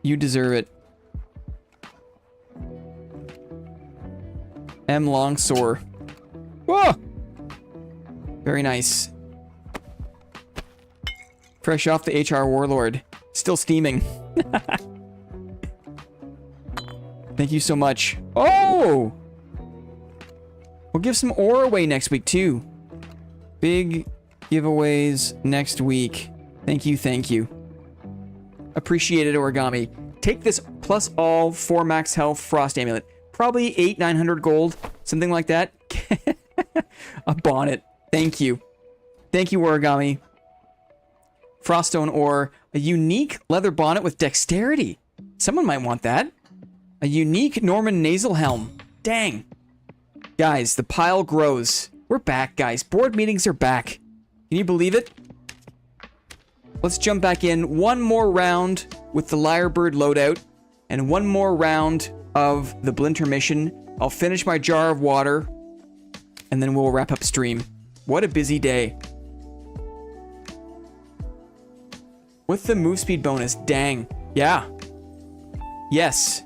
You deserve it. M. Longsore. Whoa! Very nice. Fresh off the HR Warlord. Still steaming. Thank you so much. Oh! We'll give some ore away next week, too. Big giveaways next week. Thank you, thank you. Appreciate it, Origami. Take this plus all 4 max health frost amulet. Probably 800-900 gold. Something like that. A bonnet. Thank you. Thank you, Origami. Froststone ore. A unique leather bonnet with dexterity. Someone might want that. A unique Norman nasal helm. Dang. Guys, the pile grows. We're back, guys. Board meetings are back. Can you believe it? Let's jump back in. One more round with the Lyrebird loadout. And one more round of the Blinter mission. I'll finish my jar of water. And then we'll wrap up stream. What a busy day. With the move speed bonus. Dang. Yeah. Yes.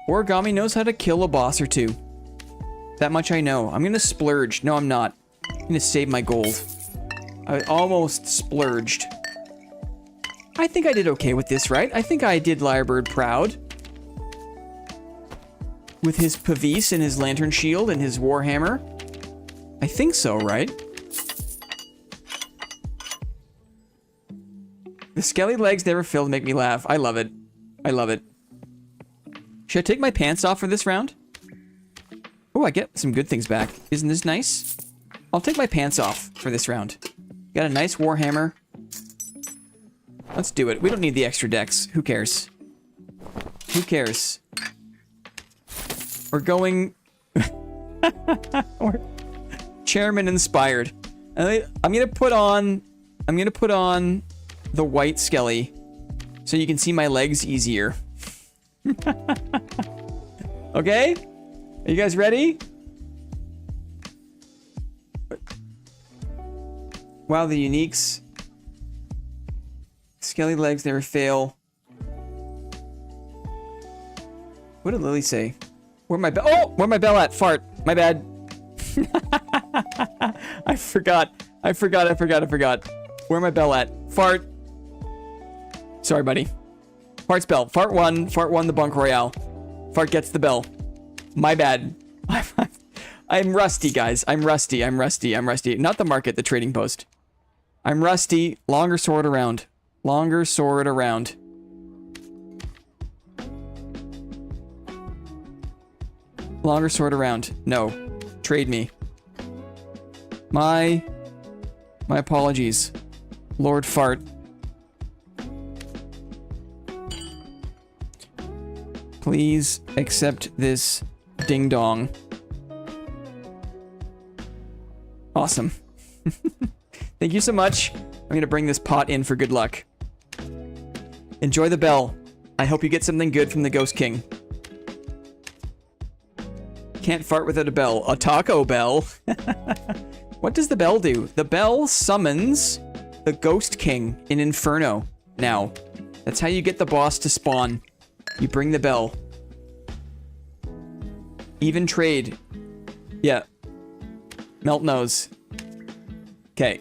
Origami knows how to kill a boss or two. That much I know. I'm gonna splurge. No, I'm not. I'm gonna save my gold. I almost splurged. I think I did okay with this, right? I think I did Lyrebird proud. With his Pavis and his Lantern Shield and his Warhammer. I think so, right? The skelly legs never fail to make me laugh. I love it. I love it. Should I take my pants off for this round? Oh, I get some good things back. Isn't this nice? I'll take my pants off for this round. Got a nice Warhammer. Let's do it. We don't need the extra decks. Who cares? Who cares? We're going... We're chairman inspired. I'm gonna put on the white skelly so you can see my legs easier. Okay? Are you guys ready? Wow, the uniques. Skelly legs never fail. What did Lily say? Where my bell? Oh, where my bell at? Fart. My bad. I forgot. Where my bell at? Fart. Sorry, buddy. Fart's bell. Fart won the bunk royale. Fart gets the bell. My bad. I'm rusty, guys. I'm rusty. Not the market, the trading post. I'm rusty. Longer sword around. No. Trade me. My apologies. Lord Fart. Please accept this ding dong. Awesome. Thank you so much. I'm gonna bring this pot in for good luck. Enjoy the bell. I hope you get something good from the Ghost King. Can't fart without a bell. A taco bell. What does the bell do? The bell summons the Ghost King in Inferno. Now, that's how you get the boss to spawn. You bring the bell. Even trade. Yeah. Melt nose. Okay.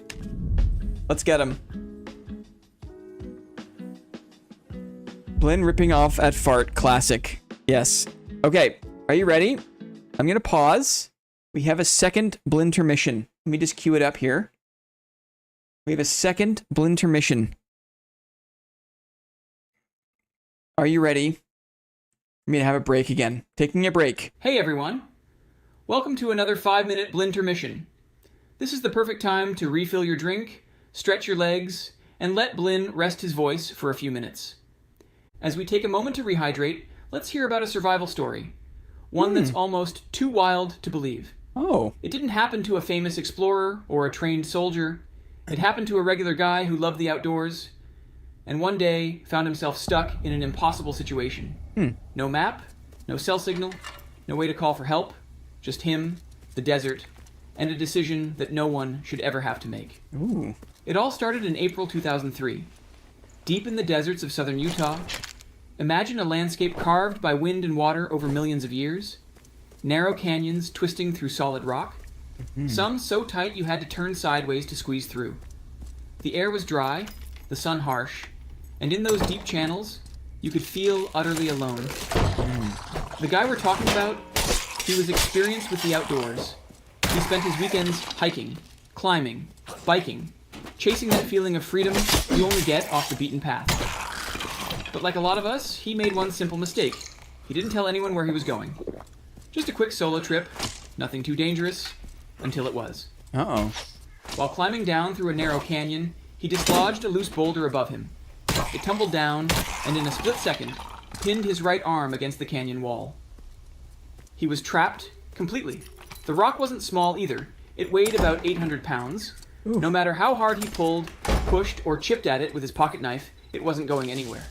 Let's get him. Blinn ripping off at fart. Classic. Yes. Okay. Are you ready? I'm going to pause. We have a second blintermission. Let me just cue it up here. We have a second blintermission. Are you ready? I'm going to have a break again. Taking a break. Hey everyone. Welcome to another 5-minute blintermission. This is the perfect time to refill your drink, stretch your legs, and let Blinn rest his voice for a few minutes. As we take a moment to rehydrate, let's hear about a survival story. One that's almost too wild to believe. Oh. It didn't happen to a famous explorer or a trained soldier. It happened to a regular guy who loved the outdoors and one day found himself stuck in an impossible situation. No map, no cell signal, no way to call for help, just him, the desert, and a decision that no one should ever have to make. Ooh. It all started in April 2003. Deep in the deserts of southern Utah, imagine a landscape carved by wind and water over millions of years, narrow canyons twisting through solid rock, some so tight you had to turn sideways to squeeze through. The air was dry, the sun harsh, and in those deep channels, you could feel utterly alone. The guy we're talking about, he was experienced with the outdoors. He spent his weekends hiking, climbing, biking, chasing that feeling of freedom you only get off the beaten path. But like a lot of us, he made one simple mistake. He didn't tell anyone where he was going. Just a quick solo trip, nothing too dangerous, until it was. Uh-oh. While climbing down through a narrow canyon, he dislodged a loose boulder above him. It tumbled down, and in a split second, pinned his right arm against the canyon wall. He was trapped completely. The rock wasn't small either. It weighed about 800 pounds. Ooh. No matter how hard he pulled, pushed, or chipped at it with his pocket knife, it wasn't going anywhere.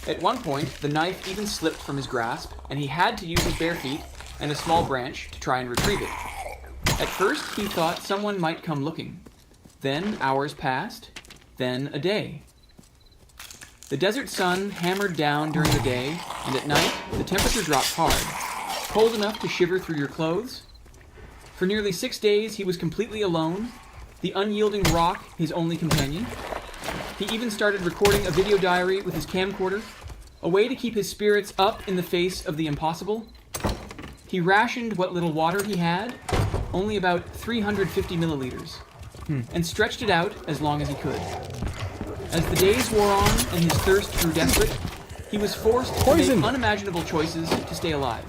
At one point, the knife even slipped from his grasp, and he had to use his bare feet and a small branch to try and retrieve it. At first, he thought someone might come looking. Then hours passed, then a day. The desert sun hammered down during the day, and at night, the temperature dropped hard, cold enough to shiver through your clothes. For nearly 6 days, he was completely alone, the unyielding rock his only companion. He even started recording a video diary with his camcorder, a way to keep his spirits up in the face of the impossible. He rationed what little water he had, only about 350 milliliters, and stretched it out as long as he could. As the days wore on and his thirst grew desperate, he was forced to make unimaginable choices to stay alive.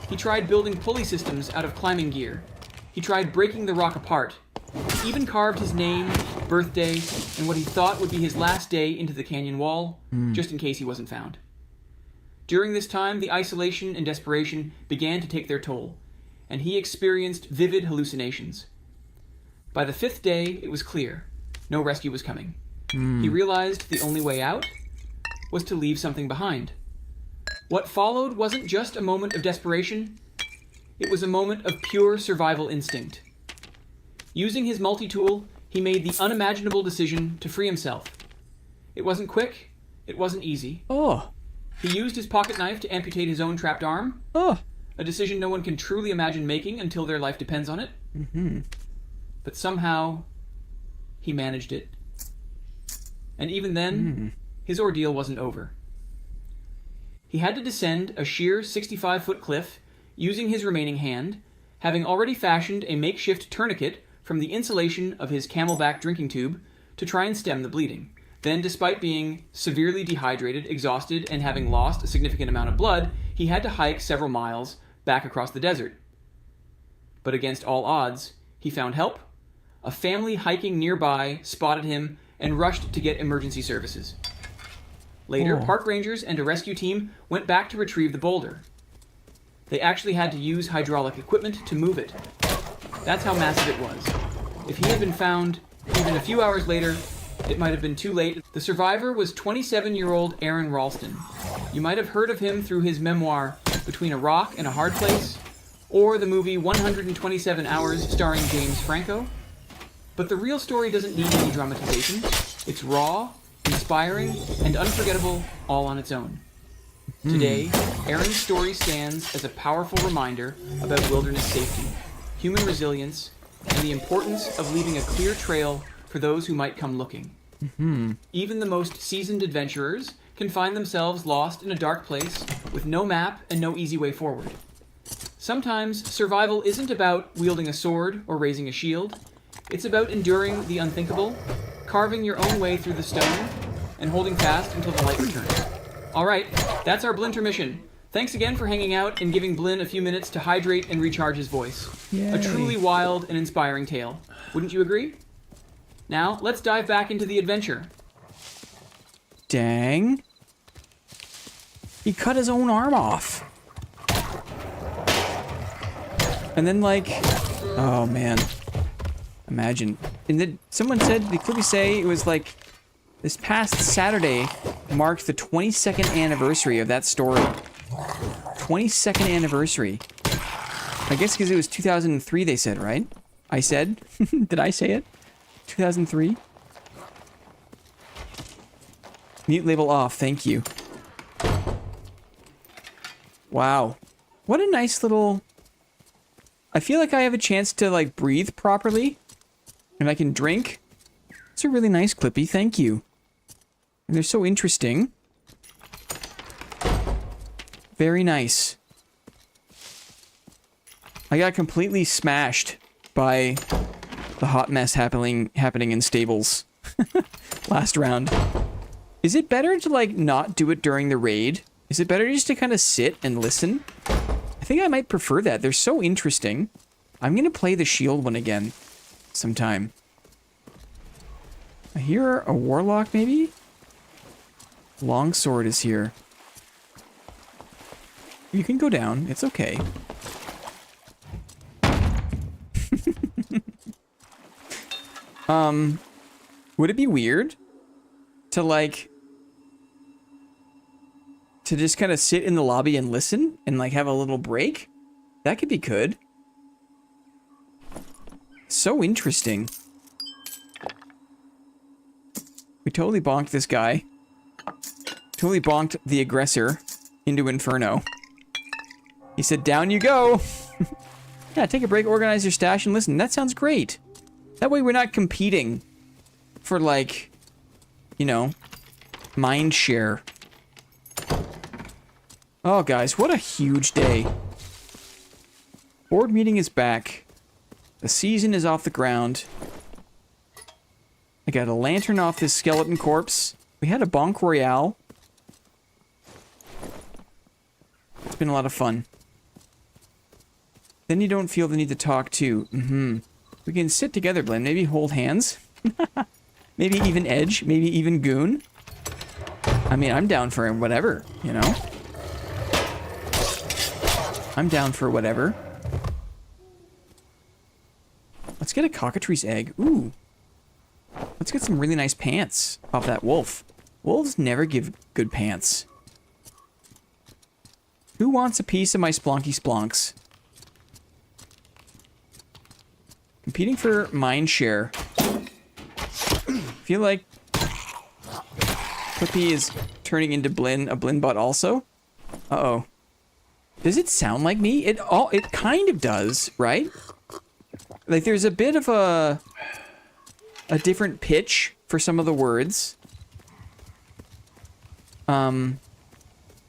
He tried building pulley systems out of climbing gear. He tried breaking the rock apart. He even carved his name, birthday, and what he thought would be his last day into the canyon wall, just in case he wasn't found. During this time, the isolation and desperation began to take their toll, and he experienced vivid hallucinations. By the 5th day, it was clear. No rescue was coming. He realized the only way out was to leave something behind. What followed wasn't just a moment of desperation. It was a moment of pure survival instinct. Using his multi-tool, he made the unimaginable decision to free himself. It wasn't quick. It wasn't easy. Oh. He used his pocket knife to amputate his own trapped arm. Oh. A decision no one can truly imagine making until their life depends on it. But somehow, he managed it. And even then, his ordeal wasn't over. He had to descend a sheer 65-foot cliff using his remaining hand, having already fashioned a makeshift tourniquet from the insulation of his camelback drinking tube to try and stem the bleeding. Then, despite being severely dehydrated, exhausted, and having lost a significant amount of blood, he had to hike several miles back across the desert. But against all odds, he found help. A family hiking nearby spotted him and rushed to get emergency services. Later, park rangers and a rescue team went back to retrieve the boulder. They actually had to use hydraulic equipment to move it. That's how massive it was. If he had been found even a few hours later, it might have been too late. The survivor was 27-year-old Aaron Ralston. You might have heard of him through his memoir, Between a Rock and a Hard Place, or the movie 127 Hours starring James Franco. But the real story doesn't need any dramatization. It's raw, inspiring, and unforgettable all on its own. Today, Aaron's story stands as a powerful reminder about wilderness safety, human resilience, and the importance of leaving a clear trail for those who might come looking. Even the most seasoned adventurers can find themselves lost in a dark place with no map and no easy way forward. Sometimes survival isn't about wielding a sword or raising a shield. It's about enduring the unthinkable, carving your own way through the stone, and holding fast until the light returns. All right, that's our Blintermission. Thanks again for hanging out and giving Blin a few minutes to hydrate and recharge his voice. Yay. A truly wild and inspiring tale. Wouldn't you agree? Now, let's dive back into the adventure. Dang. He cut his own arm off. And then, like, oh man. Imagine. And then someone said, they clearly say it was like this past Saturday marked the 22nd anniversary of that story. 22nd anniversary. I guess because it was 2003, they said, right? I said? Did I say it? 2003? Mute label off, thank you. Wow. What a nice little... I feel like I have a chance to, like, breathe properly. And I can drink. It's a really nice clippy, thank you. And they're so interesting. Very nice. I got completely smashed by the hot mess happening in stables last round. Is it better to, like, not do it during the raid? Is it better just to kind of sit and listen? I think I might prefer that. They're so interesting. I'm gonna play the shield one again sometime. I hear a warlock, maybe? Longsword is here. You can go down. It's okay. Would it be weird to, like, to just kind of sit in the lobby and listen and, like, have a little break? That could be good. So interesting. We totally bonked this guy. Totally bonked the aggressor into Inferno. He said, down you go. Yeah, take a break, organize your stash, and listen. That sounds great. That way we're not competing for, like, you know, mind share. Oh, guys, what a huge day. Board meeting is back. The season is off the ground. I got a lantern off this skeleton corpse. We had a BONK ROYALE. It's been a lot of fun. Then you don't feel the need to talk too. We can sit together, Blend. Maybe hold hands. Maybe even edge. Maybe even goon. I mean, I'm down for whatever, you know? I'm down for whatever. Let's get a cockatrice egg. Ooh. Let's get some really nice pants off that wolf. Wolves never give good pants. Who wants a piece of my splonky splonks? Competing for mind share. I feel like Clippy is turning into Blinn, a Blinn bot also. Uh-oh. Does it sound like me? It kind of does, right? Like there's a bit of a different pitch for some of the words. But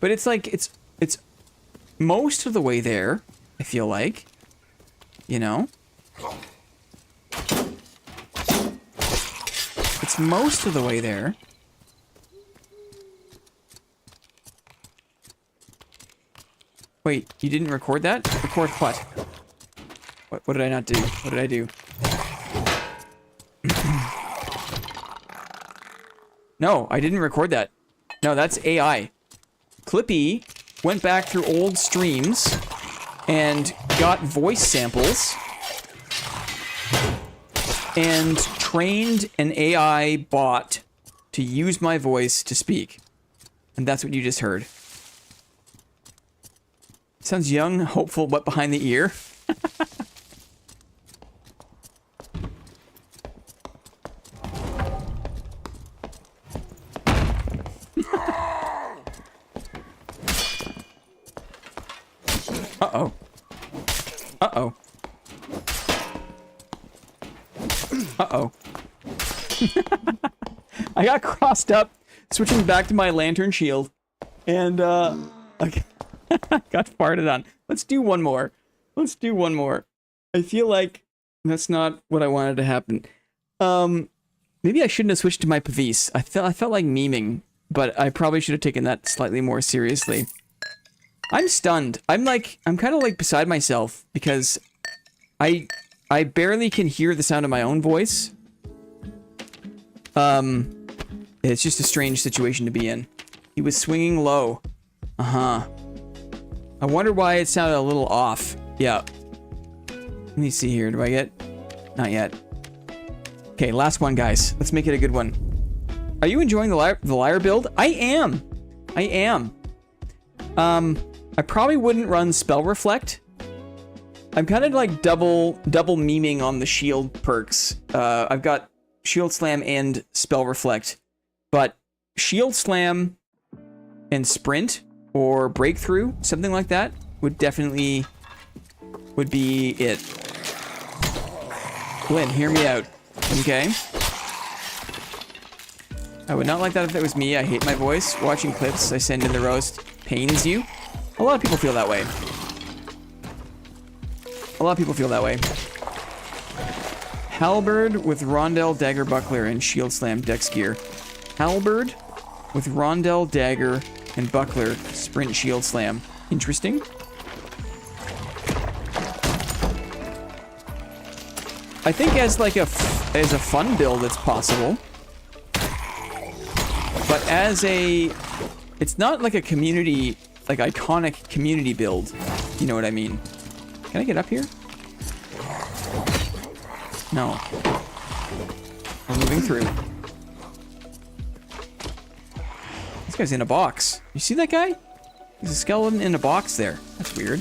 it's like it's most of the way there, I feel like. You know? It's most of the way there. Wait, you didn't record that? Record what? What did I not do? What did I do? No, I didn't record that. No, that's AI. Clippy went back through old streams and got voice samples and trained an AI bot to use my voice to speak. And that's what you just heard. Sounds young, hopeful, but behind the ear. Uh-oh. Uh-oh. Uh-oh. I got crossed up switching back to my lantern shield. And, okay. Got farted on. Let's do one more. Let's do one more. I feel like that's not what I wanted to happen. Maybe I shouldn't have switched to my Pavis. I felt like memeing, but I probably should have taken that slightly more seriously. I'm stunned. I'm kind of like beside myself because I barely can hear the sound of my own voice. It's just a strange situation to be in. He was swinging low. Uh-huh. I wonder why it sounded a little off. Yeah. Let me see here. Do I get... Not yet. Okay, last one, guys. Let's make it a good one. Are you enjoying the liar build? I am. I am. I probably wouldn't run Spell Reflect. I'm kind of like double memeing on the shield perks. I've got Shield Slam and Spell Reflect. But Shield Slam and Sprint or Breakthrough, something like that, would definitely be it. Blinn, hear me out. Okay? I would not like that if it was me. I hate my voice. Watching clips I send in the roast pains you. A lot of people feel that way. A lot of people feel that way. Halberd with Rondell, Dagger, Buckler, and Shield Slam Dex Gear. Halberd with Rondell, Dagger, and Buckler, Sprint, Shield Slam. Interesting. I think as like a fun build, it's possible. But as a... It's not like a community... Like, iconic community build. You know what I mean? Can I get up here? No. We're moving through. This guy's in a box. You see that guy? There's a skeleton in a box there. That's weird.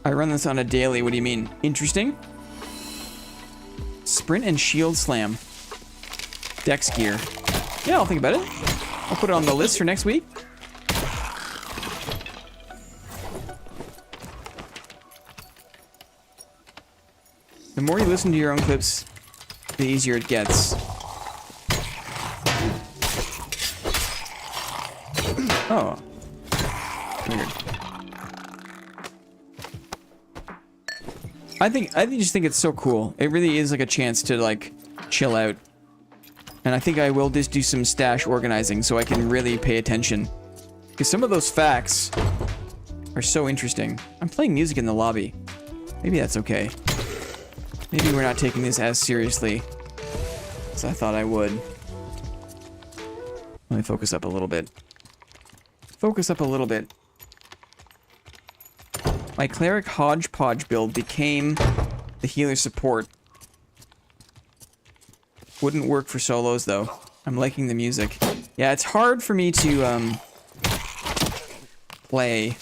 I run this on a daily. What do you mean? Interesting. Sprint and Shield Slam. Dex Gear. Yeah, I'll think about it. I'll put it on the list for next week. The more you listen to your own clips, the easier it gets. Oh. Weird. I just think it's so cool. It really is like a chance to like chill out. And I think I will just do some stash organizing so I can really pay attention. Because some of those facts are so interesting. I'm playing music in the lobby. Maybe that's okay. Maybe we're not taking this as seriously as I thought I would. Let me focus up a little bit. Focus up a little bit. My cleric hodgepodge build became the healer support. Wouldn't work for solos though. I'm liking the music. Yeah, it's hard for me to play.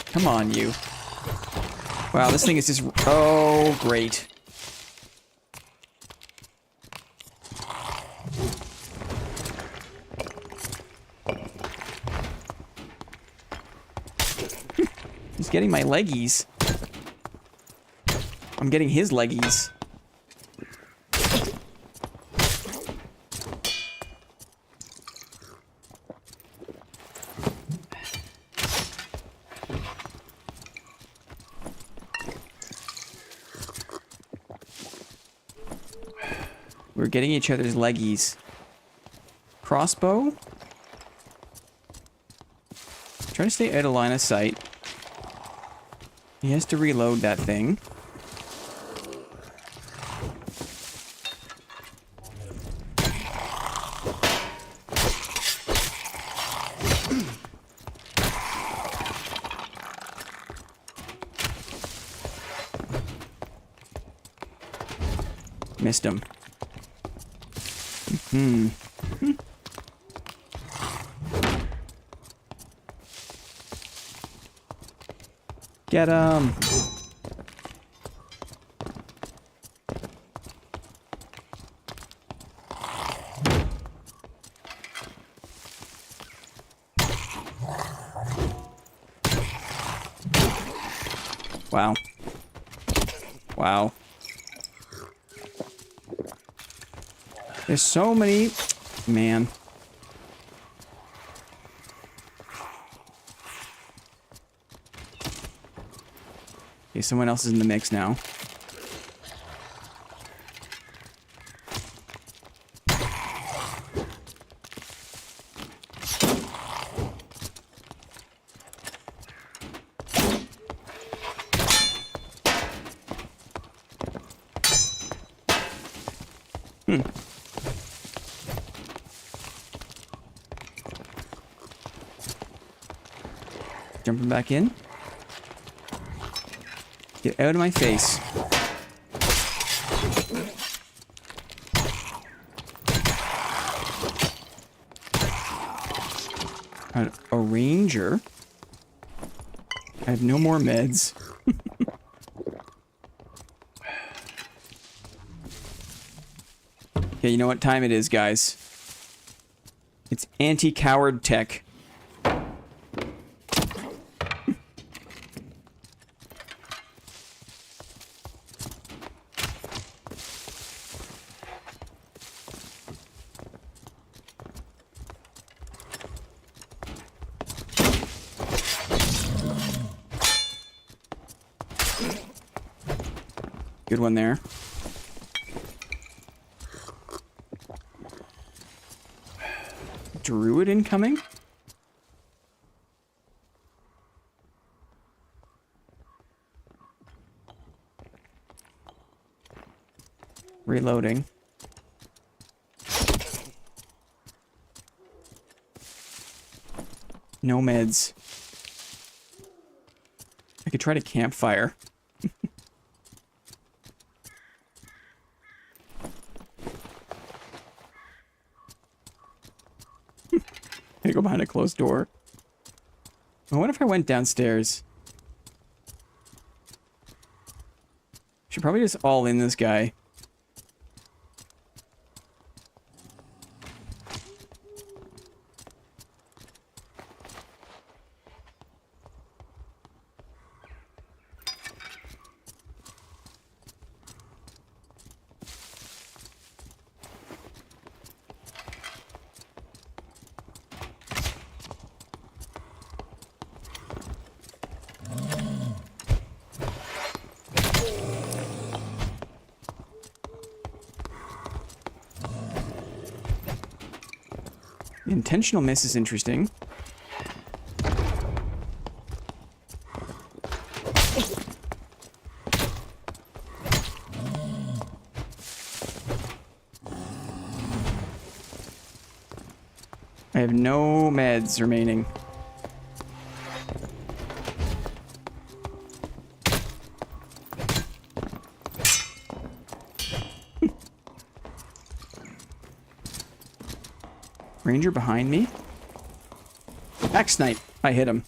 Come on, you. Wow, this thing is just... Oh, great. He's getting my leggies. I'm getting his leggies. We're getting each other's leggies. Crossbow? Try to stay out of line of sight. He has to reload that thing. Missed him. Get him. Wow. Wow. There's so many... Man. Okay, someone else is in the mix now. Jumping back in. Get out of my face. A ranger. I have no more meds. Okay, you know what time it is, guys. It's anti-coward tech. Good one there. Druid incoming? Reloading. No meds. I could try to campfire. I go behind a closed door. I wonder if I went downstairs. Should probably just all in this guy. Intentional miss is interesting. I have no meds remaining. Ranger behind me. Axe snipe. I hit him.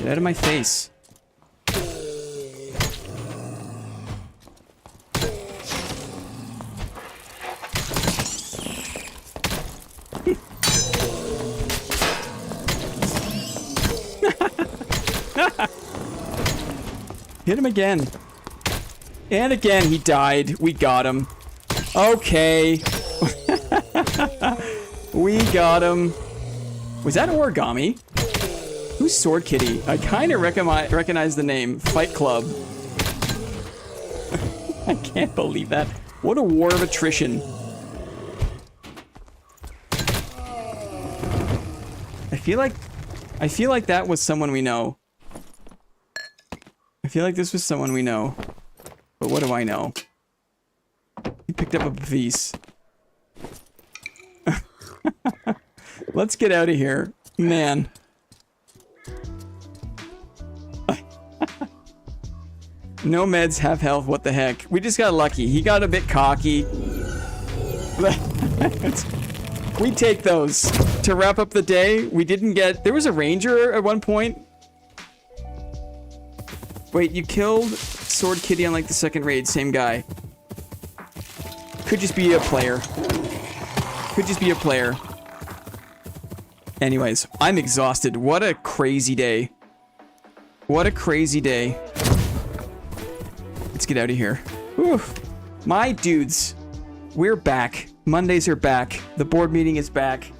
Get out of my face. Hit him again. And again, he died. We got him. Okay. We got him. Was that origami? Who's Sword Kitty? I kind of recognize the name. Fight Club. I can't believe that. What a war of attrition. I feel like that was someone we know. I feel like this was someone we know. But what do I know? He picked up a piece. Let's get out of here. Man. No meds, half health, what the heck. We just got lucky. He got a bit cocky. We take those. To wrap up the day, we didn't get... There was a ranger at one point. Wait, you killed Sword Kitty on like the second raid, same guy. Could just be a player. Could just be a player. Anyways, I'm exhausted. What a crazy day. What a crazy day. Let's get out of here. Whew. My dudes, we're back. Mondays are back. The board meeting is back.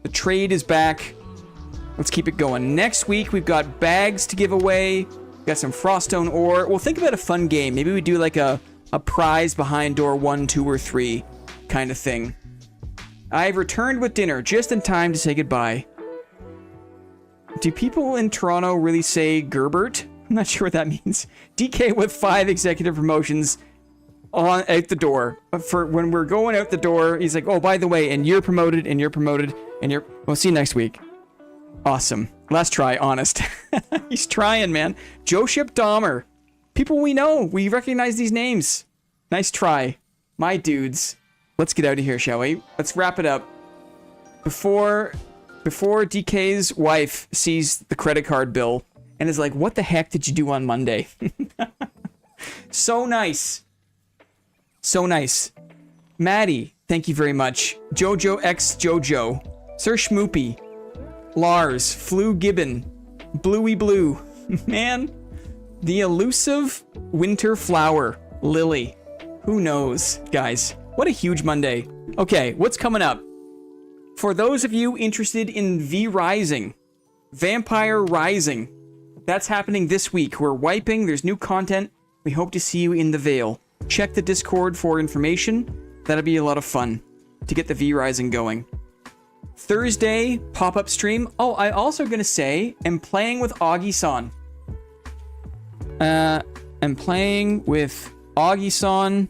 The trade is back. Let's keep it going. Next week, we've got bags to give away. We've got some Froststone ore. We'll think about a fun game. Maybe we do like a prize behind door 1, 2, or 3 kind of thing. I've returned with dinner just in time to say goodbye. Do people in Toronto really say Gerbert? I'm not sure what that means. DK with 5 executive promotions out the door. For when we're going out the door, he's like, oh, by the way, and you're promoted, and you're promoted, and you're... We'll see you next week. Awesome. Last try, honest. He's trying, man. Joship Dahmer. People we know. We recognize these names. Nice try. My dudes. Let's get out of here, shall we? Let's wrap it up. Before DK's wife sees the credit card bill and is like, what the heck did you do on Monday? So nice. So nice. Maddie, thank you very much. Jojo X Jojo. Sir Schmoopy. Lars. Flu Gibbon. Bluey Blue. Man. The elusive winter flower. Lily. Who knows, guys? What a huge Monday. Okay, what's coming up? For those of you interested in V Rising, Vampire Rising, that's happening this week. We're wiping, there's new content. We hope to see you in the Vale. Check the Discord for information. That'll be a lot of fun to get the V Rising going. Thursday, pop-up stream. Oh, I also gonna say, I'm playing with Augie-san. I'm playing with Augie-san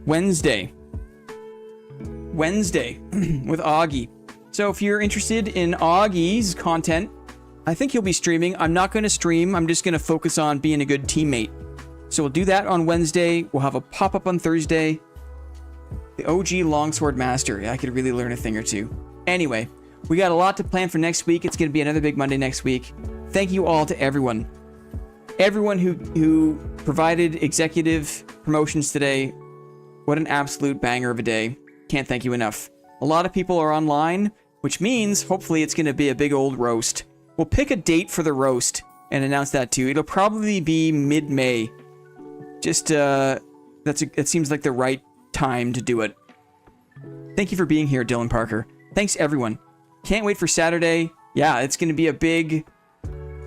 Wednesday with Augie. So if you're interested in Augie's content, I think he'll be streaming. I'm not going to stream. I'm just going to focus on being a good teammate. So we'll do that on Wednesday. We'll have a pop-up on Thursday. The OG Longsword Master. I could really learn a thing or two. Anyway, we got a lot to plan for next week. It's going to be another big Monday next week. Thank you all to everyone. Everyone who provided executive promotions today. What an absolute banger of a day. Can't thank you enough. A lot of people are online, which means hopefully it's going to be a big old roast. We'll pick a date for the roast and announce that too. It'll probably be mid-May. Just, it seems like the right time to do it. Thank you for being here, Dylan Parker. Thanks, everyone. Can't wait for Saturday. Yeah, it's going to be a big...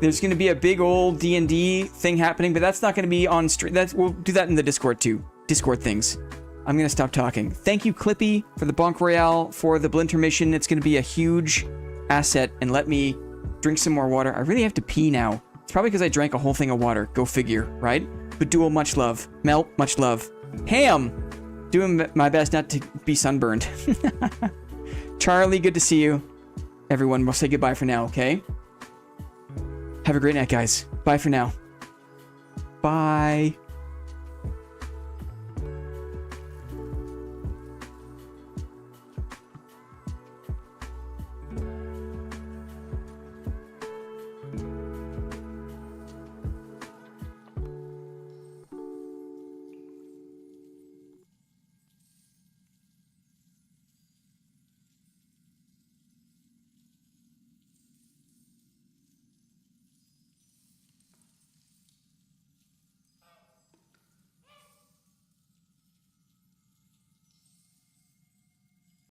There's going to be a big old D&D thing happening, but that's not going to be on stream. We'll do that in the Discord too. Discord things. I'm going to stop talking. Thank you, Clippy, for the BONK Royale, for the Blinter mission. It's going to be a huge asset, and let me drink some more water. I really have to pee now. It's probably because I drank a whole thing of water. Go figure, right? Badul, much love. Mel, much love. Ham, doing my best not to be sunburned. Charlie, good to see you. Everyone, we'll say goodbye for now, okay? Have a great night, guys. Bye for now. Bye.